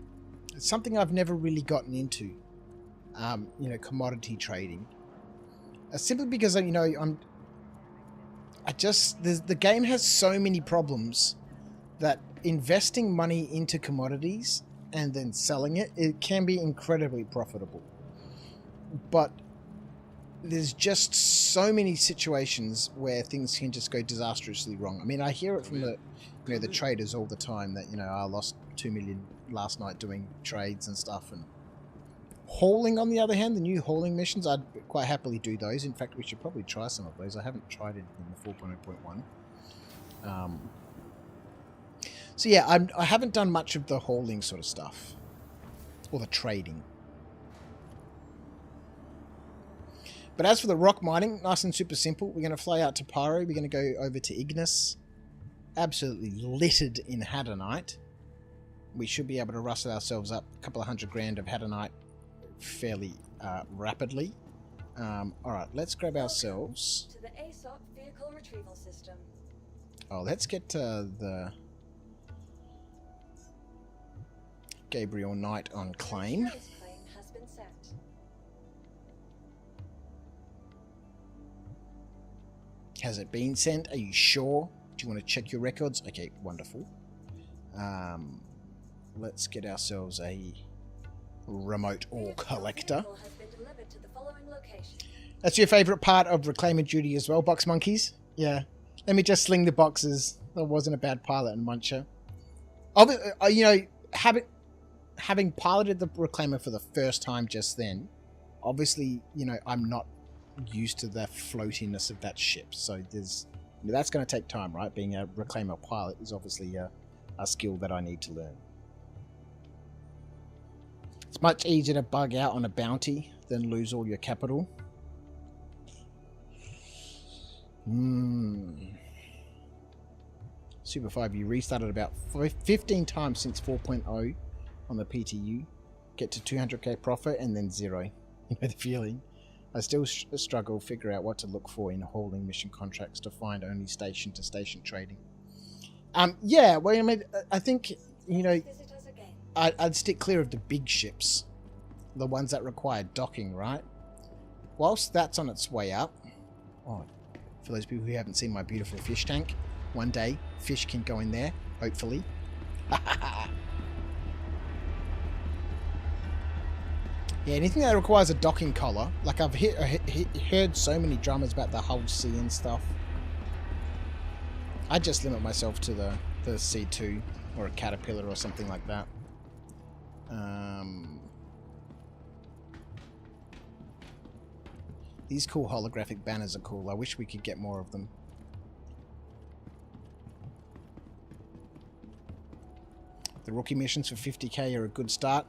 A: It's something I've never really gotten into. You know, commodity trading. Simply because, you know, the game has so many problems that investing money into commodities and then selling it can be incredibly profitable. But there's just so many situations where things can just go disastrously wrong. I mean, I hear it from the traders all the time that, you know, I lost 2 million last night doing trades and stuff. And hauling, on the other hand, the new hauling missions, I'd quite happily do those. In fact, we should probably try some of those. I haven't tried it in the 4.0.1. So yeah, I haven't done much of the hauling sort of stuff or the trading. But as for the rock mining, nice and super simple. We're going to fly out to Pyro. We're going to go over to Ignis. Absolutely littered in Hadonite. We should be able to rustle ourselves up a couple of $100 grand of Hadonite fairly rapidly. Alright, let's grab ourselves...
B: To the ASOP vehicle retrieval system.
A: Oh, let's get the Gabriel Knight on claim.
B: Has been set.
A: Has it been sent? Are you sure? Do you want to check your records? Okay, wonderful. Let's get ourselves a remote ore collector. That's your favourite part of reclaiming duty as well, box monkeys? Yeah. Let me just sling the boxes. I wasn't a bad pilot and muncher. You know, having piloted the Reclaimer for the first time just then, obviously, you know, I'm not used to the floatiness of that ship. So there's, you know, that's going to take time, right? Being a Reclaimer pilot is obviously a skill that I need to learn. It's much easier to bug out on a bounty than lose all your capital. Super 5, you restarted about 15 times since 4.0 on the PTU. Get to 200k profit and then 0. You know the feeling. I still struggle to figure out what to look for in hauling mission contracts to find only station-to-station trading. Yeah, well, I mean, I think, you know, I'd stick clear of the big ships. The ones that require docking, right? Whilst that's on its way up... Oh, for those people who haven't seen my beautiful fish tank, one day, fish can go in there, hopefully. Yeah, anything that requires a docking collar. Like, I've heard so many dramas about the Hull C and stuff. I just limit myself to the C2 or a Caterpillar or something like that. These cool holographic banners are cool. I wish we could get more of them. The rookie missions for 50k are a good start.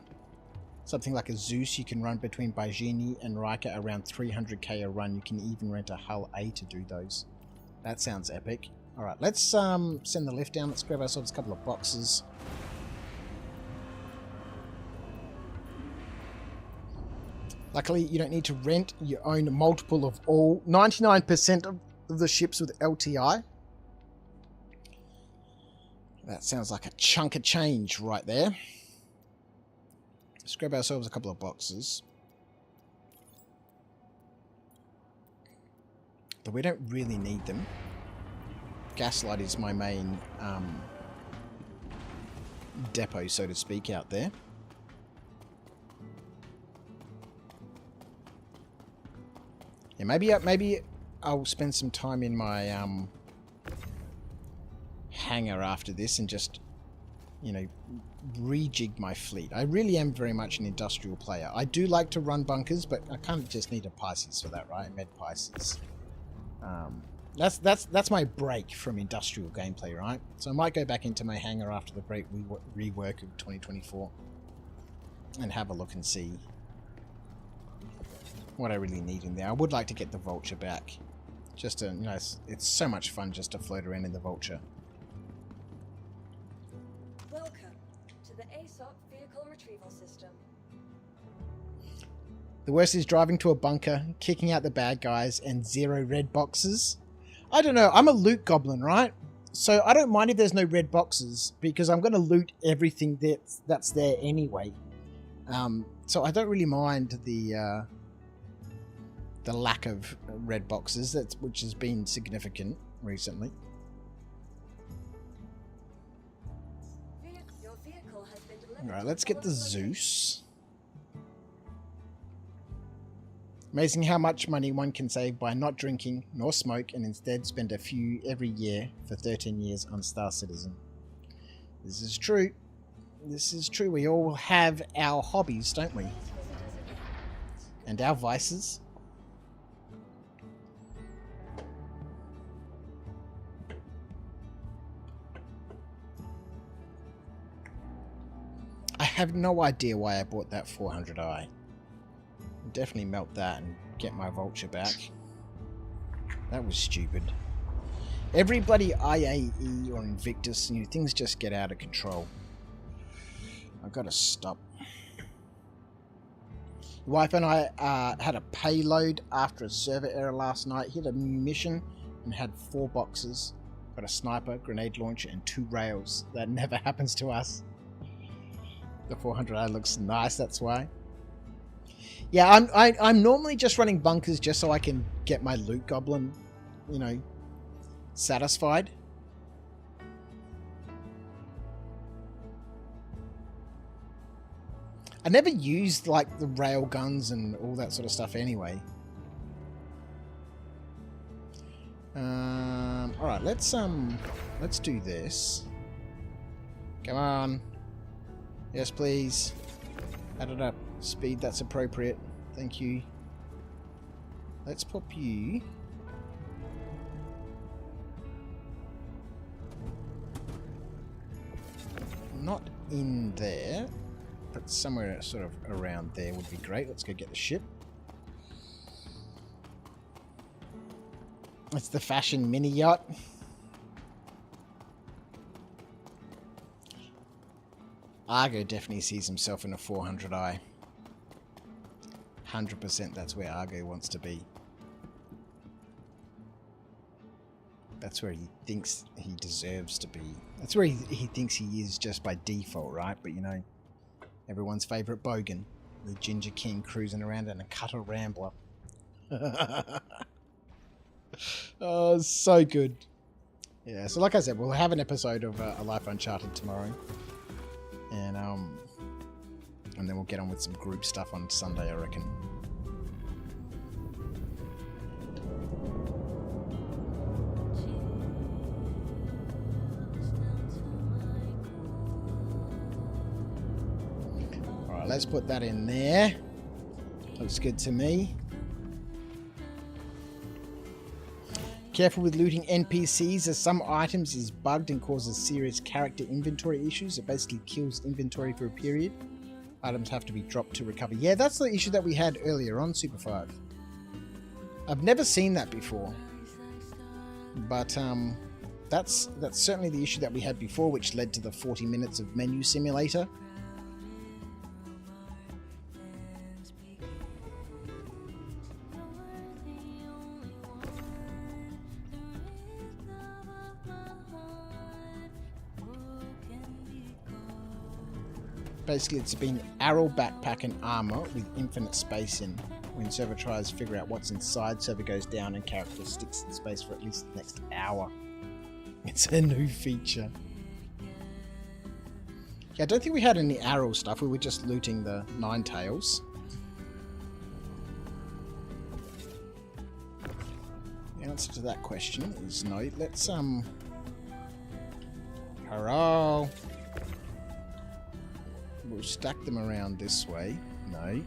A: Something like a Zeus you can run between Baijini and Riker around 300k a run. You can even rent a Hull A to do those. That sounds epic. Alright, let's send the lift down. Let's grab ourselves a couple of boxes. Luckily, you don't need to rent. You own a multiple of all 99% of the ships with LTI. That sounds like a chunk of change right there. Let's grab ourselves a couple of boxes. But we don't really need them. Gaslight is my main depot, so to speak, out there. Yeah, maybe I'll spend some time in my hangar after this and just, you know, rejig my fleet. I really am very much an industrial player. I do like to run bunkers, but I kind of just need a Pisces for that, right? Med Pisces. That's my break from industrial gameplay, right? So I might go back into my hangar after the great rework of 2024 and have a look and see what I really need in there. I would like to get the Vulture back. Just to, you know, it's so much fun just to float around in the Vulture.
B: Welcome to the ASOP Vehicle Retrieval System.
A: The worst is driving to a bunker, kicking out the bad guys, and 0 red boxes. I don't know, I'm a loot goblin, right? So I don't mind if there's no red boxes, because I'm going to loot everything that's there anyway. So I don't really mind the lack of red boxes, which has been significant recently.
B: Your vehicle has been delivered.
A: Alright, let's get the Zeus. Amazing how much money one can save by not drinking nor smoke and instead spend a few every year for 13 years on Star Citizen. This is true. This is true. We all have our hobbies, don't we? And our vices. I have no idea why I bought that 400i. I'll definitely melt that and get my Vulture back. That was stupid. Every bloody IAE or Invictus, you know, things just get out of control. I've got to stop. Wife and I had a payload after a server error last night. Hit a new mission and had 4 boxes. Got a sniper, grenade launcher, and 2 rails. That never happens to us. The 400i looks nice, that's why. Yeah, I'm normally just running bunkers just so I can get my loot goblin, you know, satisfied. I never used like the rail guns and all that sort of stuff anyway. All right, let's do this. Come on. Yes, please. Add it up. Speed that's appropriate. Thank you. Let's pop you. in there, but somewhere sort of around there would be great. Let's go get the ship. It's the fashion mini yacht. Argo definitely sees himself in a 400i. 100% that's where Argo wants to be. That's where he thinks he deserves to be. That's where he thinks he is just by default, right? But you know, everyone's favourite bogan, the Ginger King cruising around in a Cutter Rambler. Oh, so good. Yeah, so like I said, we'll have an episode of A Life Uncharted tomorrow. And then we'll get on with some group stuff on Sunday, I reckon. Alright, let's put that in there. Looks good to me. Careful with looting NPCs, as some items is bugged and causes serious character inventory issues. It basically kills inventory for a period. Items have to be dropped to recover. Yeah, that's the issue that we had earlier on Super 5. I've never seen that before. But that's certainly the issue that we had before, which led to the 40 minutes of menu simulator. Basically, it's been arrow backpack and armor with infinite space in. When server tries to figure out what's inside, server goes down and character sticks in space for at least the next hour. It's a new feature. Yeah, I don't think we had any arrow stuff. We were just looting the Nine Tails. The answer to that question is no. Let's hurrah! We'll stack them around this way. No.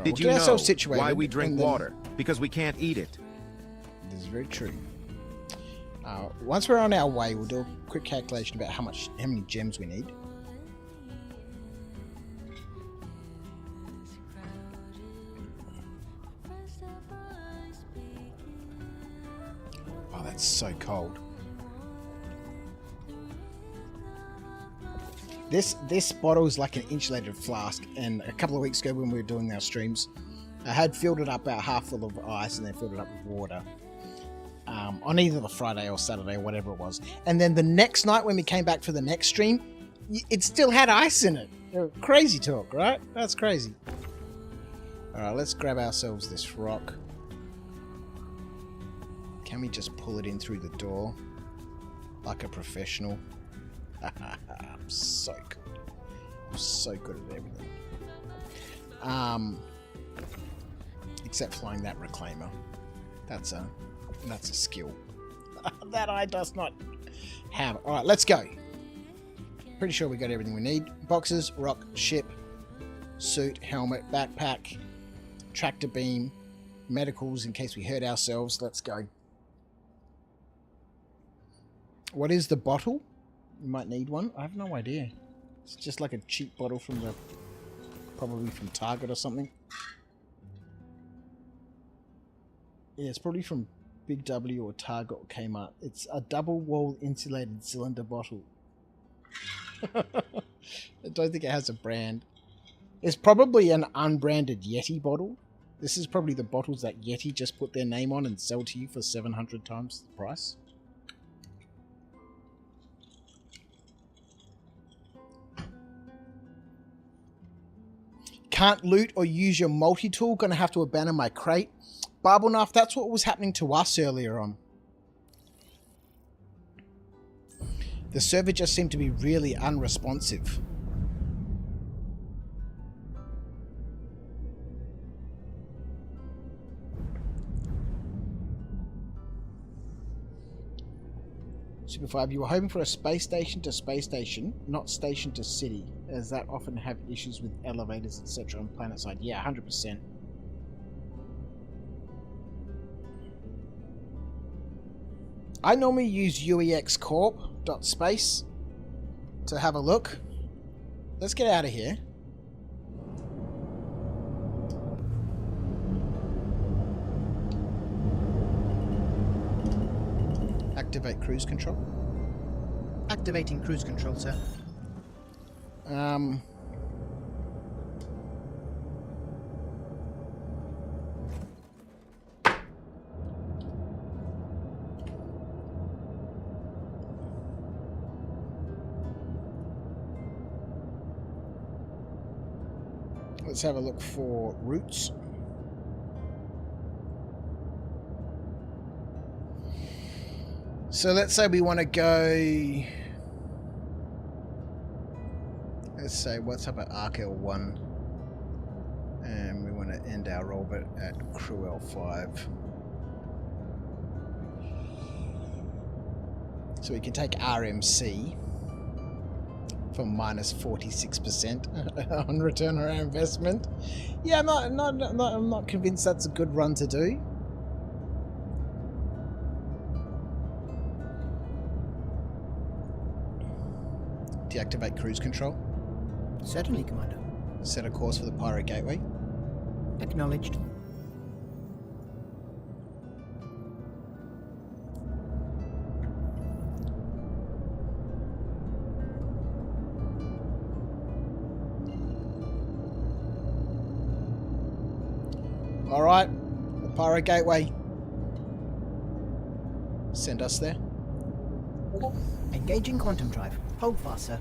Q: Did you know why we drink water? Because we can't eat it.
A: This is very true. Once we're on our way, we'll do a quick calculation about how many gems we need. Oh, that's so cold. This bottle is like an insulated flask, and a couple of weeks ago when we were doing our streams, I had filled it up about half full of ice and then filled it up with water. On either the Friday or Saturday or whatever it was. And then the next night when we came back for the next stream, it still had ice in it. Crazy talk, right? That's crazy. Alright, let's grab ourselves this rock. Can we just pull it in through the door? Like a professional. I'm so good. I'm so good at everything. Except flying that reclaimer. That's a skill that I does not have. Alright, let's go. Pretty sure we got everything we need. Boxes, rock, ship, suit, helmet, backpack, tractor beam, medicals in case we hurt ourselves. Let's go. What is the bottle? You might need one. I have no idea. It's just like a cheap bottle from probably from Target or something. Yeah, it's probably from Big W or Target or Kmart. It's a double-wall insulated cylinder bottle. I don't think it has a brand. It's probably an unbranded Yeti bottle. This is probably the bottles that Yeti just put their name on and sell to you for 700 times the price. Can't loot or use your multi-tool. Gonna have to abandon my crate. Bible Knife, that's what was happening to us earlier on. The server just seemed to be really unresponsive. Super 5, you were hoping for a space station to space station, not station to city, as that often have issues with elevators, etc. on planet side. Yeah, 100%. I normally use uexcorp.space to have a look. Let's get out of here. Activate cruise control.
D: Activating cruise control, sir.
A: Let's have a look for routes. So let's say we want to go... Let's say, what's up at Arc L1? And we want to end our orbit at Crew L5. So we can take RMC for minus 46% on return on our investment. Yeah, I'm not convinced that's a good run to do. Deactivate cruise control.
D: Certainly, Commander.
A: Set a course for the Pyro Gateway.
D: Acknowledged.
A: Alright, the Pyro Gateway. Send us there.
D: Engaging quantum drive. Hold fast, sir.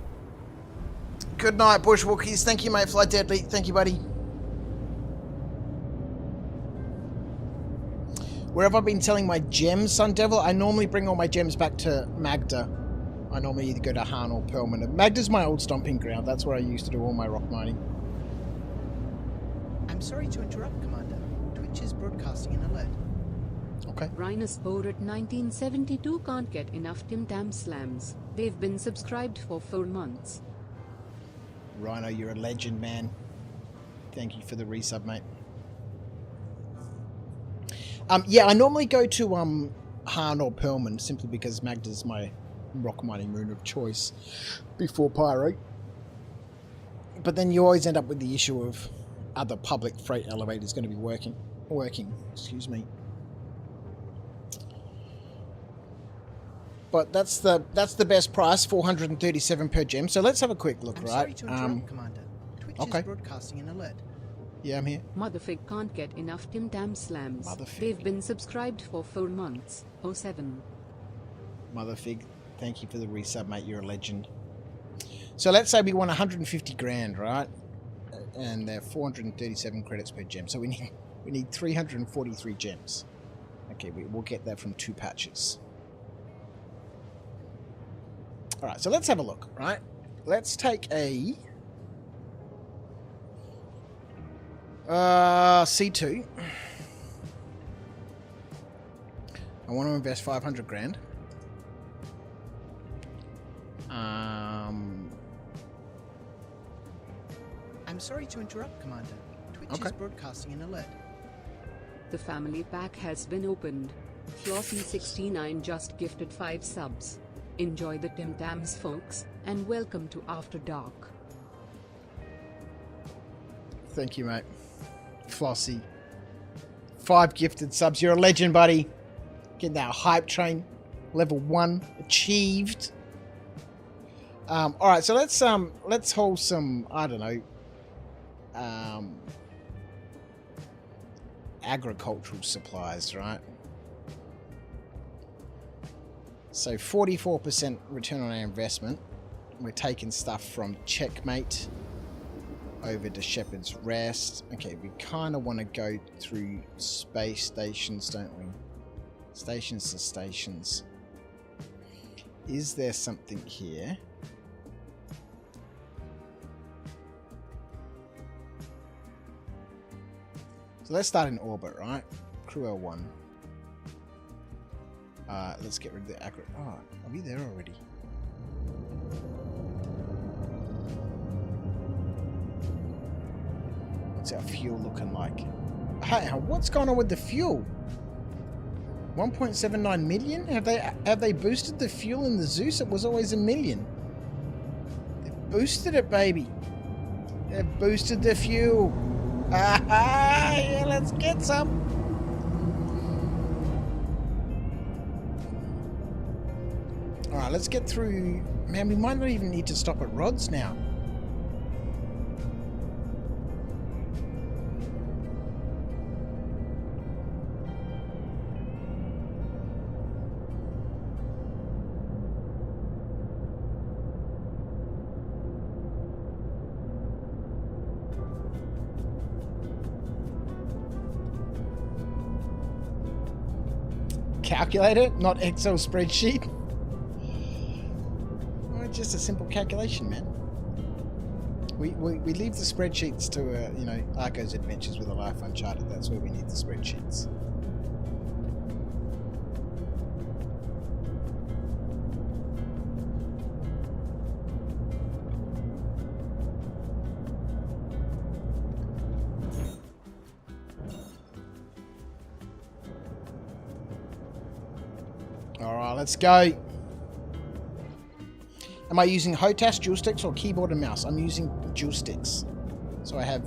A: Good night, Bushwalkies. Thank you, mate. Fly Deadly. Thank you, buddy. Where have I been selling my gems, Sun Devil? I normally bring all my gems back to Magda. I normally either go to Han or Pearlman. Magda's my old stomping ground. That's where I used to do all my rock mining.
D: I'm sorry to interrupt, Commander. Twitch is broadcasting an alert.
A: Okay.
E: Rhinus Poor at 1972 can't get enough Tim Tam Slams. They've been subscribed for 4 months.
A: Rhino, you're a legend, man. Thank you for the resub, mate. Yeah, I normally go to Han or Pearlman simply because Magda's my rock mining moon of choice before Pyro. But then you always end up with the issue of other public freight elevators going to be working. Excuse me. But that's the best price, 437 per gem. So let's have a quick look, right?
D: Sorry to interrupt, Commander. Twitch is broadcasting an alert.
A: Yeah, I'm here.
E: Motherfig can't get enough Tim Tam Slams. They've been subscribed for 4 months. 07.
A: Motherfig, thank you for the resub, mate. You're a legend. So let's say we want 150 grand, right? And they're 437 credits per gem. So we need 343 gems. Okay, we'll get that from 2 patches. All right, so let's have a look, right? Let's take a C2. I want to invest 500 grand.
D: I'm sorry to interrupt, Commander. Twitch is broadcasting an alert.
E: The family pack has been opened. Flossy69 just gifted 5 subs. Enjoy the Tim Tams, folks, and welcome to After Dark.
A: Thank you, mate. Flossy. 5 gifted subs. You're a legend, buddy. Getting that hype train. Level 1 achieved. All right, so let's haul some, I don't know, agricultural supplies, right? So 44% return on our investment. We're taking stuff from Checkmate over to Shepherd's Rest. Okay, we kind of want to go through space stations, don't we? Stations to stations. Is there something here? So let's start in orbit, right? Crew L1. Let's get rid of the accurate. Oh, are we there already? What's our fuel looking like? Hey, what's going on with the fuel? 1.79 million? Have they boosted the fuel in the Zeus? It was always $1 million. They've boosted it, baby. They've boosted the fuel. Yeah, let's get some. Alright, let's get through. Man, we might not even need to stop at Rods now. Calculator, not Excel spreadsheet. Oh, just a simple calculation, man. We leave the spreadsheets to you know, Arco's Adventures with a Life Uncharted. That's where we need the spreadsheets. Alright, let's go. Am I using HOTAS, dual sticks, or keyboard and mouse? I'm using dual sticks. So I have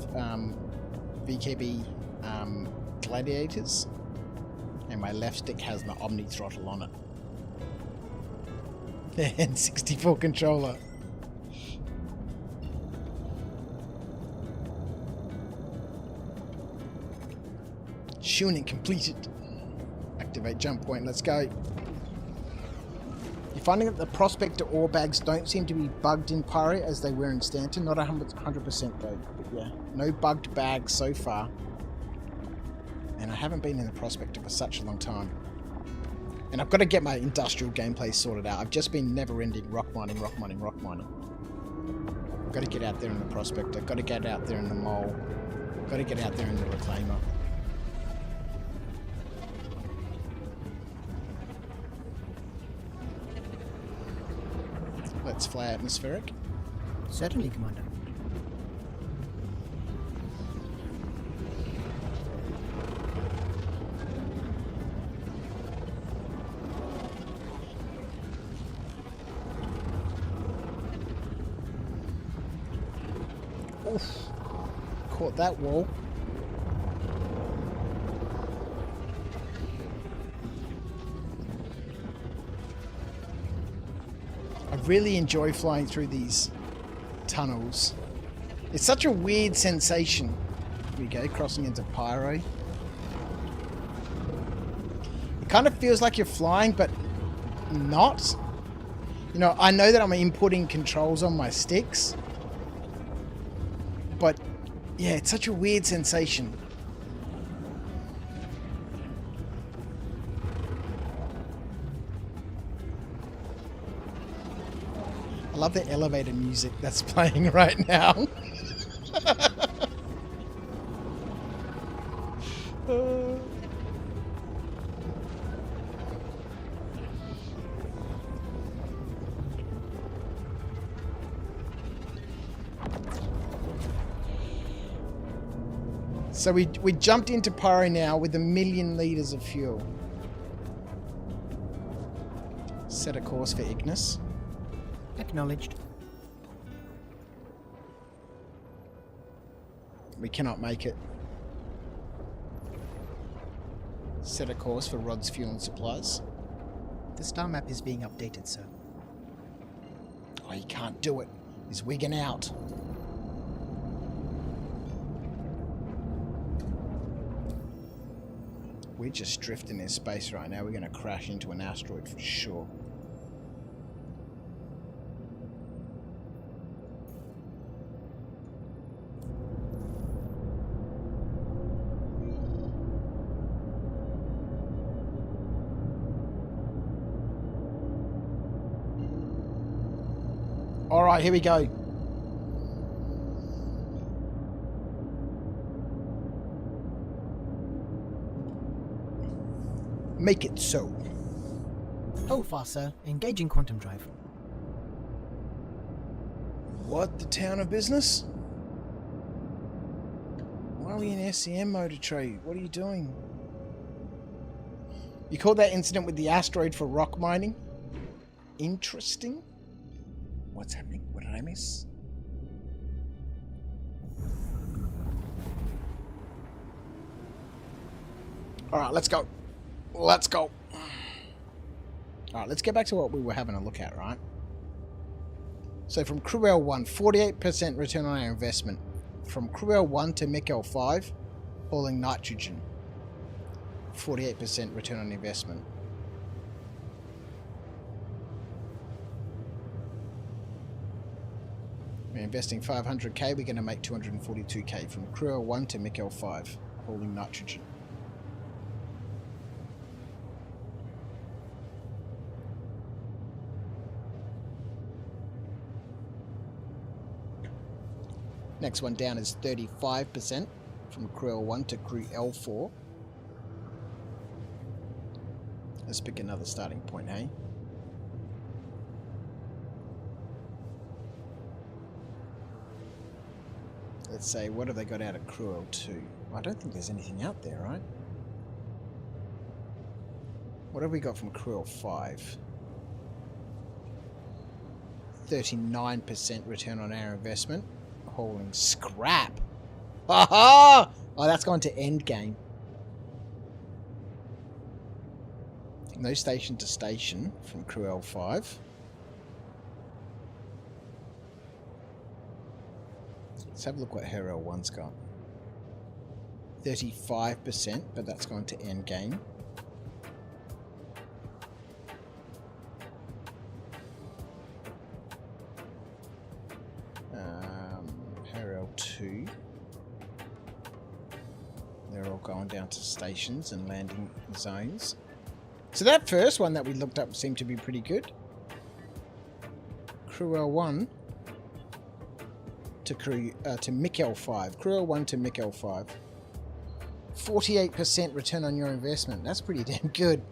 A: VKB Gladiators, and my left stick has the Omni throttle on it. The N64 controller. Tuning completed. Activate jump point, let's go. You're finding that the Prospector ore bags don't seem to be bugged in Pyro as they were in Stanton. Not 100% though, but yeah. No bugged bags so far. And I haven't been in the Prospector for such a long time. And I've got to get my industrial gameplay sorted out. I've just been never-ending rock mining. I've got to get out there in the Prospector. Got to get out there in the Mole. Got to get out there in the Reclaimer. Let's fly atmospheric.
D: Certainly, Commander.
A: Oof. Caught that wall. I really enjoy flying through these tunnels. It's such a weird sensation. Here we go, crossing into Pyro. It kind of feels like you're flying, but not. You know, I know that I'm inputting controls on my sticks. But, yeah, it's such a weird sensation. I love the elevator music that's playing right now. So we jumped into Pyro now with 1 million litres of fuel. Set a course for Ignis.
D: Acknowledged.
A: We cannot make it. Set a course for Rod's fuel and supplies.
D: The star map is being updated, sir.
A: Oh, he can't do it. He's wigging out. We're just drifting in space right now. We're going to crash into an asteroid for sure. All right, here we go. Make it so.
D: Hold fast, sir. Engaging quantum drive.
A: What? The town of business? Why are we in SCM mode, Atreyu? What are you doing? You called that incident with the asteroid for rock mining? Interesting. What's happening? What did I miss? Alright, let's go. Let's go. Alright, let's get back to what we were having a look at, right? So from Crew L1, 48% return on our investment. From Crew L1 to Mick L5, hauling nitrogen. 48% return on investment. We're investing 500k, we're going to make 242k from Crew L1 to Mick L5, hauling nitrogen. Next one down is 35% from Crew L1 to Crew L4. Let's pick another starting point, hey? Let's say, what have they got out of Crew L2? I don't think there's anything out there, right? What have we got from Crew L5? 39% return on our investment. Hauling scrap. Haha! Oh, that's gone to end game. No station to station from Crew L5. Let's have a look what her L1's got. 35%, but that's gone to end game. Her L2. They're all going down to stations and landing zones. So that first one that we looked up seemed to be pretty good. Crew L1 to Mick L5. Crew L1 to Mick L5. 48% return on your investment. That's pretty damn good.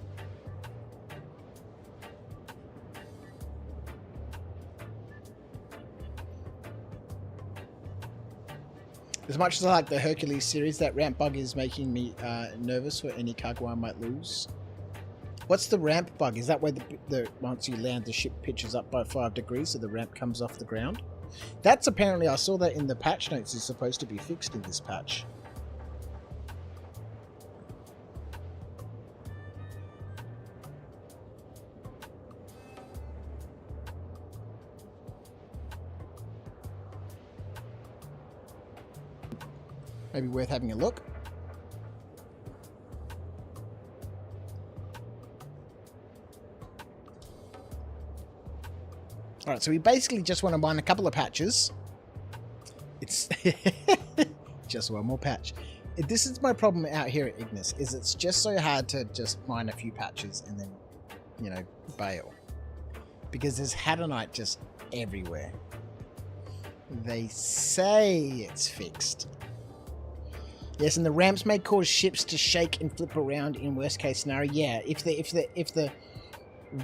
A: As much as I like the Hercules series, that ramp bug is making me nervous for any cargo I might lose. What's the ramp bug? Is that where the once you land, the ship pitches up by 5 degrees, so the ramp comes off the ground? That's apparently, I saw that in the patch notes, is supposed to be fixed in this patch. Maybe worth having a look. Alright, so we basically just want to mine a couple of patches. It's just one more patch. This is my problem out here at Ignis, is it's just so hard to just mine a few patches and then, you know, bail. Because there's Hadonite just everywhere. They say it's fixed. Yes, and the ramps may cause ships to shake and flip around in worst case scenario. Yeah, if the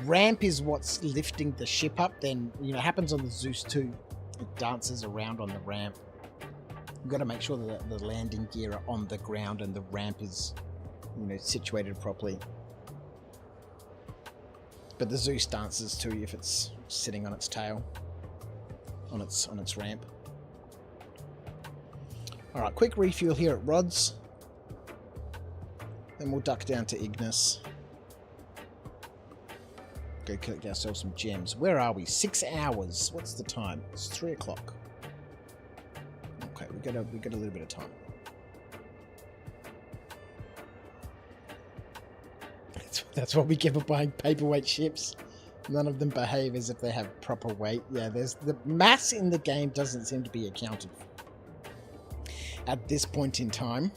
A: ramp is what's lifting the ship up, then, you know, it happens on the Zeus too. It dances around on the ramp. You've got to make sure that the landing gear are on the ground and the ramp is, you know, situated properly. But the Zeus dances too if it's sitting on its tail, on its ramp. Alright, quick refuel here at Rods. Then we'll duck down to Ignis. Go collect ourselves some gems. Where are we? 6 hours. What's the time? It's 3 o'clock. Okay, we got a little bit of time. That's what we get for buying paperweight ships. None of them behave as if they have proper weight. Yeah, there's the mass in the game doesn't seem to be accounted for at this point in time.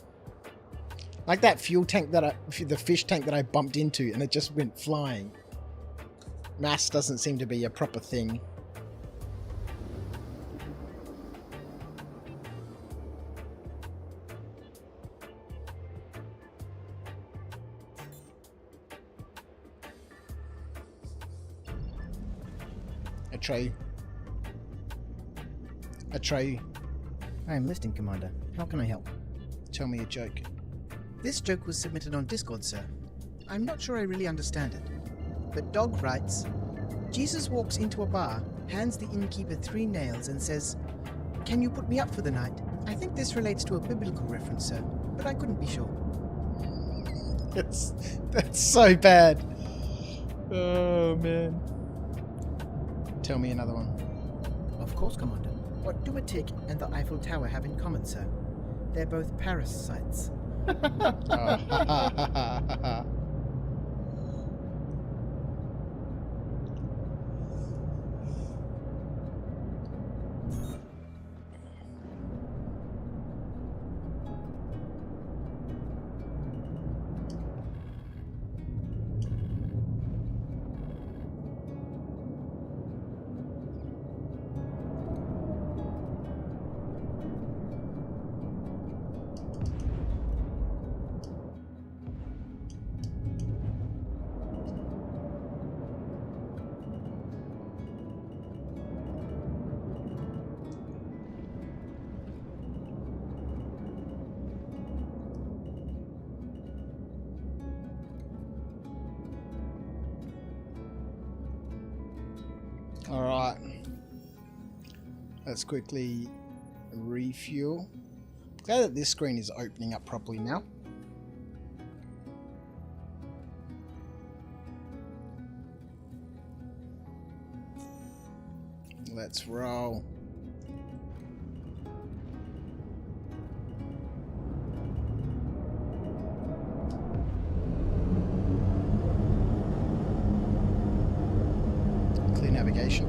A: Like that fuel tank that the fish tank that I bumped into and it just went flying. Mass doesn't seem to be a proper thing. Atreyu.
D: I am listening, Commander. How can I help?
A: Tell me a joke.
D: This joke was submitted on Discord, sir. I'm not sure I really understand it. But Dog writes, Jesus walks into a bar, hands the innkeeper 3 nails and says, "Can you put me up for the night?" I think this relates to a biblical reference, sir, but I couldn't be sure.
A: That's so bad. Oh, man. Tell me another one.
D: Of course, Commander. What do a tick and the Eiffel Tower have in common, sir? They're both parasites.
A: Alright. Let's quickly refuel. Glad that this screen is opening up properly now. Let's roll. Clear navigation.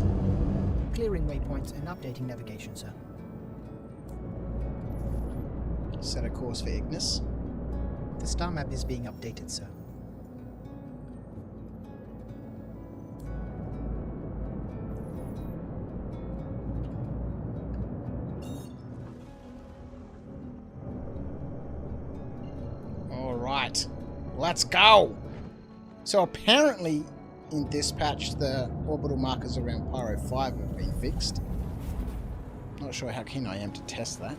D: Clearing waypoints and updating navigation, sir.
A: Set a course for Ignis.
D: The star map is being updated, sir.
A: Alright, let's go! So apparently in this patch the orbital markers around Pyro 5 have been fixed. Not sure how keen I am to test that.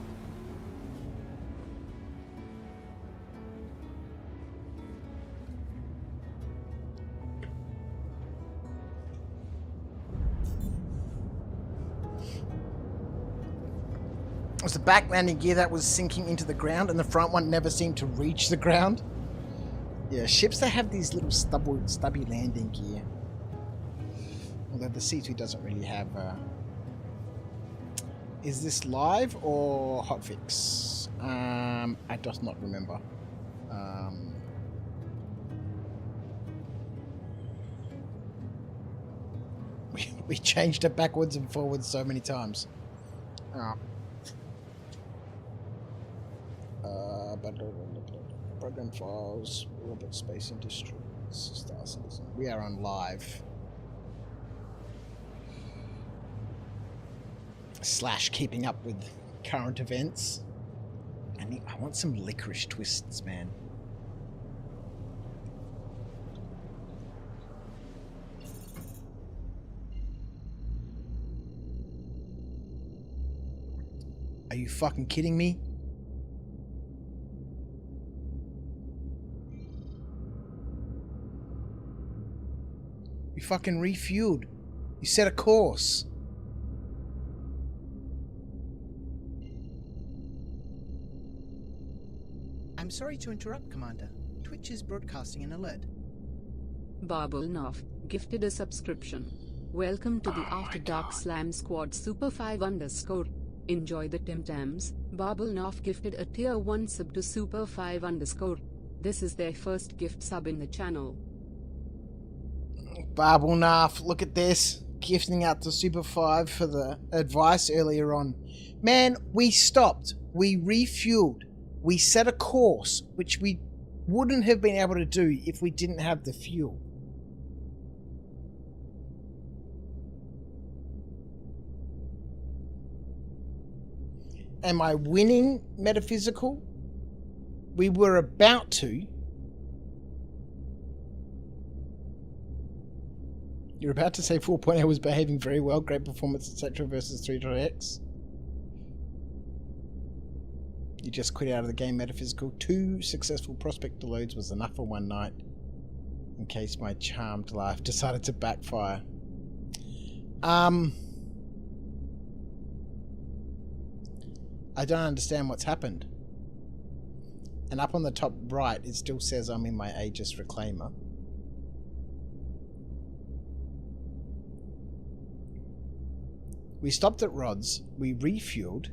A: It was the back landing gear that was sinking into the ground and the front one never seemed to reach the ground. Yeah, ships that have these little stubby landing gear. Although the C2 doesn't really have... Is this live or hotfix? I does not remember. We changed it backwards and forwards so many times. Program files, Robert Space Industries, Star Citizen. We are on live. / keeping up with current events. I want some licorice twists, man. Are you fucking kidding me? You fucking refueled. You set a course.
D: I'm sorry to interrupt, Commander. Twitch is broadcasting an alert.
E: Barbelnoff gifted a subscription. Welcome to the After Dark Slam Squad Super 5_. Enjoy the Tim Tams. Barbelnoff gifted a tier 1 sub to Super 5_. This is their first gift sub in the channel.
A: Barbelnoff, look at this. Gifting out to Super 5 for the advice earlier on. Man, we stopped. We refueled. We set a course, which we wouldn't have been able to do if we didn't have the fuel. Am I winning, Metaphysical? We were about to. You're about to say 4.0 was behaving very well, great performance, etc. versus 3.x. You just quit out of the game, metaphysical. 2 successful prospect loads was enough for one night. In case my charmed life decided to backfire. I don't understand what's happened. And up on the top right, it still says I'm in my Aegis Reclaimer. We stopped at Rods, we refueled,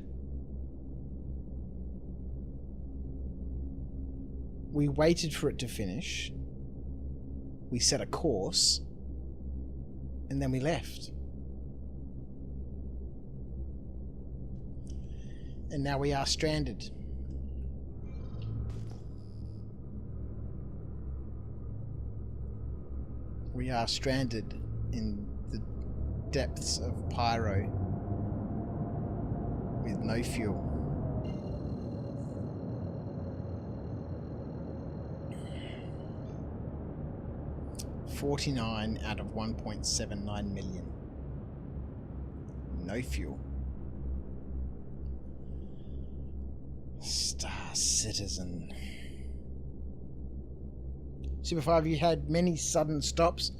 A: we waited for it to finish, we set a course, and then we left. And now we are stranded. We are stranded in the depths of Pyro with no fuel. $49 out of 1.79 million. No fuel. Star Citizen. Super 5, you had many sudden stops.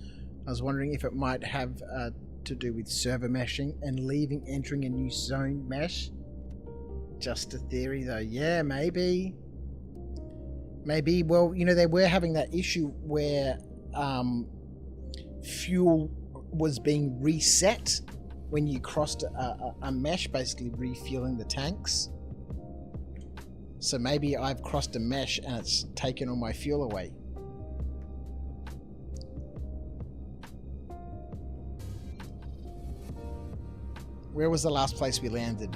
A: I was wondering if it might have to do with server meshing and entering a new zone mesh. Just a theory though. Yeah, maybe. Maybe, well, you know, they were having that issue where fuel was being reset when you crossed a mesh, basically refueling the tanks. So maybe I've crossed a mesh and it's taken all my fuel away. Where was the last place we landed?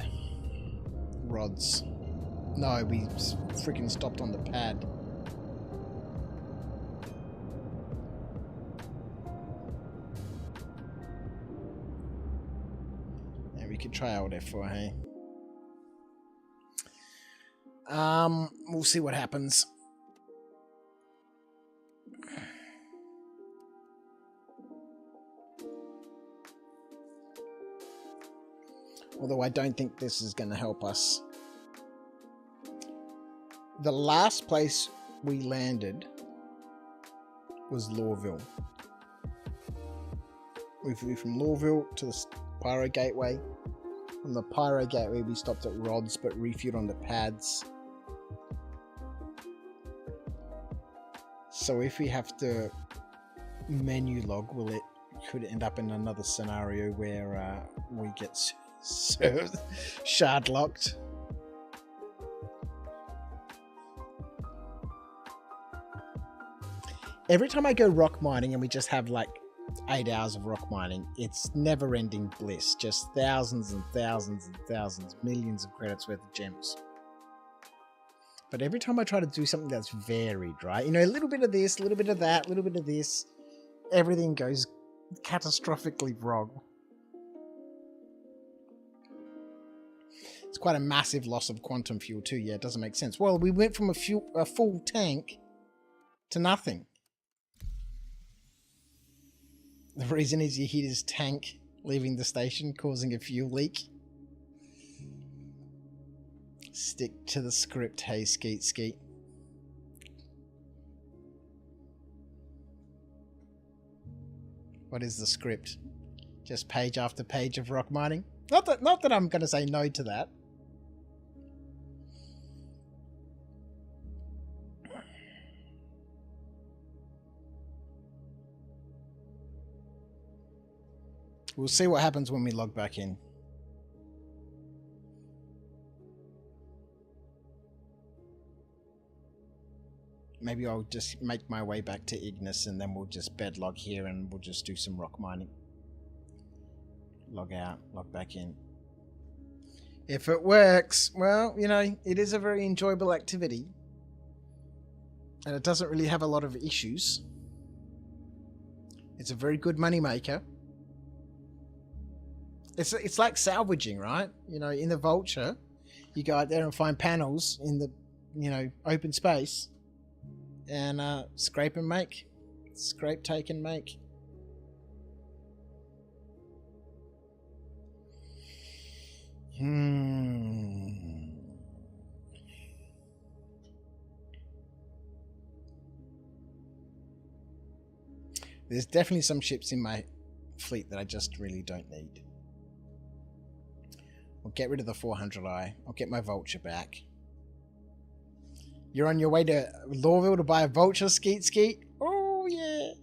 A: Rods. No, we freaking stopped on the pad. Yeah, we could try out F4, hey? We'll see what happens. Although I don't think this is going to help us. The last place we landed was Lawville. We flew from Lawville to the Pyro Gateway. From the Pyro Gateway we stopped at Rods but refueled on the pads. So if we have to menu log, could end up in another scenario where we get served shard locked. Every time I go rock mining and we just have like 8 hours of rock mining, it's never ending bliss, just thousands and thousands and thousands, millions of credits worth of gems. But every time I try to do something that's varied, right? You know, a little bit of this, a little bit of that, a little bit of this, everything goes catastrophically wrong. It's quite a massive loss of quantum fuel too. Yeah, it doesn't make sense. Well, we went from a full tank to nothing. The reason is he hit his tank leaving the station, causing a fuel leak. Stick to the script, hey Skeet Skeet. What is the script? Just page after page of rock mining? Not that I'm going to say no to that. We'll see what happens when we log back in. Maybe I'll just make my way back to Ignis and then we'll just bedlog here and we'll just do some rock mining. Log out, log back in. If it works, well, you know, it is a very enjoyable activity. And it doesn't really have a lot of issues. It's a very good money maker. It's like salvaging, right? You know, in the Vulture, you go out there and find panels in the, you know, open space. And scrape and make. Scrape, take and make. There's definitely some ships in my fleet that I just really don't need. I'll get rid of the 400i. I'll get my Vulture back. You're on your way to Lorville to buy a Vulture, Skeet? Oh, yeah.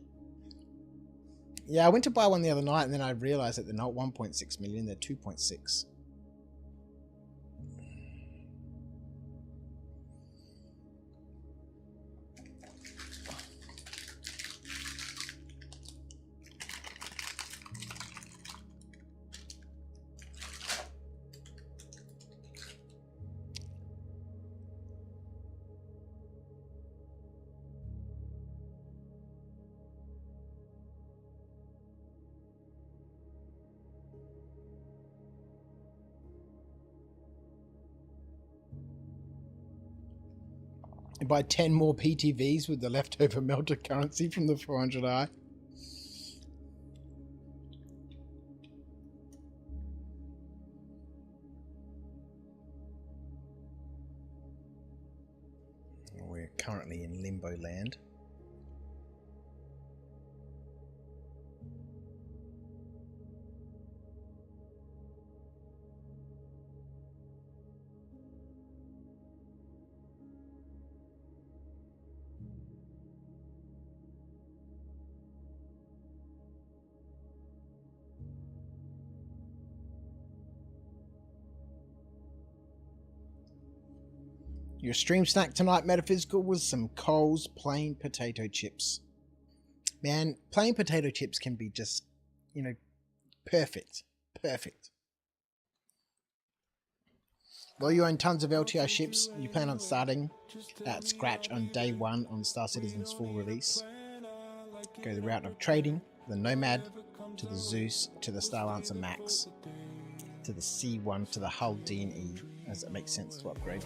A: Yeah, I went to buy one the other night and then I realized that they're not 1.6 million, they're 2.6. And buy 10 more PTVs with the leftover melter currency from the 400i. We're currently in limbo land. Your stream snack tonight, Metaphysical, was some Coles plain potato chips. Man, plain potato chips can be just, you know, perfect. Perfect. While you own tons of LTI ships, you plan on starting at scratch on day one on Star Citizen's full release. Go the route of trading, the Nomad, to the Zeus, to the Starlancer Max, to the C1, to the Hull D&E, as it makes sense to upgrade.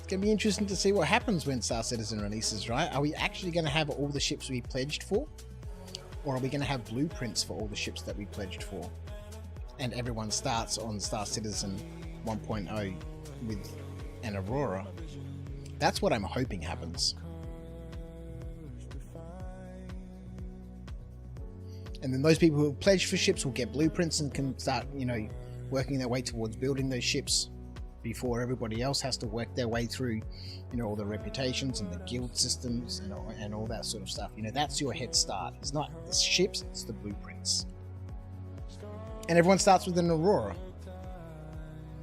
A: It's going to be interesting to see what happens when Star Citizen releases, right? Are we actually going to have all the ships we pledged for? Or are we going to have blueprints for all the ships that we pledged for? And everyone starts on Star Citizen 1.0 with an Aurora. That's what I'm hoping happens. And then those people who have pledged for ships will get blueprints and can start, you know, working their way towards building those ships before everybody else has to work their way through, you know, all the reputations and the guild systems and all that sort of stuff. You know, that's your head start. It's not the ships, it's the blueprints. And everyone starts with an Aurora.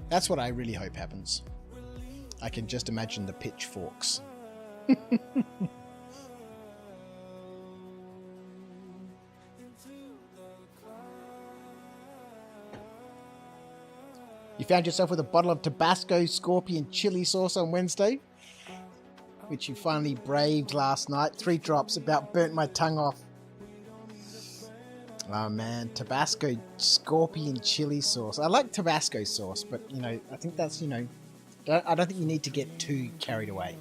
A: That's what I really hope happens. I can just imagine the pitchforks. You found yourself with a bottle of Tabasco Scorpion chili sauce on Wednesday, which you finally braved last night. 3 drops about burnt my tongue off. Oh man, Tabasco Scorpion chili sauce. I like Tabasco sauce, but you know, I think that's, you know, I don't think you need to get too carried away.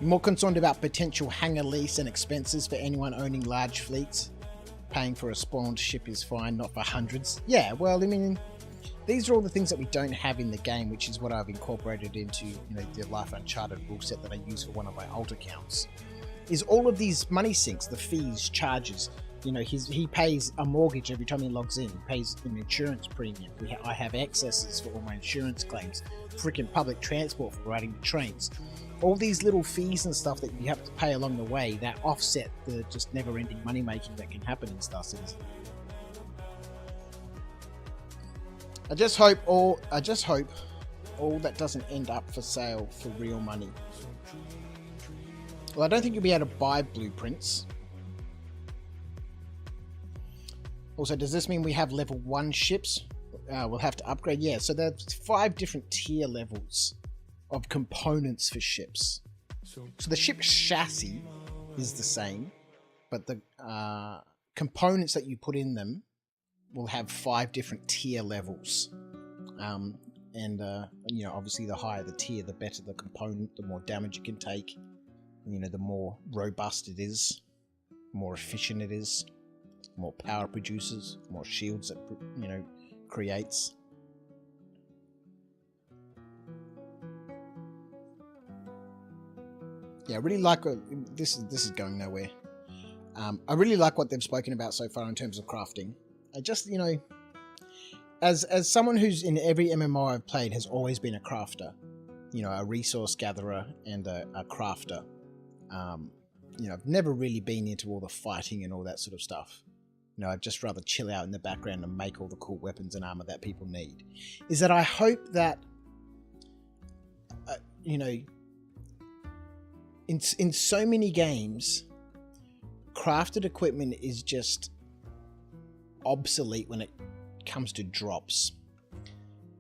A: You're more concerned about potential hangar lease and expenses for anyone owning large fleets. Paying for a spawned ship is fine, not for hundreds. Yeah, well, I mean, these are all the things that we don't have in the game, which is what I've incorporated into, you know, the Life Uncharted rule set that I use for one of my alt accounts. Is all of these money sinks, the fees, charges. You know, he pays a mortgage every time he logs in. He pays an insurance premium. I have excesses for all my insurance claims. Freaking public transport for riding the trains. All these little fees and stuff that you have to pay along the way that offset the just never-ending money making that can happen in Star Citizen. I just hope all that doesn't end up for sale for real money. Well, I don't think you'll be able to buy blueprints. Also, does this mean we have level 1 ships? We'll have to upgrade. Yeah, so there's 5 different tier levels of components for ships. So the ship chassis is the same, but the components that you put in them will have 5 different tier levels. You know, obviously the higher the tier, the better the component, the more damage it can take. You know, the more robust it is, the more efficient it is, more power producers, more shields that, you know, creates. Yeah, I really like this is going nowhere. I really like what they've spoken about so far in terms of crafting. I just, you know, as someone who's in every MMO I've played has always been a crafter, you know, a resource gatherer and a crafter. You know, I've never really been into all the fighting and all that sort of stuff. You know, I'd just rather chill out in the background and make all the cool weapons and armor that people need. Is that I hope that, you know, in so many games, crafted equipment is just obsolete when it comes to drops.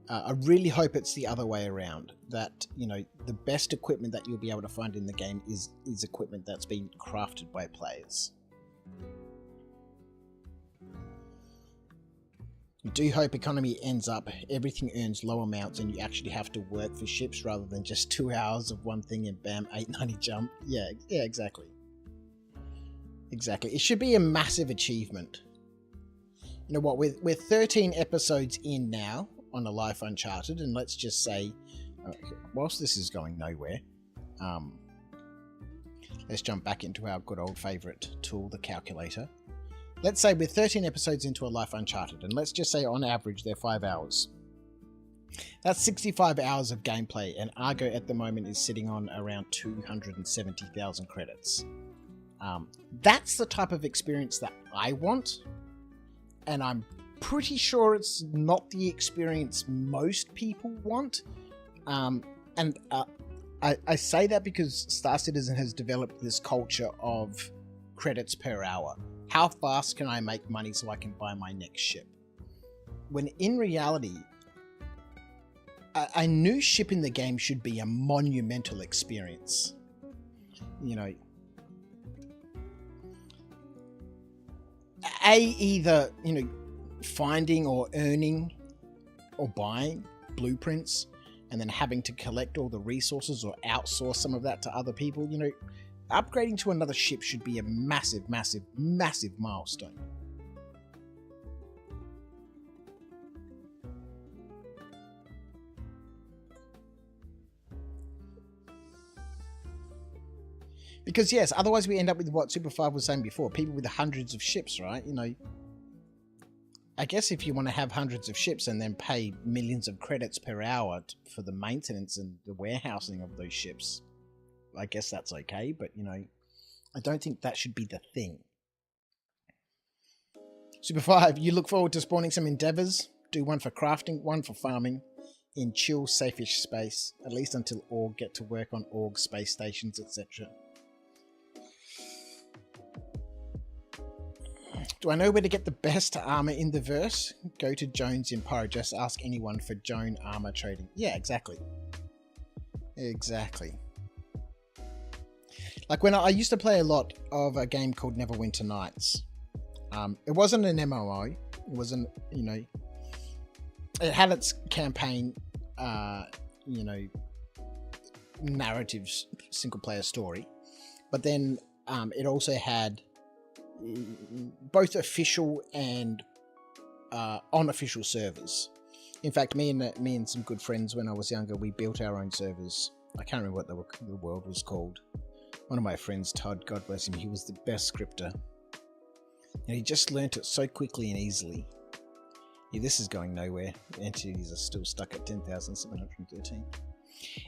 A: I really hope it's the other way around, that, you know, the best equipment that you'll be able to find in the game is equipment that's been crafted by players. I do hope economy ends up, everything earns low amounts and you actually have to work for ships rather than just 2 hours of one thing and bam, 890 jump. Yeah, exactly. Exactly. It should be a massive achievement. You know what, we're 13 episodes in now on A Life Uncharted, and let's just say, whilst this is going nowhere, let's jump back into our good old favourite tool, the calculator. Let's say we're 13 episodes into A Life Uncharted, and let's just say on average they're 5 hours. That's 65 hours of gameplay, and Argo at the moment is sitting on around 270,000 credits. That's the type of experience that I want, and I'm pretty sure it's not the experience most people want. I say that because Star Citizen has developed this culture of credits per hour. How fast can I make money so I can buy my next ship? When in reality, a new ship in the game should be a monumental experience. You know, either, you know, finding or earning or buying blueprints and then having to collect all the resources or outsource some of that to other people. You know, upgrading to another ship should be a massive, massive, massive milestone. Because yes, otherwise we end up with what Super 5 was saying before, people with hundreds of ships, right? You know, I guess if you want to have hundreds of ships and then pay millions of credits per hour for the maintenance and the warehousing of those ships, I guess that's okay, but, you know, I don't think that should be the thing. Super 5, you look forward to spawning some endeavors. Do one for crafting, one for farming, in chill, safe-ish space, at least until Org get to work on Org space stations, etc. Do I know where to get the best armor in the verse? Go to Jones in Pyro. Just ask anyone for Joan armor trading. Yeah, exactly. Exactly. Like when I used to play a lot of a game called Neverwinter Nights. It wasn't an MMO. It wasn't, you know, it had its campaign, you know, narratives, single player story. But then it also had both official and unofficial servers. In fact, me and some good friends when I was younger, we built our own servers. I can't remember what the world was called. One of my friends, Todd, God bless him, he was the best scripter. And he just learnt it so quickly and easily. Yeah, this is going nowhere. Entities are still stuck at 10,713.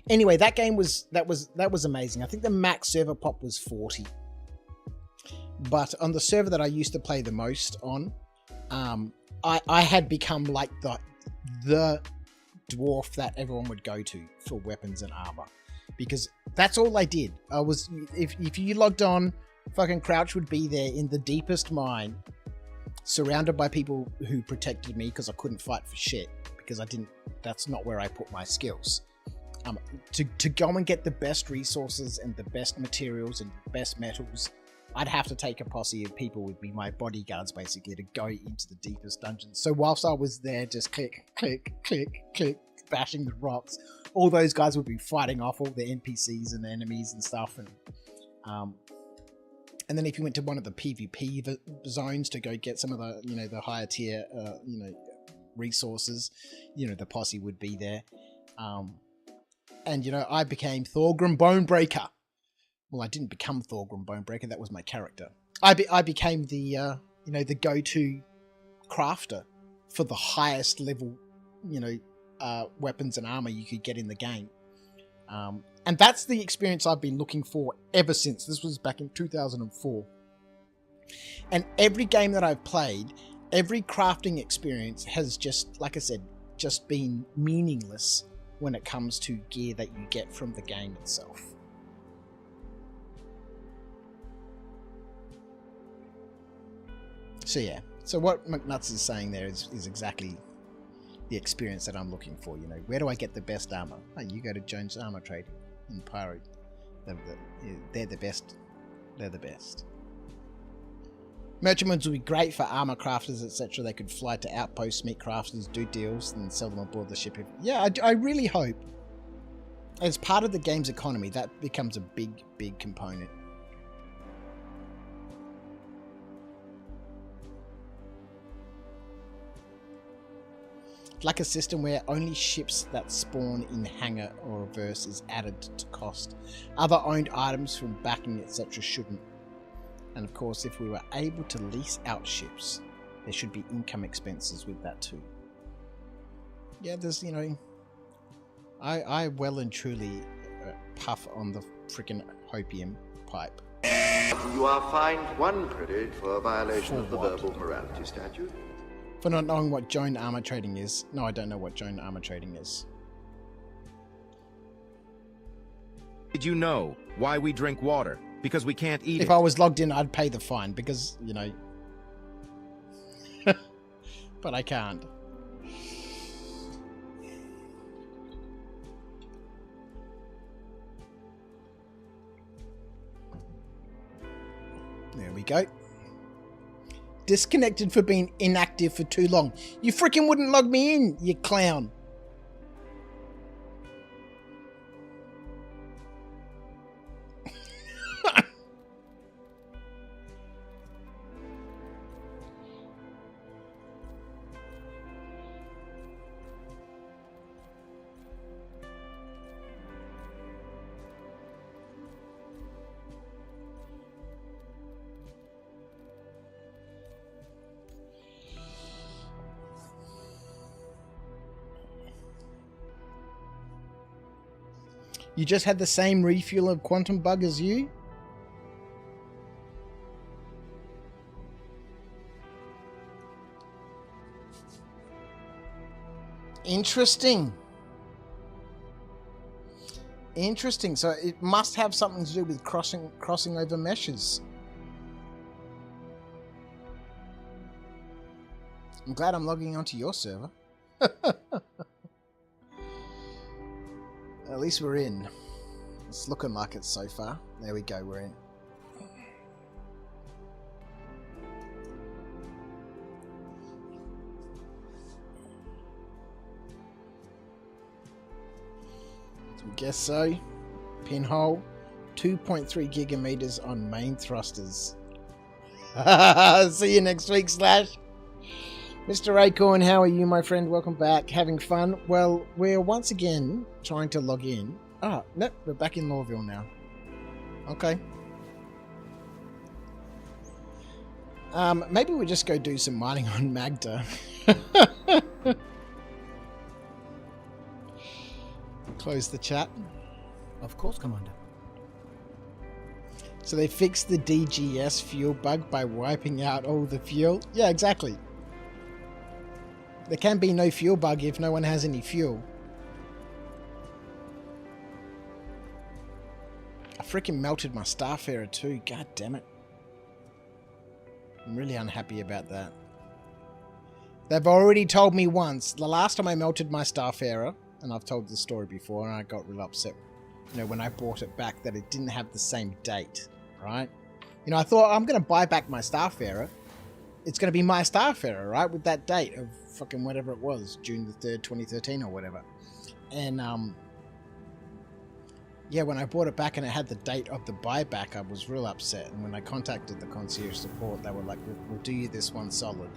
A: Anyway, that game was amazing. I think the max server pop was 40. But on the server that I used to play the most on, I had become like the dwarf that everyone would go to for weapons and armor, because that's all I did. I was, if you logged on, fucking Crouch would be there in the deepest mine, surrounded by people who protected me because I couldn't fight for shit, because that's not where I put my skills. To go and get the best resources and the best materials and the best metals, I'd have to take a posse of people with me, my bodyguards basically, to go into the deepest dungeons. So whilst I was there just click, click, click, click, bashing the rocks, all those guys would be fighting off all the NPCs and the enemies and stuff. And then if you went to one of the PvP zones to go get some of the, you know, the higher tier, you know, resources, you know, the posse would be there. And, you know, I became Thorgrim Bonebreaker. Well, I didn't become Thorgrim Bonebreaker. That was my character. I became the, you know, the go-to crafter for the highest level, you know, weapons and armor you could get in the game. And that's the experience I've been looking for ever since. This was back in 2004. And every game that I've played, every crafting experience has just, like I said, just been meaningless when it comes to gear that you get from the game itself. So yeah, so what McNuts is saying there is exactly the experience that I'm looking for. You know, where do I get the best armor? Oh, you go to Jones Armor Trading in Pyro. They're the best. They're the best. Merchantmen would be great for armor crafters, etc. They could fly to outposts, meet crafters, do deals, and sell them aboard the ship. Yeah, I really hope, as part of the game's economy, that becomes a big, big component. Like a system where only ships that spawn in Hangar or reverse is added to cost. Other owned items from backing, etc. shouldn't. And of course, if we were able to lease out ships, there should be income expenses with that too. Yeah, there's, you know, I well and truly puff on the freaking hopium pipe.
I: You are fined 1 credit for a violation of the verbal morality statute.
A: For not knowing what Joan Armor Trading is. No, I don't know what Joan Armor Trading is.
Q: Did you know why we drink water? Because we can't eat it.
A: If I was logged in, I'd pay the fine because, you know. But I can't. There we go. Disconnected for being inactive for too long. You freaking wouldn't log me in, you clown. You just had the same refuel of Quantum Bug as you? Interesting. Interesting. So it must have something to do with crossing over meshes. I'm glad I'm logging onto your server. At least we're in. It's looking like it so far. There we go, we're in. So I guess so. Pinhole. 2.3 gigameters on main thrusters. See you next week, Slash. Mr. Acorn, how are you, my friend? Welcome back. Having fun? Well, we're once again trying to log in. Ah, nope, we're back in Lawville now. Okay. Maybe we just go do some mining on Magda. Close the chat.
D: Of course, Commander.
A: So they fixed the DGS fuel bug by wiping out all the fuel? Yeah, exactly. There can be no fuel bug if no one has any fuel. I freaking melted my Starfarer too. God damn it. I'm really unhappy about that. They've already told me once. The last time I melted my Starfarer, and I've told the story before, and I got real upset, you know, when I bought it back, that it didn't have the same date, right? You know, I thought, I'm going to buy back my Starfarer. It's going to be my Starfarer, right? With that date of fucking whatever it was, June the 3rd, 2013 or whatever. And, yeah, when I bought it back and it had the date of the buyback, I was real upset. And when I contacted the concierge support, they were like, we'll do you this one solid.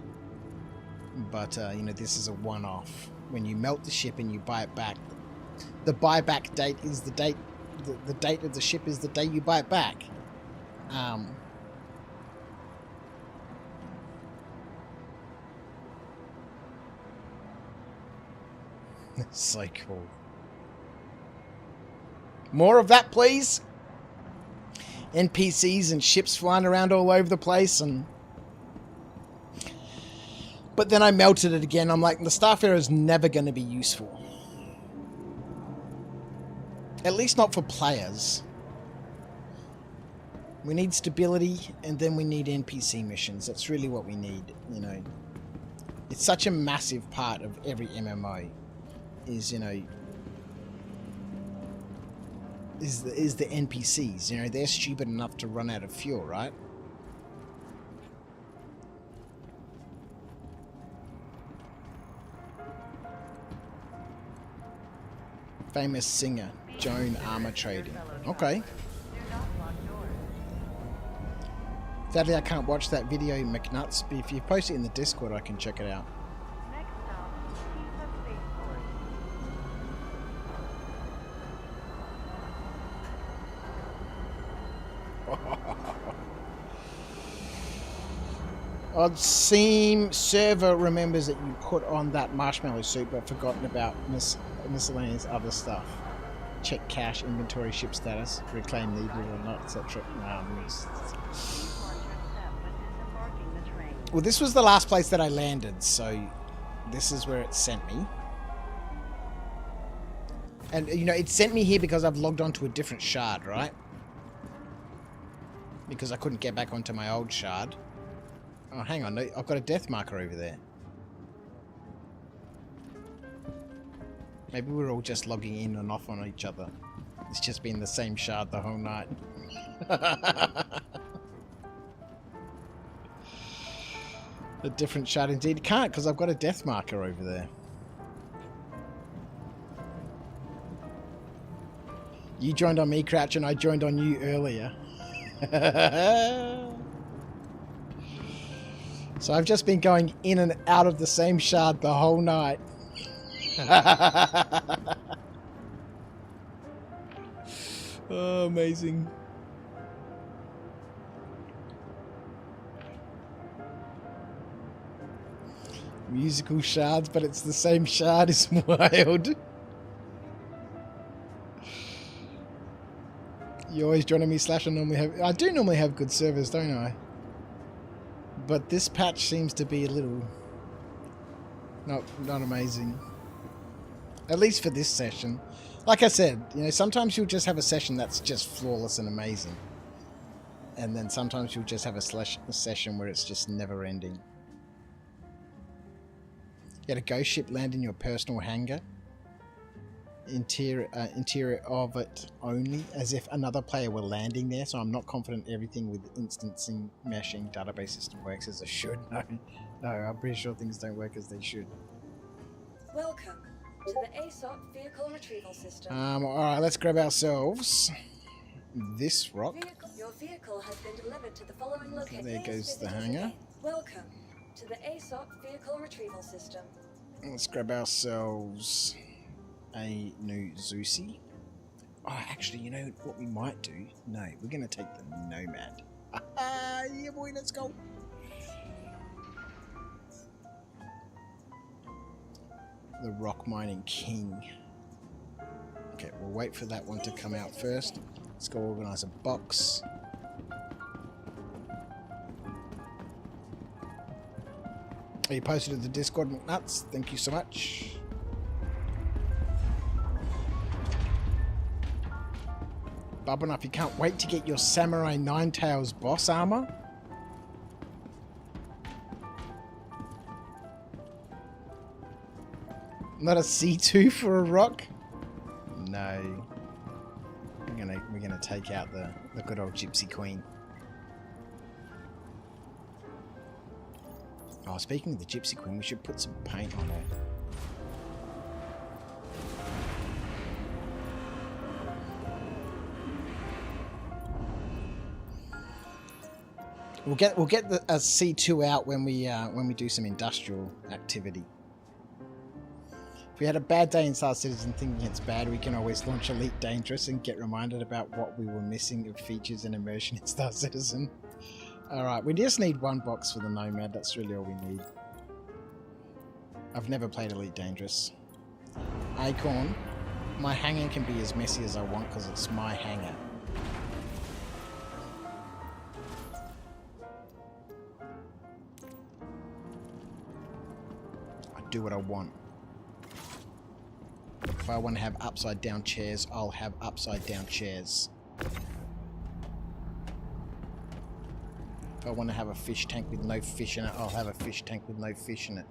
A: But you know, this is a one-off. When you melt the ship and you buy it back, the buyback date is the date. The date of the ship is the day you buy it back. So cool. More of that, please. NPCs and ships flying around all over the place, and but then I melted it again. I'm like, the Starfarer is never going to be useful. At least not for players. We need stability, and then we need NPC missions. That's really what we need, you know. It's such a massive part of every MMO. Is, you know, is the NPCs. You know, they're stupid enough to run out of fuel, right? Famous singer, Joan Armour Trading. Okay. Sadly, I can't watch that video, McNuts, but if you post it in the Discord, I can check it out. Odd Seam server remembers that you put on that marshmallow suit but forgotten about miscellaneous other stuff. Check cache, inventory, ship status, reclaim needed or not, etc. Well, this was the last place that I landed, so this is where it sent me. And, you know, it sent me here because I've logged onto a different shard, right? Because I couldn't get back onto my old shard. Oh, hang on. I've got a death marker over there. Maybe we're all just logging in and off on each other. It's just been the same shard the whole night. A different shard indeed. It can't, because I've got a death marker over there. You joined on me, Crouch, and I joined on you earlier. So I've just been going in and out of the same shard the whole night. Oh, amazing. Musical shards, but it's the same shard. Is wild. You always joining me, Slash? I do normally have good servers, don't I? But this patch seems to be a little not amazing. At least for this session. Like I said, you know, sometimes you'll just have a session that's just flawless and amazing. And then sometimes you'll just have a session where it's just never ending. You had a ghost ship land in your personal hangar. Interior of it only, as if another player were landing there, so I'm not confident everything with instancing meshing database system works as it should. No, I'm pretty sure things don't work as they should.
B: Welcome to the ASOP Vehicle Retrieval System.
A: Alright, let's grab ourselves this rock.
B: Your vehicle has been delivered to the following location.
A: There goes the hangar.
B: Welcome to the ASOP Vehicle Retrieval System.
A: Let's grab ourselves a new Zeusy. Oh, actually, you know what we might do? No, we're going to take the Nomad. Yeah, boy, let's go. The Rock Mining King. Okay, we'll wait for that one to come out first. Let's go organize a box. Are you posted to the Discord, McNuts? Thank you so much. Enough, you can't wait to get your Samurai Ninetails boss armor. Not a C2 for a rock? No. We're gonna take out the good old Gypsy Queen. Oh, speaking of the Gypsy Queen, we should put some paint on her. We'll get a C2 out when we do some industrial activity. If we had a bad day in Star Citizen thinking it's bad, we can always launch Elite Dangerous and get reminded about what we were missing of features and immersion in Star Citizen. Alright, we just need one box for the Nomad, that's really all we need. I've never played Elite Dangerous. Acorn, my hangar can be as messy as I want because it's my hangar. I do what I want. If I want to have upside down chairs, I'll have upside down chairs. If I want to have a fish tank with no fish in it, I'll have a fish tank with no fish in it.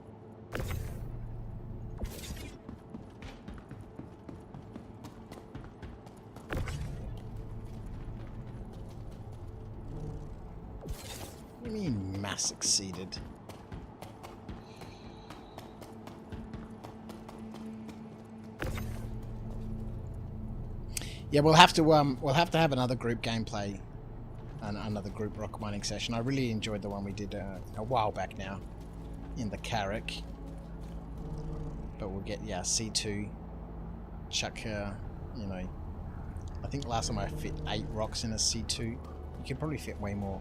A: What do you mean mass exceeded? Yeah, we'll have to have another group gameplay and another group rock mining session. I really enjoyed the one we did a while back now in the Carrack. But we'll get C2. Chuck you know, I think last time I fit 8 rocks in a C2. You can probably fit way more.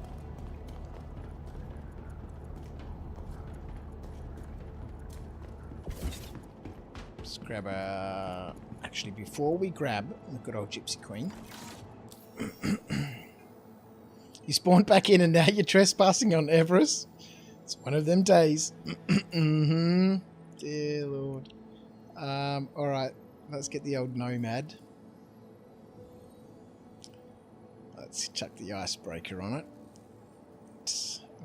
A: Let's grab a... Actually, before we grab the good old Gypsy Queen, you spawned back in and now you're trespassing on Everest. It's one of them days. Dear Lord. Alright, let's get the old Nomad. Let's chuck the icebreaker on it.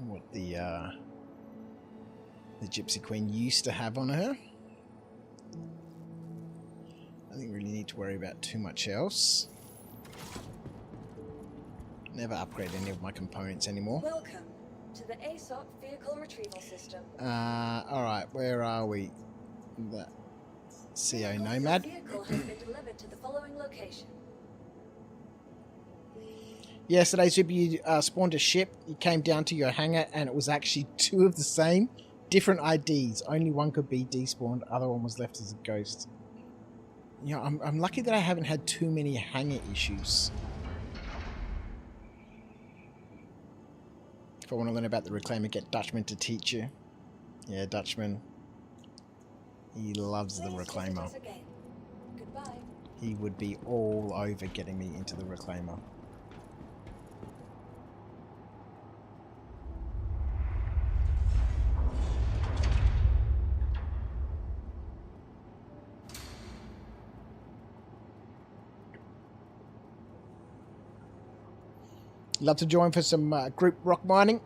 A: What the Gypsy Queen used to have on her. I don't really need to worry about too much else. Never upgrade any of my components anymore.
B: Welcome to the ASOP Vehicle Retrieval System.
A: Alright, where are we? The CO Nomad.
B: Your vehicle has been delivered to the following location.
A: Yesterday, Super, you spawned a ship. You came down to your hangar and it was actually 2 of the same. Different IDs. Only one could be despawned. Other one was left as a ghost. You know, I'm lucky that I haven't had too many hangar issues. If I want to learn about the Reclaimer, get Dutchman to teach you. Yeah, Dutchman. He loves the Reclaimer. He would be all over getting me into the Reclaimer. Love to join for some group rock mining.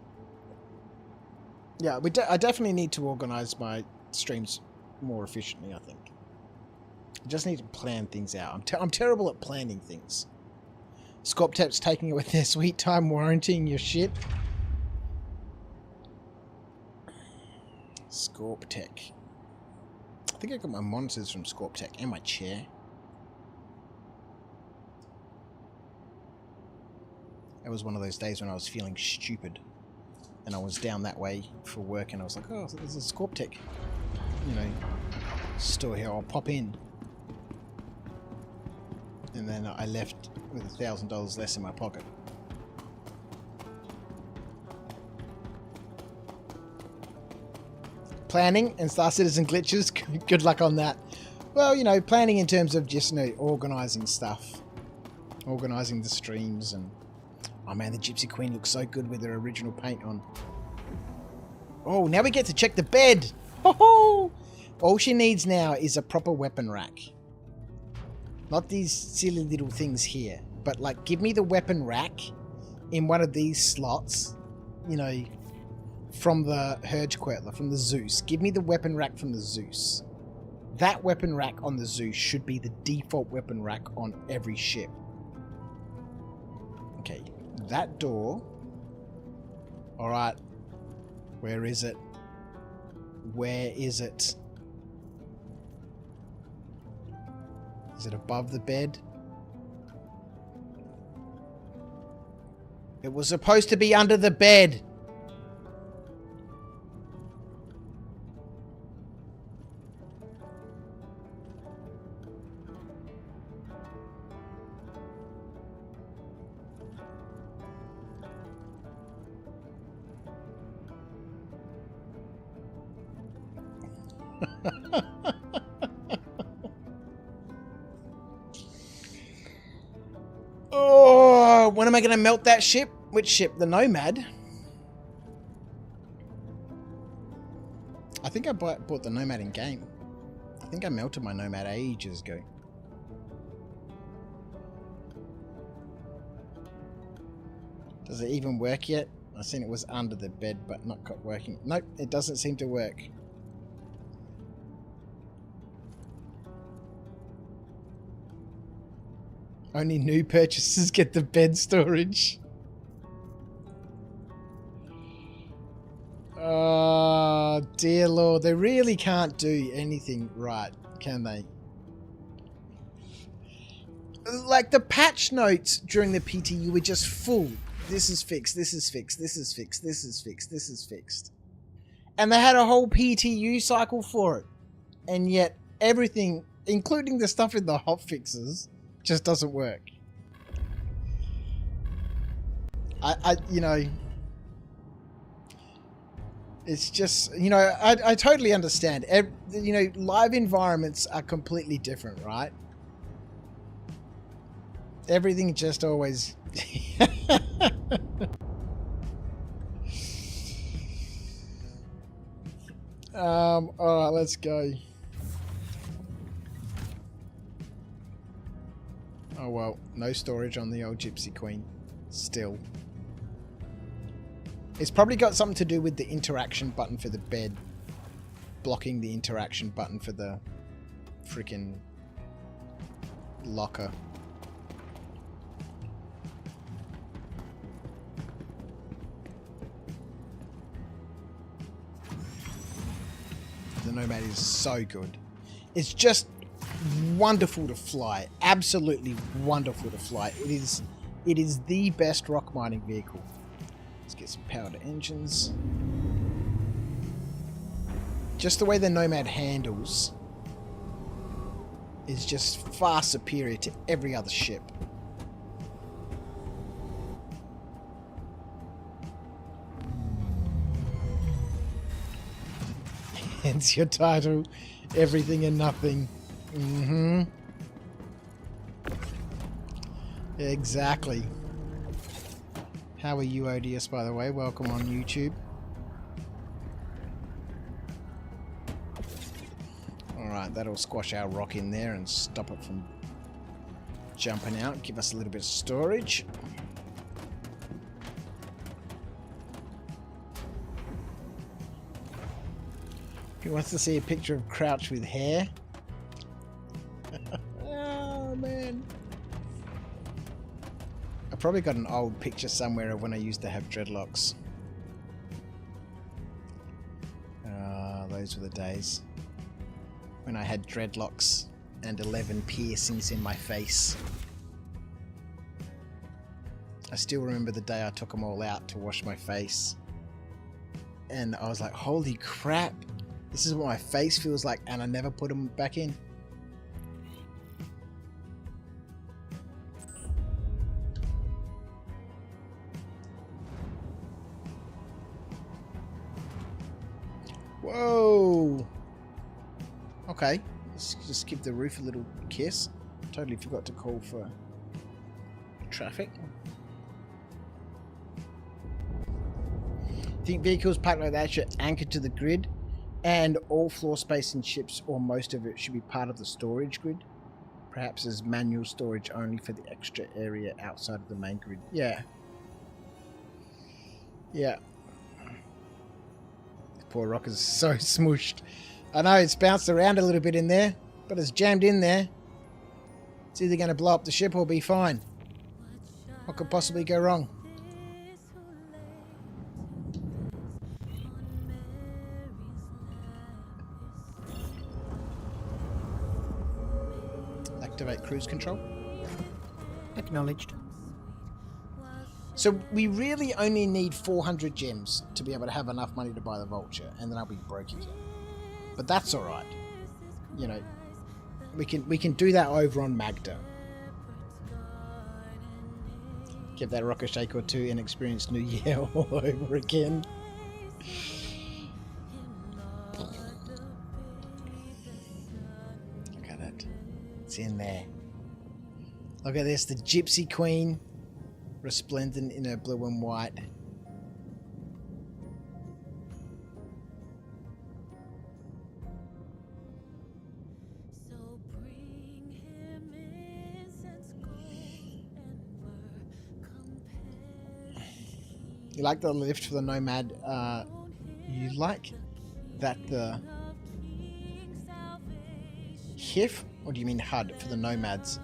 A: Yeah, I definitely need to organise my streams more efficiently, I think. I just need to plan things out. I'm terrible at planning things. Scorptep's taking it with their sweet time warranting your shit. Scorptech. I think I got my monitors from Scorptech and my chair. It was one of those days when I was feeling stupid. And I was down that way for work and I was like, oh, there's a Scorptech, you know, store here. I'll pop in. And then I left with $1,000 less in my pocket. Planning and Star Citizen glitches. Good luck on that. Well, you know, planning in terms of just, you know, organising stuff. Organising the streams and... Oh man, the Gypsy Queen looks so good with her original paint on. Oh, now we get to check the bed. Ho-ho! All she needs now is a proper weapon rack. Not these silly little things here. But like, give me the weapon rack in one of these slots. You know, from the Hergequertler, from the Zeus. Give me the weapon rack from the Zeus. That weapon rack on the Zeus should be the default weapon rack on every ship. Okay. That door. Alright. Where is it? Where is it? Is it above the bed? It was supposed to be under the bed. Oh, when am I going to melt that ship? Which ship? The Nomad? I think I bought the Nomad in game. I think I melted my Nomad ages ago. Does it even work yet? I seen it was under the bed but not working. Nope, it doesn't seem to work. Only new purchases get the bed storage. Oh, dear Lord. They really can't do anything right, can they? Like, the patch notes during the PTU were just full. This is fixed, this is fixed, this is fixed, this is fixed, this is fixed. And they had a whole PTU cycle for it. And yet, everything, including the stuff in the hotfixes, just doesn't work. You know, it's just, you know, I totally understand. You know, live environments are completely different, right? Everything just always... Alright, let's go. Oh well, no storage on the old Gypsy Queen. Still. It's probably got something to do with the interaction button for the bed. Blocking the interaction button for the freaking locker. The Nomad is so good. It's just wonderful to fly. Absolutely wonderful to fly. It is the best rock mining vehicle. Let's get some power to engines. Just the way the Nomad handles is just far superior to every other ship. Hence your title, Everything and Nothing. Mm-hmm. Exactly. How are you, ODS, by the way? Welcome on YouTube. Alright, that'll squash our rock in there and stop it from jumping out. Give us a little bit of storage. Who wants to see a picture of Crouch with hair? Oh, man. I probably got an old picture somewhere of when I used to have dreadlocks. Those were the days. When I had dreadlocks and 11 piercings in my face. I still remember the day I took them all out to wash my face. And I was like, holy crap. This is what my face feels like, and I never put them back in. Whoa! Okay, let's just give the roof a little kiss. Totally forgot to call for traffic. Think vehicles parked like that should anchor to the grid, and all floor space in ships, or most of it, should be part of the storage grid. Perhaps as manual storage only for the extra area outside of the main grid. Yeah. Yeah. The poor rock is so smooshed. I know it's bounced around a little bit in there, but it's jammed in there. It's either going to blow up the ship or be fine. What could possibly go wrong? Activate cruise control.
D: Acknowledged.
A: So we really only need 400 gems to be able to have enough money to buy the vulture, and then I'll be broke again. But that's all right. You know, we can do that over on Magda. Give that rock a shake or two and experience New Year all over again. Look at it. It's in there. Look at this, the Gypsy Queen, resplendent in her blue and white. You like the lift for the Nomad? You like that the HIF, or do you mean HUD for the Nomads,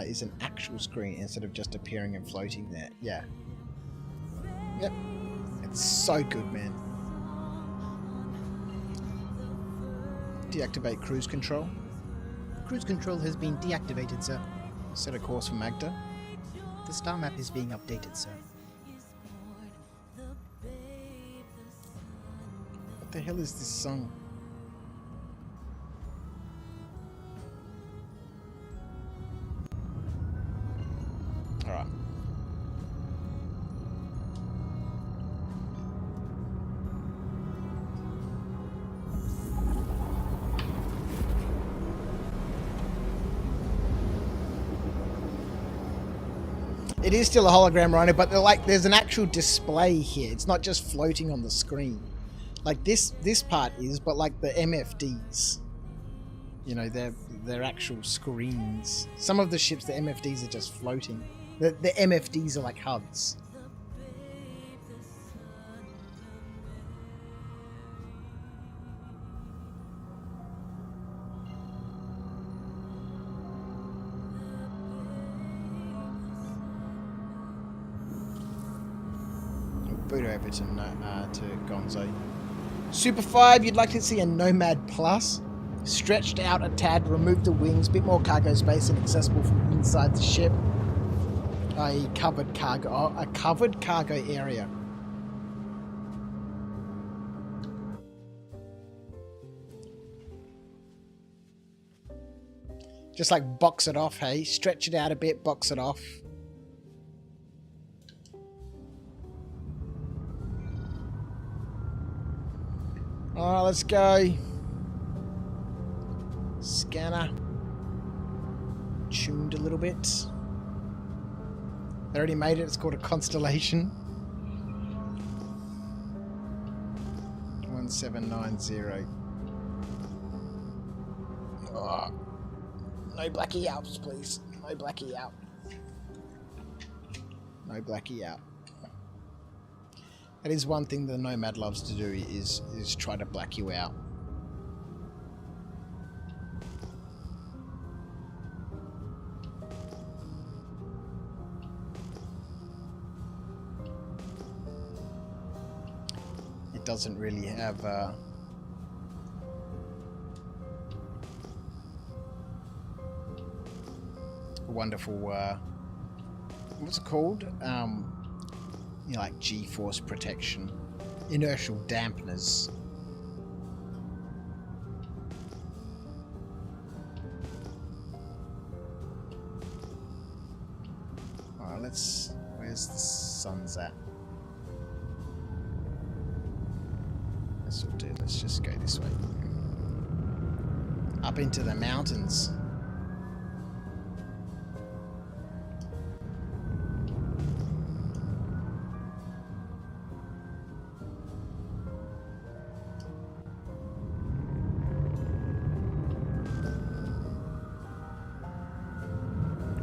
A: is an actual screen instead of just appearing and floating there? Yeah. Yep. It's so good, man. Deactivate cruise control.
D: Cruise control has been deactivated, sir.
A: Set a course for Magda.
D: The star map is being updated, sir.
A: What the hell is this song? Alright. It is still a hologram, Rhino, but there's an actual display here. It's not just floating on the screen. Like this part is, but like the MFDs, you know, they're actual screens. Some of the ships, the MFDs are just floating. The MFDs are like HUDs. Boot over to Gonzo. Super 5, you'd like to see a Nomad Plus? Stretched out a tad, removed the wings, bit more cargo space and accessible from inside the ship. A covered cargo area. Just like box it off, hey? Stretch it out a bit, box it off. Alright, let's go. Scanner. Tuned a little bit. They already made it. It's called a constellation. 1790. Oh. No Blackie Alps, please. No Blackie out. No Blackie out. That is one thing the Nomad loves to do is try to black you out. It doesn't really have a wonderful what's it called? You know, like G-force protection, inertial dampeners. Alright, where's the sun's at? Let's just go this way. Up into the mountains.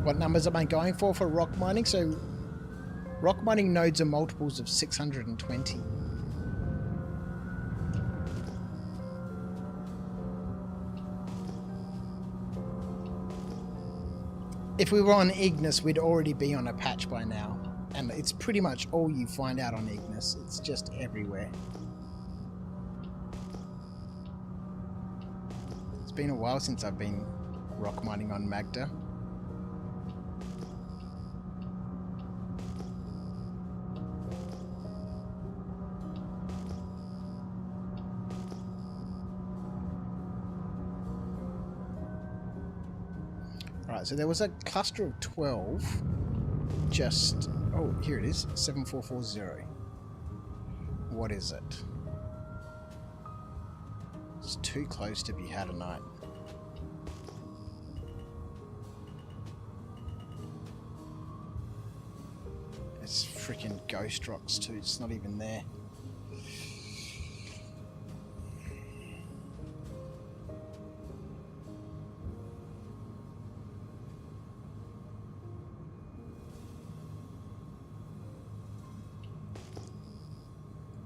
A: What numbers am I going for rock mining? So rock mining nodes are multiples of 620. If we were on Ignis, we'd already be on a patch by now. And it's pretty much all you find out on Ignis. It's just everywhere. It's been a while since I've been rock mining on Magda. Right, so there was a cluster of 12 just... Oh, here it is. 7440. What is it? It's too close to be had tonight. It's freaking ghost rocks too. It's not even there.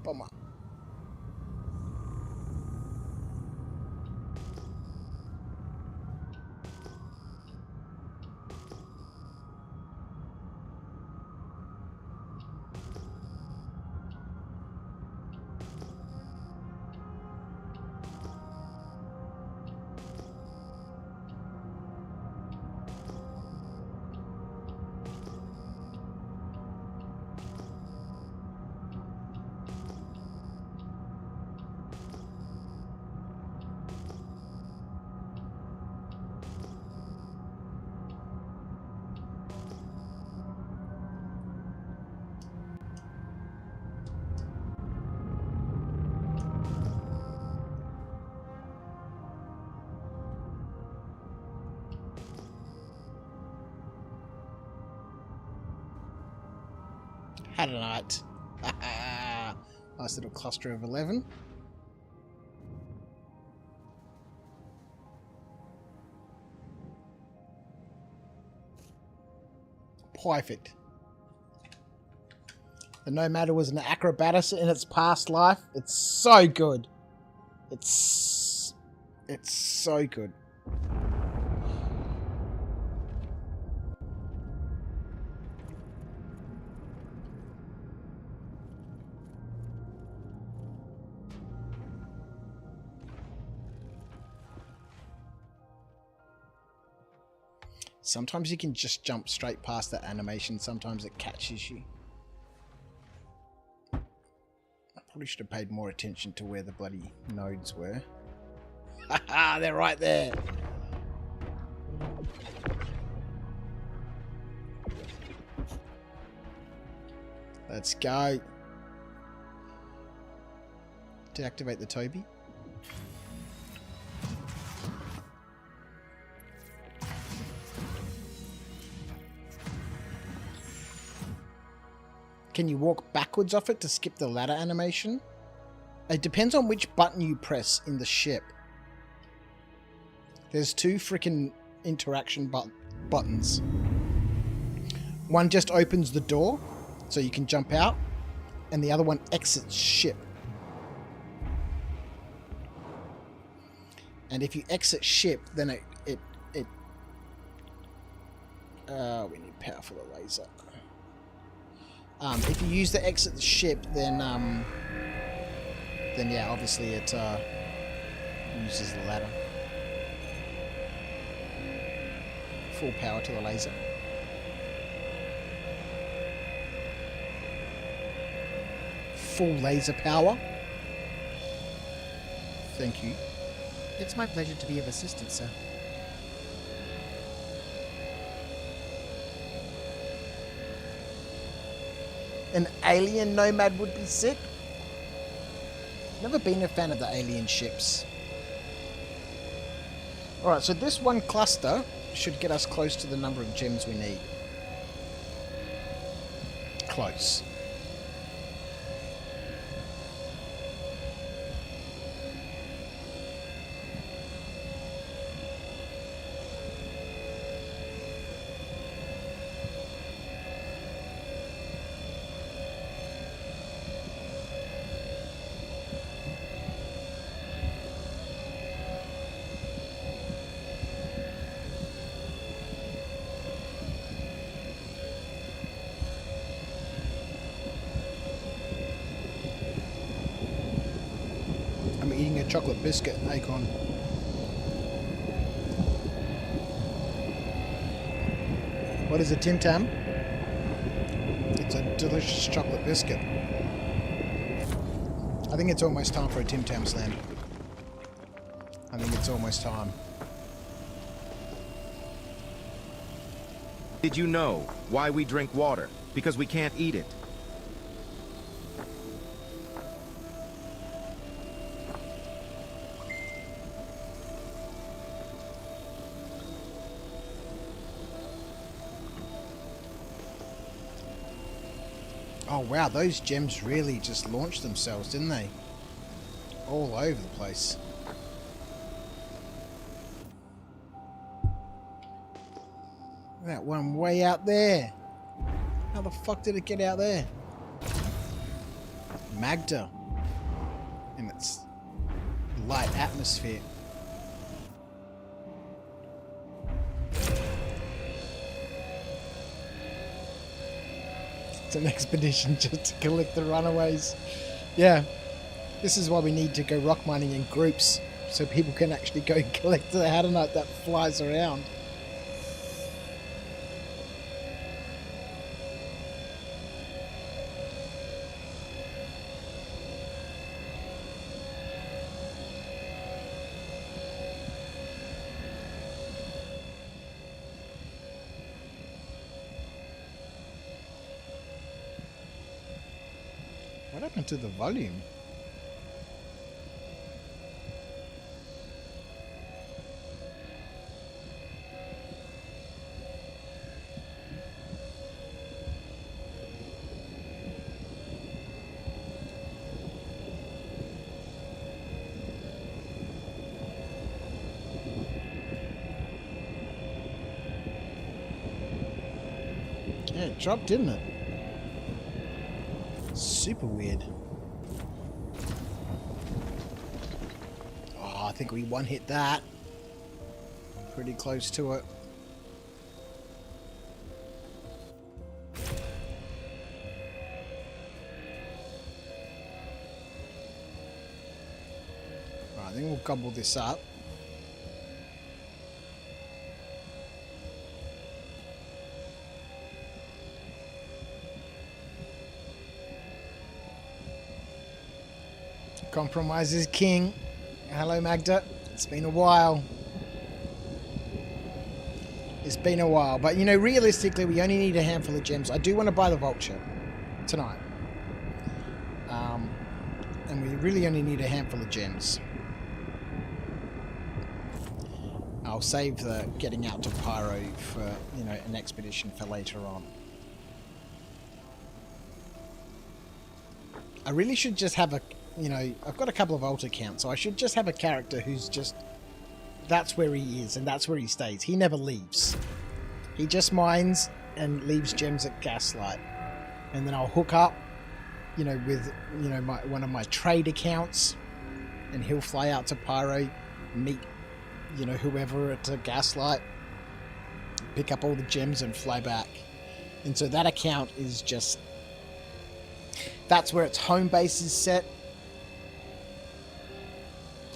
A: Bummer. Had a night. Nice little cluster of 11. Perfect. The Nomad was an acrobatus in its past life. It's so good. It's so good. Sometimes you can just jump straight past that animation. Sometimes it catches you. I probably should have paid more attention to where the bloody nodes were. Haha, they're right there. Let's go. Deactivate the Toby. Can you walk backwards off it to skip the ladder animation? It depends on which button you press in the ship. There's two freaking interaction buttons. One just opens the door so you can jump out, and the other one exits ship. And if you exit ship, then we need power for the laser. If you use the exit the ship, then yeah, obviously it uses the ladder. Full power to the laser. Full laser power. Thank you.
D: It's my pleasure to be of assistance, sir.
A: An alien Nomad would be sick. Never been a fan of the alien ships. Alright, so this one cluster should get us close to the number of gems we need. Close. Eating a chocolate biscuit, Acorn. What is a Tim Tam? It's a delicious chocolate biscuit. I think it's almost time for a Tim Tam slam. I think it's almost time.
Q: Did you know why we drink water? Because we can't eat it.
A: Oh wow, those gems really just launched themselves, didn't they? All over the place. That one way out there. How the fuck did it get out there? Magda. And its light atmosphere. It's an expedition just to collect the runaways. Yeah. This is why we need to go rock mining in groups. So people can actually go and collect the hadonite that flies around. What happened to the volume? Yeah, it dropped, didn't it? Super weird. Oh, I think we one-hit that. Pretty close to it. Right, I think we'll gobble this up. Compromise is king. Hello, Magda. It's been a while. It's been a while. But, you know, realistically, we only need a handful of gems. I do want to buy the vulture tonight. And we really only need a handful of gems. I'll save the getting out to Pyro for, you know, an expedition for later on. I really should just have a... You know, I've got a couple of alt accounts, so I should just have a character who's just... That's where he is, and that's where he stays. He never leaves. He just mines and leaves gems at Gaslight. And then I'll hook up, you know, with, you know, one of my trade accounts. And he'll fly out to Pyro, meet, you know, whoever at Gaslight. Pick up all the gems and fly back. And so that account is just... That's where its home base is set.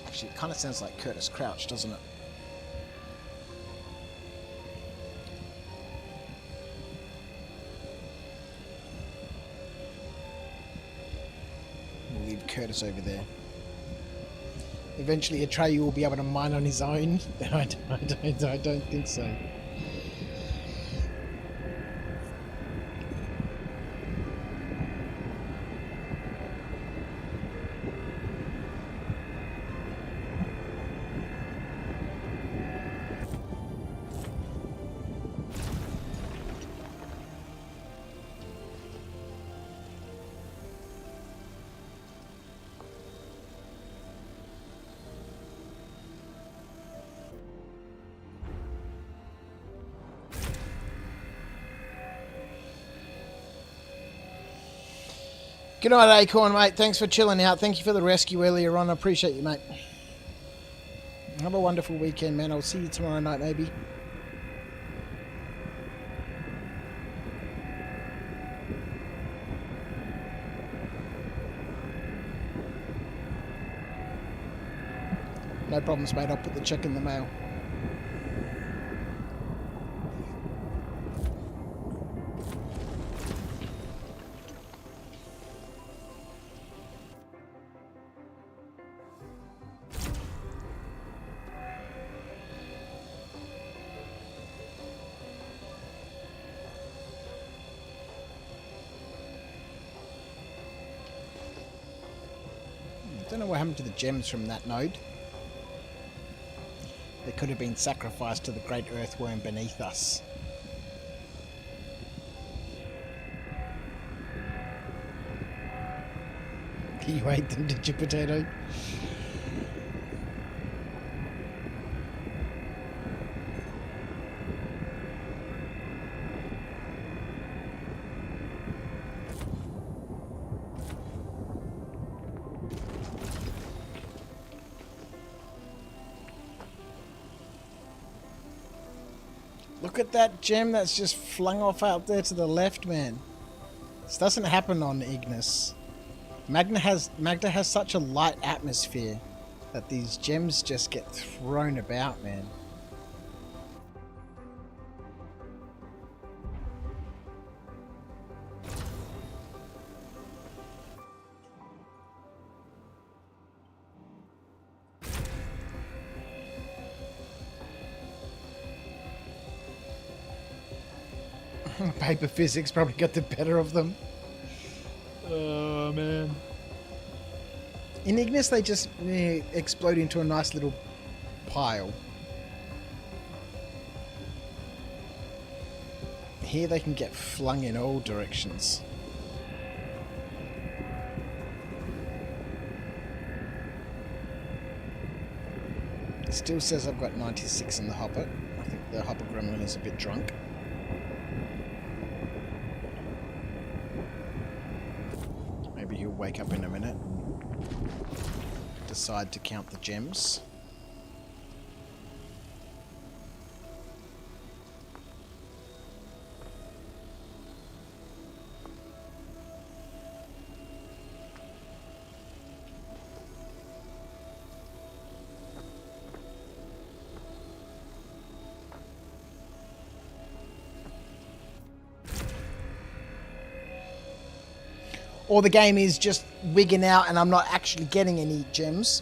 A: Actually, it kind of sounds like Curtis Crouch, doesn't it? We'll leave Curtis over there. Eventually, Atreyu will be able to mine on his own. I don't think so. Good night, Acorn, mate. Thanks for chilling out. Thank you for the rescue earlier on. I appreciate you, mate. Have a wonderful weekend, man. I'll see you tomorrow night, maybe. No problems, mate. I'll put the check in the mail. Don't know what happened to the gems from that node. They could have been sacrificed to the great earthworm beneath us. You ate them, did you, Potato? Look at that gem that's just flung off out there to the left, man. This doesn't happen on Ignis. Magna has such a light atmosphere that these gems just get thrown about, man. Paper physics probably got the better of them. Oh, man. In Ignis, they just explode into a nice little pile. Here they can get flung in all directions. It still says I've got 96 in the hopper. I think the hopper gremlin is a bit drunk. He'll wake up in a minute and decide to count the gems. Or the game is just wigging out and I'm not actually getting any gems.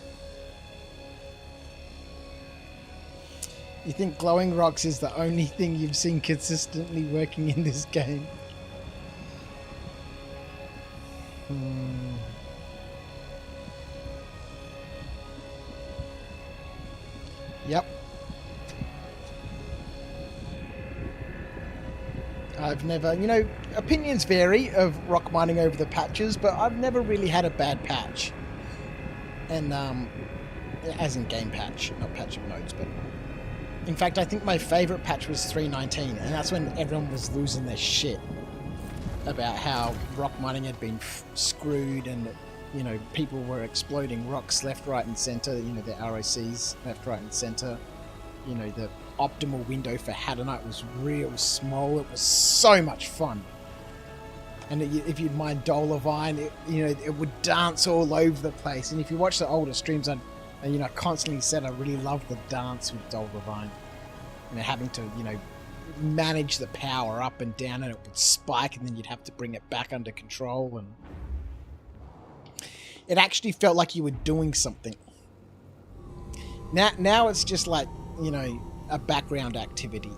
A: You think glowing rocks is the only thing you've seen consistently working in this game? Yep. I've never, you know, opinions vary of rock mining over the patches, but I've never really had a bad patch. And, as in game patch, not patch of nodes, but... In fact, I think my favourite patch was 3.19, and that's when everyone was losing their shit about how rock mining had been screwed and, you know, people were exploding rocks left, right and centre, you know, the ROCs left, right and centre. You know, the optimal window for Hadonite was real small. It was so much fun. And if you'd mind Dolavine, you know, it would dance all over the place. And if you watch the older streams, I constantly said I really love the dance with Dolavine. You know, having to, you know, manage the power up and down, and it would spike, and then you'd have to bring it back under control. And it actually felt like you were doing something. Now it's just like, you know, a background activity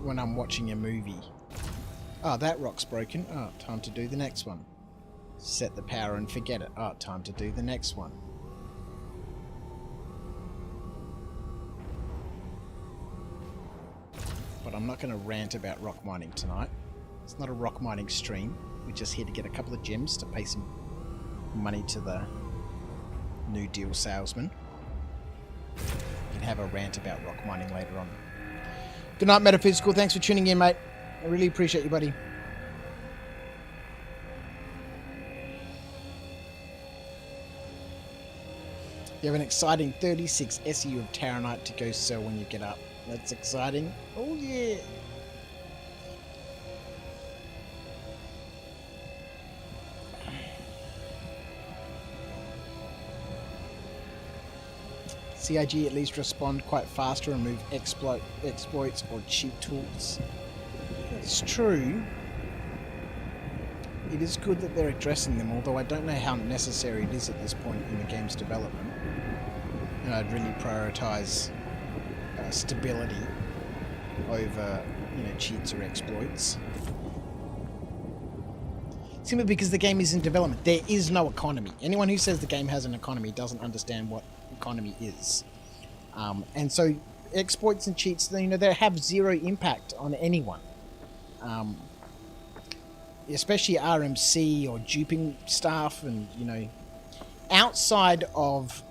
A: when I'm watching a movie. Oh, that rock's broken. Oh, time to do the next one. Set the power and forget it. Oh, time to do the next one. But I'm not going to rant about rock mining tonight. It's not a rock mining stream. We're just here to get a couple of gems to pay some money to the New Deal salesman. We can have a rant about rock mining later on. Good night, Metaphysical. Thanks for tuning in, mate. I really appreciate you, buddy. You have an exciting 36 SU of Taronite to go sell when you get up. That's exciting. Oh, yeah. CIG at least respond quite faster and move exploits or cheat tools. That's true. It is good that they're addressing them, although I don't know how necessary it is at this point in the game's development. And I'd really prioritise stability over, you know, cheats or exploits. Simply because the game is in development. There is no economy. Anyone who says the game has an economy doesn't understand what economy is. And so exploits and cheats, they have zero impact on anyone. Especially RMC or duping staff, and outside of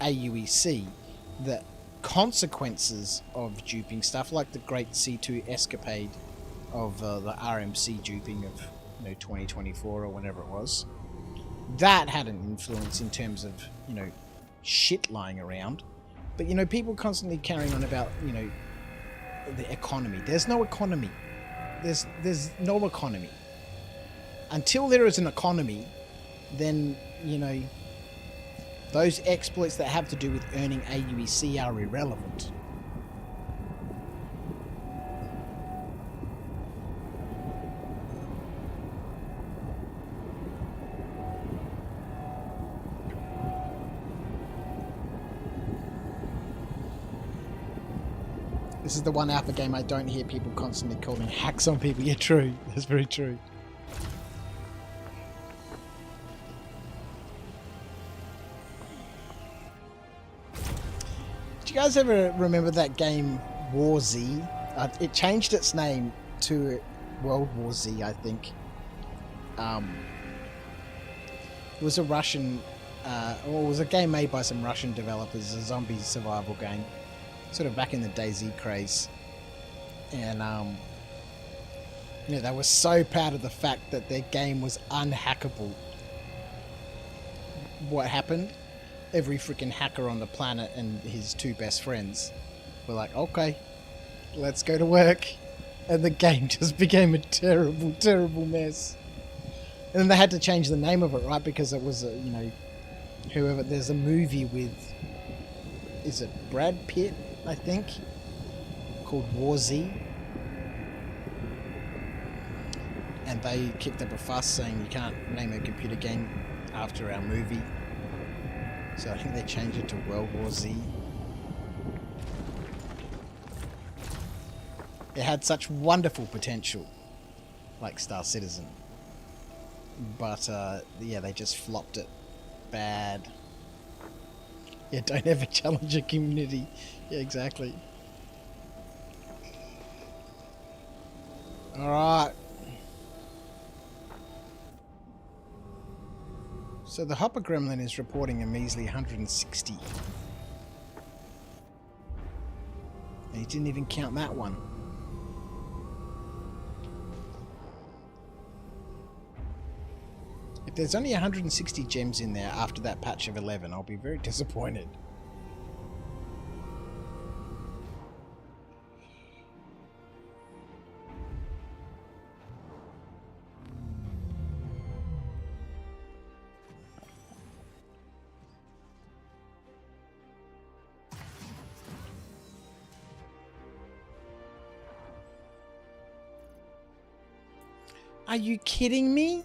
A: AUEC, the consequences of duping stuff, like the Great C2 escapade of the RMC duping of 2024 or whenever it was, that had an influence in terms of shit lying around. But people constantly carrying on about the economy. There's no economy. There's no economy. Until there is an economy, then those exploits that have to do with earning AUEC are irrelevant. This is the one alpha game I don't hear people constantly calling hacks on people. Yeah, true. That's very true. Do you guys ever remember that game War Z? It changed its name to World War Z, I think. It was a Russian, it was a game made by some Russian developers, a zombie survival game. Sort of back in the DayZ craze. And, they were so proud of the fact that their game was unhackable. What happened? Every freaking hacker on the planet and his two best friends were like, okay, let's go to work. And the game just became a terrible, terrible mess. And then they had to change the name of it, right? Because it was, whoever, there's a movie with, is it Brad Pitt, I think, called War Z. And they kicked up a fuss saying you can't name a computer game after our movie. So I think they changed it to World War Z. It had such wonderful potential, like Star Citizen. But, yeah, they just flopped it bad. Yeah, don't ever challenge a community. Yeah, exactly. Alright. So the Hopper Gremlin is reporting a measly 160. And he didn't even count that one. If there's only 160 gems in there after that patch of 11, I'll be very disappointed. Are you kidding me?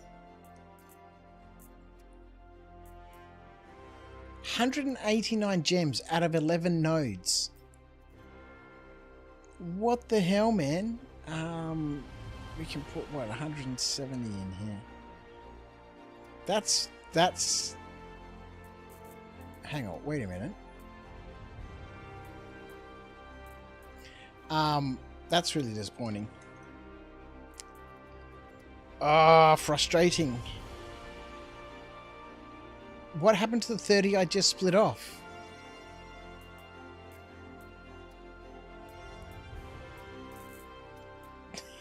A: 189 gems out of 11 nodes. What the hell, man? We can put, what, 170 in here. That's... Hang on, wait a minute. That's really disappointing. Ah, frustrating. What happened to the 30 I just split off?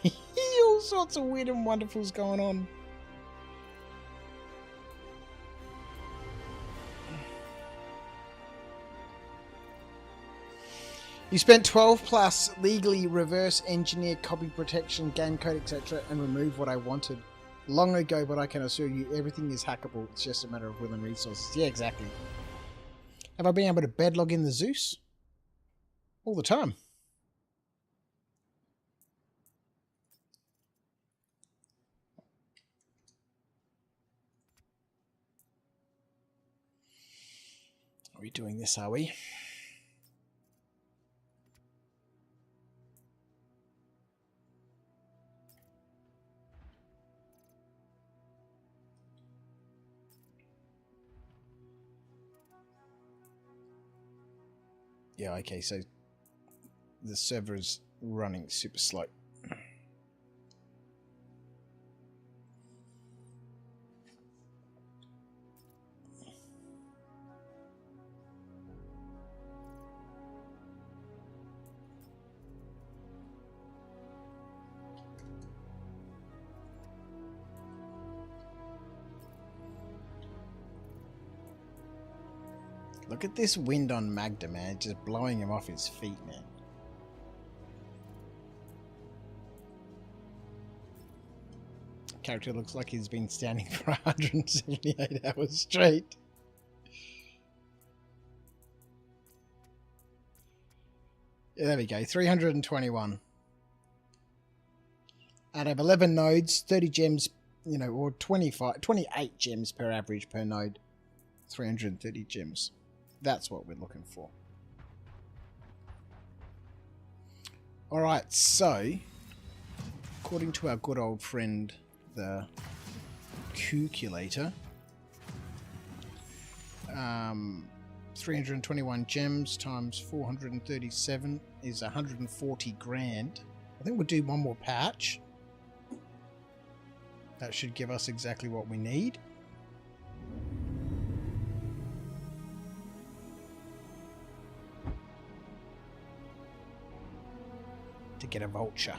A: All sorts of weird and wonderfuls going on. You spent 12 plus legally reverse engineer copy protection, game code, etc. and remove what I wanted long ago, but I can assure you everything is hackable. It's just a matter of will and resources. Yeah, exactly. Have I been able to bed log in the Zeus? All the time. Are we doing this, are we? Yeah, okay, so the server is running super slow. Look at this wind on Magda, man. Just blowing him off his feet, man. Character looks like he's been standing for 178 hours straight. Yeah, there we go. 321. Out of 11 nodes, 30 gems, you know, or 28 gems per average per node. 330 gems. That's what we're looking for. Alright, so according to our good old friend the calculator, 321 gems times 437 is 140 grand. I think we'll do one more patch. That should give us exactly what we need. To get a vulture.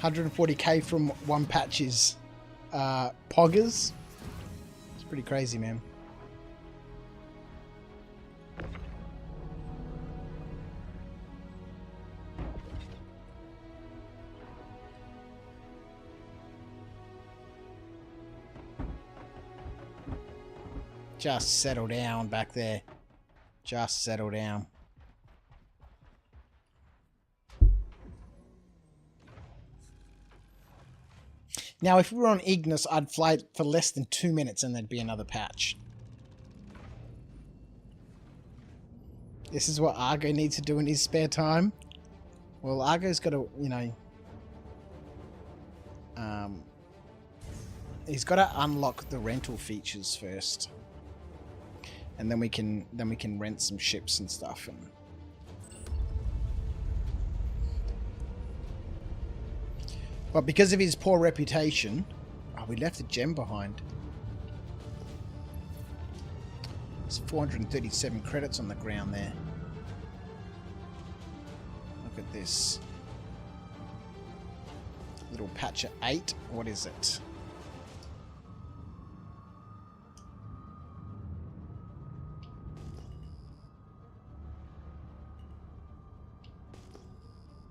A: $140k from one patch's poggers. It's pretty crazy, man. Just settle down back there. Just settle down. Now, if we were on Ignis, I'd fly for less than 2 minutes and there'd be another patch. This is what Argo needs to do in his spare time. Well, Argo's got to, you know... he's got to unlock the rental features first. And then we can rent some ships and stuff. And but because of his poor reputation, oh, we left a gem behind. There's 437 credits on the ground there. Look at this little patch of 8. What is it?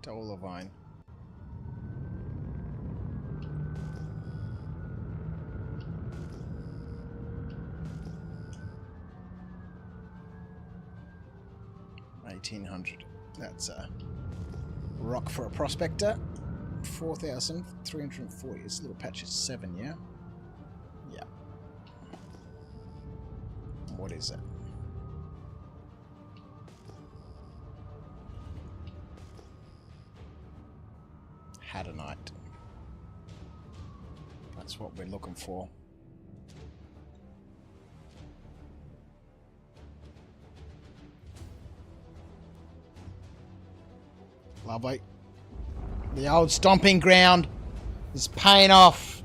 A: Olivine. $1,800. That's a rock for a prospector. 4,340. This little patch is 7, yeah? Yeah. What is it? Hadanite. That's what we're looking for. Lovely. The old stomping ground is paying off.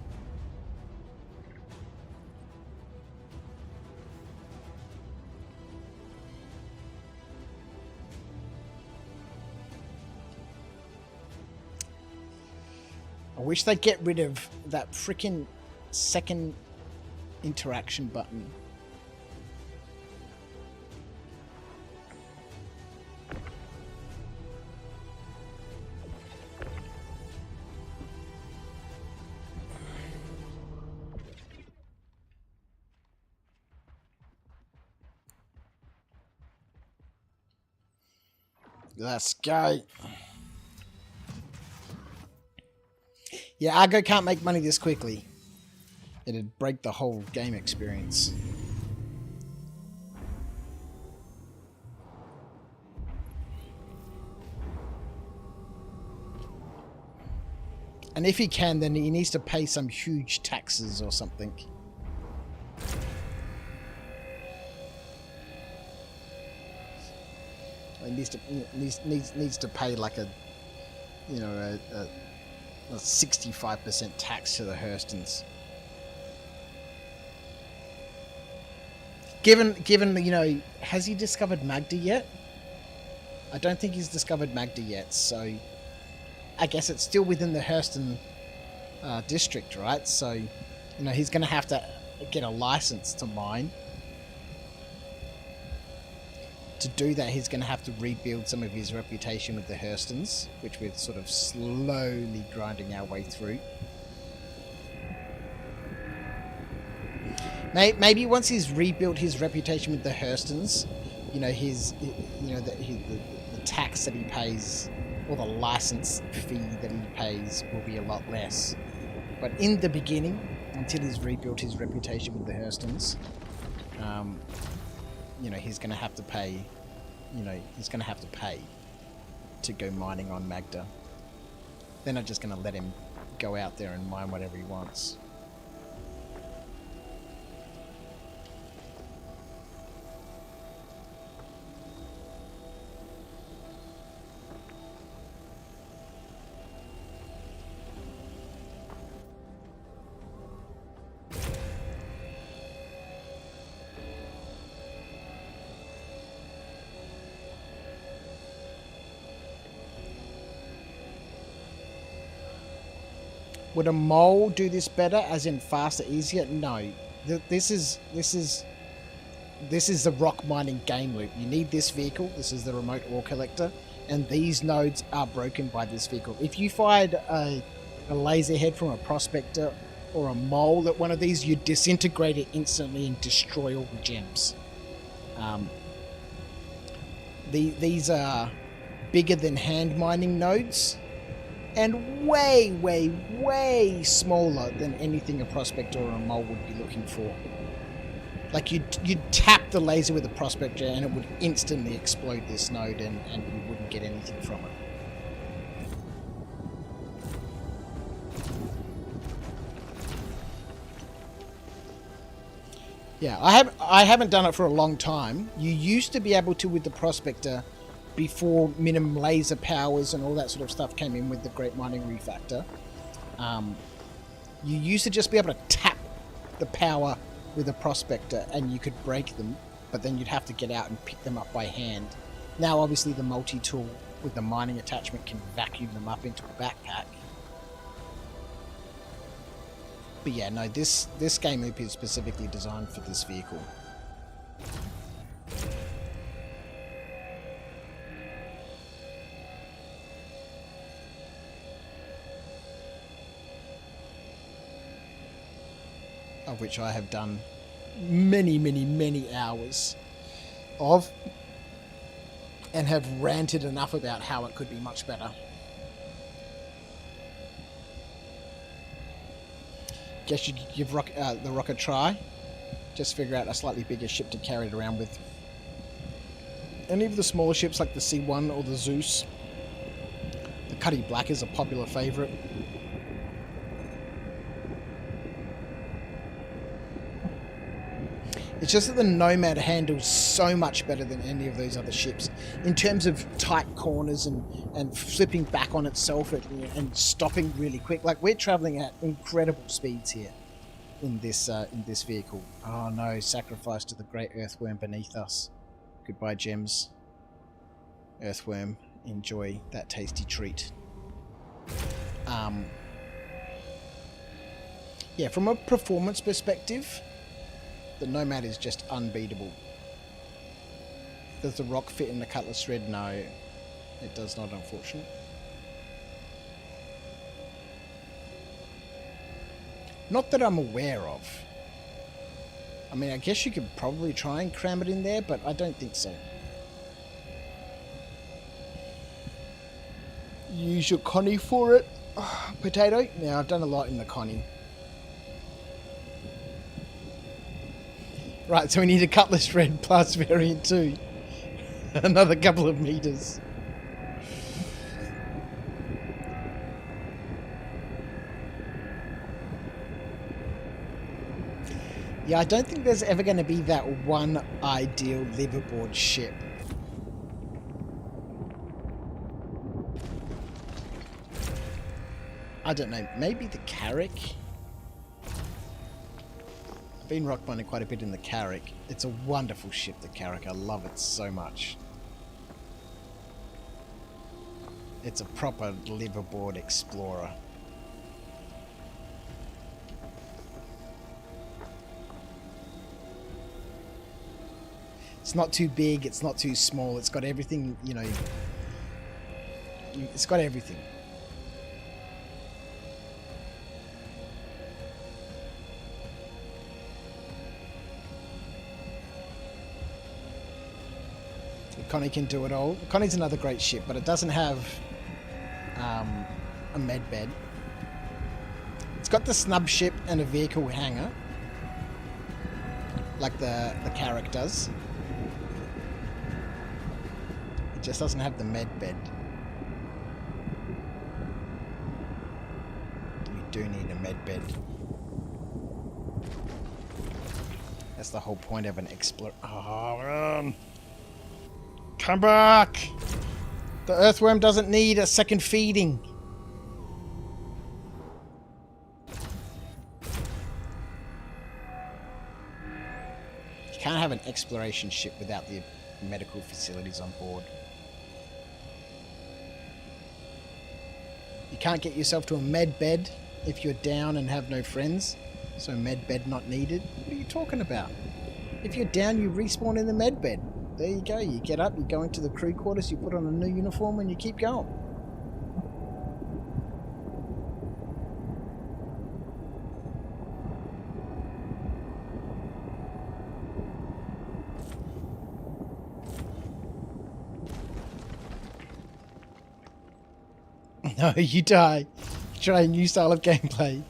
A: I wish they'd get rid of that freaking second interaction button. Let's go. Yeah, Argo can't make money this quickly. It'd break the whole game experience. And if he can, then he needs to pay some huge taxes or something. He needs to pay like a 65% tax to the Hurstons. Given has he discovered Magda yet? I don't think he's discovered Magda yet, so I guess it's still within the Hurston district, right? So, he's going to have to get a license to mine. To do that, he's going to have to rebuild some of his reputation with the Hurstons, which we're sort of slowly grinding our way through. Maybe once he's rebuilt his reputation with the Hurstons, the tax that he pays, or the license fee that he pays, will be a lot less. But in the beginning, until he's rebuilt his reputation with the Hurstons, he's going to have to pay. He's going to have to pay to go mining on Magda. They're not just going to let him go out there and mine whatever he wants. Would a mole do this better, as in faster, easier? No. This is the rock mining game loop. You need this vehicle. This is the remote ore collector, and these nodes are broken by this vehicle. If you fired a laser head from a prospector or a mole at one of these, you disintegrate it instantly and destroy all the gems. These are bigger than hand mining nodes, and way, way, way smaller than anything a prospector or a mole would be looking for. Like, you'd tap the laser with a prospector and it would instantly explode this node, and you wouldn't get anything from it. Yeah, I haven't done it for a long time. You used to be able to with the prospector before minimum laser powers and all that sort of stuff came in with the Great Mining Refactor. You used to just be able to tap the power with a prospector and you could break them, but then you'd have to get out and pick them up by hand. Now obviously the multi-tool with the mining attachment can vacuum them up into a backpack. But yeah, no, this game loop is specifically designed for this vehicle. Of which I have done many, many, many hours of, and have ranted enough about how it could be much better. Guess you could give the Rock a try. Just figure out a slightly bigger ship to carry it around with. Any of the smaller ships like the C1 or the Zeus. The Cuddy Black is a popular favourite. It's just that the Nomad handles so much better than any of those other ships in terms of tight corners and flipping back on itself and stopping really quick. Like, we're traveling at incredible speeds here in this vehicle. Oh no, sacrifice to the great earthworm beneath us. Goodbye, gems. Earthworm, enjoy that tasty treat. Yeah, from a performance perspective, the Nomad is just unbeatable. Does the Rock fit in the Cutlass Thread? No, it does not, unfortunately. Not that I'm aware of. I mean, I guess you could probably try and cram it in there, but I don't think so. Use your Connie for it. Potato? Yeah, I've done a lot in the Connie. Right, so we need a Cutlass Thread plus variant 2. Another couple of meters. Yeah, I don't think there's ever going to be that one ideal liveaboard ship. I don't know, maybe the Carrack? I've been rock mining quite a bit in the Carrack. It's a wonderful ship, the Carrack. I love it so much. It's a proper liveaboard explorer. It's not too big, it's not too small, it's got everything, you know, it's got everything. Connie can do it all. Connie's another great ship, but it doesn't have a med bed. It's got the snub ship and a vehicle hangar, like the Carrack does. It just doesn't have the med bed. You do need a med bed. That's the whole point of an explorer. Oh, man. Come back! The earthworm doesn't need a second feeding. You can't have an exploration ship without the medical facilities on board. You can't get yourself to a med bed if you're down and have no friends. So med bed not needed. What are you talking about? If you're down, you respawn in the med bed. There you go. You get up, you go into the crew quarters, you put on a new uniform, and you keep going. No, you die. Try a new style of gameplay.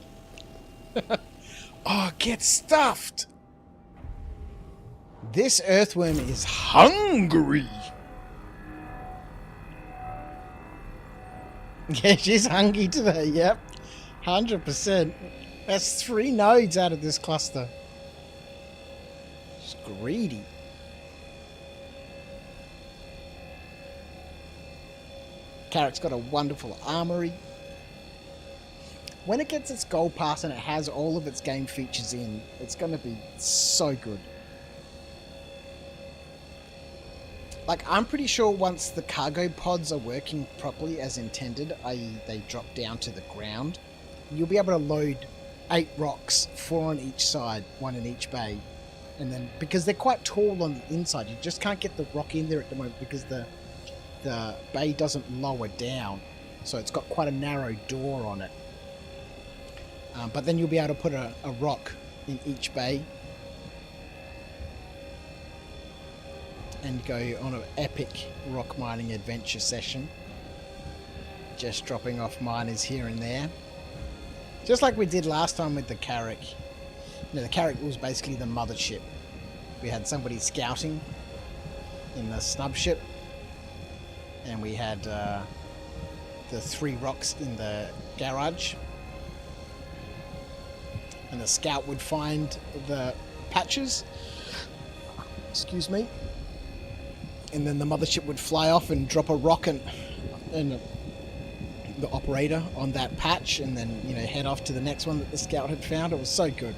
A: Oh, get stuffed! This earthworm is hungry. Yeah, she's hungry today, yep. 100%. That's 3 nodes out of this cluster. She's greedy. Carrack's got a wonderful armory. When it gets its gold pass and it has all of its game features in, it's going to be so good. Like, I'm pretty sure once the cargo pods are working properly as intended, i.e. they drop down to the ground, you'll be able to load 8 rocks, 4 on each side, 1 in each bay. And then, because they're quite tall on the inside, you just can't get the rock in there at the moment because the bay doesn't lower down. So it's got quite a narrow door on it. But then you'll be able to put a rock in each bay and go on an epic rock mining adventure session. Just dropping off miners here and there. Just like we did last time with the Carrack. You know, the Carrack was basically the mothership. We had somebody scouting in the snub ship. And we had the 3 rocks in the garage. And the scout would find the patches. Excuse me. And then the mothership would fly off and drop a rock and the operator on that patch, and then, you know, head off to the next one that the scout had found. It was so good.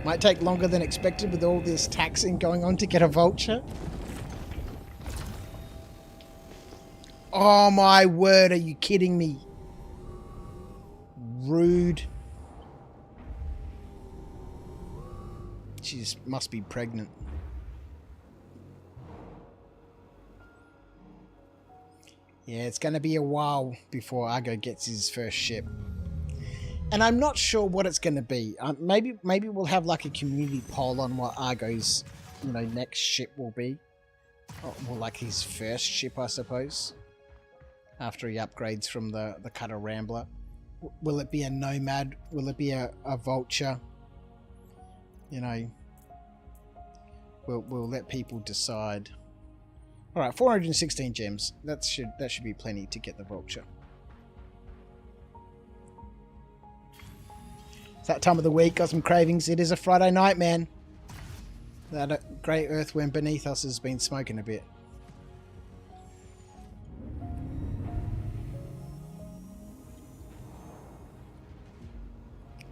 A: Might take longer than expected with all this taxing going on to get a vulture. Oh my word, are you kidding me? Rude. She just must be pregnant. Yeah, it's going to be a while before Argo gets his first ship. And I'm not sure what it's going to be. Maybe we'll have like a community poll on what Argo's, you know, next ship will be. Or like his first ship, I suppose. After he upgrades from the Cutter Rambler. Will it be a Nomad? Will it be a Vulture? You know, we'll let people decide. All right, 416 gems. That should be plenty to get the Vulture. It's that time of the week. Got some cravings. It is a Friday night, man. That grey earthworm beneath us has been smoking a bit.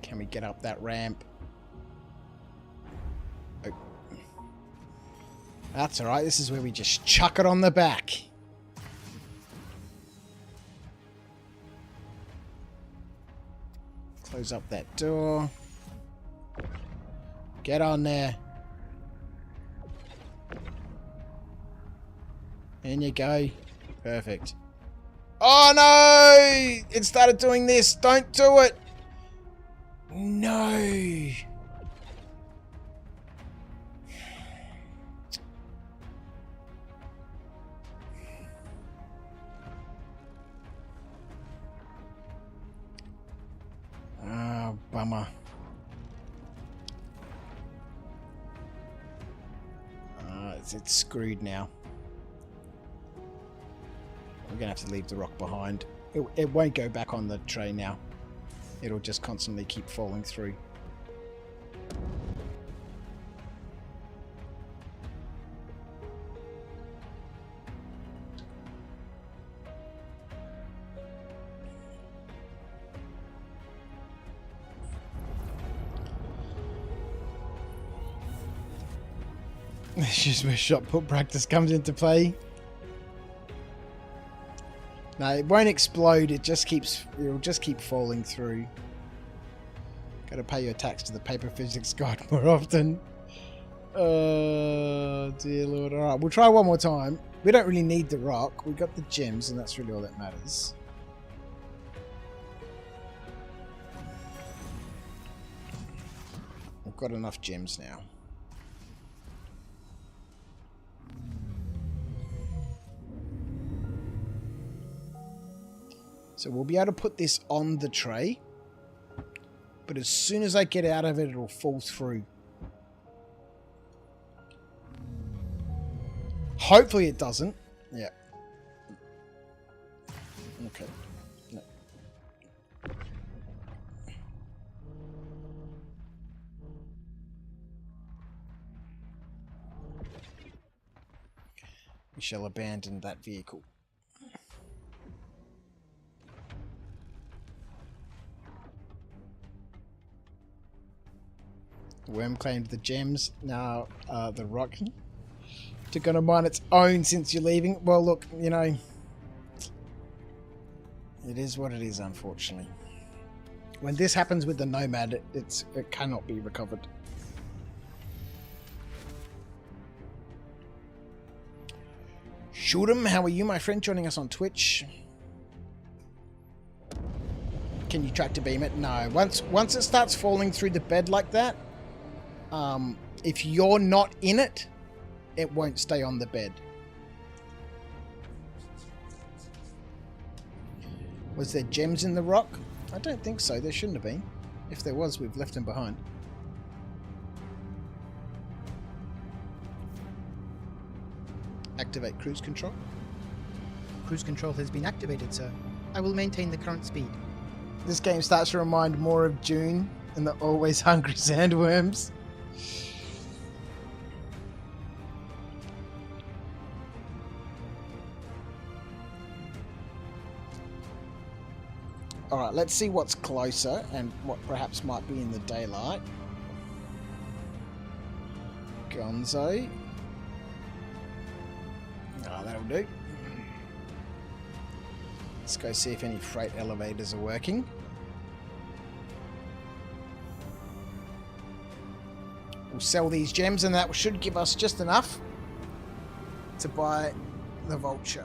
A: Can we get up that ramp? Oh. That's alright. This is where we just chuck it on the back. Close up that door. Get on there. In you go. Perfect. Oh no! It started doing this. Don't do it. No. Oh, bummer. It's screwed now. We're gonna have to leave the rock behind. It won't go back on the tray now. It'll just constantly keep falling through. This is where shot put practice comes into play. No, it won't explode. It'll just keep falling through. Got to pay your tax to the paper physics god more often. Oh dear Lord! All right, we'll try one more time. We don't really need the rock. We got the gems, and that's really all that matters. We've got enough gems now. So we'll be able to put this on the tray. But as soon as I get out of it, it'll fall through. Hopefully it doesn't. Yeah. Okay. No. We shall abandon that vehicle. Worm claimed the gems. Now the rock took on a mind its own since you're leaving. Well, look, you know, it is what it is, unfortunately. When this happens with the Nomad, it cannot be recovered. Shootem, how are you, my friend? Joining us on Twitch. Can you track to beam it? No. Once it starts falling through the bed like that, if you're not in it, it won't stay on the bed. Was there gems in the rock? I don't think so. There shouldn't have been. If there was, we've left them behind. Activate cruise control.
D: Cruise control has been activated, sir. I will maintain the current speed.
A: This game starts to remind more of June and the always hungry sandworms. Alright, let's see what's closer and what perhaps might be in the daylight. Gonzo. Oh, that'll do. Let's go see if any freight elevators are working. We'll sell these gems and that should give us just enough to buy the vulture.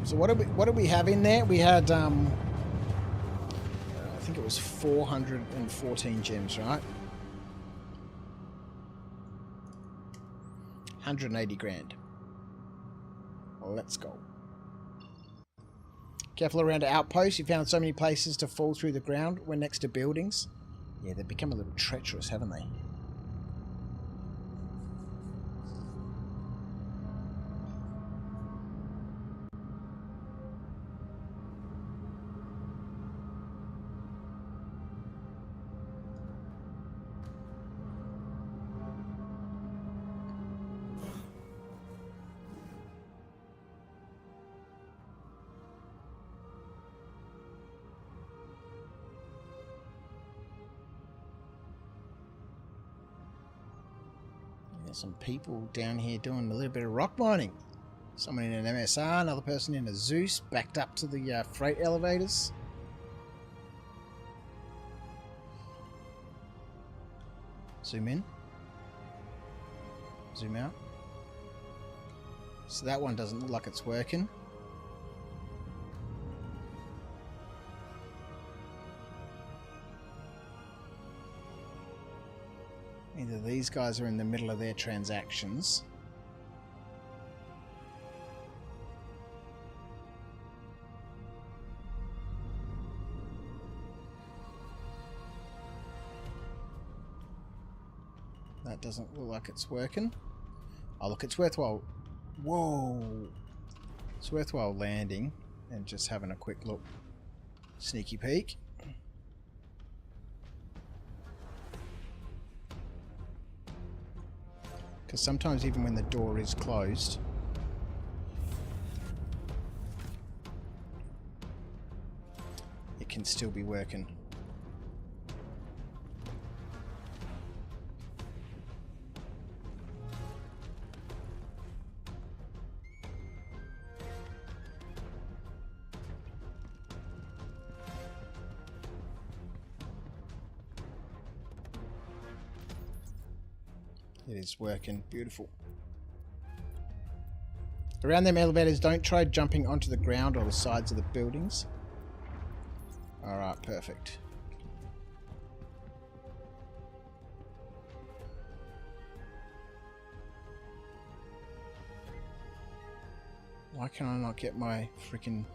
A: So what did we have in there? We had I think it was 414 gems, right? 180 grand. Well, let's go. Careful around outposts. You found so many places to fall through the ground when next to buildings. Yeah, they've become a little treacherous, haven't they? There's some people down here doing a little bit of rock mining. Someone in an MSR, another person in a Zeus, backed up to the freight elevators. Zoom in. Zoom out. So that one doesn't look like it's working. Either these guys are in the middle of their transactions. That doesn't look like it's working. Oh look, it's worthwhile. Whoa! It's worthwhile landing and just having a quick look. Sneaky peek. Because sometimes even when the door is closed, it can still be working. It is working. Beautiful. Around them elevators, don't try jumping onto the ground or the sides of the buildings. Alright, perfect. Why can I not get my freaking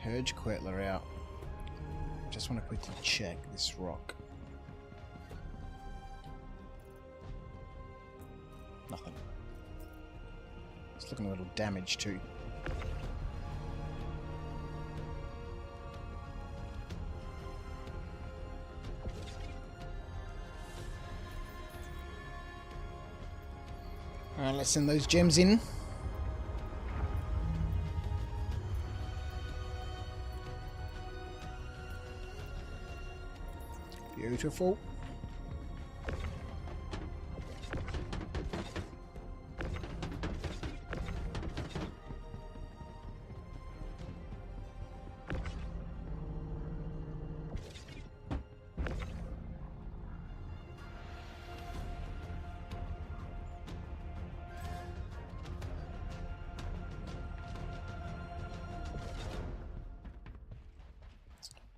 A: Hurge Quetler out? I just want to quickly check this rock. Nothing. It's looking a little damaged too. Alright, let's send those gems in. Beautiful.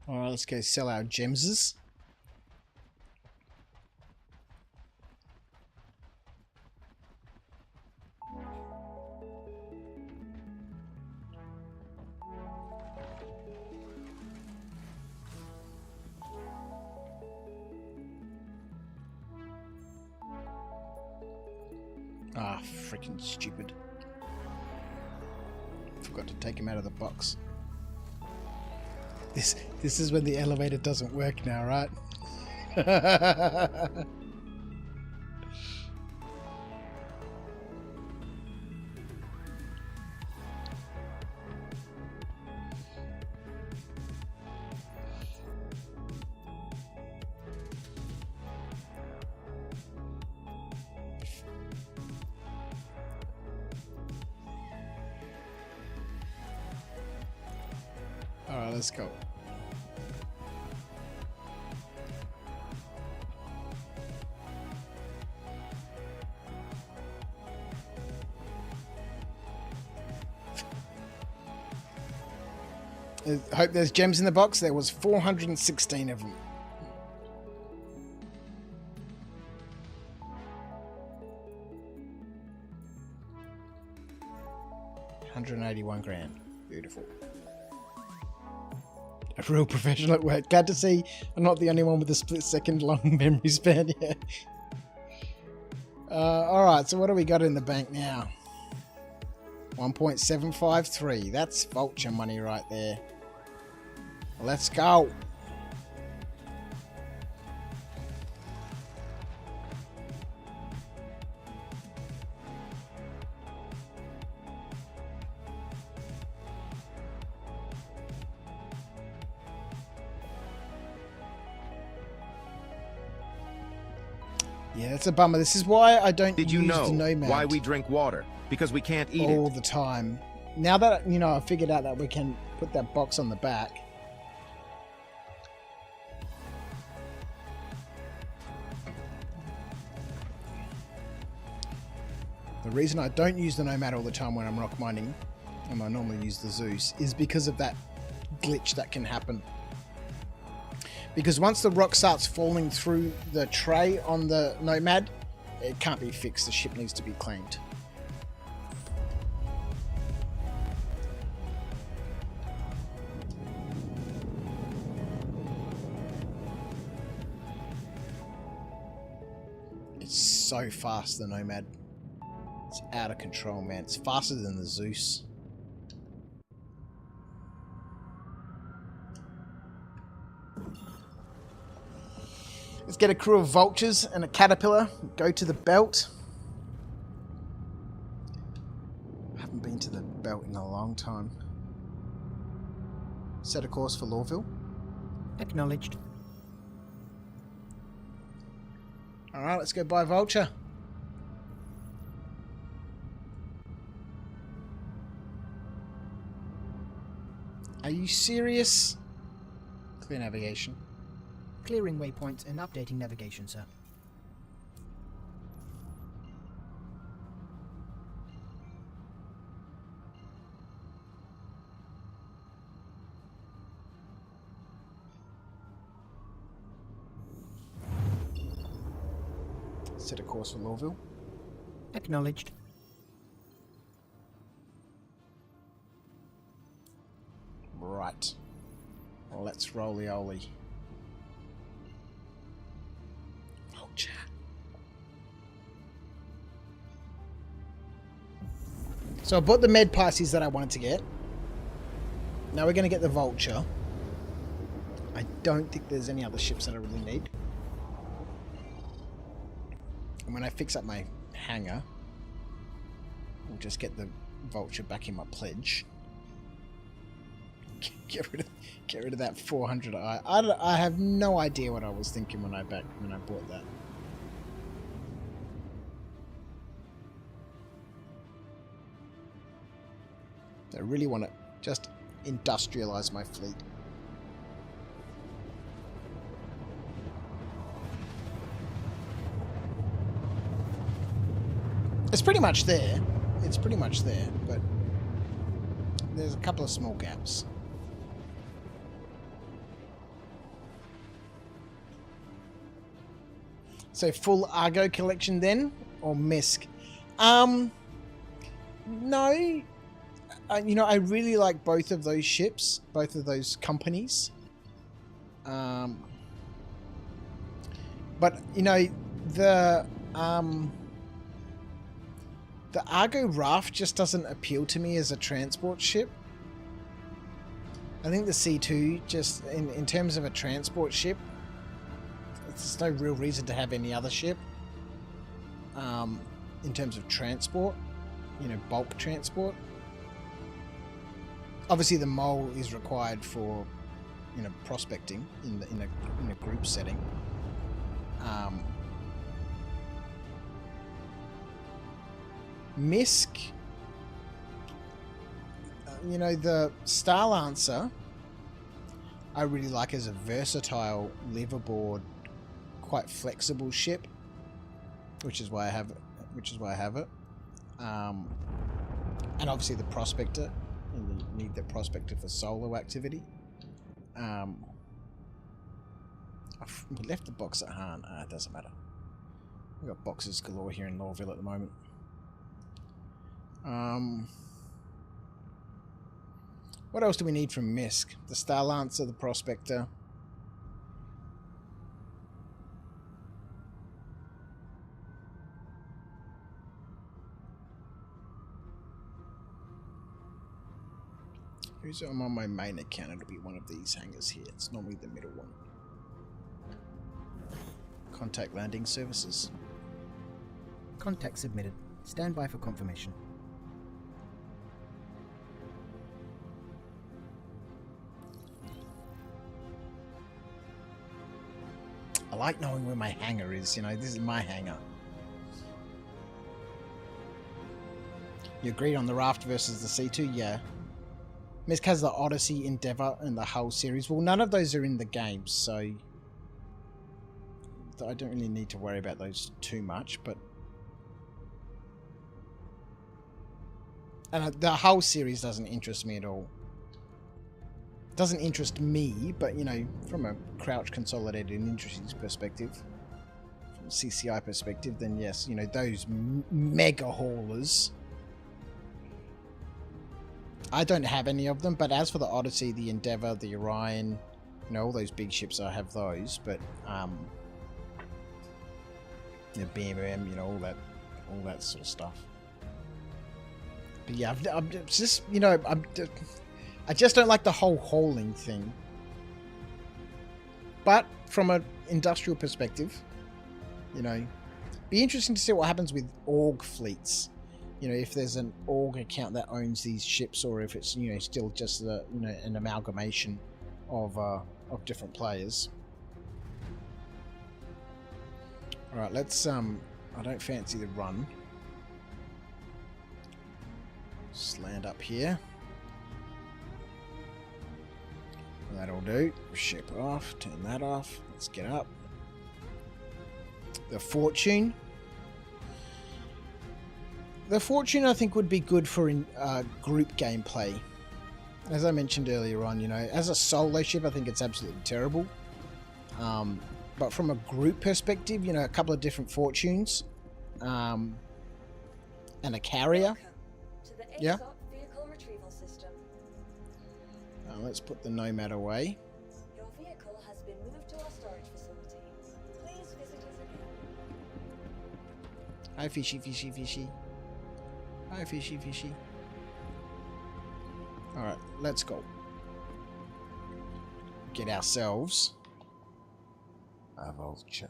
A: Alright, let's go sell our gemses. Ah, freaking stupid. Forgot to take him out of the box. This is when the elevator doesn't work now, right? Alright, let's go. I hope there's gems in the box. There was 416 of them. $181,000. Beautiful. A real professional at work. Glad to see I'm not the only one with a split-second long memory span here. Alright, so what do we got in the bank now? 1.753. That's vulture money right there. Let's go. Yeah, it's a bummer. This is why I don't
Q: Did you
A: use
Q: know
A: the Nomad
Q: why we drink water? Because we can't eat
A: all
Q: it.
A: the time. Now that, you know, I figured out that we can put that box on the back. The reason I don't use the Nomad all the time when I'm rock mining, and I normally use the Zeus, is because of that glitch that can happen. Because once the rock starts falling through the tray on the Nomad, it can't be fixed. The ship needs to be cleaned. It's so fast, the Nomad. It's out of control, man. It's faster than the Zeus. Let's get a crew of vultures and a caterpillar. Go to the belt. I haven't been to the belt in a long time. Set a course for Lawville.
D: Acknowledged.
A: Alright, let's go buy Vulture. Are you serious? Clear navigation.
D: Clearing waypoints and updating navigation, sir.
A: Set a course for Lawville.
D: Acknowledged.
A: Right. Let's roly-oly. Vulture. So I bought the Med Pisces that I wanted to get. Now we're going to get the Vulture. I don't think there's any other ships that I really need. And when I fix up my hangar, we'll just get the Vulture back in my pledge. Get rid of that 400. I have no idea what I was thinking when I bought that. I really want to just industrialize my fleet. It's pretty much there. It's pretty much there, but there's a couple of small gaps. So full Argo collection then, or Misk? No. You know, I really like both of those ships, both of those companies. But you know, the Argo Raft just doesn't appeal to me as a transport ship. I think the C2, just in terms of a transport ship, there's no real reason to have any other ship. In terms of transport, you know, bulk transport. Obviously, the mole is required for, you know, prospecting in a group setting. Misk, you know, the Star Lancer, I really like as a versatile liveaboard, quite flexible ship, which is why I have it. And obviously the Prospector. You need the Prospector for solo activity. I've left the box at Han. It doesn't matter. We've got boxes galore here in Lawville at the moment. What else do we need from Misk? The Star Lancer, the Prospector. Who's on my main account? It'll be one of these hangars here. It's normally the middle one. Contact landing services.
D: Contact submitted. Stand by for confirmation.
A: I like knowing where my hangar is, you know, this is my hangar. You agreed on the Raft versus the C2? Yeah. Misk has the Odyssey, Endeavour, and the Hull series. Well, none of those are in the games, so I don't really need to worry about those too much, but... And the Hull series doesn't interest me at all. Doesn't interest me, but, you know, from a Crouch Consolidated Industries perspective, from a CCI perspective, then yes, you know, those mega haulers... I don't have any of them, but as for the Odyssey, the Endeavour, the Orion, you know, all those big ships, I have those, but, the BMM, you know, all that sort of stuff. But yeah, I'm just, you know, I just don't like the whole hauling thing. But from an industrial perspective, you know, be interesting to see what happens with org fleets. You know, if there's an org account that owns these ships, or if it's, you know, still just a, you know, an amalgamation of different players. All right, let's I don't fancy the run. Just land up here. That'll do. Ship off. Turn that off. Let's get up. The Fortune. The Fortune, I think, would be good for group gameplay. As I mentioned earlier on, you know, as a solo ship, I think it's absolutely terrible. But from a group perspective, you know, a couple of different Fortunes, and a carrier. Yeah.
B: Vehicle retrieval system.
A: Let's put the Nomad away.
B: Your vehicle has been moved to our storage facility. Please visit us again.
A: Hi, fishy, fishy, fishy. Hi, fishy, fishy. Alright, let's go. Get ourselves a vulture.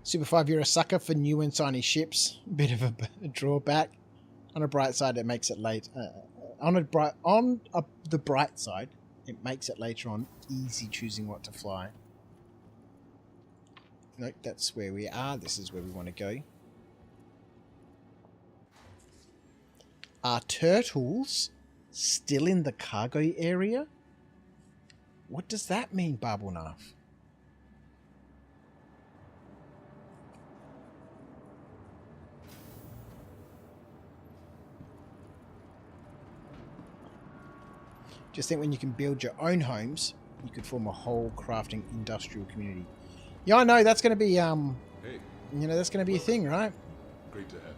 A: Super 5, you're a sucker for new and shiny ships. Bit of a drawback. On a bright side, it makes it late. On the bright side, it makes it later on easy choosing what to fly. Nope, that's where we are. This is where we want to go. Are turtles still in the cargo area? What does that mean, Barbunaf? Just think, when you can build your own homes, you could form a whole crafting industrial community. Yeah, I know, that's going to be, hey, you know, that's going to be a thing, right?
R: Great to have you.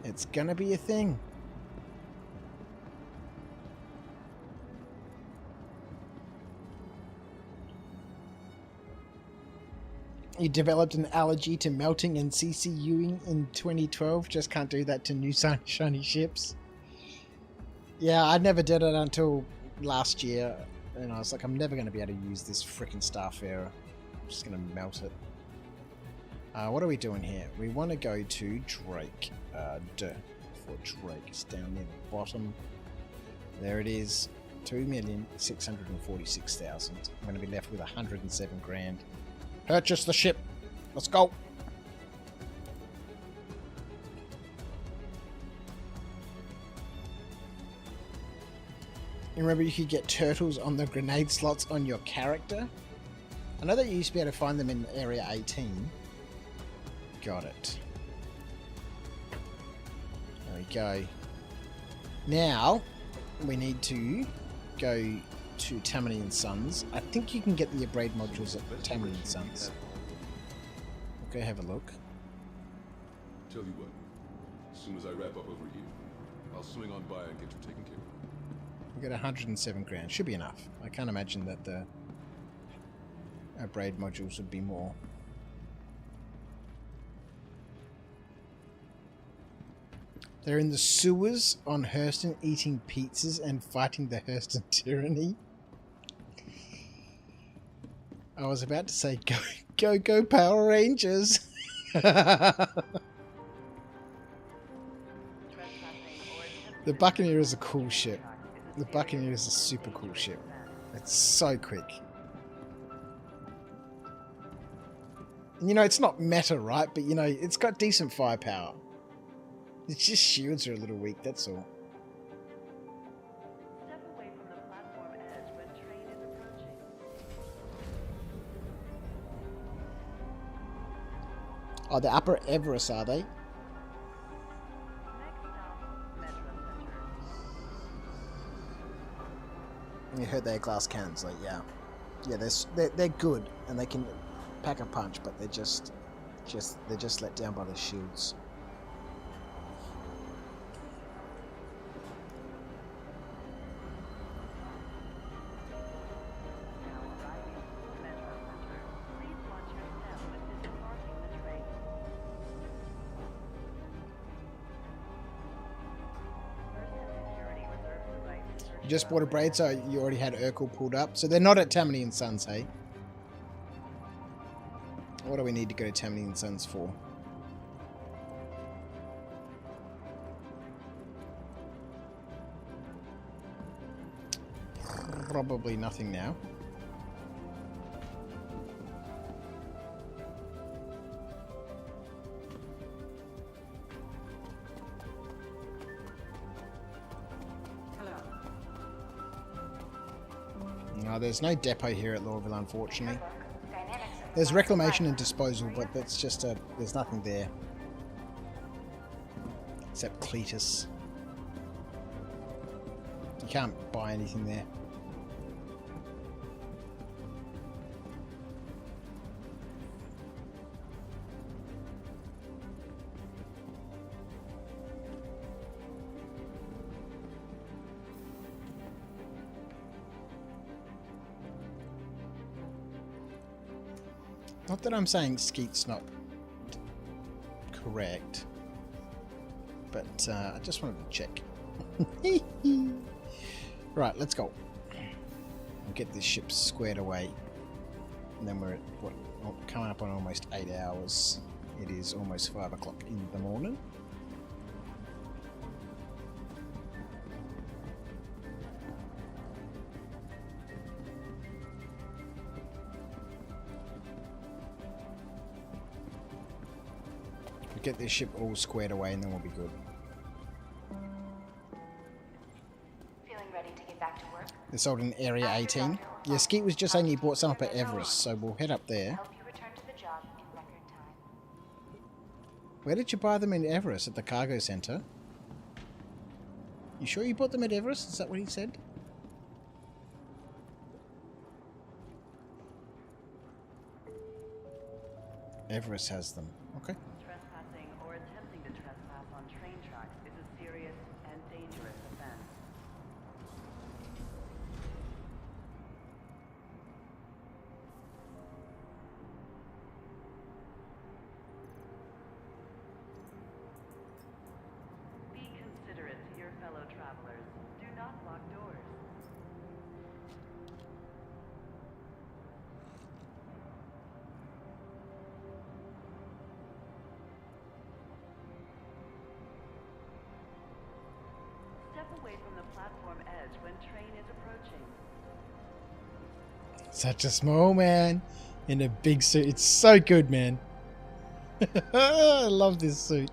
A: It's going to be a thing. You developed an allergy to melting and CCUing in 2012. Just can't do that to new shiny ships. Yeah, I never did it until last year. And I was like, I'm never going to be able to use this freaking Starfarer. I'm just going to melt it. What are we doing here? We want to go to Drake. For Drake. It's down near the bottom. There it is. 2,646,000. I'm going to be left with 107 grand. Purchase the ship. Let's go. You remember you could get turtles on the grenade slots on your character? I know that you used to be able to find them in Area 18. Got it. There we go. Now, we need to go to Tammany and Sons. I think you can get the abrade modules at Tammany and Sons. We'll go have a look.
R: Tell you what, as soon as I wrap up over here, I'll swing on by and get you taken care of.
A: We got 107 grand. Should be enough. I can't imagine that the abrade modules would be more. They're in the sewers on Hurston eating pizzas and fighting the Hurston tyranny. I was about to say, go Power Rangers! The Buccaneer is a cool ship. The Buccaneer is a super cool ship. It's so quick. And, you know, it's not meta, right? But, you know, it's got decent firepower. It's just shields are a little weak, that's all.
S: Step away from the platform edge when train is approaching.
A: Oh, the Upper Everest, are they?
S: Next stop, Metro Center.
A: You heard their glass cannons, like, yeah. Yeah, they're good, and they can pack a punch, but they're just let down by the shields. You just bought a braid, so you already had Urkel pulled up. So they're not at Tammany and Sons, hey? What do we need to go to Tammany and Sons for? Probably nothing now. No, there's no depot here at Lorville, unfortunately. There's reclamation and disposal, but that's just there's nothing there. Except Cletus. You can't buy anything there. Not that I'm saying Skeet's not correct, but I just wanted to check. Right, let's go. We'll get this ship squared away, and then we're at, what, coming up on almost 8 hours. It is almost 5 o'clock in the morning. Get this ship all squared away and then we'll be good.
T: Feeling ready to get back to work?
A: They're sold in Area 18. Yeah, Skeet was just saying he bought some up at Everest, so we'll head up there.
T: Help you return to the job in record time.
A: Where did you buy them in Everest? At the cargo center? You sure you bought them at Everest? Is that what he said? Everest has them. Okay.
S: Trespassing or attempting to trespass on train tracks is a serious and dangerous offense. Be considerate to your fellow travelers. Do not lock doors. Step away from the platform edge when train is approaching.
A: Such a small man in a big suit. It's so good, man. I love this suit.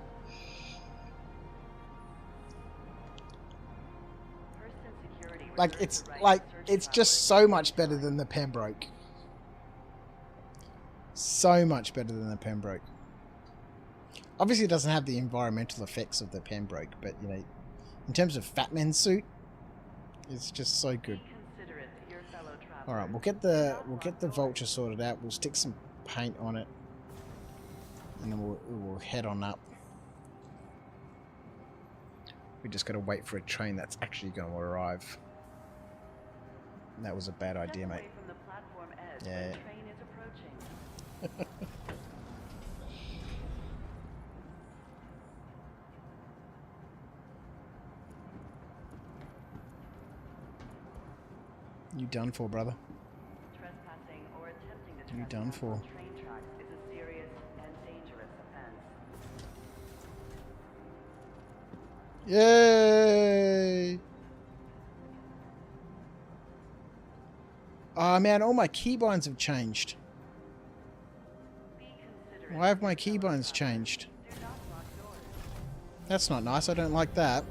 A: It's just so much better than the Pembroke. So much better than the Pembroke. Obviously it doesn't have the environmental effects of the Pembroke, but you know, in terms of Fat Man's suit, it's just so good. All right, we'll get the Vulture sorted out. We'll stick some paint on it, and then we'll head on up. We just got to wait for a train that's actually going to arrive. That was a bad idea, mate. Yeah. You done for, brother.
S: Trespassing or attempting to
A: You done for.
S: on train tracks is a serious and dangerous offense.
A: Yay! Oh man, all my keybinds have changed. Why have my keybinds changed? That's not nice. I don't like that.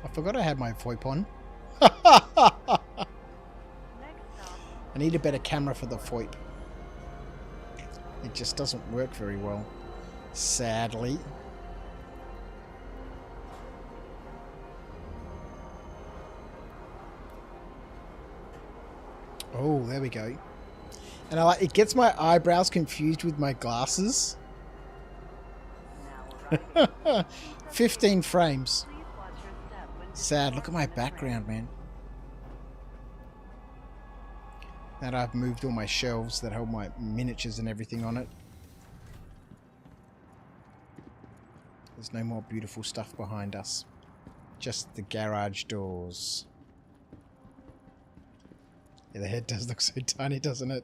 A: I forgot I had my VoIP on. I need a better camera for the VoIP. It just doesn't work very well, sadly. Oh, there we go. And I like it gets my eyebrows confused with my glasses. 15 frames. Sad. Look at my background, man. And I've moved all my shelves that hold my miniatures and everything on it. There's no more beautiful stuff behind us. Just the garage doors. Yeah, the head does look so tiny, doesn't it?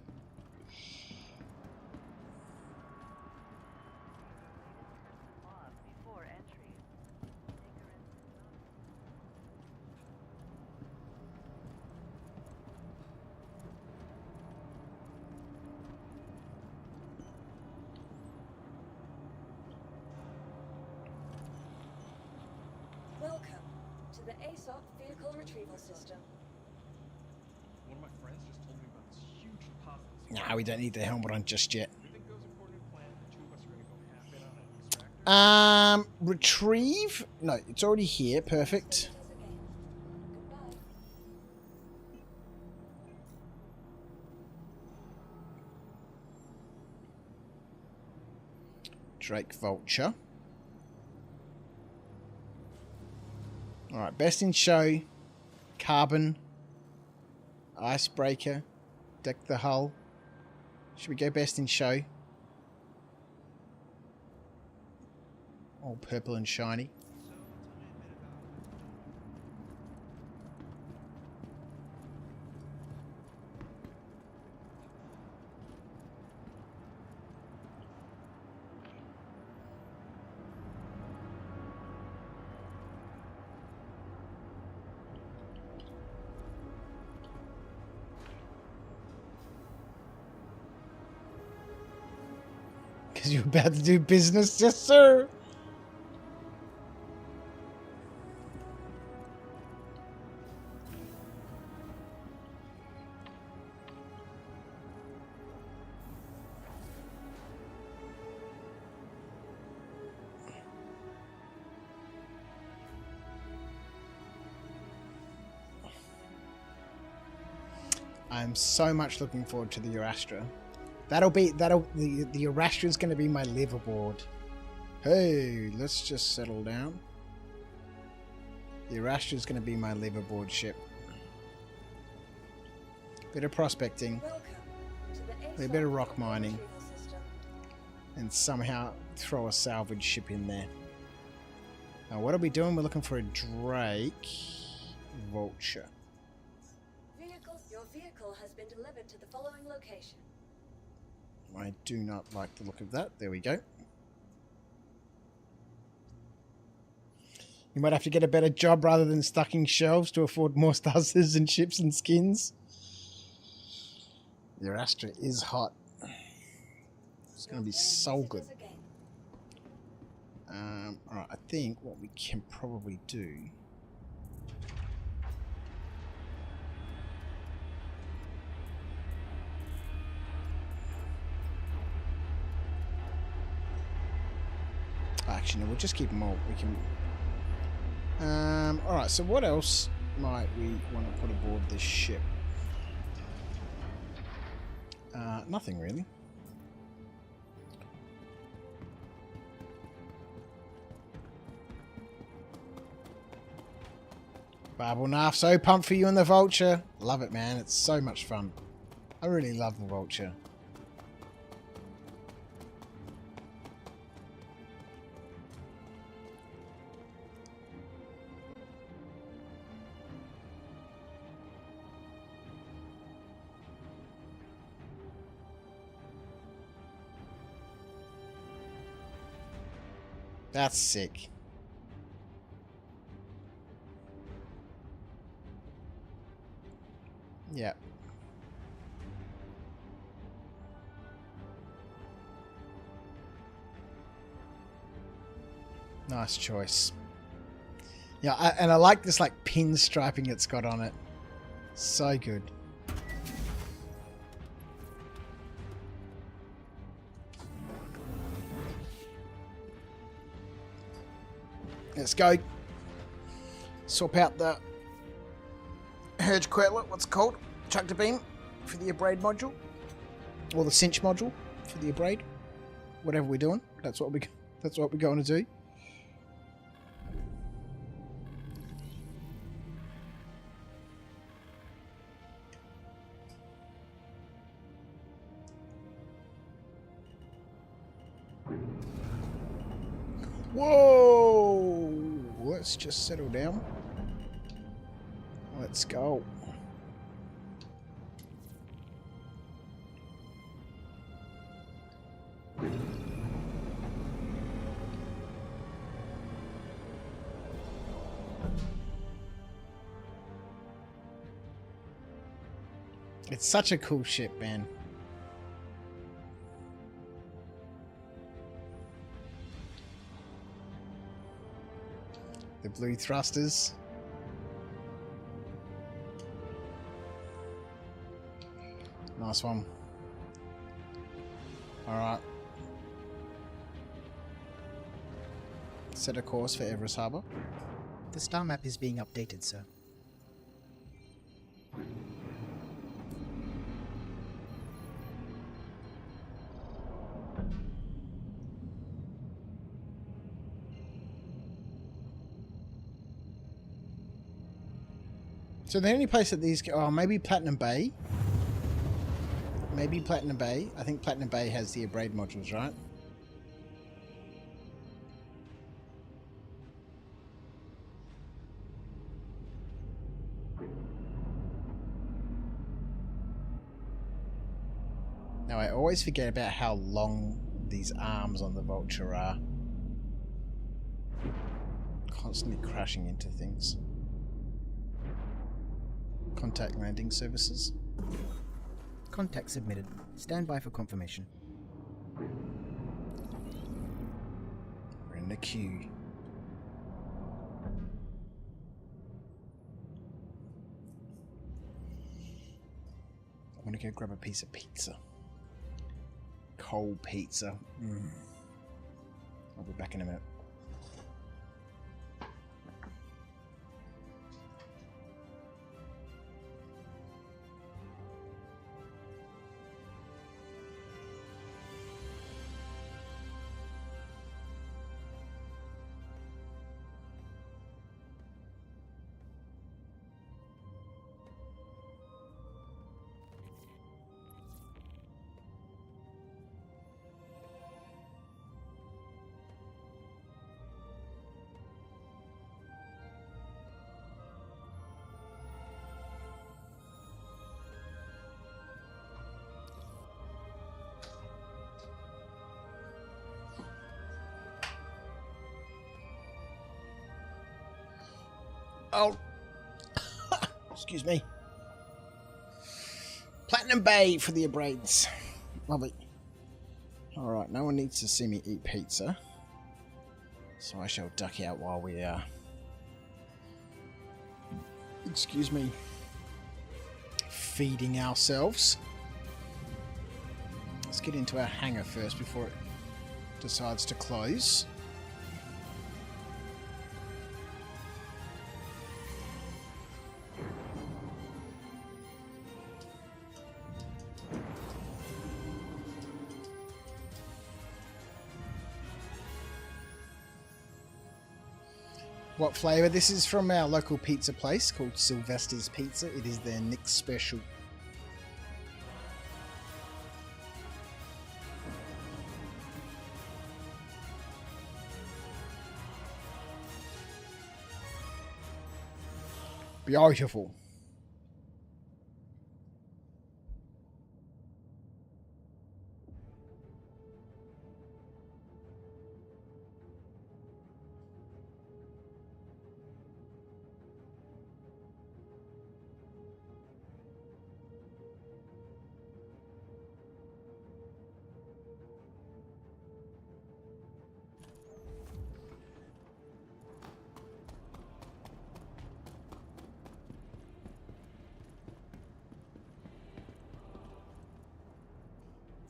B: Welcome to the ASOP Vehicle Retrieval System.
F: One of my friends just told me about this huge deposit.
A: Nah, we don't need the helmet on just yet.
F: Everything goes according to plan. The two of us are gonna go half in on an extractor.
A: Retrieve? No, it's already here. Perfect. Drake Vulture. Alright, best in show. Carbon. Icebreaker. Deck the hull. Should we go best in show? All purple and shiny. Because you're about to do business, yes sir. I'm so much looking forward to the Eurastra. The Eurastra is going to be my liveaboard. Hey, let's just settle down. The Eurastra is going to be my liveaboard ship. Bit of prospecting, a bit of rock mining, and somehow throw a salvage ship in there. Now, what are we doing? We're looking for a Drake Vulture.
B: Your vehicle has been delivered to the following location.
A: I do not like the look of that. There we go. You might have to get a better job rather than stocking shelves to afford more stars and ships and skins. Your Astra is hot. It's going to be so good. Alright, I think what we can probably do... Actually, no, we'll just keep them all. We can... Alright, so what else might we want to put aboard this ship? Nothing really. Barbel Narf, so pumped for you and the Vulture. Love it, man. It's so much fun. I really love the Vulture. That's sick. Yeah. Nice choice. Yeah, and I like this like pinstriping it's got on it. So good. Let's go. Swap out the Herge Quetlet, what's it called? Tractor beam for the abrade module. Or the cinch module for the abrade. Whatever we're doing. That's what we're going to do. Whoa! Let's just settle down. Let's go. It's such a cool ship, man. The blue thrusters. Nice one. Alright. Set a course for Everest Harbour.
D: The star map is being updated, sir.
A: So the only place that these... Oh, maybe Platinum Bay. Maybe Platinum Bay. I think Platinum Bay has the abrade modules, right? Now, I always forget about how long these arms on the Vulture are. Constantly crashing into things. Contact landing services.
D: Contact submitted. Stand by for confirmation.
A: We're in the queue. I want to go grab a piece of pizza. Cold pizza. I'll be back in a minute. Oh, excuse me. Platinum Bay for the abrades. Lovely. Alright, no one needs to see me eat pizza. So I shall duck out while we are... excuse me. Feeding ourselves. Let's get into our hangar first before it decides to close. What flavour? This is from our local pizza place called Sylvester's Pizza. It is their Nick special. Beautiful.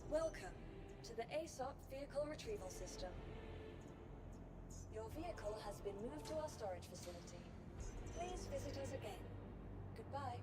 B: Welcome to the ASOP Vehicle Retrieval System. Your vehicle has been moved to our storage facility. Please visit us again. Goodbye.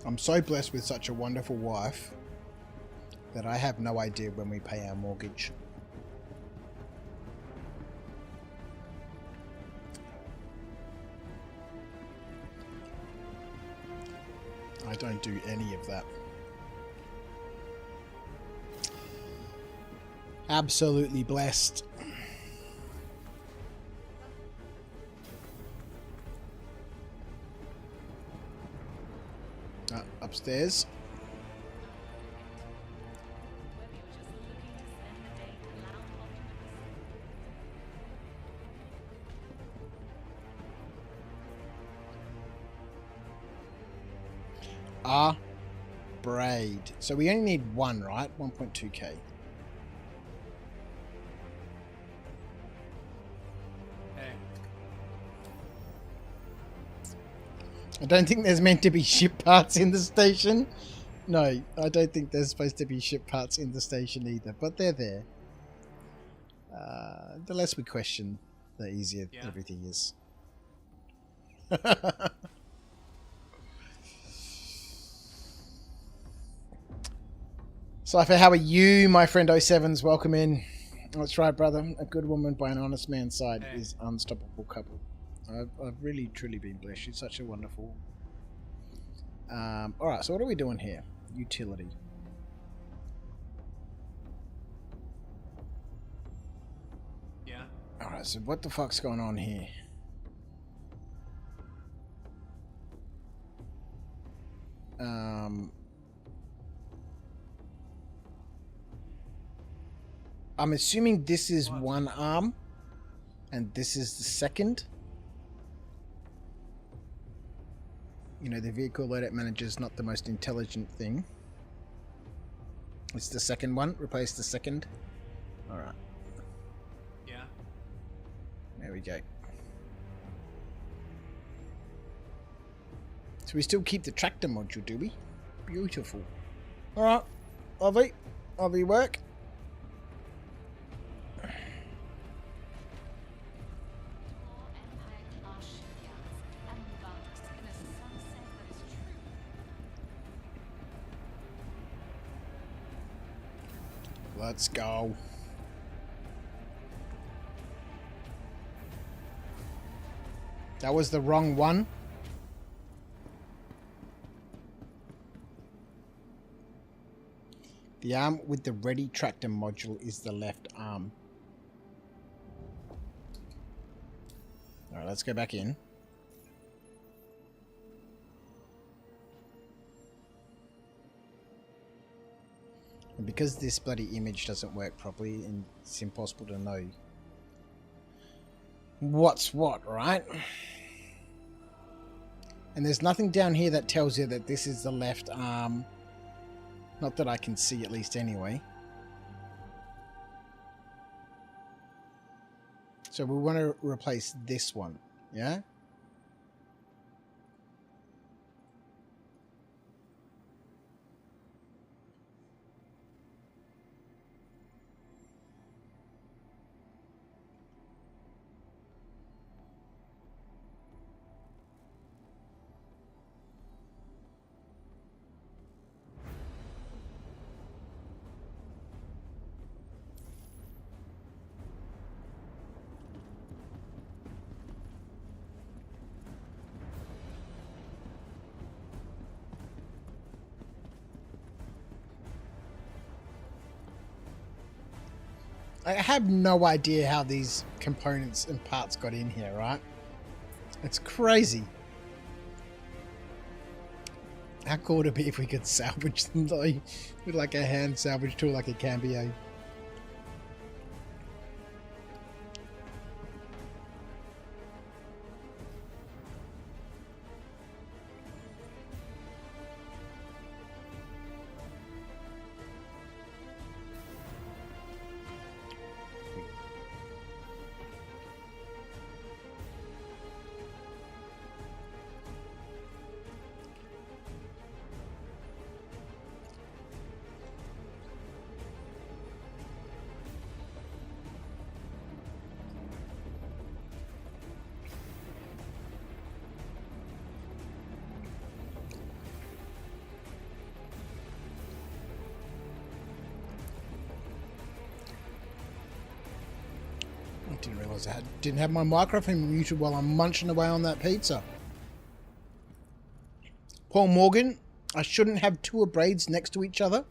A: I'm so blessed with such a wonderful wife that I have no idea when we pay our mortgage. I don't do any of that. Absolutely blessed. Upstairs. Braid. So we only need one, right? 1.2k. I don't think there's meant to be ship parts in the station. No, I don't think there's supposed to be ship parts in the station either, but they're there. The less we question, the easier everything is. Cypher, how are you? My friend 07's welcome in. That's right, brother. A good woman by an honest man's side is unstoppable couple. I've really, truly been blessed. She's such a wonderful... Alright, so what are we doing here? Utility.
F: Yeah.
A: Alright, so what the fuck's going on here? I'm assuming this is one arm and this is the second. You know, the vehicle loadout manager is not the most intelligent thing. It's the second one. Replace the second. Alright.
F: Yeah.
A: There we go. So we still keep the tractor module, do we? Beautiful. Alright. Lovely work. Let's go. That was the wrong one. The arm with the ready tractor module is the left arm. Alright, let's go back in. And because this bloody image doesn't work properly, and it's impossible to know what's what, right? And there's nothing down here that tells you that this is the left arm. Not that I can see, at least anyway. So we want to replace this one, yeah? I have no idea how these components and parts got in here, right? It's crazy. How cool would it be if we could salvage them though? With like a hand salvage tool, like a Cambio. Didn't realise I didn't have my microphone muted while I'm munching away on that pizza. Paul Morgan, I shouldn't have two braids next to each other.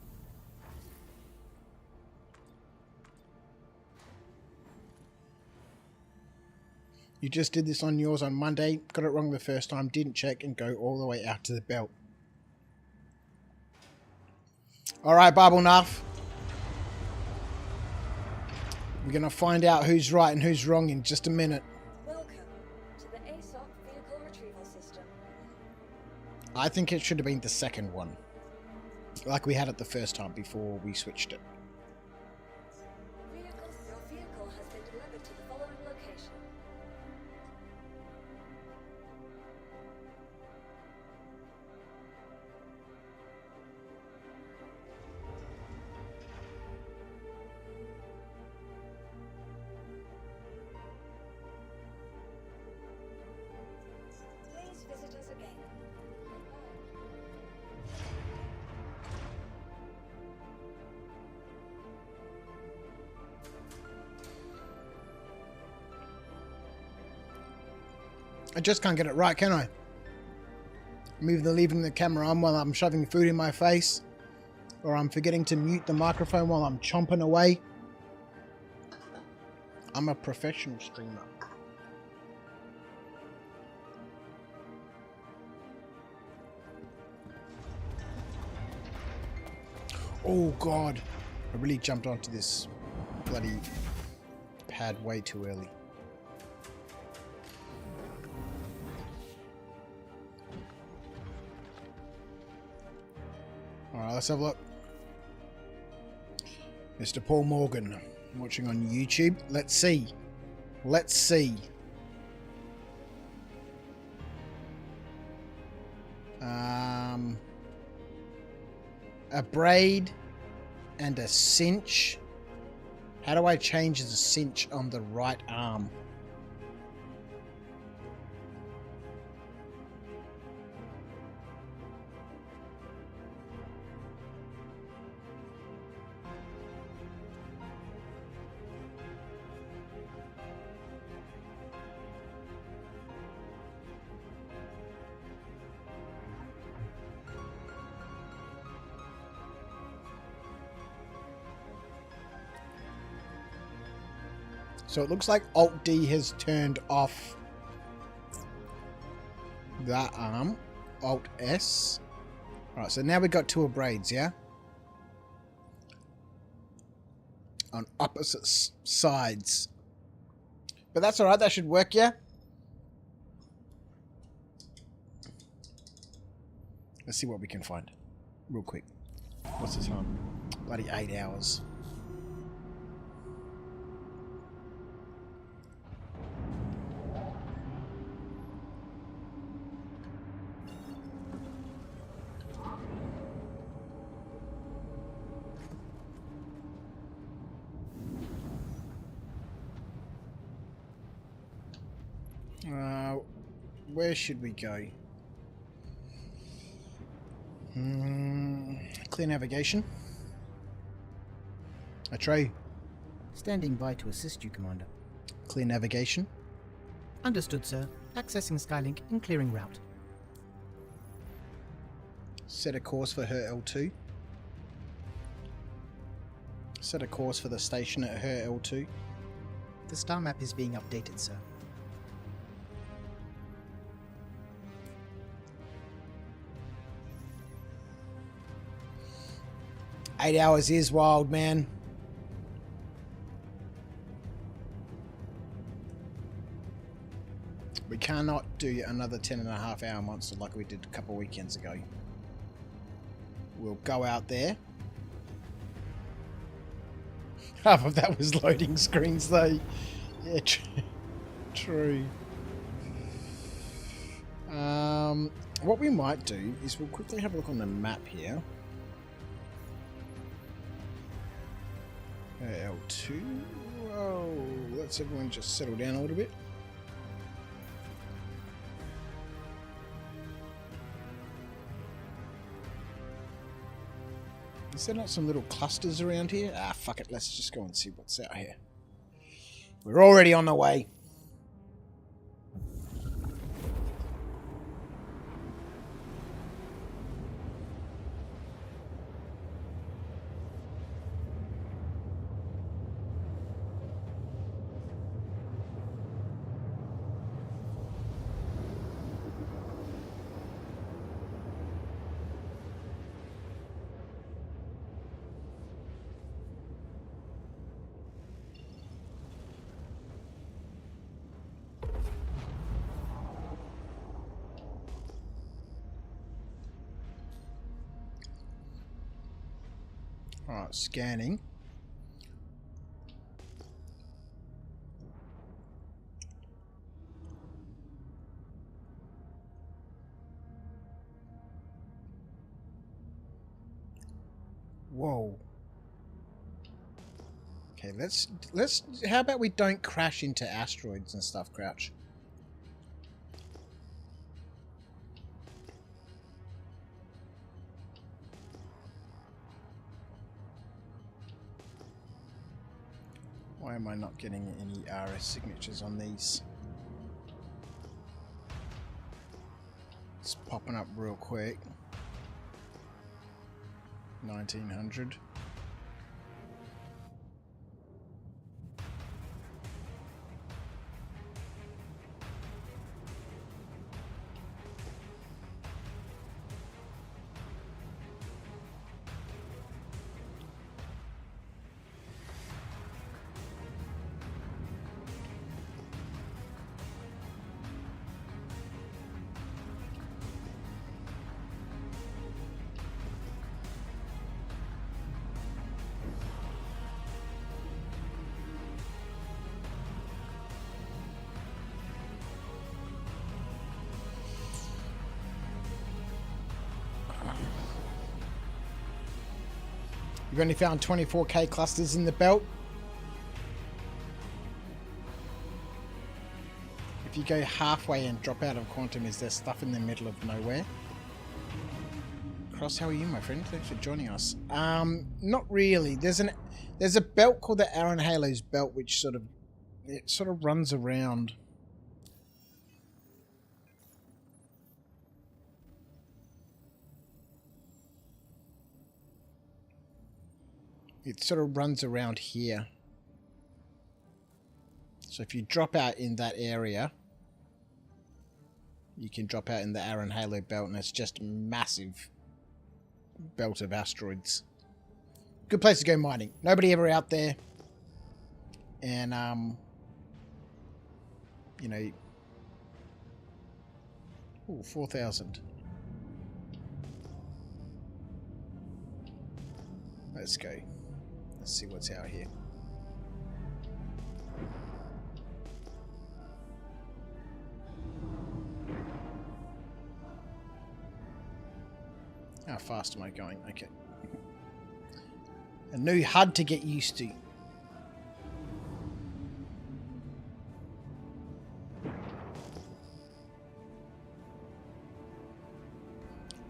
A: You just did this on yours on Monday, got it wrong the first time, didn't check and go all the way out to the belt. Alright, Bible Nuff. We're going to find out who's right and who's wrong in just a minute.
B: Welcome to the ASOP vehicle retrieval system.
A: I think it should have been the second one. Like we had it the first time before we switched it.
B: Your vehicle has been delivered to the following location. Please visit us again.
A: I just can't get it right, can I? I'm either leaving the camera on while I'm shoving food in my face, or I'm forgetting to mute the microphone while I'm chomping away. I'm a professional streamer. Oh God, I really jumped onto this bloody pad way too early. Alright, let's have a look. Mr. Paul Morgan, watching on YouTube. Let's see. Let's see. A braid and a cinch. How do I change the cinch on the right arm? So it looks like Alt-D has turned off that arm. Alt-S. Alright, so now we've got two braids, yeah? On opposite sides. But that's alright, that should work, yeah? Let's see what we can find. Real quick. What's the time? Bloody 8 hours. Where should we go? Clear navigation. A tray.
D: Standing by to assist you, Commander.
A: Clear navigation.
D: Understood, sir. Accessing Skylink and clearing route.
A: Set a course for her L2. Set a course for the station at her L2.
D: The star map is being updated, sir.
A: Eight hours is wild, man. We cannot do another 10.5 hour monster like we did a couple weekends ago. We'll go out there. Half of that was loading screens though. Yeah, true. What we might do is we'll quickly have a look on the map here. L2. Whoa, let's everyone just settle down a little bit. Is there not some little clusters around here? Ah, fuck it. Let's just go and see what's out here. We're already on the way. Alright, scanning. Whoa. Okay, let's how about we don't crash into asteroids and stuff, Crouch? Why am I not getting any RS signatures on these? It's popping up real quick. 1900. You've only found 24k clusters in the belt. If you go halfway and drop out of quantum, is there stuff in the middle of nowhere? Cross, how are you, my friend? Thanks for joining us. Not really. There's a belt called the Aaron Halos belt, which sort of runs around. It sort of runs around here. So if you drop out in that area, you can drop out in the Aaron Halo belt, and it's just a massive belt of asteroids. Good place to go mining. Nobody ever out there. And, you know... Ooh, 4,000. Let's go. Let's see what's out here. How fast am I going? Okay. A new HUD to get used to.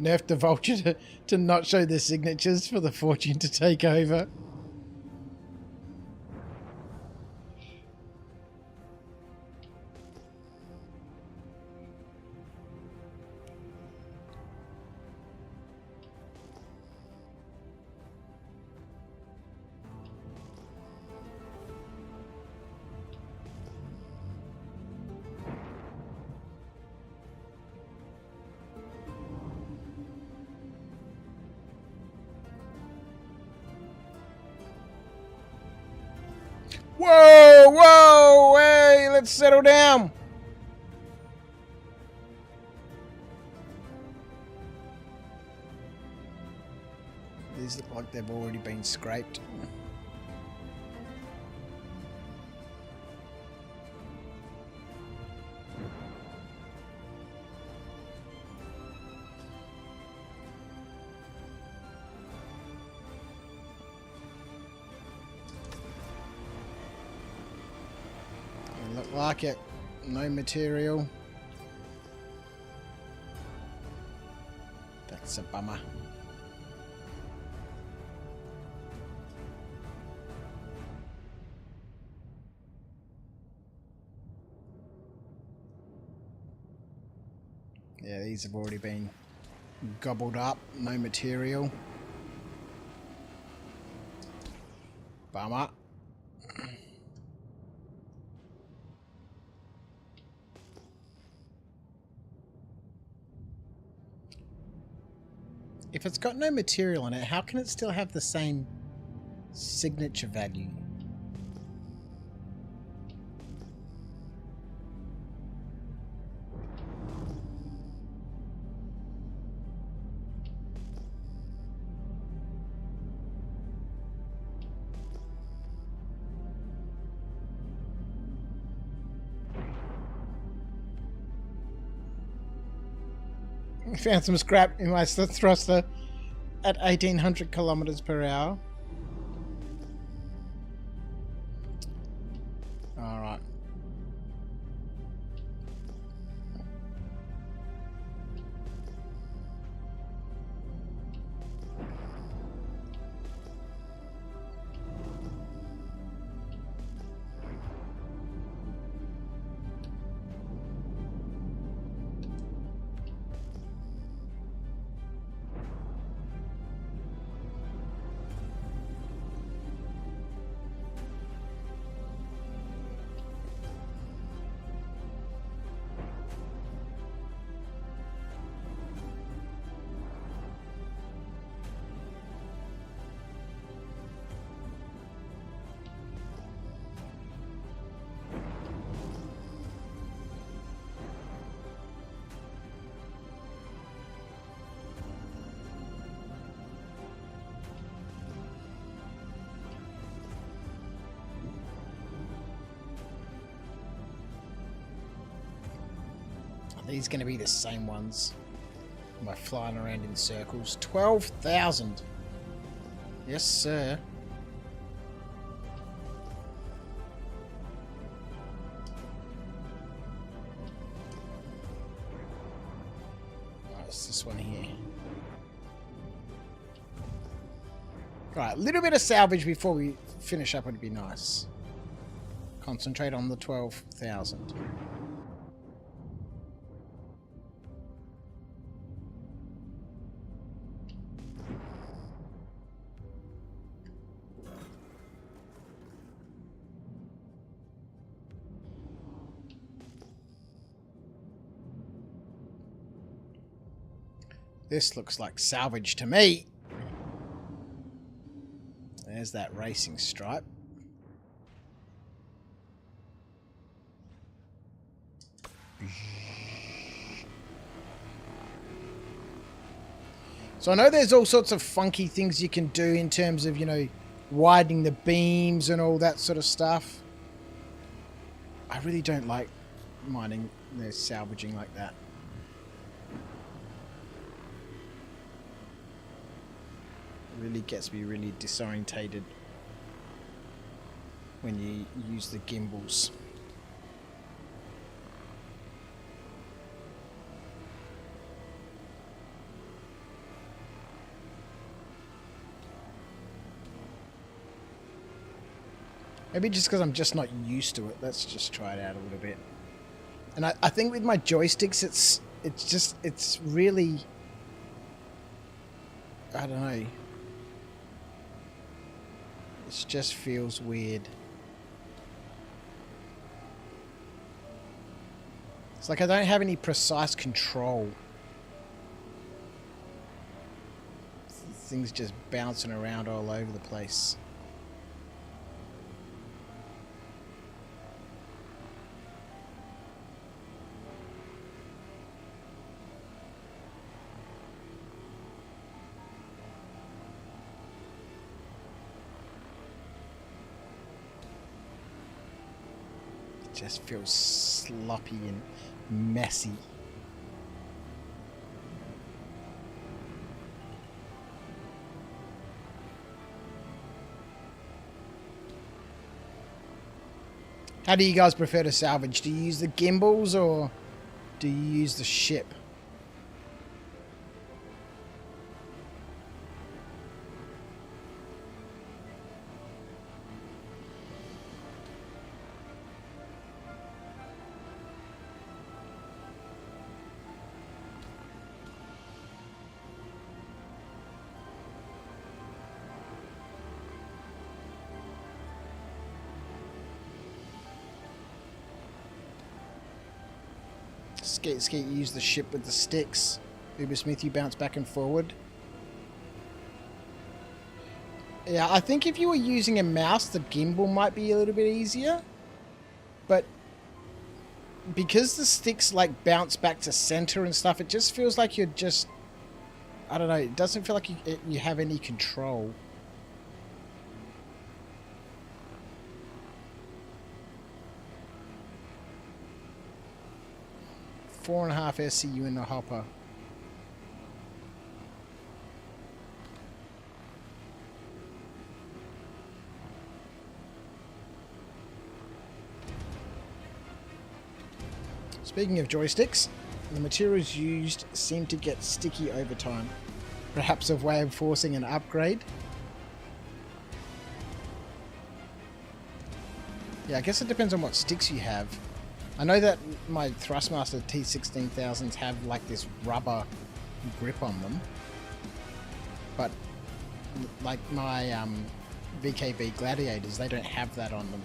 A: Nerf the Vulture to not show their signatures for the Fortune to take over. Whoa, whoa, hey, let's settle down. These look like they've already been scraped. Look like it. No material. That's a bummer. Yeah, these have already been gobbled up. No material. Bummer. If it's got no material in it, how can it still have the same signature value? Found some scrap in my thruster at 1800 kilometers per hour. All right. Are these going to be the same ones? Am I flying around in circles? 12,000. Yes, sir. Oh, it's this one here. Right, a little bit of salvage before we finish up would be nice. Concentrate on the 12,000. This looks like salvage to me. There's that racing stripe. So I know there's all sorts of funky things you can do in terms of, you know, widening the beams and all that sort of stuff. I really don't like mining, you know, salvaging like that. It really gets me really disorientated when you use the gimbals. Maybe just because I'm just not used to it. Let's just try it out a little bit. And I think with my joysticks, it's really, I don't know. It just feels weird. It's like I don't have any precise control. Things just bouncing around all over the place. Just feels sloppy and messy. How do you guys prefer to salvage? Do you use the gimbals or do you use the ship? use the ship with the sticks. Uber Smith, you bounce back and forward. Yeah, I think if you were using a mouse, the gimbal might be a little bit easier. But because the sticks like bounce back to center and stuff, it just feels like you're just... I don't know, it doesn't feel like you have any control. Four and a half SCU in the hopper. Speaking of joysticks, the materials used seem to get sticky over time. Perhaps a way of forcing an upgrade? Yeah, I guess it depends on what sticks you have. I know that my Thrustmaster T16000s have like this rubber grip on them. But like my VKB Gladiators, they don't have that on them.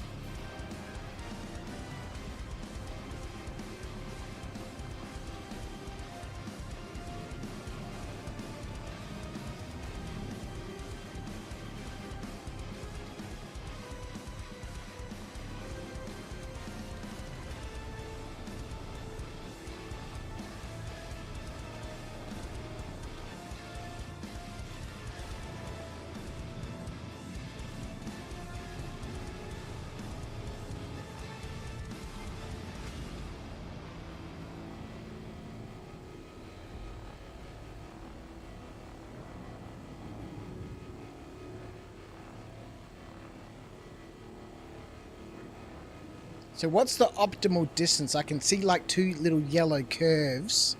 A: So what's the optimal distance? I can see like two little yellow curves.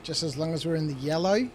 A: Just as long as we're in the yellow.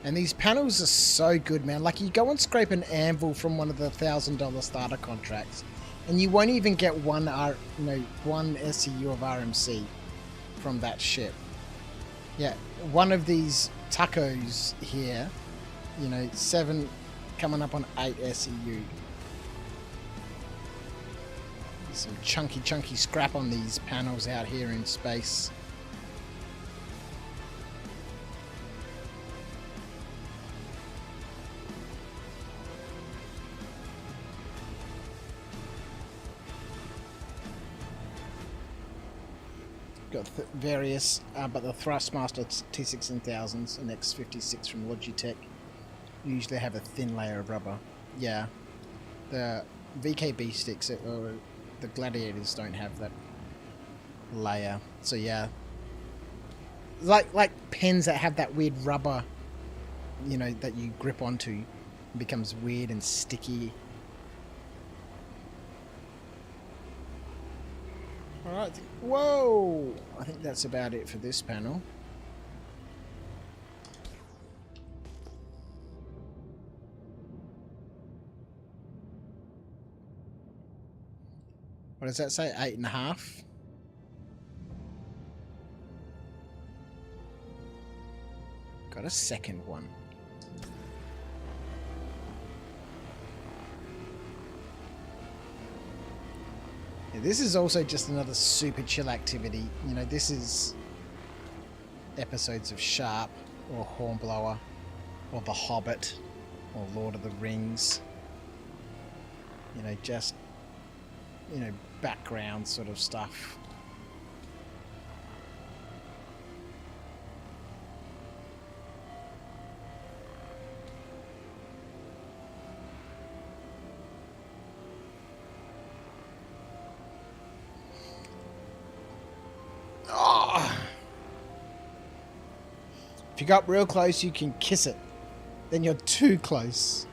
A: And these panels are so good, man. Like, you go and scrape an anvil from one of the $1,000 starter contracts, and you won't even get one SCU of RMC from that ship. Yeah, one of these tacos here, 7 coming up on 8 SCU. Some chunky scrap on these panels out here in space. Got various, but the Thrustmaster T16000s and X56 from Logitech usually have a thin layer of rubber. Yeah, the VKB sticks or the Gladiators don't have that layer. So yeah, like pens that have that weird rubber, that you grip onto, it becomes weird and sticky. Alright, whoa! I think that's about it for this panel. What does that say? 8.5? Got a second one. Yeah, this is also just another super chill activity. This is episodes of Sharp or Hornblower or The Hobbit or Lord of the Rings. Just background sort of stuff. If you got real close, you can kiss it. Then you're too close.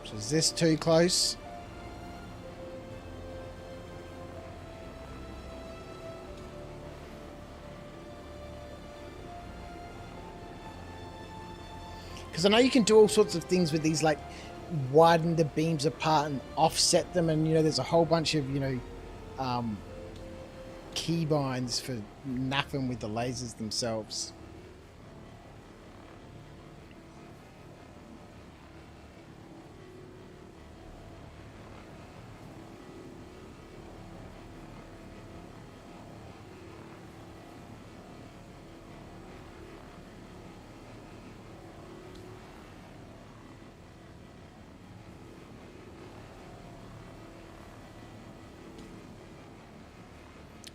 A: So is this too close? Because I know you can do all sorts of things with these, like widen the beams apart and offset them, and you know there's a whole bunch of keybinds for naffing with the lasers themselves.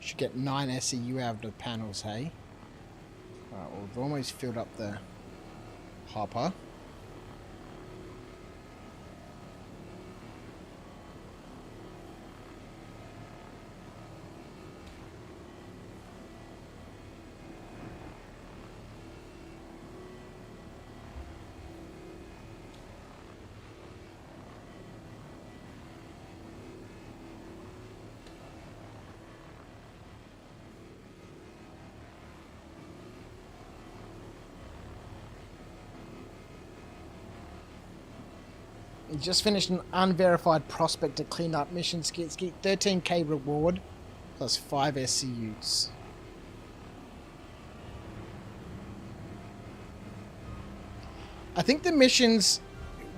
A: Should get 9 SEU out of the panels, hey? Right, well, we've almost filled up the hopper. Just finished an unverified prospector cleanup mission. Get 13k reward plus 5 SCUs. I think the missions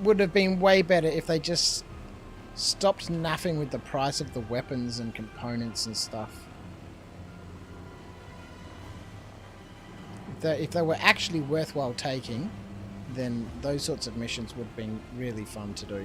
A: would have been way better if they just stopped naffing with the price of the weapons and components and stuff. If they were actually worthwhile taking, then those sorts of missions would have been really fun to do.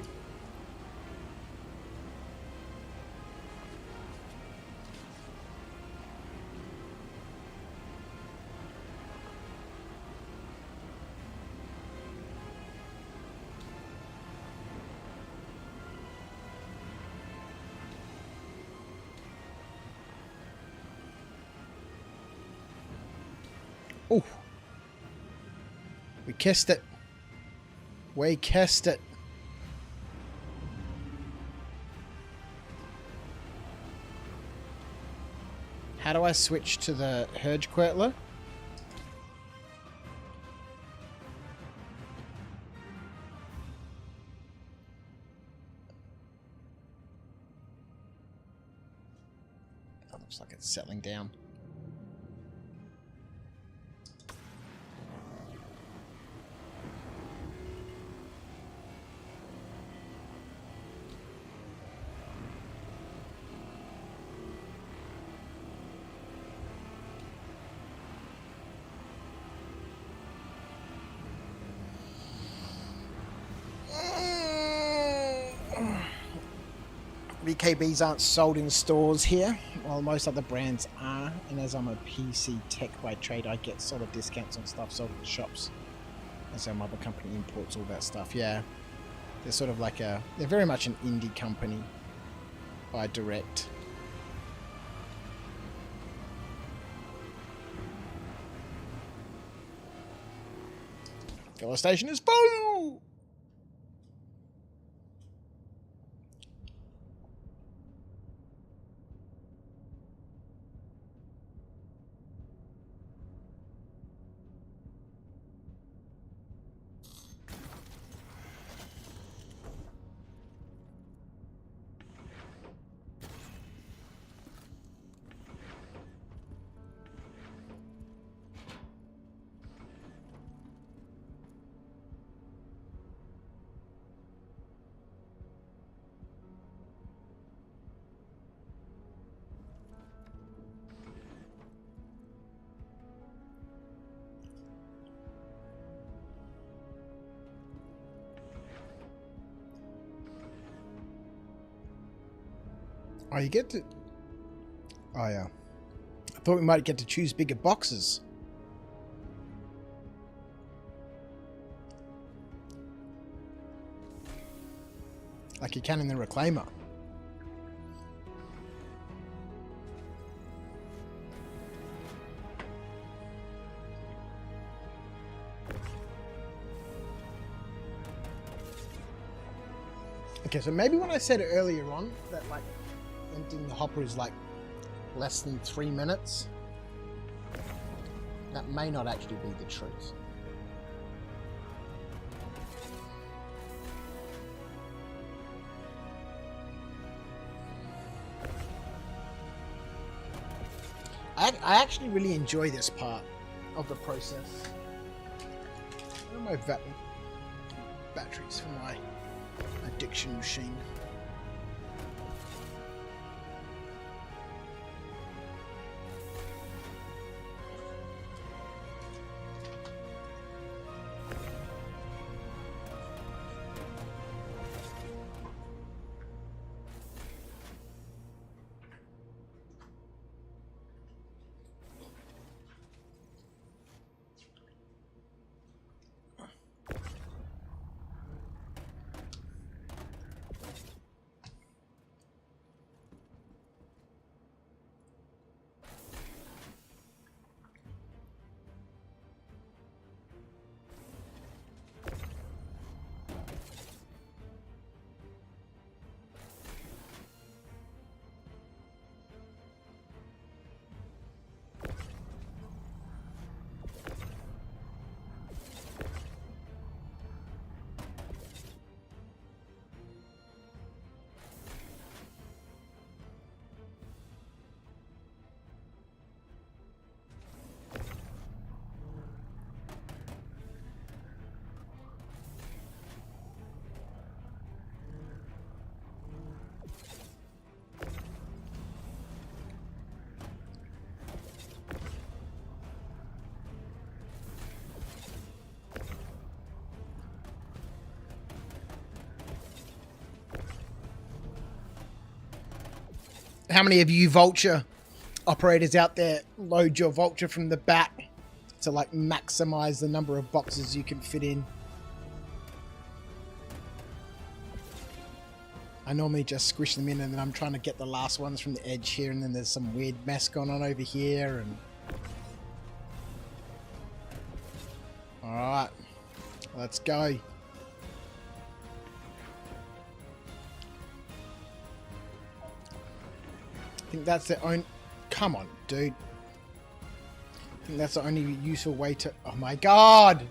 A: Oh, we kissed it. We kissed it. How do I switch to the Herge Quirtler? That looks like it's settling down. VKBs aren't sold in stores here, while most other brands are, and as I'm a PC tech by trade, I get solid discounts on stuff sold in shops. And so my other company imports all that stuff, yeah. They're sort of like they're very much an indie company by direct. Filler station is full! Oh, you get to... Oh, yeah. I thought we might get to choose bigger boxes. Like you can in the Reclaimer. Okay, so maybe when I said earlier on that like emptying the hopper is like less than 3 minutes, that may not actually be the truth. I actually really enjoy this part of the process. Where are my batteries for my addiction machine? How many of you vulture operators out there load your vulture from the back to like maximize the number of boxes you can fit in? I normally just squish them in and then I'm trying to get the last ones from the edge here, and then there's some weird mess going on over here. And alright, let's go. I think that's the only... Come on, dude. I think that's the only useful way to... Oh my god!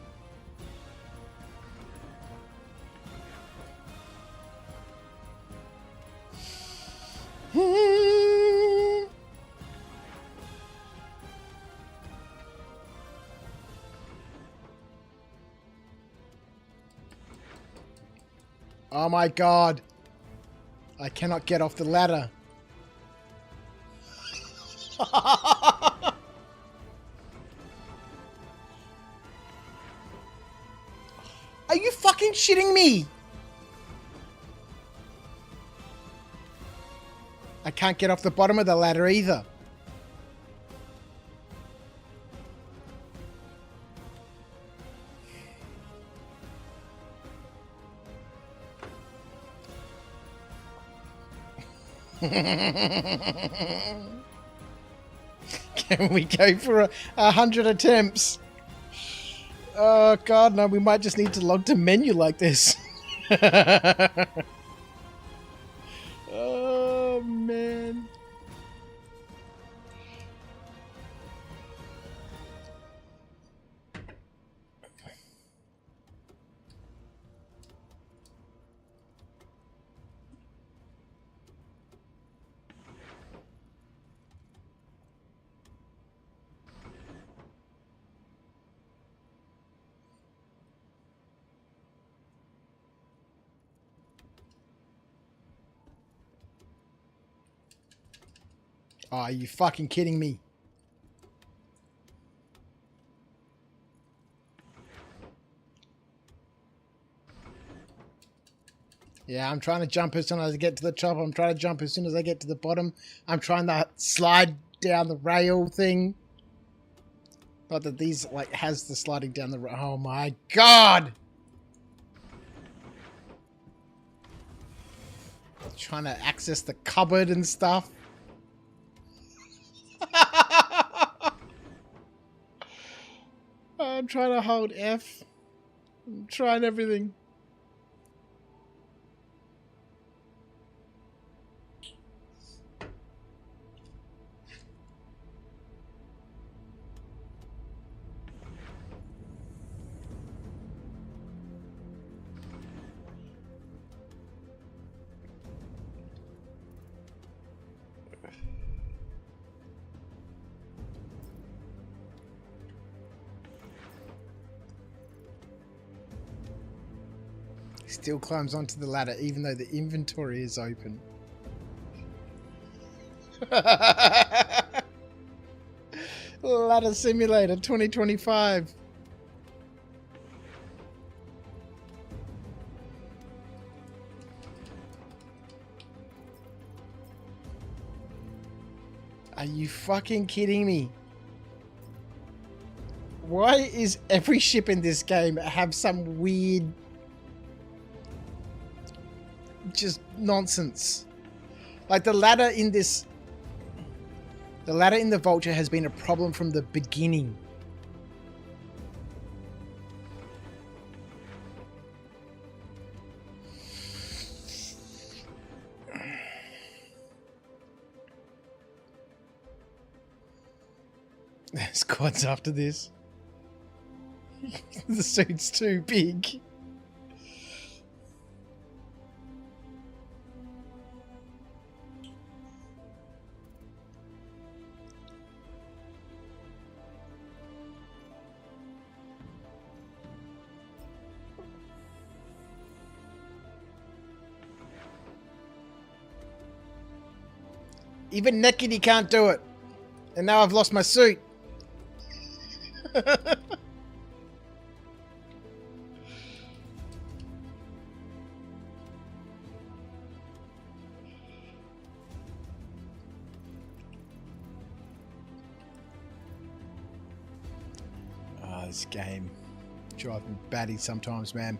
A: Oh my god. I cannot get off the ladder. Are you fucking shitting me? I can't get off the bottom of the ladder either. Can we go for 100 attempts? Oh god, no, we might just need to log to menu like this. Oh man. Oh, are you fucking kidding me? Yeah, I'm trying to jump as soon as I get to the top. I'm trying to jump as soon as I get to the bottom. I'm trying to slide down the rail thing. Not that these, like, has the sliding down the rail. Oh my god! Trying to access the cupboard and stuff. I'm trying to hold F. I'm trying everything. Still climbs onto the ladder even though the inventory is open. Ladder Simulator 2025. Are you fucking kidding me? Why is every ship in this game have some weird just nonsense? Like the ladder in this, the ladder in the Vulture has been a problem from the beginning. Squads after this. The suit's too big. Even naked he can't do it. And now I've lost my suit. This game drives me batty sometimes, man.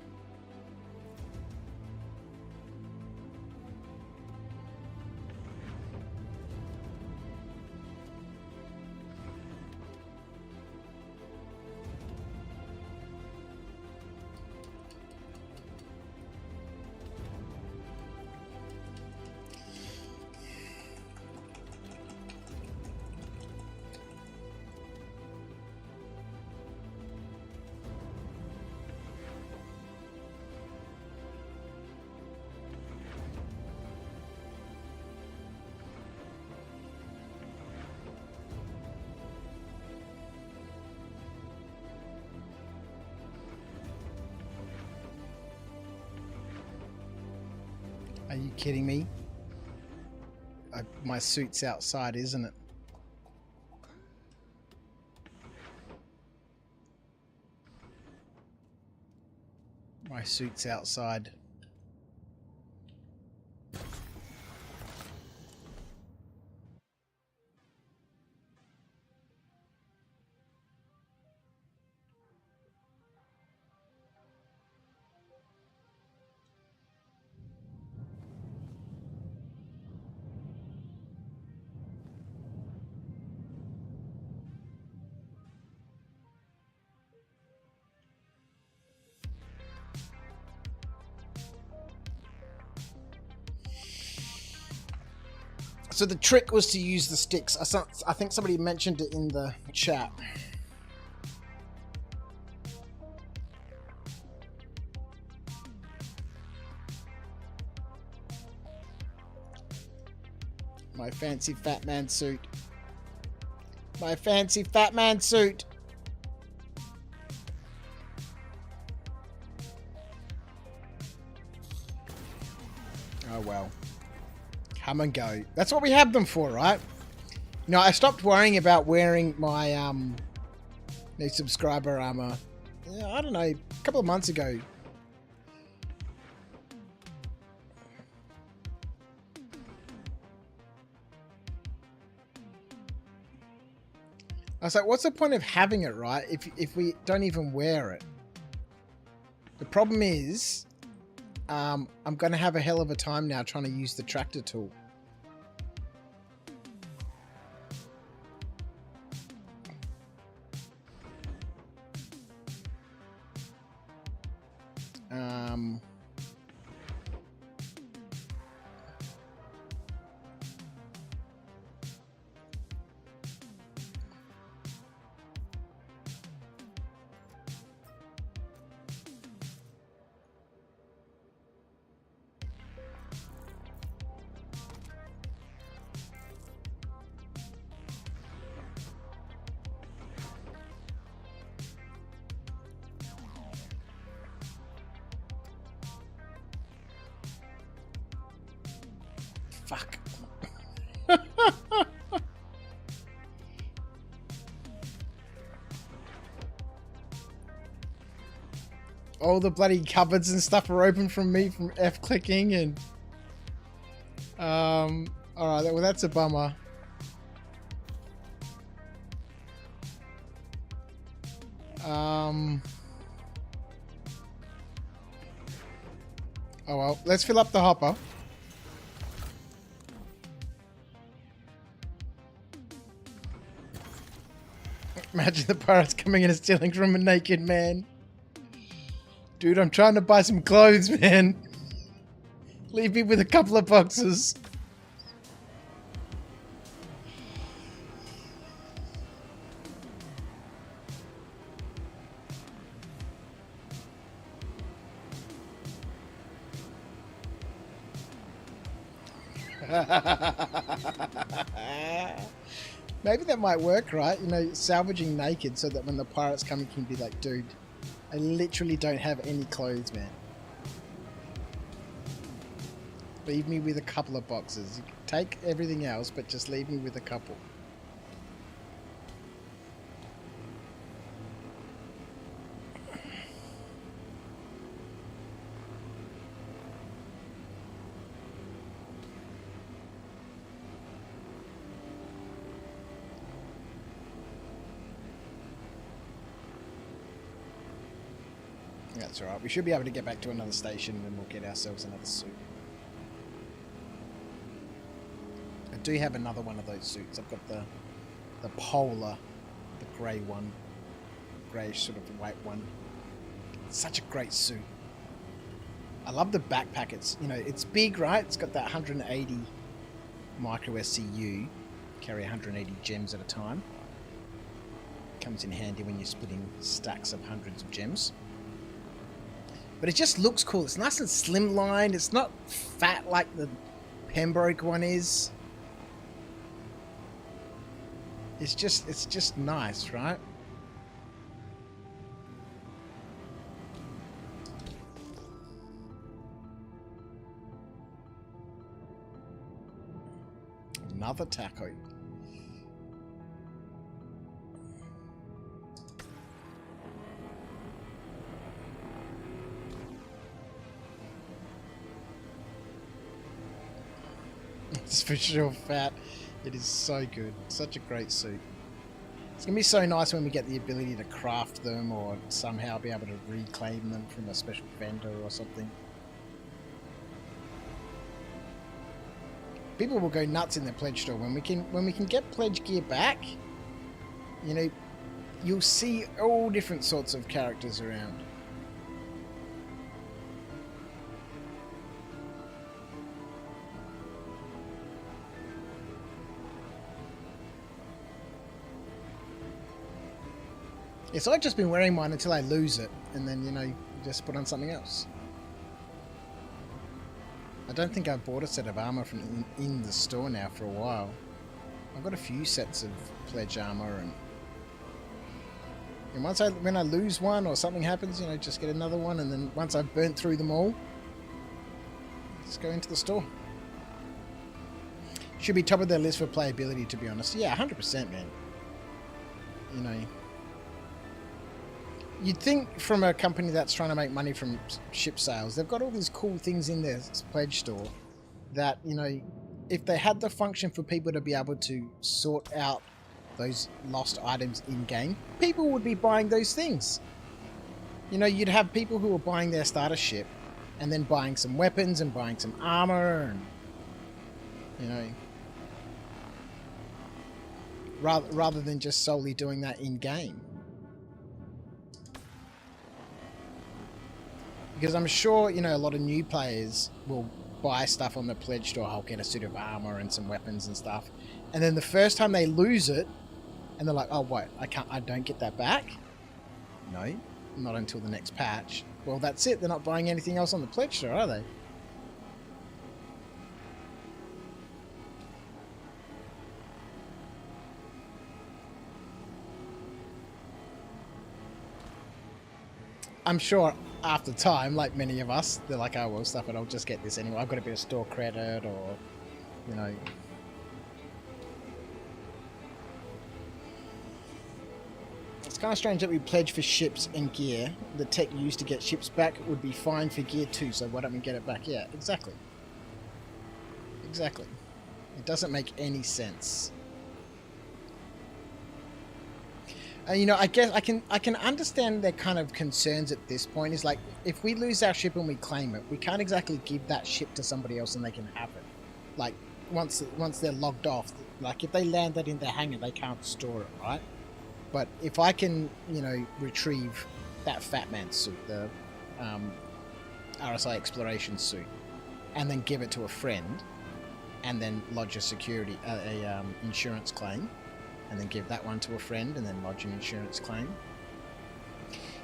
A: Are you kidding me? My suit's outside, isn't it? My suit's outside. So the trick was to use the sticks. I think somebody mentioned it in the chat. My fancy fat man suit. My fancy fat man suit. Oh well. Come and go. That's what we have them for, right? You know, I stopped worrying about wearing my new subscriber armor. I don't know, a couple of months ago. I was like, what's the point of having it, right? If we don't even wear it. The problem is, I'm going to have a hell of a time now trying to use the tractor tool. Fuck. All the bloody cupboards and stuff are open from me from F clicking and alright, well that's a bummer. Oh well, let's fill up the hopper. Imagine the pirates coming in and stealing from a naked man. Dude, I'm trying to buy some clothes, man. Leave me with a couple of boxes. Maybe that might work, right? You know, salvaging naked so that when the pirates come, you can be like, dude, I literally don't have any clothes, man. Leave me with a couple of boxes. You can take everything else, but just leave me with a couple. That's alright. We should be able to get back to another station and we'll get ourselves another suit. I do have another one of those suits. I've got the polar, the grey one. Greyish sort of white one. It's such a great suit. I love the backpack. It's, you know, it's big, right? It's got that 180 micro SCU. Carry 180 gems at a time. Comes in handy when you're splitting stacks of hundreds of gems. But it just looks cool. It's nice and slimlined. It's not fat like the Pembroke one is. It's just nice, right? Another taco. It's for sure fat. It is so good. Such a great suit. It's going to be so nice when we get the ability to craft them or somehow be able to reclaim them from a special vendor or something. People will go nuts in the pledge store when we can get pledge gear back. You know, you'll see all different sorts of characters around. Yeah, so I've just been wearing mine until I lose it, and then, you know, just put on something else. I don't think I've bought a set of armor from in the store now for a while. I've got a few sets of pledge armor, and once when I lose one or something happens, you know, just get another one, and then once I've burnt through them all, just go into the store. Should be top of their list for playability, to be honest. Yeah, 100%, man. You know, you'd think from a company that's trying to make money from ship sales, they've got all these cool things in their pledge store that, you know, if they had the function for people to be able to sort out those lost items in-game, people would be buying those things. You know, you'd have people who are buying their starter ship and then buying some weapons and buying some armor and, you know, rather than just solely doing that in-game. Because I'm sure, you know, a lot of new players will buy stuff on the pledge store. I'll get a suit of armor and some weapons and stuff. And then the first time they lose it, and they're like, oh, what? I don't get that back? No, not until the next patch. Well, that's it. They're not buying anything else on the pledge store, are they? I'm sure after time, like many of us, they're like, oh, well, stuff it, I'll just get this anyway. I've got a bit of store credit, or, you know. It's kind of strange that we pledge for ships and gear. The tech used to get ships back would be fine for gear too, so why don't we get it back? Yeah, exactly. Exactly. It doesn't make any sense. You know, I guess I can understand their kind of concerns at this point. Is like, if we lose our ship and we claim it, we can't exactly give that ship to somebody else and they can have it. Like, once they're logged off, like if they land that in their hangar, they can't store it, right? But if I can, you know, retrieve that Fat Man suit, the RSI exploration suit, and then give it to a friend, and then lodge a insurance claim, and then give that one to a friend, and then lodge an insurance claim,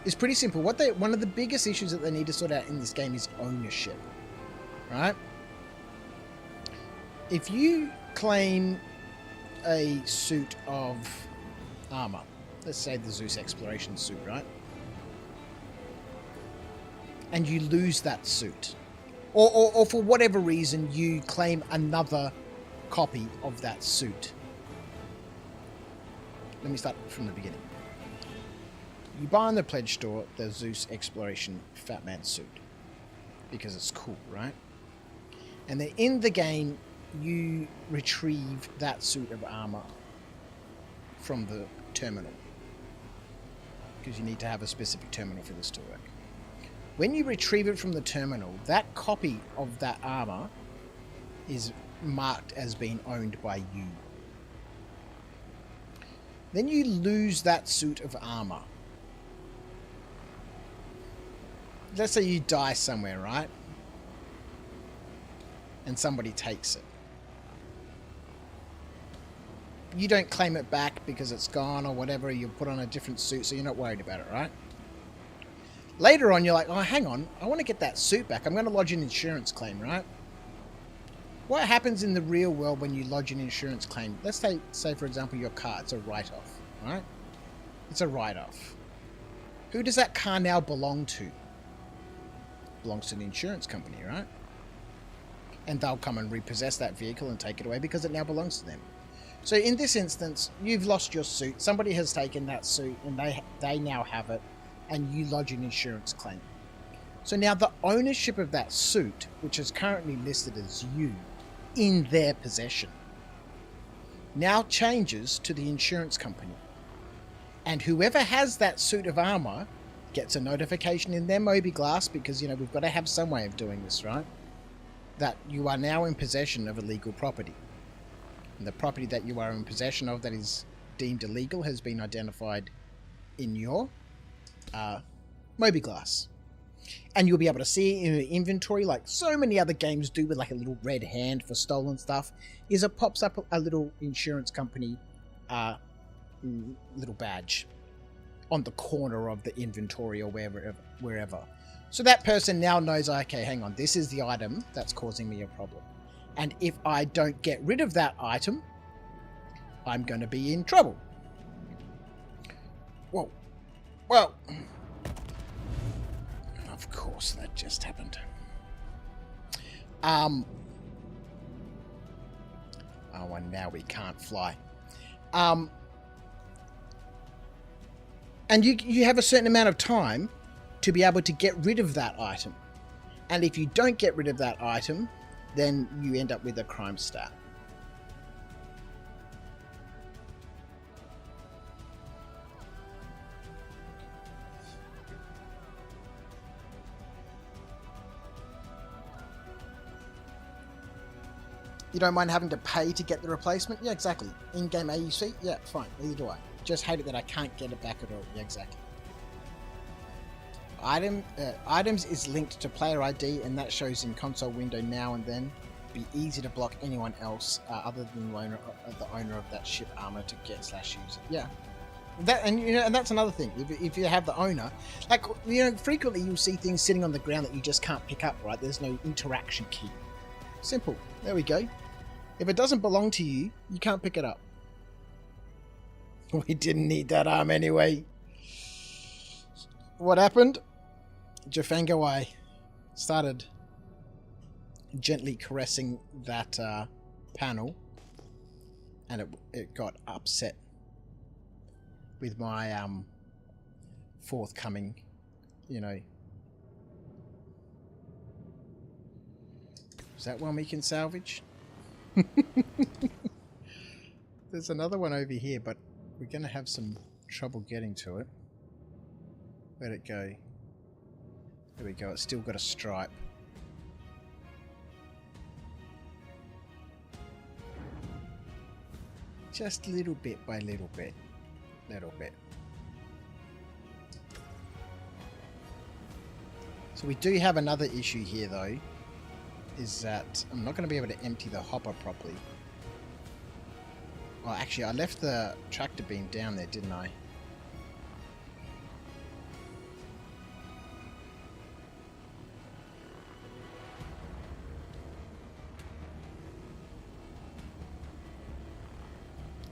A: it's pretty simple. One of the biggest issues that they need to sort out in this game is ownership, right? If you claim a suit of armor, let's say the Zeus exploration suit, right? And you lose that suit, or for whatever reason you claim another copy of that suit. Let me start from the beginning. You buy in the pledge store the Zeus exploration Fat Man suit because it's cool, right? And then in the game you retrieve that suit of armor from the terminal, because you need to have a specific terminal for this to work. When you retrieve it from the terminal, that copy of that armor is marked as being owned by you. Then you lose that suit of armor. Let's say you die somewhere, right? And somebody takes it. You don't claim it back because it's gone or whatever. You put on a different suit, so you're not worried about it, right? Later on, you're like, oh, hang on. I want to get that suit back. I'm going to lodge an insurance claim, right? What happens in the real world when you lodge an insurance claim? Let's say for example, your car. It's a write-off, right? It's a write-off. Who does that car now belong to? It belongs to the insurance company, right? And they'll come and repossess that vehicle and take it away because it now belongs to them. So in this instance, you've lost your suit. Somebody has taken that suit and they now have it, and you lodge an insurance claim. So now the ownership of that suit, which is currently listed as you, in their possession, now changes to the insurance company. And whoever has that suit of armor gets a notification in their Moby glass, because, you know, we've got to have some way of doing this, right? That you are now in possession of illegal property. And the property that you are in possession of that is deemed illegal has been identified in your Moby glass. And you'll be able to see it in your inventory, like so many other games do, with like a little red hand for stolen stuff, is it pops up a little insurance company little badge on the corner of the inventory or wherever. So that person now knows, okay, hang on, this is the item that's causing me a problem. And if I don't get rid of that item, I'm going to be in trouble. Whoa. Well, of course that just happened. Oh, and now we can't fly. And you have a certain amount of time to be able to get rid of that item. And if you don't get rid of that item, then you end up with a crime stat. You don't mind having to pay to get the replacement? Yeah, exactly. In-game AUC? Yeah, fine. Neither do I. Just hate it that I can't get it back at all. Yeah, exactly. Items is linked to player ID, and that shows in console window now and then. Be easy to block anyone else other than the owner of that ship armor to get / use it. Yeah, and that's another thing. If you have the owner, like, you know, frequently you'll see things sitting on the ground that you just can't pick up. Right? There's no interaction key. Simple. There we go. If it doesn't belong to you, you can't pick it up. We didn't need that arm anyway. What happened? Jafanga started gently caressing that panel, and it got upset with my forthcoming, you know. Is that one we can salvage? There's another one over here, but we're going to have some trouble getting to it. Where'd it go? There we go. It's still got a stripe. Just little bit by little bit. Little bit. So we do have another issue here, though. Is that I'm not going to be able to empty the hopper properly. Well, actually, I left the tractor beam down there, didn't I?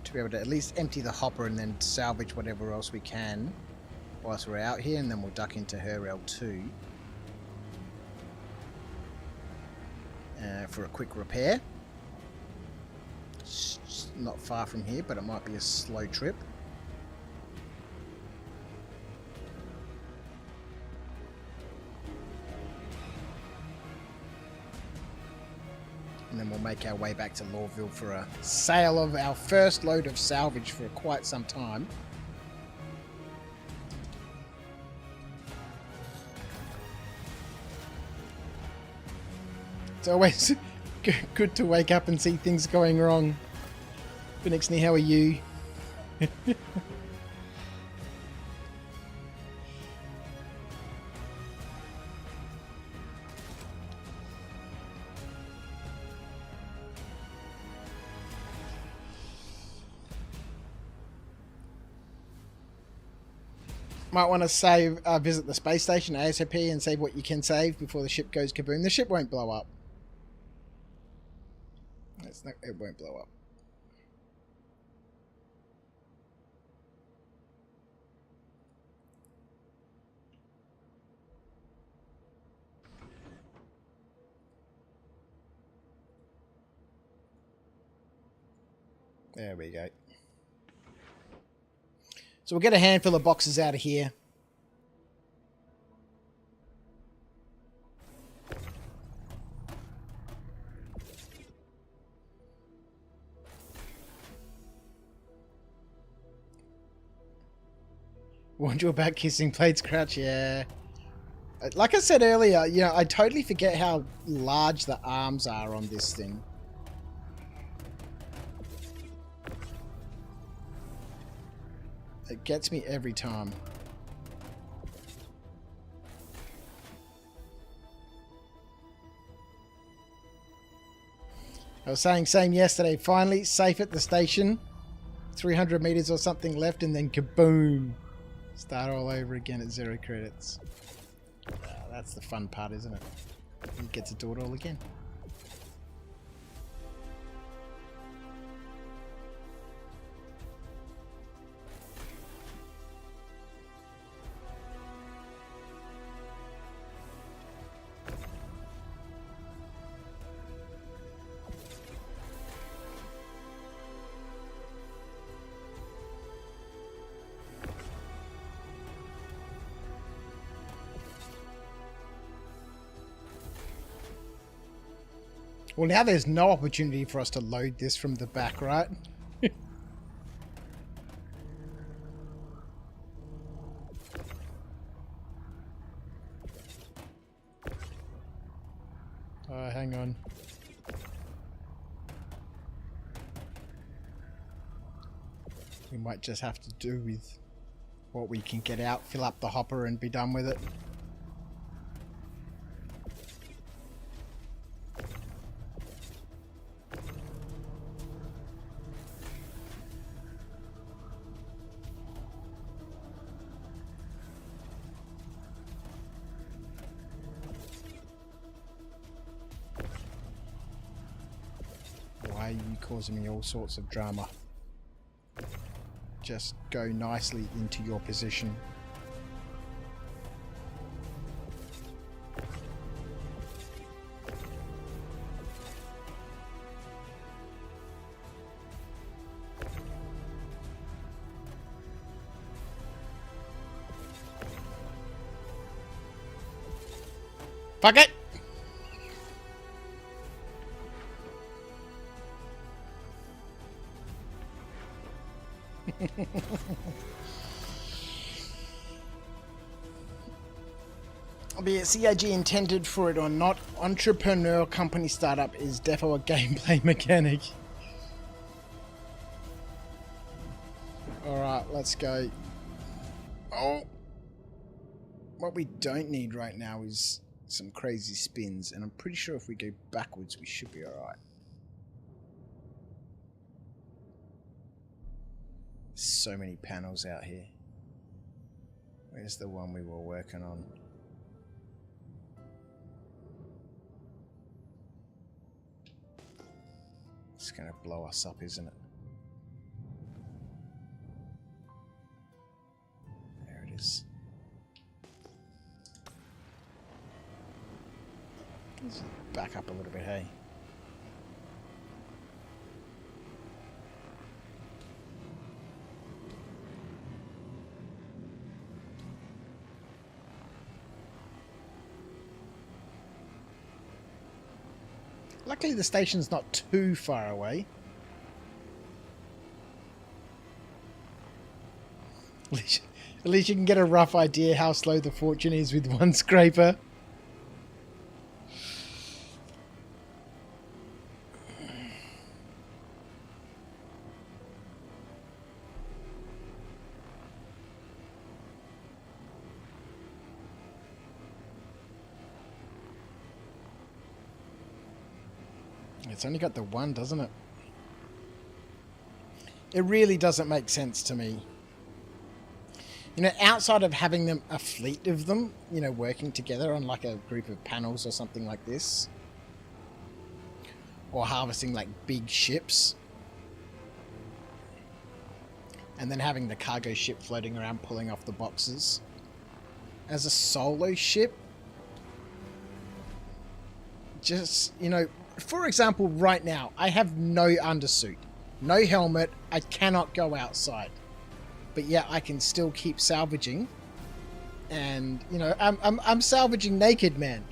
A: To be able to at least empty the hopper and then salvage whatever else we can whilst we're out here, and then we'll duck into her L2 for a quick repair. It's not far from here, but it might be a slow trip. And then we'll make our way back to Lawville for a sale of our first load of salvage for quite some time. It's always good to wake up and see things going wrong. Phoenixney, how are you? Might want to save, visit the space station ASAP and save what you can save before the ship goes kaboom. The ship won't blow up. It won't blow up. There we go. So we'll get a handful of boxes out of here. Warned you about kissing plates, Crouch? Yeah. Like I said earlier, you know, I totally forget how large the arms are on this thing. It gets me every time. I was saying same yesterday. Finally, safe at the station. 300 meters or something left, and then kaboom. Start all over again at 0 credits. That's the fun part, isn't it? You get to do it all again. Well, now there's no opportunity for us to load this from the back, right? Hang on. We might just have to do with what we can get out, fill up the hopper and be done with it. Why are you causing me all sorts of drama? Just go nicely into your position. Fuck it! Be it CIG intended for it or not, entrepreneurial company startup is defo a gameplay mechanic. Alright, let's go. Oh! What we don't need right now is some crazy spins, and I'm pretty sure if we go backwards we should be alright. So many panels out here. Where's the one we were working on? It's gonna blow us up, isn't it? There it is. Let's back up a little bit, hey? Luckily the station's not too far away. At least you can get a rough idea how slow the fortune is with one scraper. It's only got the one, doesn't it? It really doesn't make sense to me. You know, outside of having them, a fleet of them, you know, working together on like a group of panels or something like this. Or harvesting like big ships. And then having the cargo ship floating around pulling off the boxes. As a solo ship, just, you know, for example, right now, I have no undersuit, no helmet, I cannot go outside. But yeah, I can still keep salvaging. And, you know, I'm salvaging naked, man.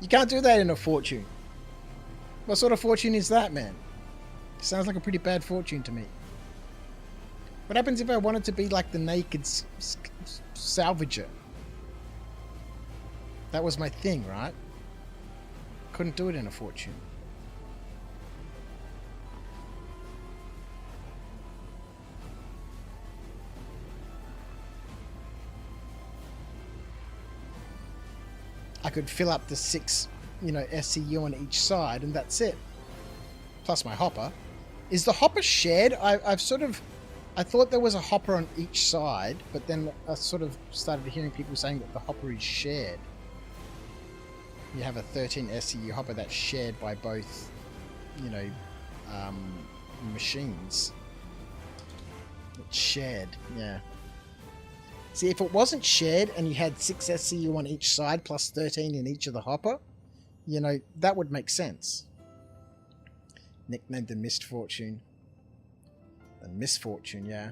A: You can't do that in a fortune. What sort of fortune is that, man? Sounds like a pretty bad fortune to me. What happens if I wanted to be like the naked salvager? That was my thing, right? Couldn't do it in a fortune. I could fill up the 6, you know, SCU on each side, and that's it. Plus my hopper. Is the hopper shared? I thought there was a hopper on each side, but then I sort of started hearing people saying that the hopper is shared. You have a 13 SCU hopper that's shared by both, you know, machines. It's shared, yeah. See, if it wasn't shared and you had 6 SCU on each side plus 13 in each of the hopper, you know, that would make sense. Nicknamed the Misfortune. The Misfortune, yeah.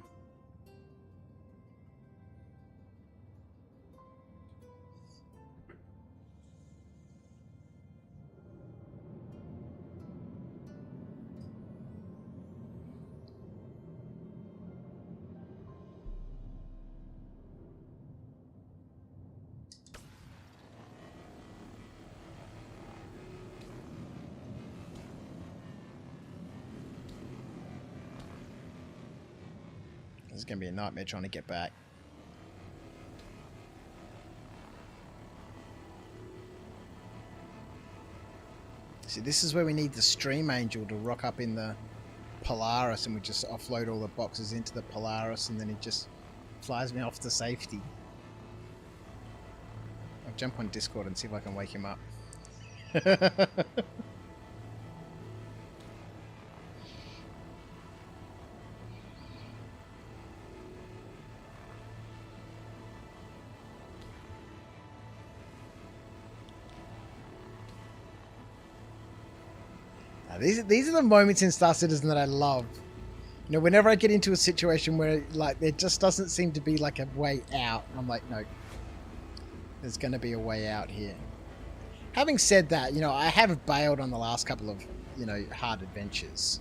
A: This is going to be a nightmare trying to get back. See, this is where we need the Stream Angel to rock up in the Polaris, and we just offload all the boxes into the Polaris, and then it just flies me off to safety. I'll jump on Discord and see if I can wake him up. These are the moments in Star Citizen that I love. You know, whenever I get into a situation where like there just doesn't seem to be like a way out, I'm like, no, there's going to be a way out here. Having said that, you know, I have bailed on the last couple of, you know, hard adventures.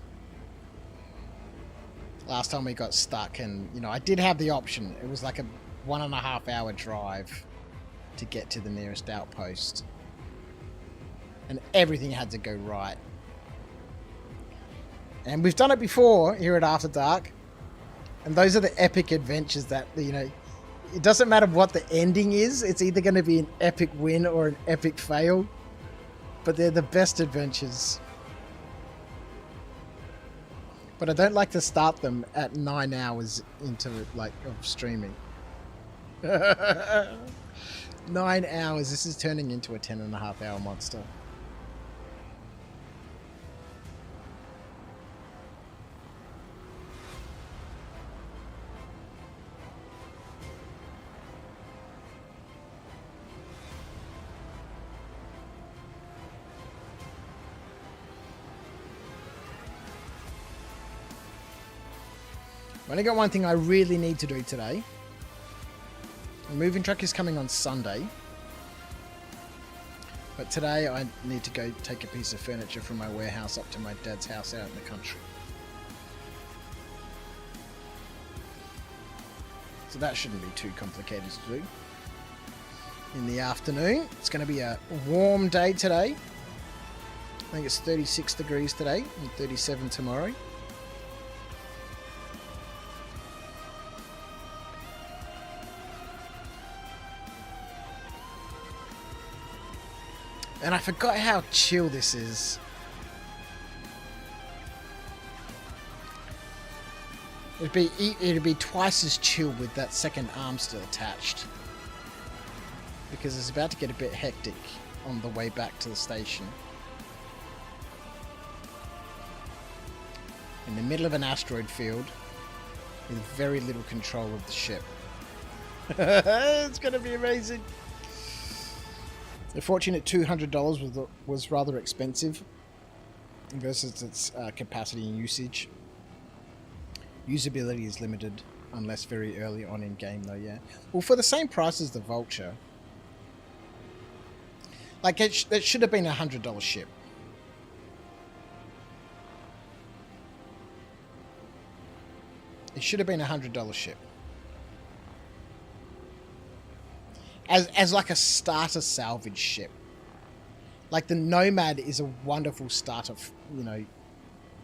A: Last time we got stuck and, you know, I did have the option. It was like a 1.5 hour drive to get to the nearest outpost. And everything had to go right. And we've done it before here at After Dark. And those are the epic adventures that, you know, it doesn't matter what the ending is. It's either going to be an epic win or an epic fail. But they're the best adventures. But I don't like to start them at 9 hours into like of streaming. 9 hours. This is turning into a 10.5 hour monster. I've only got one thing I really need to do today. The moving truck is coming on Sunday. But today I need to go take a piece of furniture from my warehouse up to my dad's house out in the country. So that shouldn't be too complicated to do. In the afternoon, it's going to be a warm day today. I think it's 36 degrees today and 37 tomorrow. And I forgot how chill this is. It'd be twice as chill with that second arm still attached. Because it's about to get a bit hectic on the way back to the station. In the middle of an asteroid field with very little control of the ship. It's going to be amazing. The fortunate $200 was rather expensive versus its capacity and usage. Usability is limited unless very early on in game though, yeah. Well, for the same price as the Vulture. Like, it should have been a $100 ship. It should have been a $100 ship. As like a starter salvage ship. Like the Nomad is a wonderful starter, you know,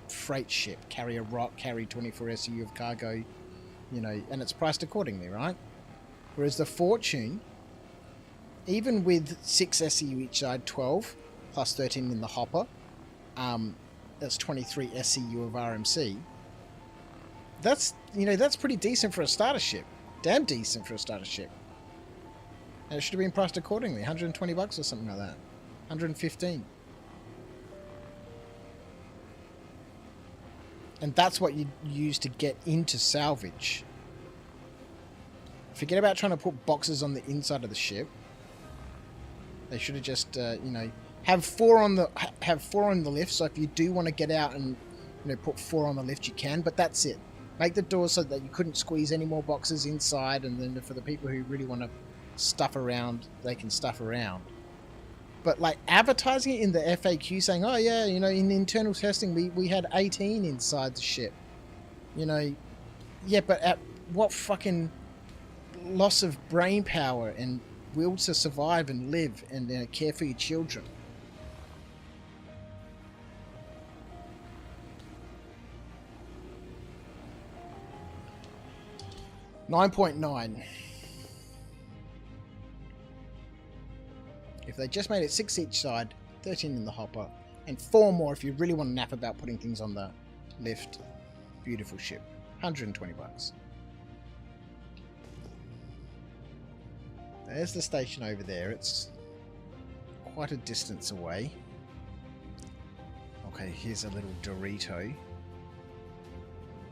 A: freight ship. Carry a rock, carry 24 SEU of cargo, you know, and it's priced accordingly, right? Whereas the Fortune, even with 6 SEU each side, 12, plus 13 in the hopper, that's 23 SEU of RMC. That's, you know, that's pretty decent for a starter ship. Damn decent for a starter ship. And it should have been priced accordingly, 120 bucks or something like that. 115. And that's what you use to get into salvage. Forget about trying to put boxes on the inside of the ship. They should have just, you know, have 4 on the lift. So if you do want to get out and, you know, put 4 on the lift, you can. But that's it. Make the doors so that you couldn't squeeze any more boxes inside, and then for the people who really want to stuff around, they can stuff around. But like advertising it in the FAQ saying, oh yeah, you know, in internal testing we had 18 inside the ship. You know, yeah, but at what fucking loss of brain power and will to survive and live and care for your children. $9.9. If they just made it 6 each side, 13 in the hopper, and 4 more if you really want to naff about putting things on the lift. Beautiful ship. 120 bucks. There's the station over there. It's quite a distance away. Okay, here's a little Dorito.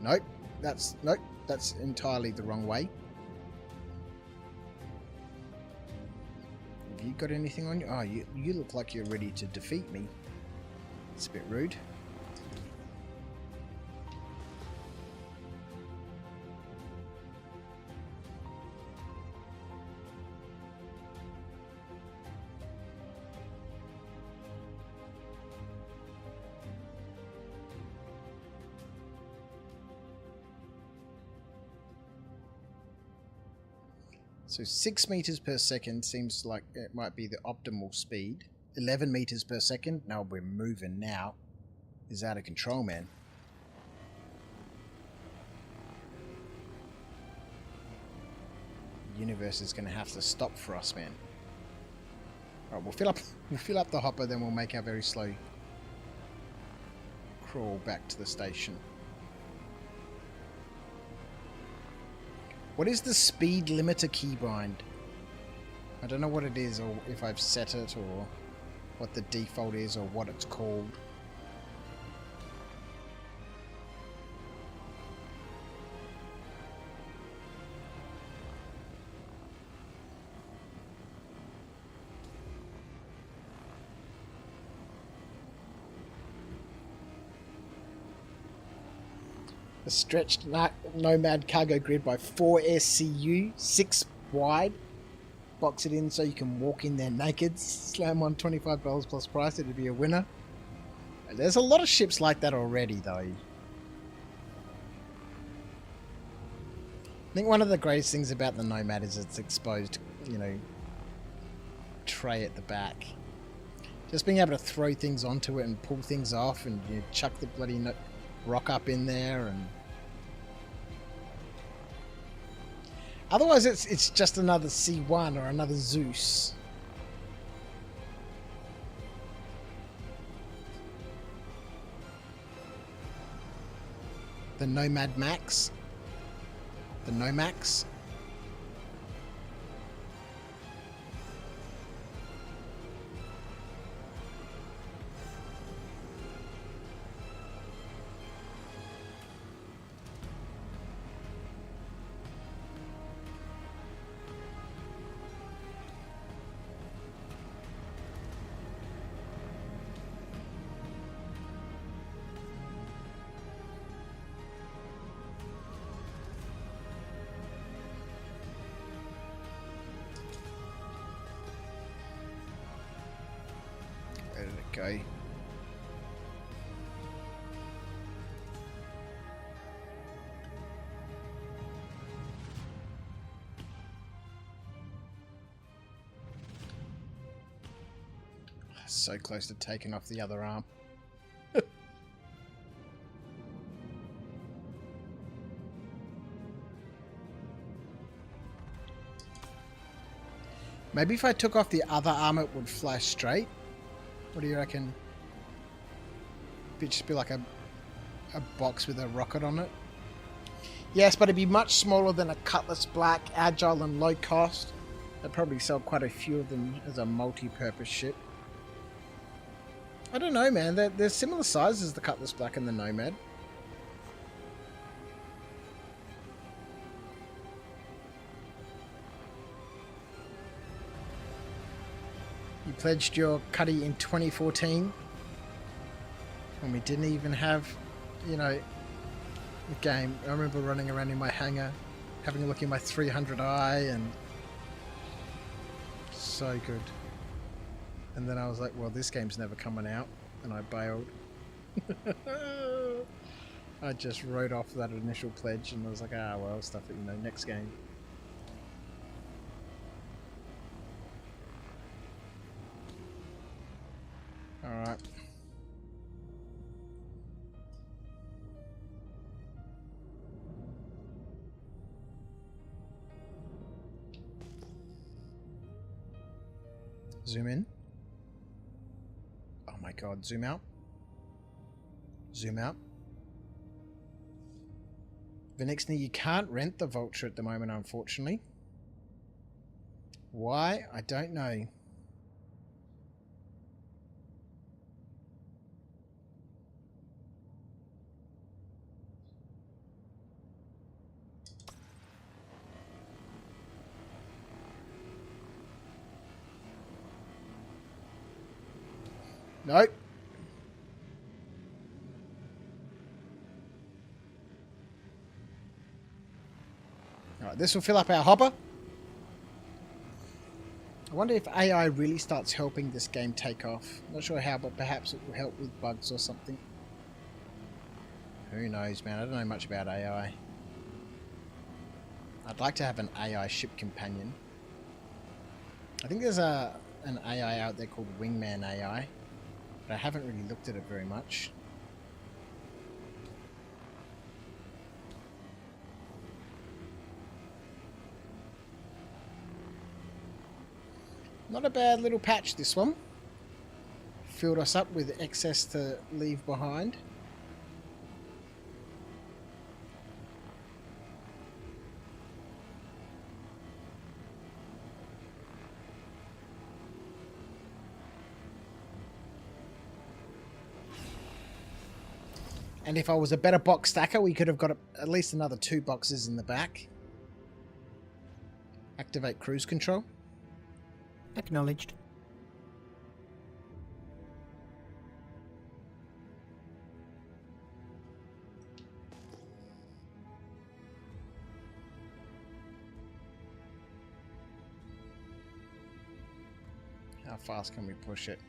A: Nope, that's entirely the wrong way. Have you got anything on you? Oh, you look like you're ready to defeat me. It's a bit rude. So 6 meters per second seems like it might be the optimal speed. 11 meters per second. No, we're moving now. Is out of control, man. The universe is going to have to stop for us, man. Alright, we'll fill up the hopper, then we'll make our very slow crawl back to the station. What is the speed limiter keybind? I don't know what it is, or if I've set it, or what the default is, or what it's called. A stretched Nomad cargo grid by 4 SCU, 6 wide. Box it in so you can walk in there naked. Slam on $25 plus price, it'd be a winner. There's a lot of ships like that already, though. I think one of the greatest things about the Nomad is its exposed, you know, tray at the back. Just being able to throw things onto it and pull things off, and you chuck the bloody rock up in there, and otherwise it's just another C1 or another Zeus. The Nomad Max. The Nomax. Where did it go? So close to taking off the other arm. Maybe if I took off the other arm it would flash straight. What do you reckon? It'd just be like a box with a rocket on it. Yes, but it'd be much smaller than a Cutlass Black, agile and low cost. They'd probably sell quite a few of them as a multi-purpose ship. I don't know, man. They're similar sizes, the Cutlass Black and the Nomad. You pledged your Cuddy in 2014 when we didn't even have, you know, the game. I remember running around in my hangar, having a look in my 300i, and so good. And then I was like, well, this game's never coming out, and I bailed. I just wrote off that initial pledge, and I was like, ah, well, stuff it, you know, next game. Alright. Zoom in. Oh my god, zoom out. Zoom out. Venixny, you can't rent the Vulture at the moment, unfortunately. Why? I don't know. Nope. Alright, this will fill up our hopper. I wonder if AI really starts helping this game take off. Not sure how, but perhaps it will help with bugs or something. Who knows, man? I don't know much about AI. I'd like to have an AI ship companion. I think there's an AI out there called Wingman AI, but I haven't really looked at it very much. Not a bad little patch, this one. Filled us up with excess to leave behind. And if I was a better box stacker, we could have got at least another 2 boxes in the back. Activate cruise control.
D: Acknowledged.
A: How fast can we push it?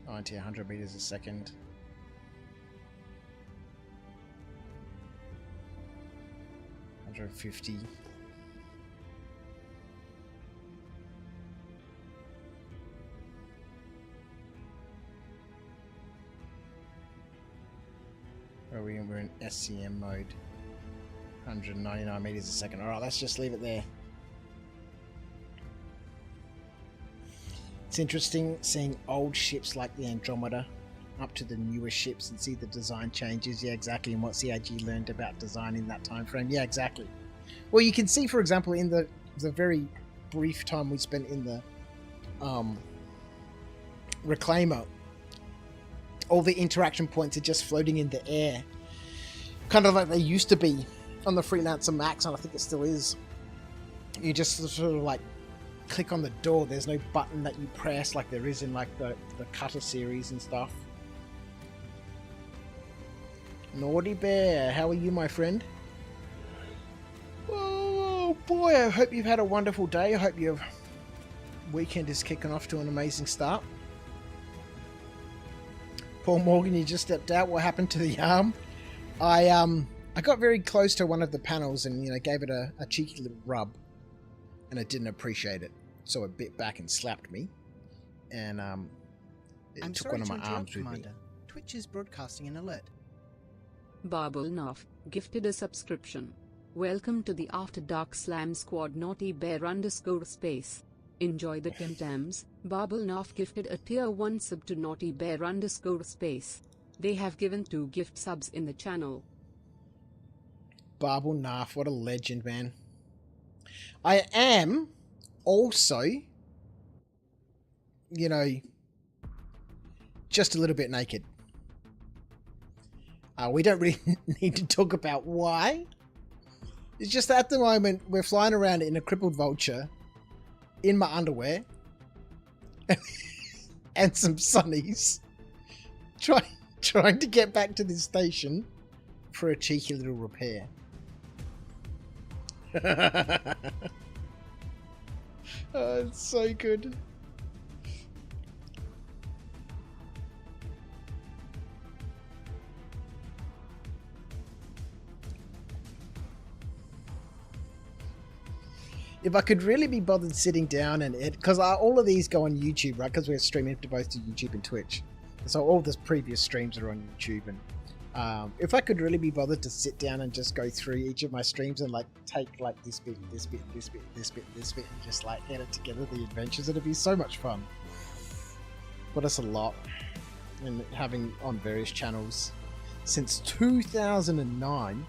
A: 90, 100 meters a second. $150. We're in SCM mode. 199 meters a second. Alright, let's just leave it there. It's interesting seeing old ships like the Andromeda up to the newer ships and see the design changes. Yeah, exactly. And what CIG learned about design in that time frame. Yeah, exactly. Well, you can see, for example, in the very brief time we spent in the Reclaimer, all the interaction points are just floating in the air, kind of like they used to be on the Freelancer Max, and I think it still is. You just sort of like click on the door. There's no button that you press like there is in like the Cutter series and stuff. Naughty Bear, how are you, my friend? Oh boy, I hope you've had a wonderful day. I hope your weekend is kicking off to an amazing start. Paul Morgan, you just stepped out. What happened to the arm? I got very close to one of the panels and, you know, gave it a cheeky little rub, and it didn't appreciate it, so it bit back and slapped me, and it took one of my arms with me.
D: Twitch is broadcasting an alert.
E: Barbulnoff gifted a subscription. Welcome to the After Dark Slam Squad. Naughty Bear _space. Enjoy the Temtams. Barbulnoff gifted a tier 1 sub to Naughty Bear _space. They have given 2 gift subs in the channel.
A: Barbulnoff, what a legend, man. I am also, you know, just a little bit naked. We don't really need to talk about why. It's just that at the moment we're flying around in a crippled vulture in my underwear and some sunnies trying to get back to this station for a cheeky little repair. Oh, it's so good. If I could really be bothered sitting down and because all of these go on YouTube, right? Because we're streaming to both to YouTube and Twitch, so all the previous streams are on YouTube. And if I could really be bothered to sit down and just go through each of my streams and like take like this bit, this bit, this bit, this bit, this bit, and just like edit together the adventures, it'd be so much fun. But it's a lot, and having on various channels since 2009,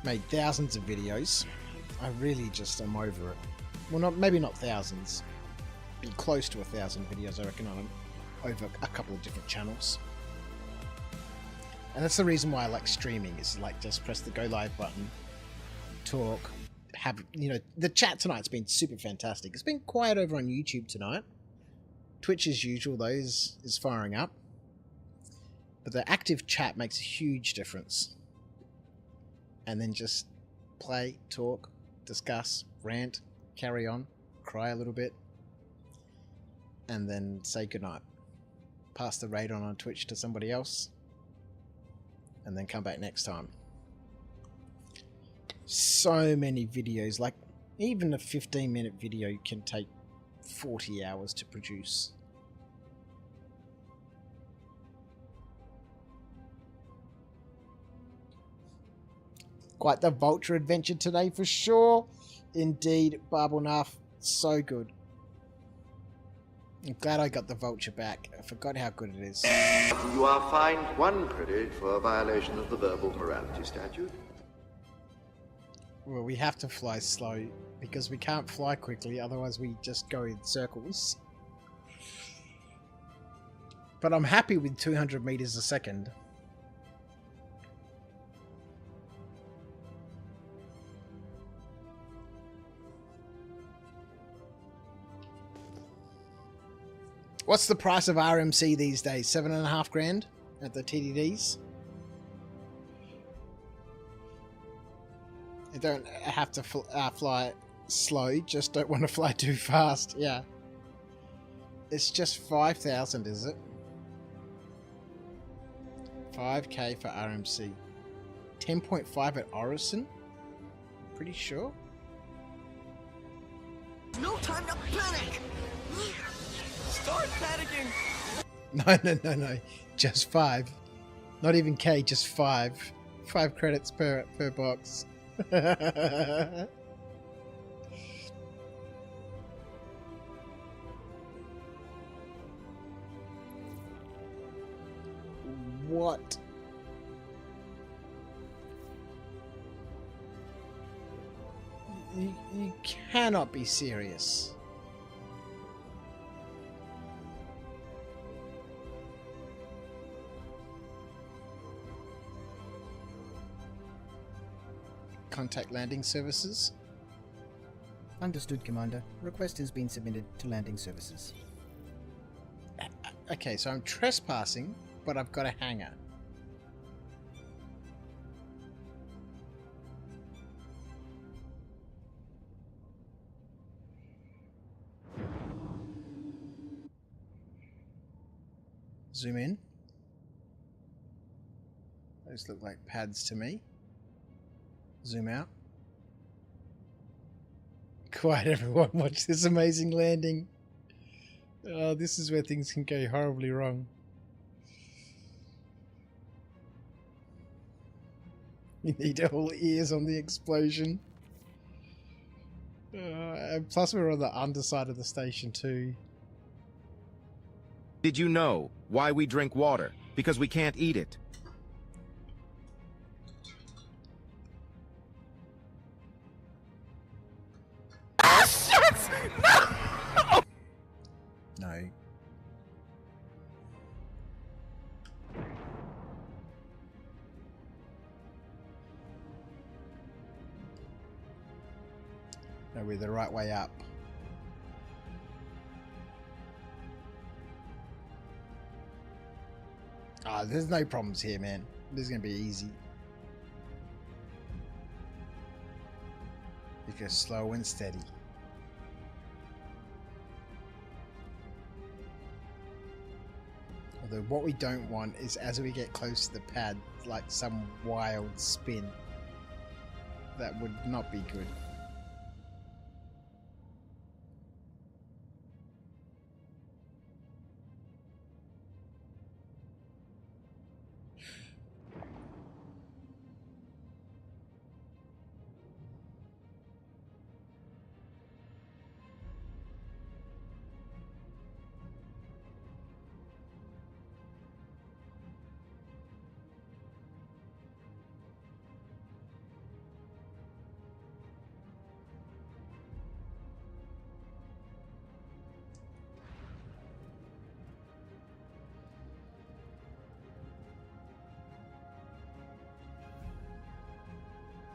A: made thousands of videos. I really just am over it. Well, maybe not thousands, be close to 1,000 videos, I reckon, on over a couple of different channels. And that's the reason why I like streaming, is like just press the go live button, talk, have, you know, the chat tonight's been super fantastic. It's been quiet over on YouTube tonight. Twitch as usual though is firing up. But the active chat makes a huge difference. And then just play, talk, discuss, rant, carry on, cry a little bit, and then say goodnight. Pass the raid on Twitch to somebody else, and then come back next time. So many videos, like Even a 15-minute video can take 40 hours to produce. Quite the vulture adventure today for sure. Indeed, Barbelnaf, so good. I'm glad I got the vulture back. I forgot how good it is.
I: You are fined 1 credit for violation of the verbal morality statute.
A: Well, we have to fly slow because we can't fly quickly, otherwise we just go in circles. But I'm happy with 200 meters a second. What's the price of RMC these days? 7.5 grand at the TDDs? You don't have to fly slow, just don't want to fly too fast. Yeah. It's just 5,000, is it? 5k for RMC. 10.5 at Orison? Pretty sure.
U: No time to panic! Start panicking!
A: No. Just 5. Not even K, just 5. 5 credits per box. What? You cannot be serious. Contact landing services.
D: Understood, Commander. Request has been submitted to landing services.
A: Okay, so I'm trespassing, but I've got a hangar. Zoom in. Those look like pads to me. Zoom out. Quiet, everyone. Watch this amazing landing. Oh, this is where things can go horribly wrong. You need all ears on the explosion. And plus we're on the underside of the station too.
Q: Did you know why we drink water? Because we can't eat it.
A: No. No, we're the right way up. Ah, there's no problems here, man. This is gonna be easy. Because slow and steady. Although what we don't want is as we get close to the pad, like some wild spin. That would not be good.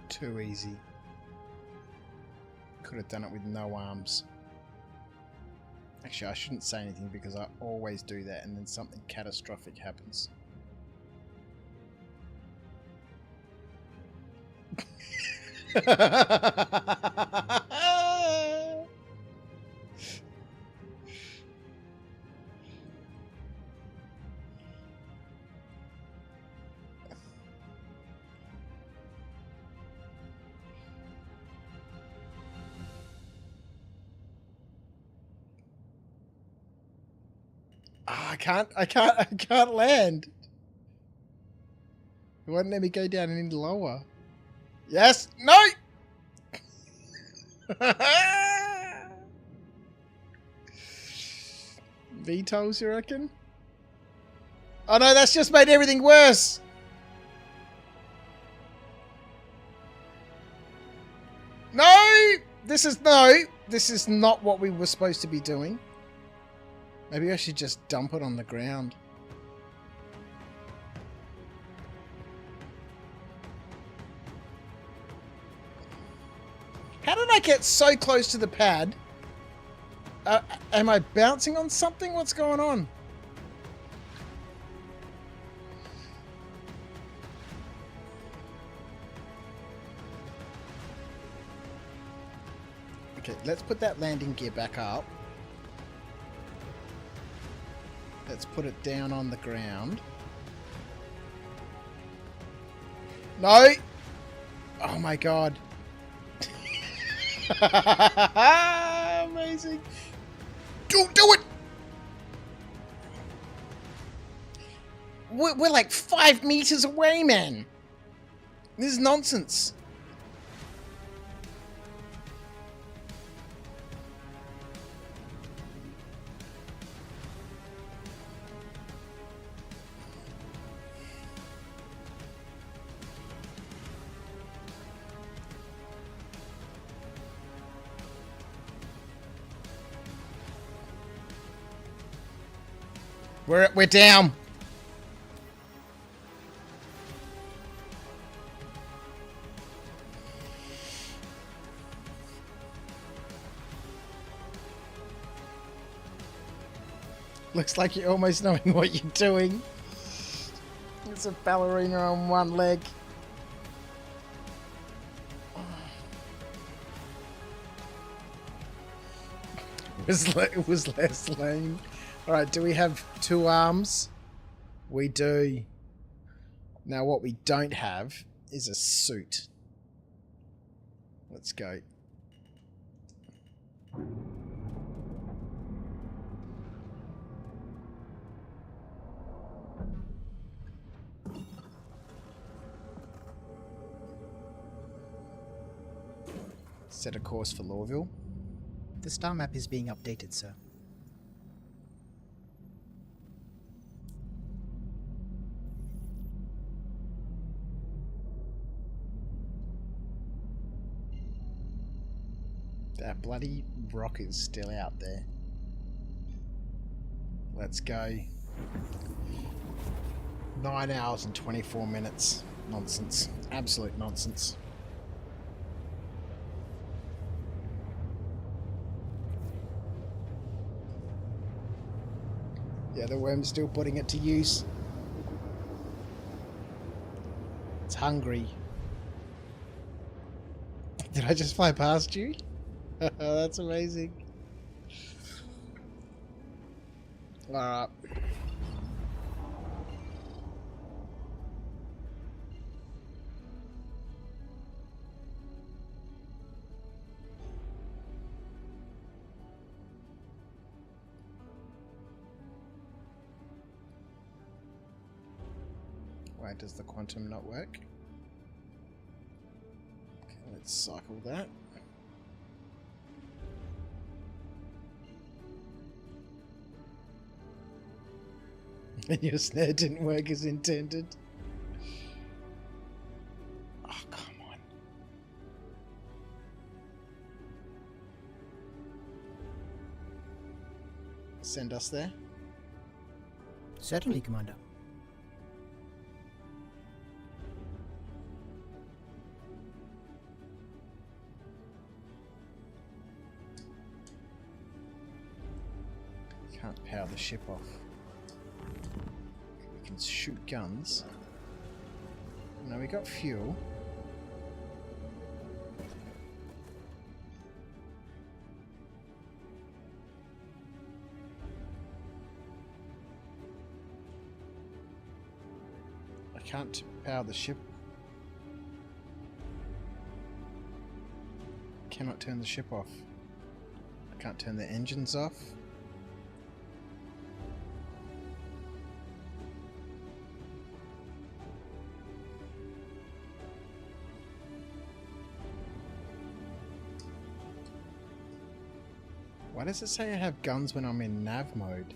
A: Too easy. Could have done it with no arms. Actually, I shouldn't say anything because I always do that and then something catastrophic happens. I can't land. It won't let me go down any lower. Yes! No! VTOLs, you reckon? Oh no, that's just made everything worse! No! This is not what we were supposed to be doing. Maybe I should just dump it on the ground. How did I get so close to the pad? Am I bouncing on something? What's going on? Okay, let's put that landing gear back up. Let's put it down on the ground. No! Oh my god. Amazing. Do it! We're like 5 meters away, man. This is nonsense. We're down. Looks like you're almost knowing what you're doing. It's a ballerina on one leg. It was less lame. Alright, do we have 2 arms? We do. Now what we don't have is a suit. Let's go. Set a course for Lawville.
D: The star map is being updated, sir. That bloody rock is still out there. Let's go. 9 hours and 24 minutes. Nonsense. Absolute nonsense. Yeah, the worm's still putting it to use. It's hungry. Did I just fly past you? That's amazing. Alright. Why does the quantum not work? Okay, let's cycle that. And your snare didn't work as intended. Oh, come on. Send us there? Certainly, Commander.
A: Can't power the ship off. We can shoot guns. Now we got fuel. I can't power the ship. Cannot turn the ship off. I can't turn the engines off. Why does it say I have guns when I'm in nav mode?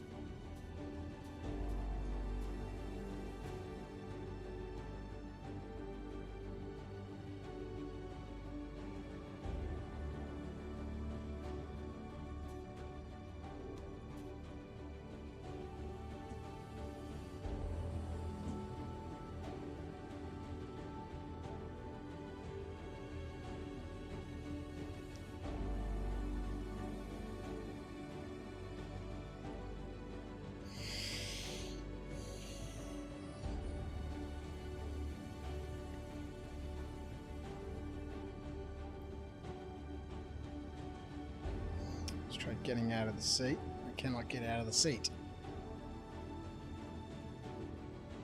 A: Let's try getting out of the seat. I cannot get out of the seat.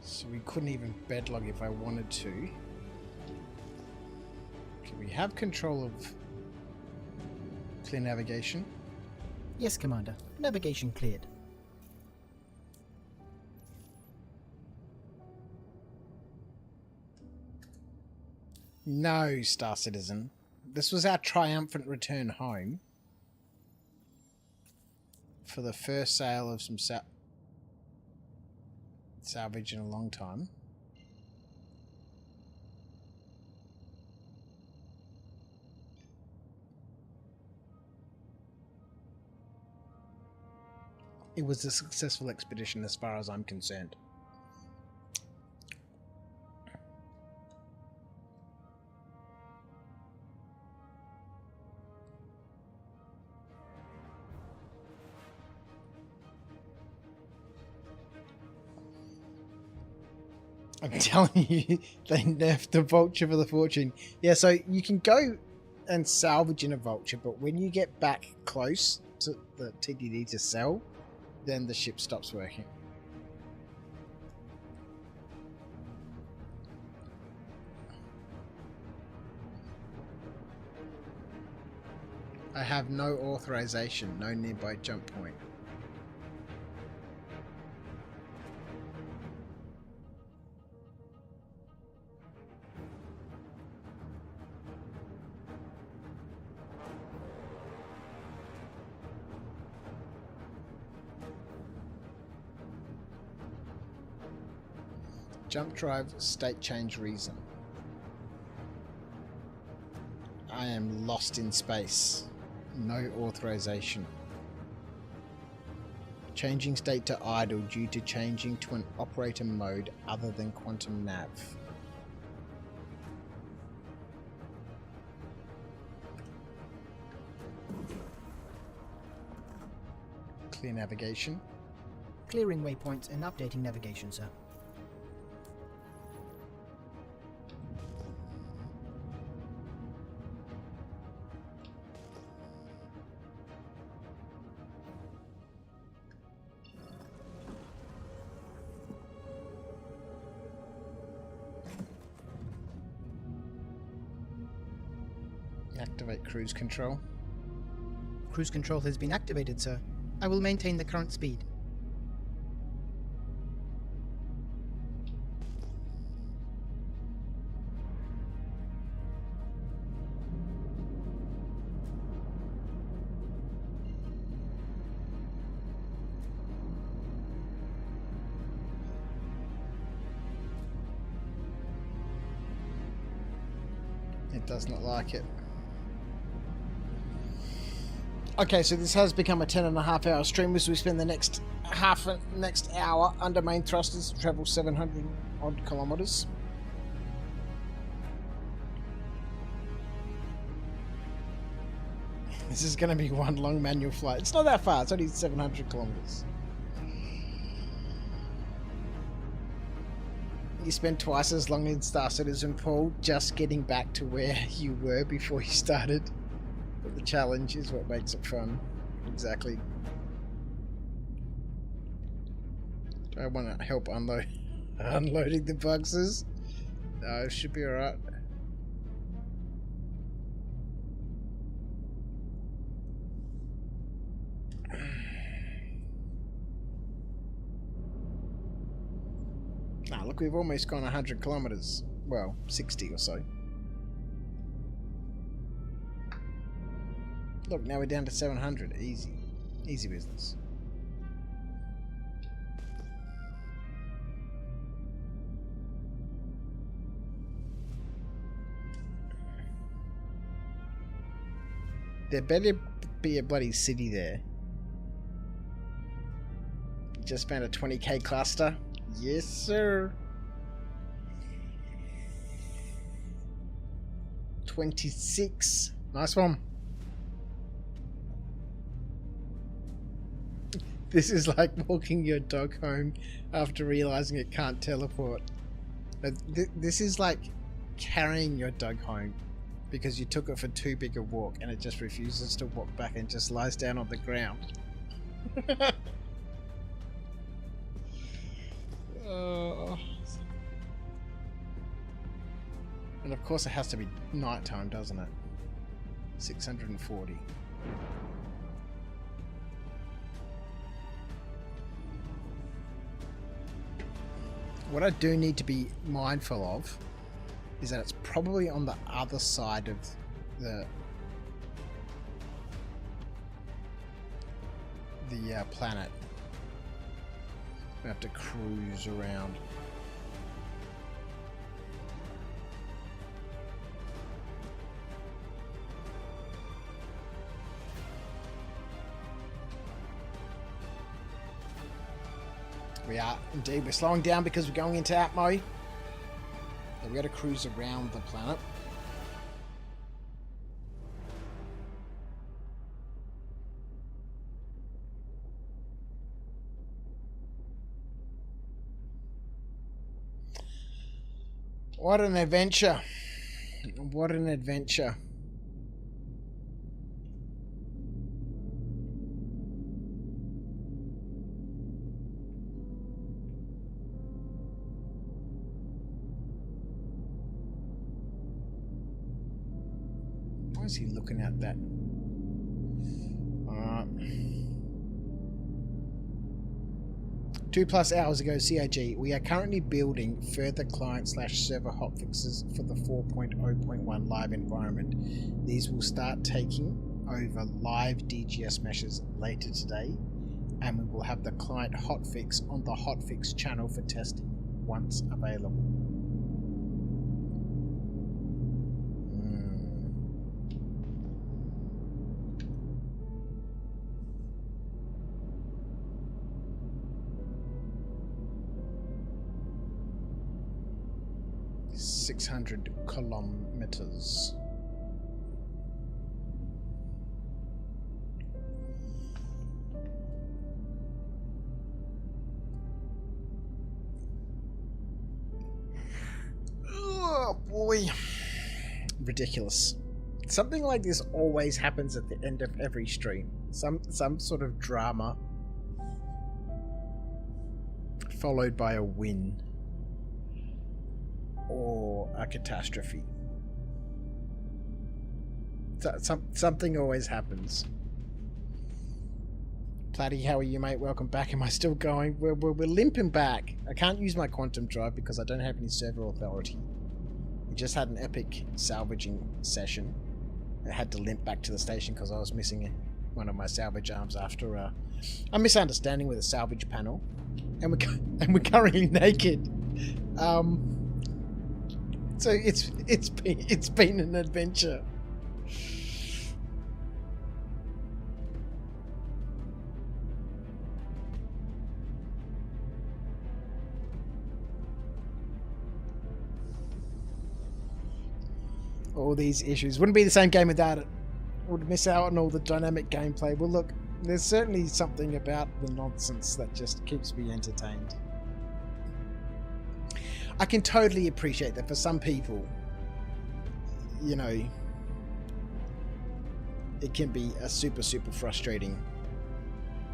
A: So we couldn't even bedlog if I wanted to. Okay, we have control of clear navigation.
D: Yes, Commander. Navigation cleared.
A: No, Star Citizen. This was our triumphant return home for the first sale of some salvage in a long time. It was a successful expedition as far as I'm concerned. I'm telling you, they nerfed the Vulture for the fortune. Yeah, so you can go and salvage in a Vulture, but when you get back close to the TDD to sell, then the ship stops working. I have no authorization, no nearby jump point. Jump drive, state change reason. I am lost in space. No authorization. Changing state to idle due to changing to an operator mode other than quantum nav. Clear navigation.
D: Clearing waypoints and updating navigation, sir.
A: Activate cruise control.
D: Cruise control has been activated, sir. I will maintain the current speed.
A: It does not like it. Okay, so this has become a 10.5 hour stream as we spend the next hour under main thrusters to travel 700 odd kilometers. This is going to be one long manual flight. It's not that far, it's only 700 kilometers. You spend twice as long in Star Citizen, Paul, just getting back to where you were before you started. But the challenge is what makes it fun. Exactly. Do I want to help unloading the boxes? No, it should be alright. Look, we've almost gone 100 kilometers. Well, 60 or so. Look, now we're down to 700. Easy. Easy business. There better be a bloody city there. Just found a 20k cluster. Yes, sir. 26. Nice one. This is like walking your dog home after realizing it can't teleport. This is like carrying your dog home because you took it for too big a walk and it just refuses to walk back and just lies down on the ground. And of course it has to be nighttime, doesn't it? 640. What I do need to be mindful of is that it's probably on the other side of the planet. We have to cruise around. We are indeed. We're slowing down because we're going into app mode. So we got to cruise around the planet. What an adventure. What an adventure. Why is he looking at that? Alright. 2+ hours ago, CIG, we are currently building further client/server hotfixes for the 4.0.1 live environment. These will start taking over live DGS meshes later today, and we will have the client hotfix on the hotfix channel for testing once available. Mm. 600 kilometers. Oh boy. Ridiculous. Something like this always happens at the end of every stream. Some sort of drama followed by a win or a catastrophe. Something always happens. Platty, how are you, mate? Welcome back. Am I still going? We're limping back. I can't use my quantum drive because I don't have any server authority. We just had an epic salvaging session. I had to limp back to the station because I was missing one of my salvage arms after a misunderstanding with a salvage panel, and we're currently naked. So it's been an adventure. All these issues. Wouldn't be the same game without it. Would miss out on all the dynamic gameplay. Well, look, there's certainly something about the nonsense that just keeps me entertained. I can totally appreciate that for some people, you know, it can be a super frustrating,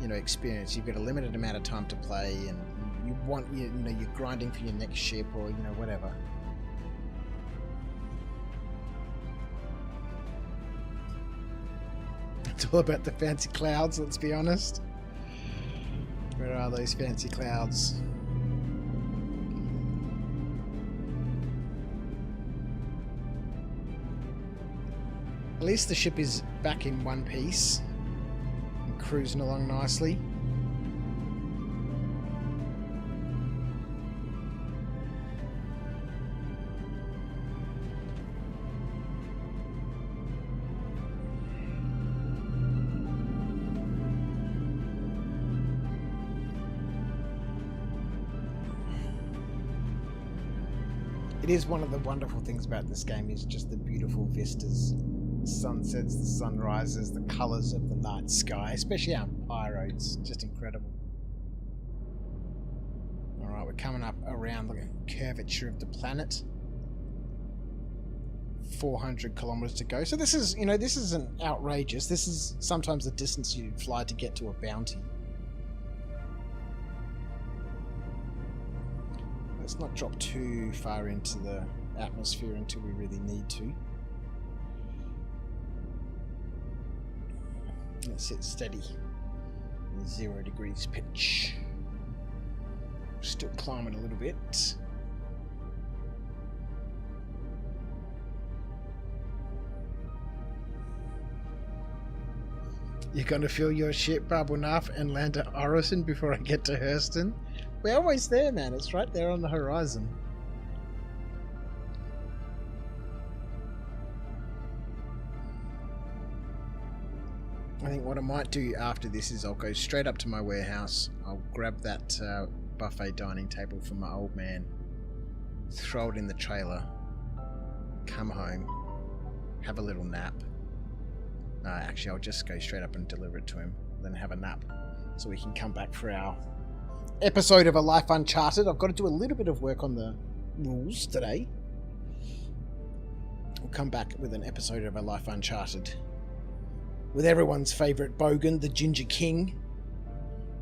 A: you know, experience. You've got a limited amount of time to play, and you want, you know, you're grinding for your next ship or, you know, whatever. It's all about the fancy clouds, let's be honest. Where are those fancy clouds? At least the ship is back in one piece. cruising along nicely. It is one of the wonderful things about this game is just the beautiful vistas, the sunsets, the sunrises, the colours of the night sky, especially on Pyro. It's just incredible. Alright, we're coming up around the curvature of the planet. 400 kilometers to go. So this is, you know, this isn't outrageous. This is sometimes the distance you'd fly to get to a bounty. Let's not drop too far into the atmosphere until we really need to. Let's sit steady. 0 degrees pitch. Still climbing a little bit. You're going to fill your ship, Barbel Nuff, and land at Orison before I get to Hurston? We're always there, man. It's right there on the horizon. I think what I might do after this is I'll go straight up to my warehouse. I'll grab that buffet dining table from my old man, throw it in the trailer, come home, have a little nap. Actually, I'll just go straight up and deliver it to him, then have a nap, so we can come back for our episode of A Life Uncharted. I've got to do a little bit of work on the rules today. We'll come back with an episode of A Life Uncharted with everyone's favourite bogan, the Ginger King,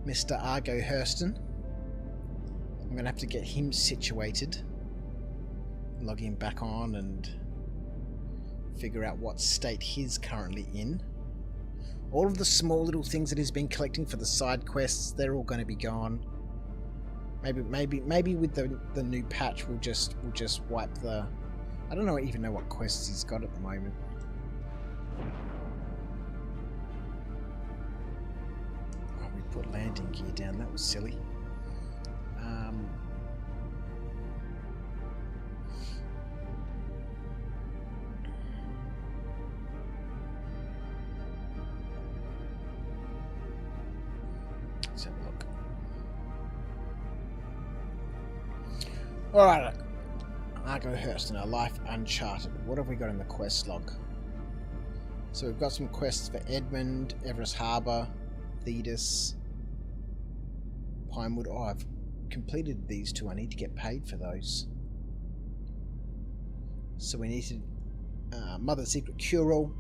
A: Mr. Argo Hurston. I'm going to have to get him situated, log him back on and figure out what state he's currently in. All of the small little things that he's been collecting for the side quests, they're all going to be gone. Maybe with the new patch we'll just wipe the... I don't even know what quests he's got at the moment. Oh, we put landing gear down. That was silly. Let's have a look. Alright, Argo Hurston, A Life Uncharted. What have we got in the quest log? So we've got some quests for Edmund, Everest Harbour, Thetis, Pinewood. Oh, I've completed these two. I need to get paid for those. So we need to... Mother Secret Cure-All.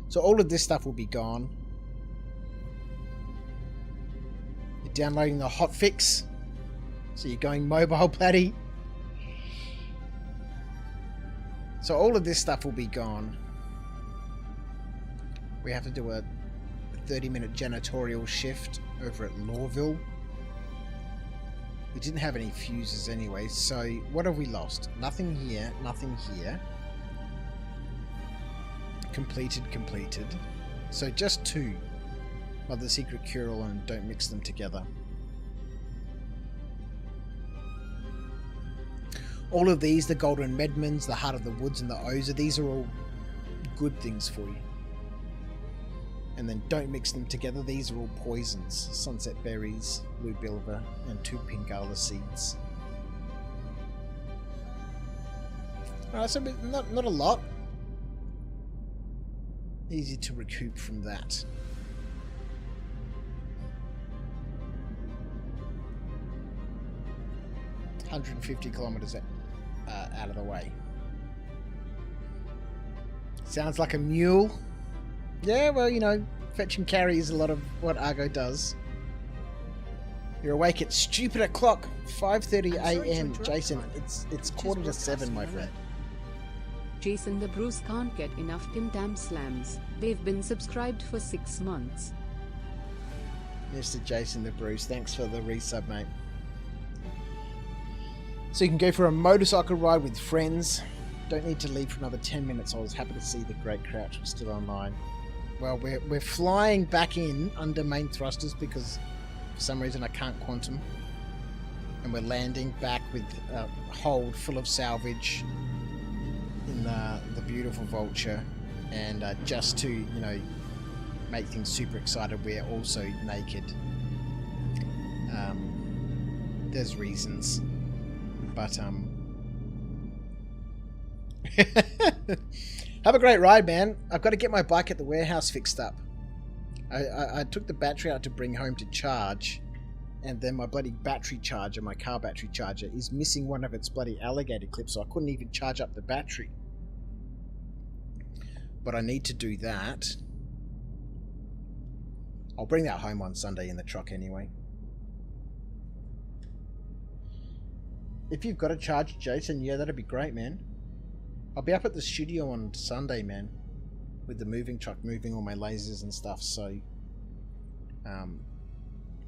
A: So all of this stuff will be gone. You're downloading the hotfix. So you're going mobile, Platty. So all of this stuff will be gone. We have to do a 30-minute janitorial shift over at Lawville. We didn't have any fuses anyway, so what have we lost? Nothing here, nothing here. Completed. So just two. Mother Secret Cure-All and don't mix them together. All of these, the Golden Medmans, the Heart of the Woods and the Oza, these are all good things for you. And then don't mix them together, these are all poisons. Sunset Berries, Blue Bilver and 2 Pingala Seeds. Alright, so not a lot. Easy to recoup from that. $150 kilometers out of the way. Sounds like a mule. Yeah, well, you know, fetch and carry is a lot of what Argo does. You're awake at stupid o'clock, 5:30 a.m. Jason, it's 6:45, my friend.
E: Jason the Bruce can't get enough Tim Tam Slams. They've been subscribed for 6 months.
A: Mr. Jason the Bruce, thanks for the resub, mate. So you can go for a motorcycle ride with friends. Don't need to leave for another 10 minutes. I was happy to see the Great Crouch was still online. well, we're flying back in under main thrusters because for some reason I can't quantum. And we're landing back with a hold full of salvage in the beautiful Vulture. And just to, you know, make things super excited, we're also naked. There's reasons. But, have a great ride, man. I've got to get my bike at the warehouse fixed up. I took the battery out to bring home to charge, and then my bloody battery charger, my car battery charger, is missing one of its bloody alligator clips, so I couldn't even charge up the battery. But I need to do that. I'll bring that home on Sunday in the truck anyway. If you've got a charger, Jason, yeah, that'd be great, man. I'll be up at the studio on Sunday, man, with the moving truck, moving all my lasers and stuff, so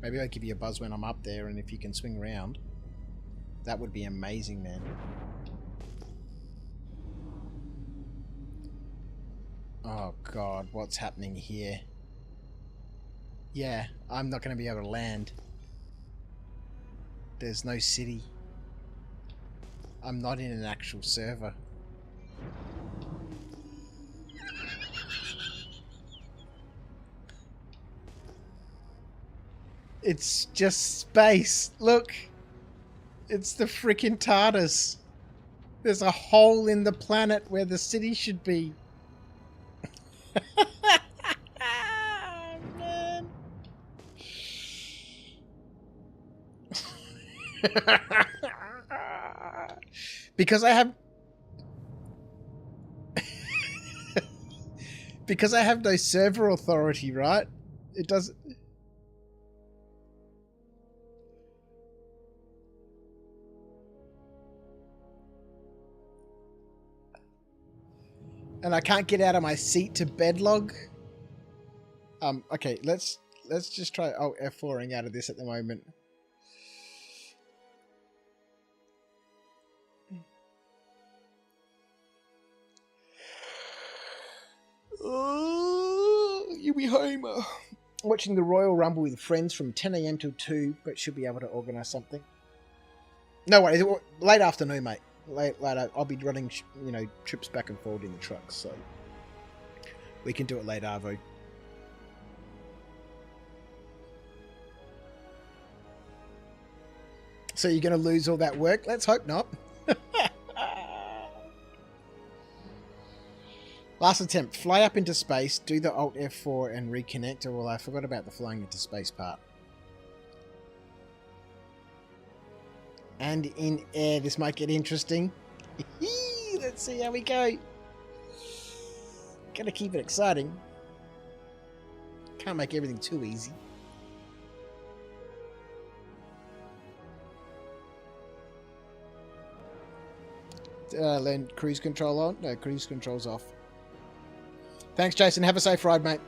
A: maybe I'll give you a buzz when I'm up there, and if you can swing around, that would be amazing, man. Oh god, what's happening here? Yeah, I'm not going to be able to land. There's no city. I'm not in an actual server. It's just space. Look. It's the frickin' TARDIS. There's a hole in the planet where the city should be. Man. Because I have because I have no server authority, right? It doesn't. And I can't get out of my seat to bedlog. Okay, let's just try F4ing out of this at the moment. You'll be home watching the Royal Rumble with friends from 10 AM till 2, but should be able to organise something. No worries, late afternoon, mate. Later, I'll be running, you know, trips back and forward in the truck, so we can do it late, Arvo. So you're going to lose all that work? Let's hope not. Last attempt. Fly up into space, do the Alt F4 and reconnect. Oh, well, I forgot about the flying into space part. And in air, this might get interesting. Let's see how we go. Gotta keep it exciting. Can't make everything too easy. Land cruise control on? No, cruise control's off. Thanks, Jason. Have a safe ride, mate.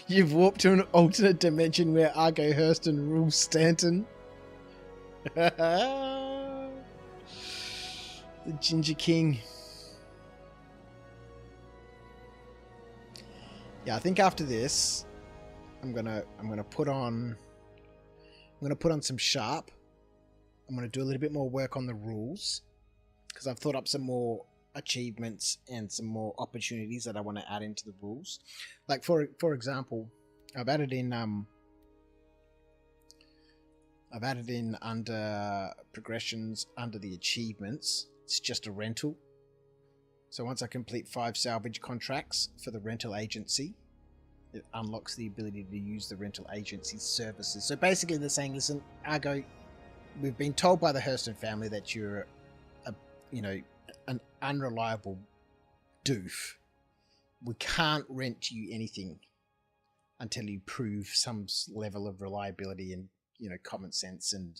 A: You've warped to an alternate dimension where Argo Hurston rules Stanton. The Ginger King. Yeah, I think after this, I'm gonna put on some sharp. I'm gonna do a little bit more work on the rules because I've thought up some more achievements and some more opportunities that I want to add into the rules. Like for example, I've added in under progressions under the achievements. It's just a rental. So once I complete 5 salvage contracts for the rental agency, it unlocks the ability to use the rental agency's services. So basically they're saying, listen, Argo, we've been told by the Hurston family that you're an unreliable doof. We can't rent you anything until you prove some level of reliability and, common sense and,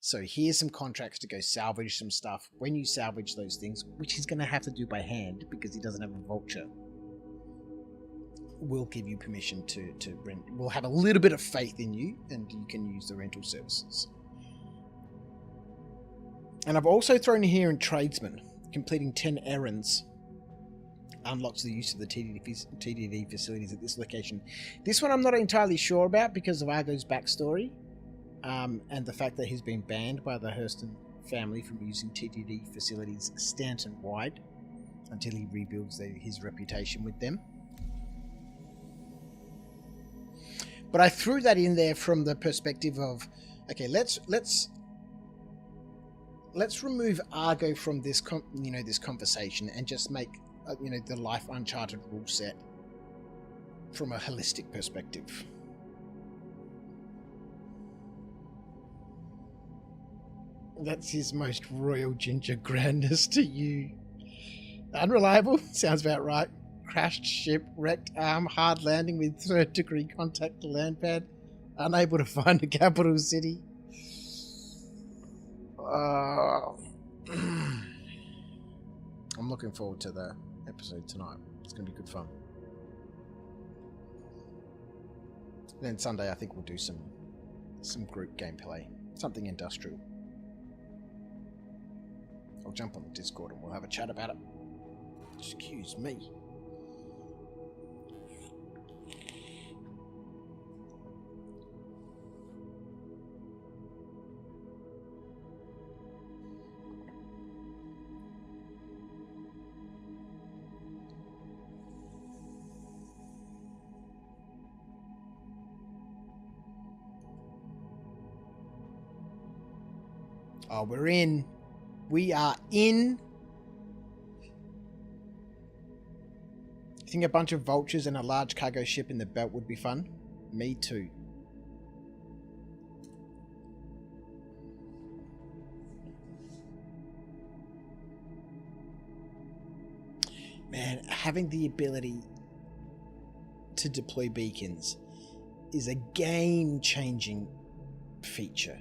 A: So here's some contracts to go salvage some stuff. When you salvage those things, which he's going to have to do by hand because he doesn't have a vulture. will give you permission to rent. We'll have a little bit of faith in you, and you can use the rental services. And I've also thrown here in tradesmen. Completing 10 errands unlocks the use of the TDD facilities at this location. This one I'm not entirely sure about because of Argo's backstory, and the fact that he's been banned by the Hurston family from using TDD facilities Stanton-wide until he rebuilds his reputation with them. But I threw that in there from the perspective of, okay, let's remove Argo from this this conversation and just make the Life Uncharted rule set from a holistic perspective. That's his most royal ginger grandness to you. Unreliable, sounds about right. Crashed ship, wrecked arm, hard landing with 3rd degree contact to land pad, unable to find a capital city. I'm looking forward to the episode tonight. It's going to be good fun. Then Sunday, I think we'll do some group gameplay, something industrial. I'll jump on the Discord and we'll have a chat about it. Excuse me. Oh, we're in. We are in. You think a bunch of vultures and a large cargo ship in the belt would be fun? Me too. Man, having the ability to deploy beacons is a game-changing feature.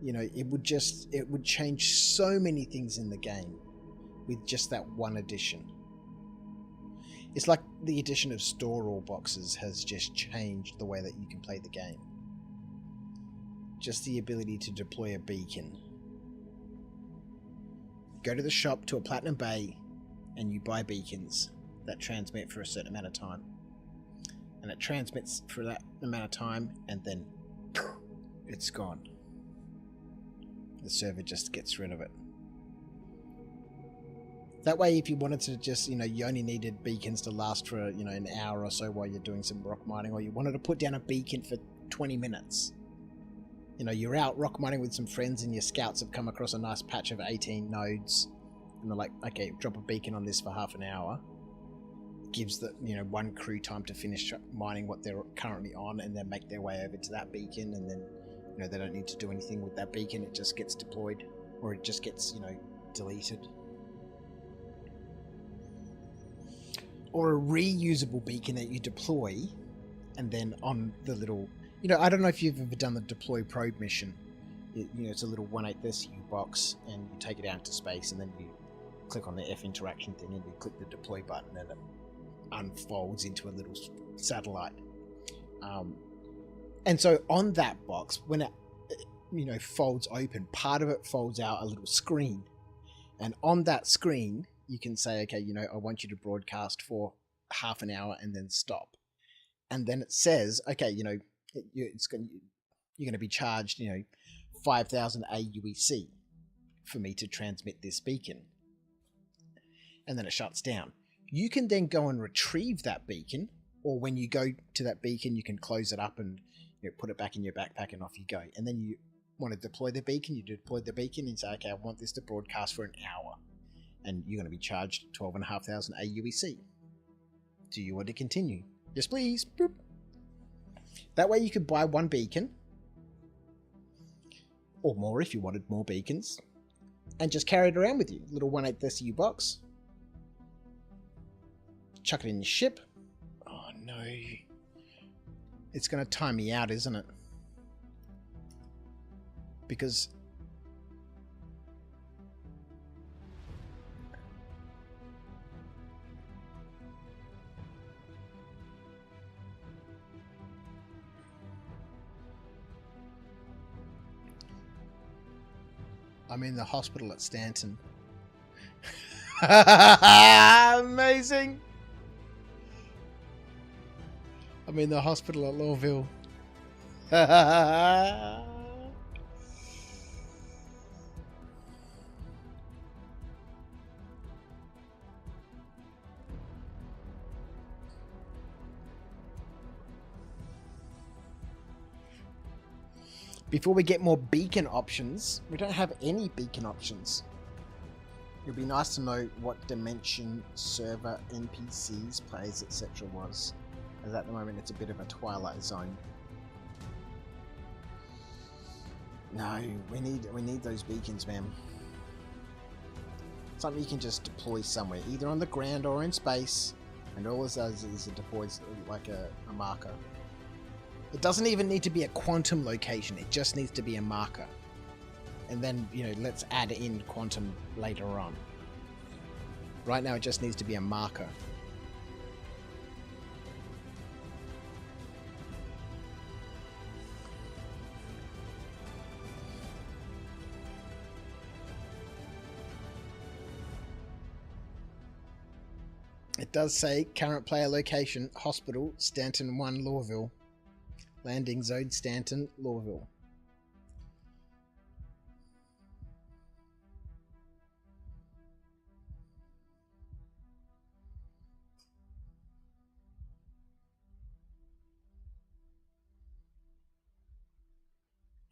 A: It would change so many things in the game with just that one addition. It's like the addition of store all boxes has just changed the way that you can play the game. Just the ability to deploy a beacon. Go to the shop to a Platinum Bay and you buy beacons that transmit for a certain amount of time. And it transmits for that amount of time and then it's gone. The server just gets rid of it. That way, if you wanted to just, you only needed beacons to last for, an hour or so while you're doing some rock mining, or you wanted to put down a beacon for 20 minutes. You're out rock mining with some friends and your scouts have come across a nice patch of 18 nodes. And they're like, okay, drop a beacon on this for half an hour. Gives the, one crew time to finish mining what they're currently on and then make their way over to that beacon, and then they don't need to do anything with that beacon. It just gets deployed, or it just gets, deleted. Or a reusable beacon that you deploy, and then on the little, I don't know if you've ever done the deploy probe mission. It's a little 1/8 SU box, and you take it out into space, and then you click on the F interaction thing, and you click the deploy button, and it unfolds into a little satellite. And so on that box, when it folds open, part of it folds out a little screen. And on that screen, you can say, okay, I want you to broadcast for half an hour and then stop. And then it says, okay, you're going to be charged, 5,000 AUEC for me to transmit this beacon. And then it shuts down. You can then go and retrieve that beacon, or when you go to that beacon, you can close it up and put it back in your backpack and off you go. And then you want to deploy the beacon, you deploy the beacon and say, okay, I want this to broadcast for an hour. And you're going to be charged 12,500 AUEC. Do you want to continue? Yes, please. Boop. That way you could buy one beacon, or more if you wanted more beacons, and just carry it around with you. Little 1/8 SU box. Chuck it in your ship. Oh no. It's going to time me out, isn't it? Because I'm in the hospital at Stanton. Amazing! I'm in the hospital at Lawville. Before we get more beacon options, we don't have any beacon options. It'd be nice to know what dimension, server, NPCs, players, etc. was. As at the moment it's a bit of a twilight zone. No, we need those beacons, man. Something you can just deploy somewhere, either on the ground or in space, and all it does is it deploys like a marker. It doesn't even need to be a quantum location, it just needs to be a marker. And then, you know, let's add in quantum later on. Right now it just needs to be a marker. It does say current player location, hospital, Stanton 1, Lawville. Landing zone, Stanton, Lawville.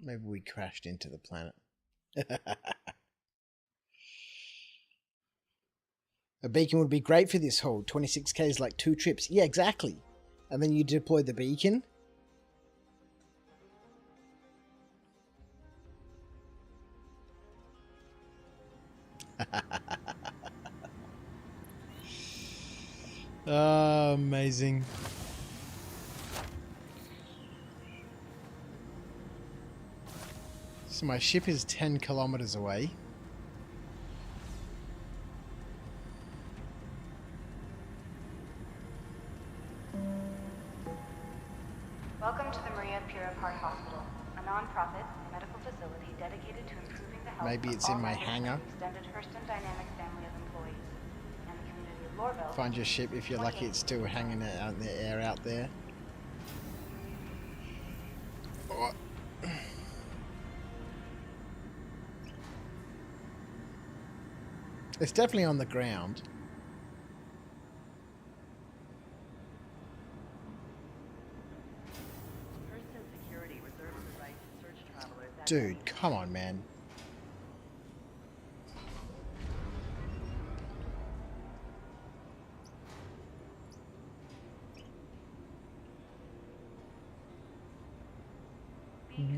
A: Maybe we crashed into the planet. A beacon would be great for this hold. 26k is like 2 trips. Yeah, exactly. And then you deploy the beacon. Oh, amazing. So my ship is 10 kilometers away.
T: Welcome to the Maria Pura Park Hospital, a non-profit medical facility dedicated to improving the health
A: Maybe it's
T: of all
A: in my
T: members
A: hangar.
T: of the extended Hurston Dynamics family of employees and the community of Lorville.
A: Find your ship. If you're lucky, it's still hanging out in the air out there. Oh. It's definitely on the ground. Dude, come on, man.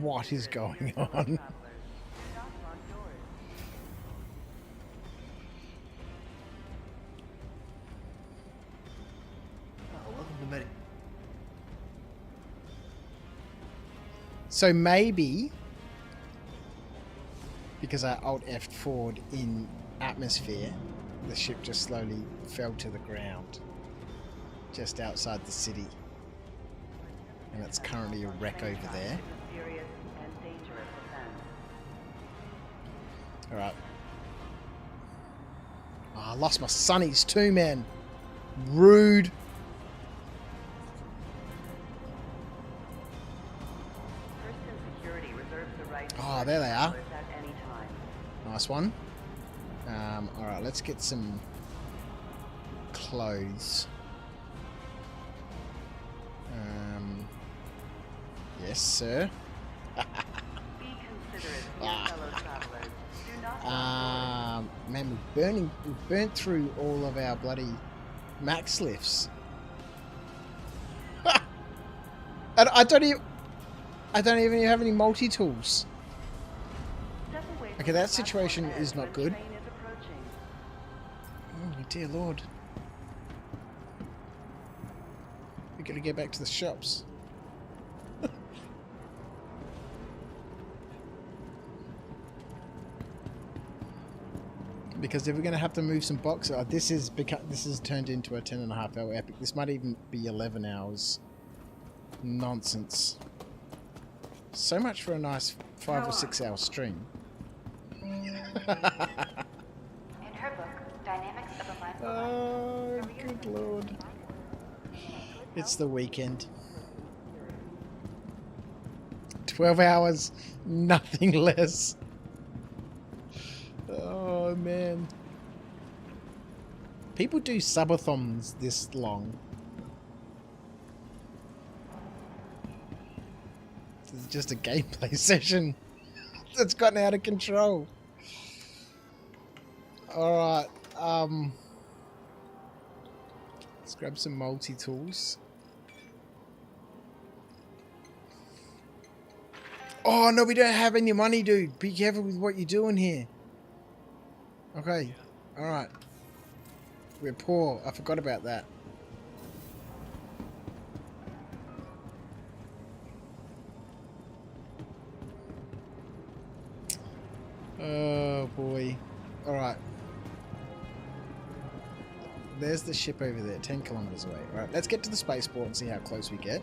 A: What is going on? So maybe, because I Alt-F'd forward in atmosphere, the ship just slowly fell to the ground, just outside the city. And it's currently a wreck over there. Alright. Oh, I lost my sunnies too, man. Rude. Oh, there they are. Nice one. Alright, let's get some clothes. Yes, sir. Man, we've burnt through all of our bloody max lifts. And I don't even have any multi-tools. Okay, that situation is not good. Oh, dear Lord. We gotta get back to the shops. Because if we're gonna have to move some boxes, this is turned into a 10.5 hour epic. This might even be 11 hours. Nonsense. So much for a nice 5 or 6 hour stream.
T: In her book, Dynamics of a Mindful Life,
A: Oh, good lord. It's the weekend. 12 hours, nothing less. Oh, man. People do subathons this long. This is just a gameplay session that's gotten out of control. Alright, let's grab some multi-tools. Oh, no, we don't have any money, dude. Be careful with what you're doing here. Okay, alright. We're poor. I forgot about that. Oh, boy. Alright. There's the ship over there, 10 kilometers away. Alright, let's get to the spaceport and see how close we get.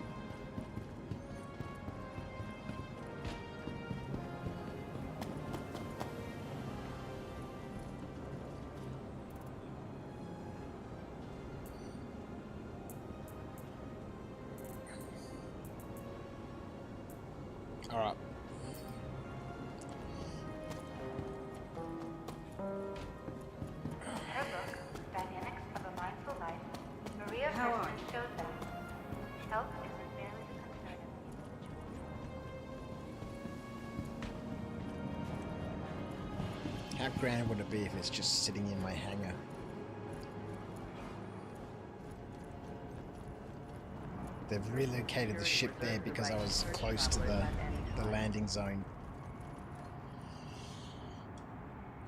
A: Alright.
T: Her book, Dynamics of a Mindful Life, Maria Persson showed that health isn't merely the concern of the individual.
A: How grand would it be if it's just sitting in my hangar? They've relocated the ship there because I was close to the landing zone.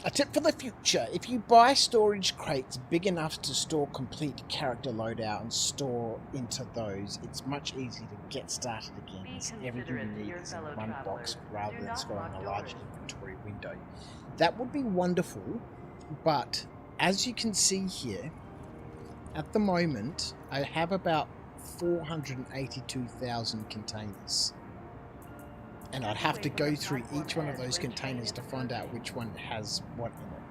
A: A tip for the future: if you buy storage crates big enough to store complete character loadout and store into those, it's much easier to get started again. Everything you need is in one box rather than storing a large inventory window. That would be wonderful, but as you can see here, at the moment I have about 482,000 containers. And I'd have to go through each one of those containers to find out which one has what in it.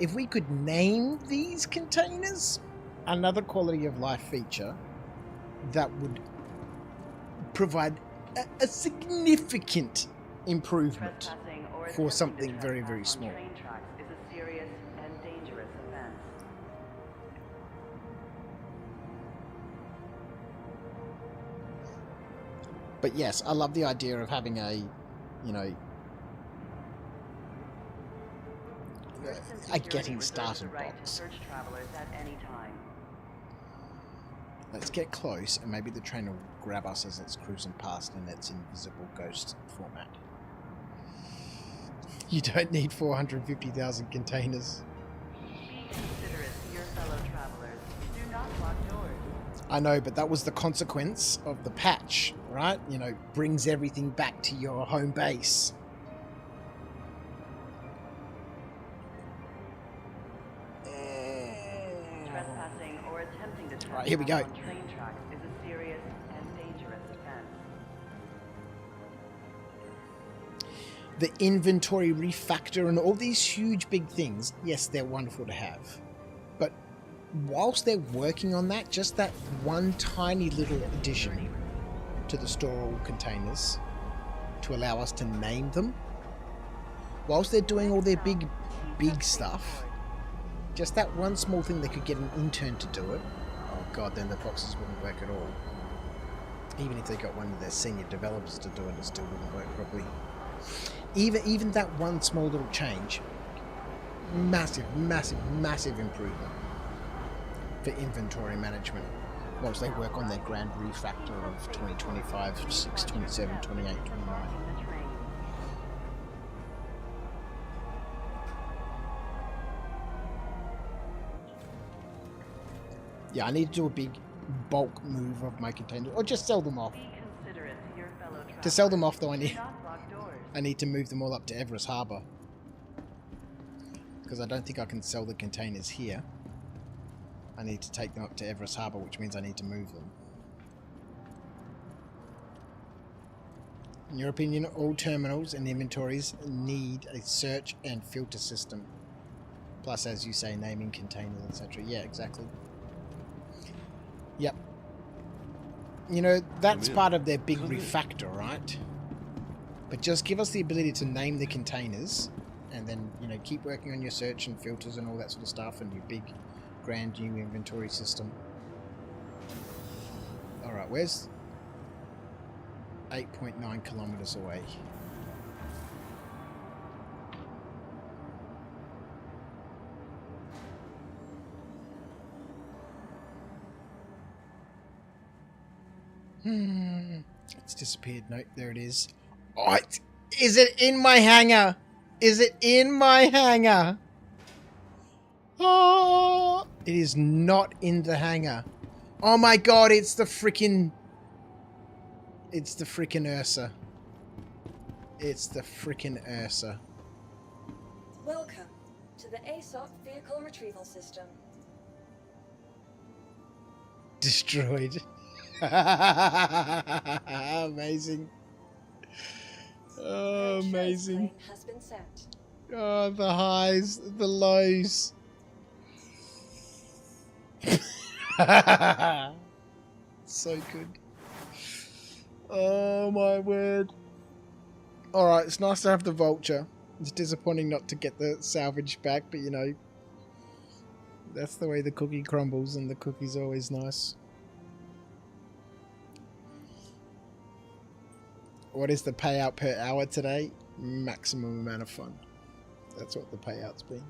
A: If we could name these containers, another quality of life feature that would provide a significant improvement for something very, very small. But yes, I love the idea of having a, you know, a getting started box. Let's get close and maybe the train will grab us as it's cruising past in its invisible ghost format. You don't need 450,000 containers.
S: Be considerate to your fellow travelers. Do not lock doors.
A: I know, but that was the consequence of the patch, right? You know, brings everything back to your home base.
S: Trespassing or attempting to trespass
A: Right, here we go.
S: on train tracks is a serious and dangerous offense.
A: The inventory refactor and all these huge big things, yes, they're wonderful to have. But whilst they're working on that, just that one tiny little addition to the storable containers to allow us to name them, whilst they're doing all their big stuff, just that one small thing they could get an intern to do it, oh god, then the boxes wouldn't work at all. Even if they got one of their senior developers to do it, it still wouldn't work properly. Even that one small little change, massive improvement for inventory management, whilst they work on their grand refactor of 2025, 6, 27, 28, 29. Yeah, I need to do a big bulk move of my containers, or just sell them off. To sell them off, though, I need to move them all up to Everest Harbour, because I don't think I can sell the containers here. I need to take them up to Everest Harbour, which means I need to move them. In your opinion, all terminals and inventories need a search and filter system. Plus, as you say, naming containers, etc. Yeah, exactly. Yep. You know, that's part of their big refactor, right? But just give us the ability to name the containers and then, you know, keep working on your search and filters and all that sort of stuff and your big, grand new inventory system. Alright, where's 8.9 kilometers away? It's disappeared. Nope, there it is. Oh, is it in my hangar? Is it in my hangar? Oh, it is not in the hangar. Oh my god, it's the freaking... It's the freaking Ursa. It's the freaking Ursa.
B: Welcome to the ASOP Vehicle Retrieval System.
A: Destroyed. Amazing. Oh, amazing.
B: Has been set.
A: Oh, the highs, the lows. So good. Oh my word. Alright, it's nice to have the vulture. It's disappointing not to get the salvage back, but you know, that's the way the cookie crumbles, and the cookie's always nice. What is the payout per hour today? Maximum amount of fun. That's what the payout's been.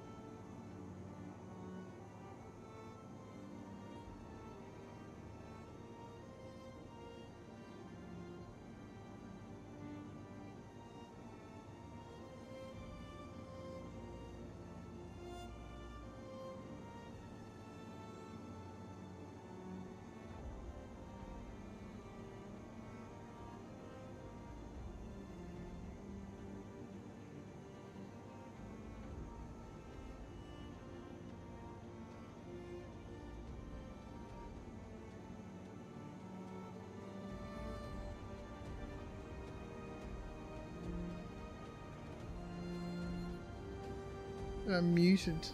A: I'm muted.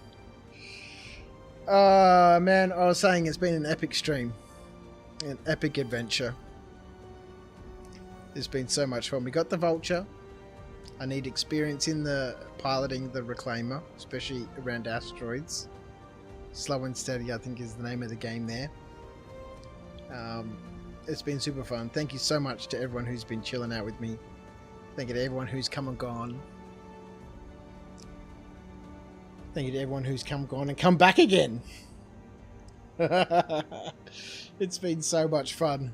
A: Man, I was saying it's been an epic stream. An epic adventure. It's been so much fun. We got the vulture. I need experience in the piloting the reclaimer, especially around asteroids. Slow and Steady, I think, is the name of the game there. It's been super fun. Thank you so much to everyone who's been chilling out with me. Thank you to everyone who's come and gone. Thank you to everyone who's come, gone, and come back again. It's been so much fun.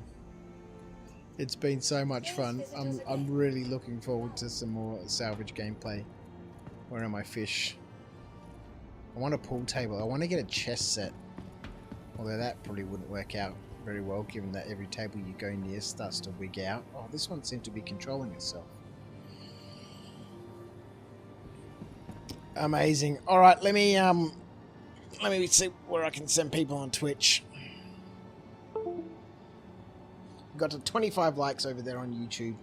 A: It's been so much fun. I'm really looking forward to some more salvage gameplay. Where are my fish? I want a pool table. I want to get a chess set. Although that probably wouldn't work out very well, given that every table you go near starts to wig out. Oh, this one seemed to be controlling itself. Amazing. All right, let me see where I can send people on Twitch. Got to 25 likes over there on YouTube.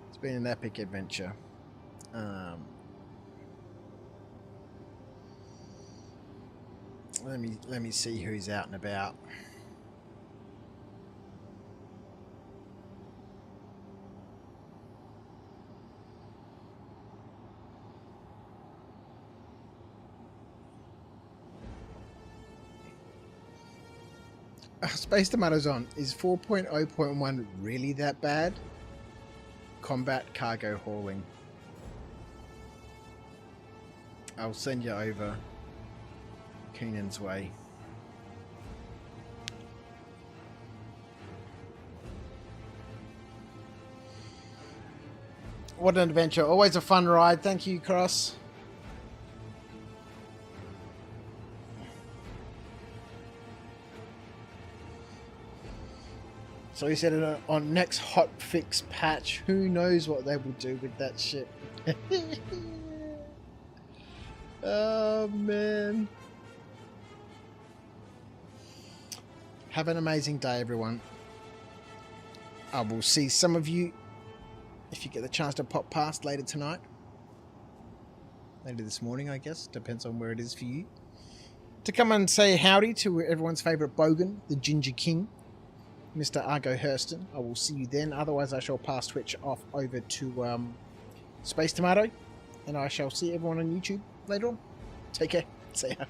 A: It's been an epic adventure. Let me see who's out and about. Space Tomatoes on. Is 4.0.1 really that bad? Combat cargo hauling. I'll send you over Keenan's way. What an adventure. Always a fun ride. Thank you, Cross. So he said on next hotfix patch, who knows what they will do with that shit. Oh man. Have an amazing day, everyone. I will see some of you if you get the chance to pop past later tonight. Later this morning, I guess. Depends on where it is for you. To come and say howdy to everyone's favourite bogan, the Ginger King, Mr. Argo Hurston. I will see you then. Otherwise, I shall pass Twitch off over to Space Tomato. And I shall see everyone on YouTube later on. Take care. See ya.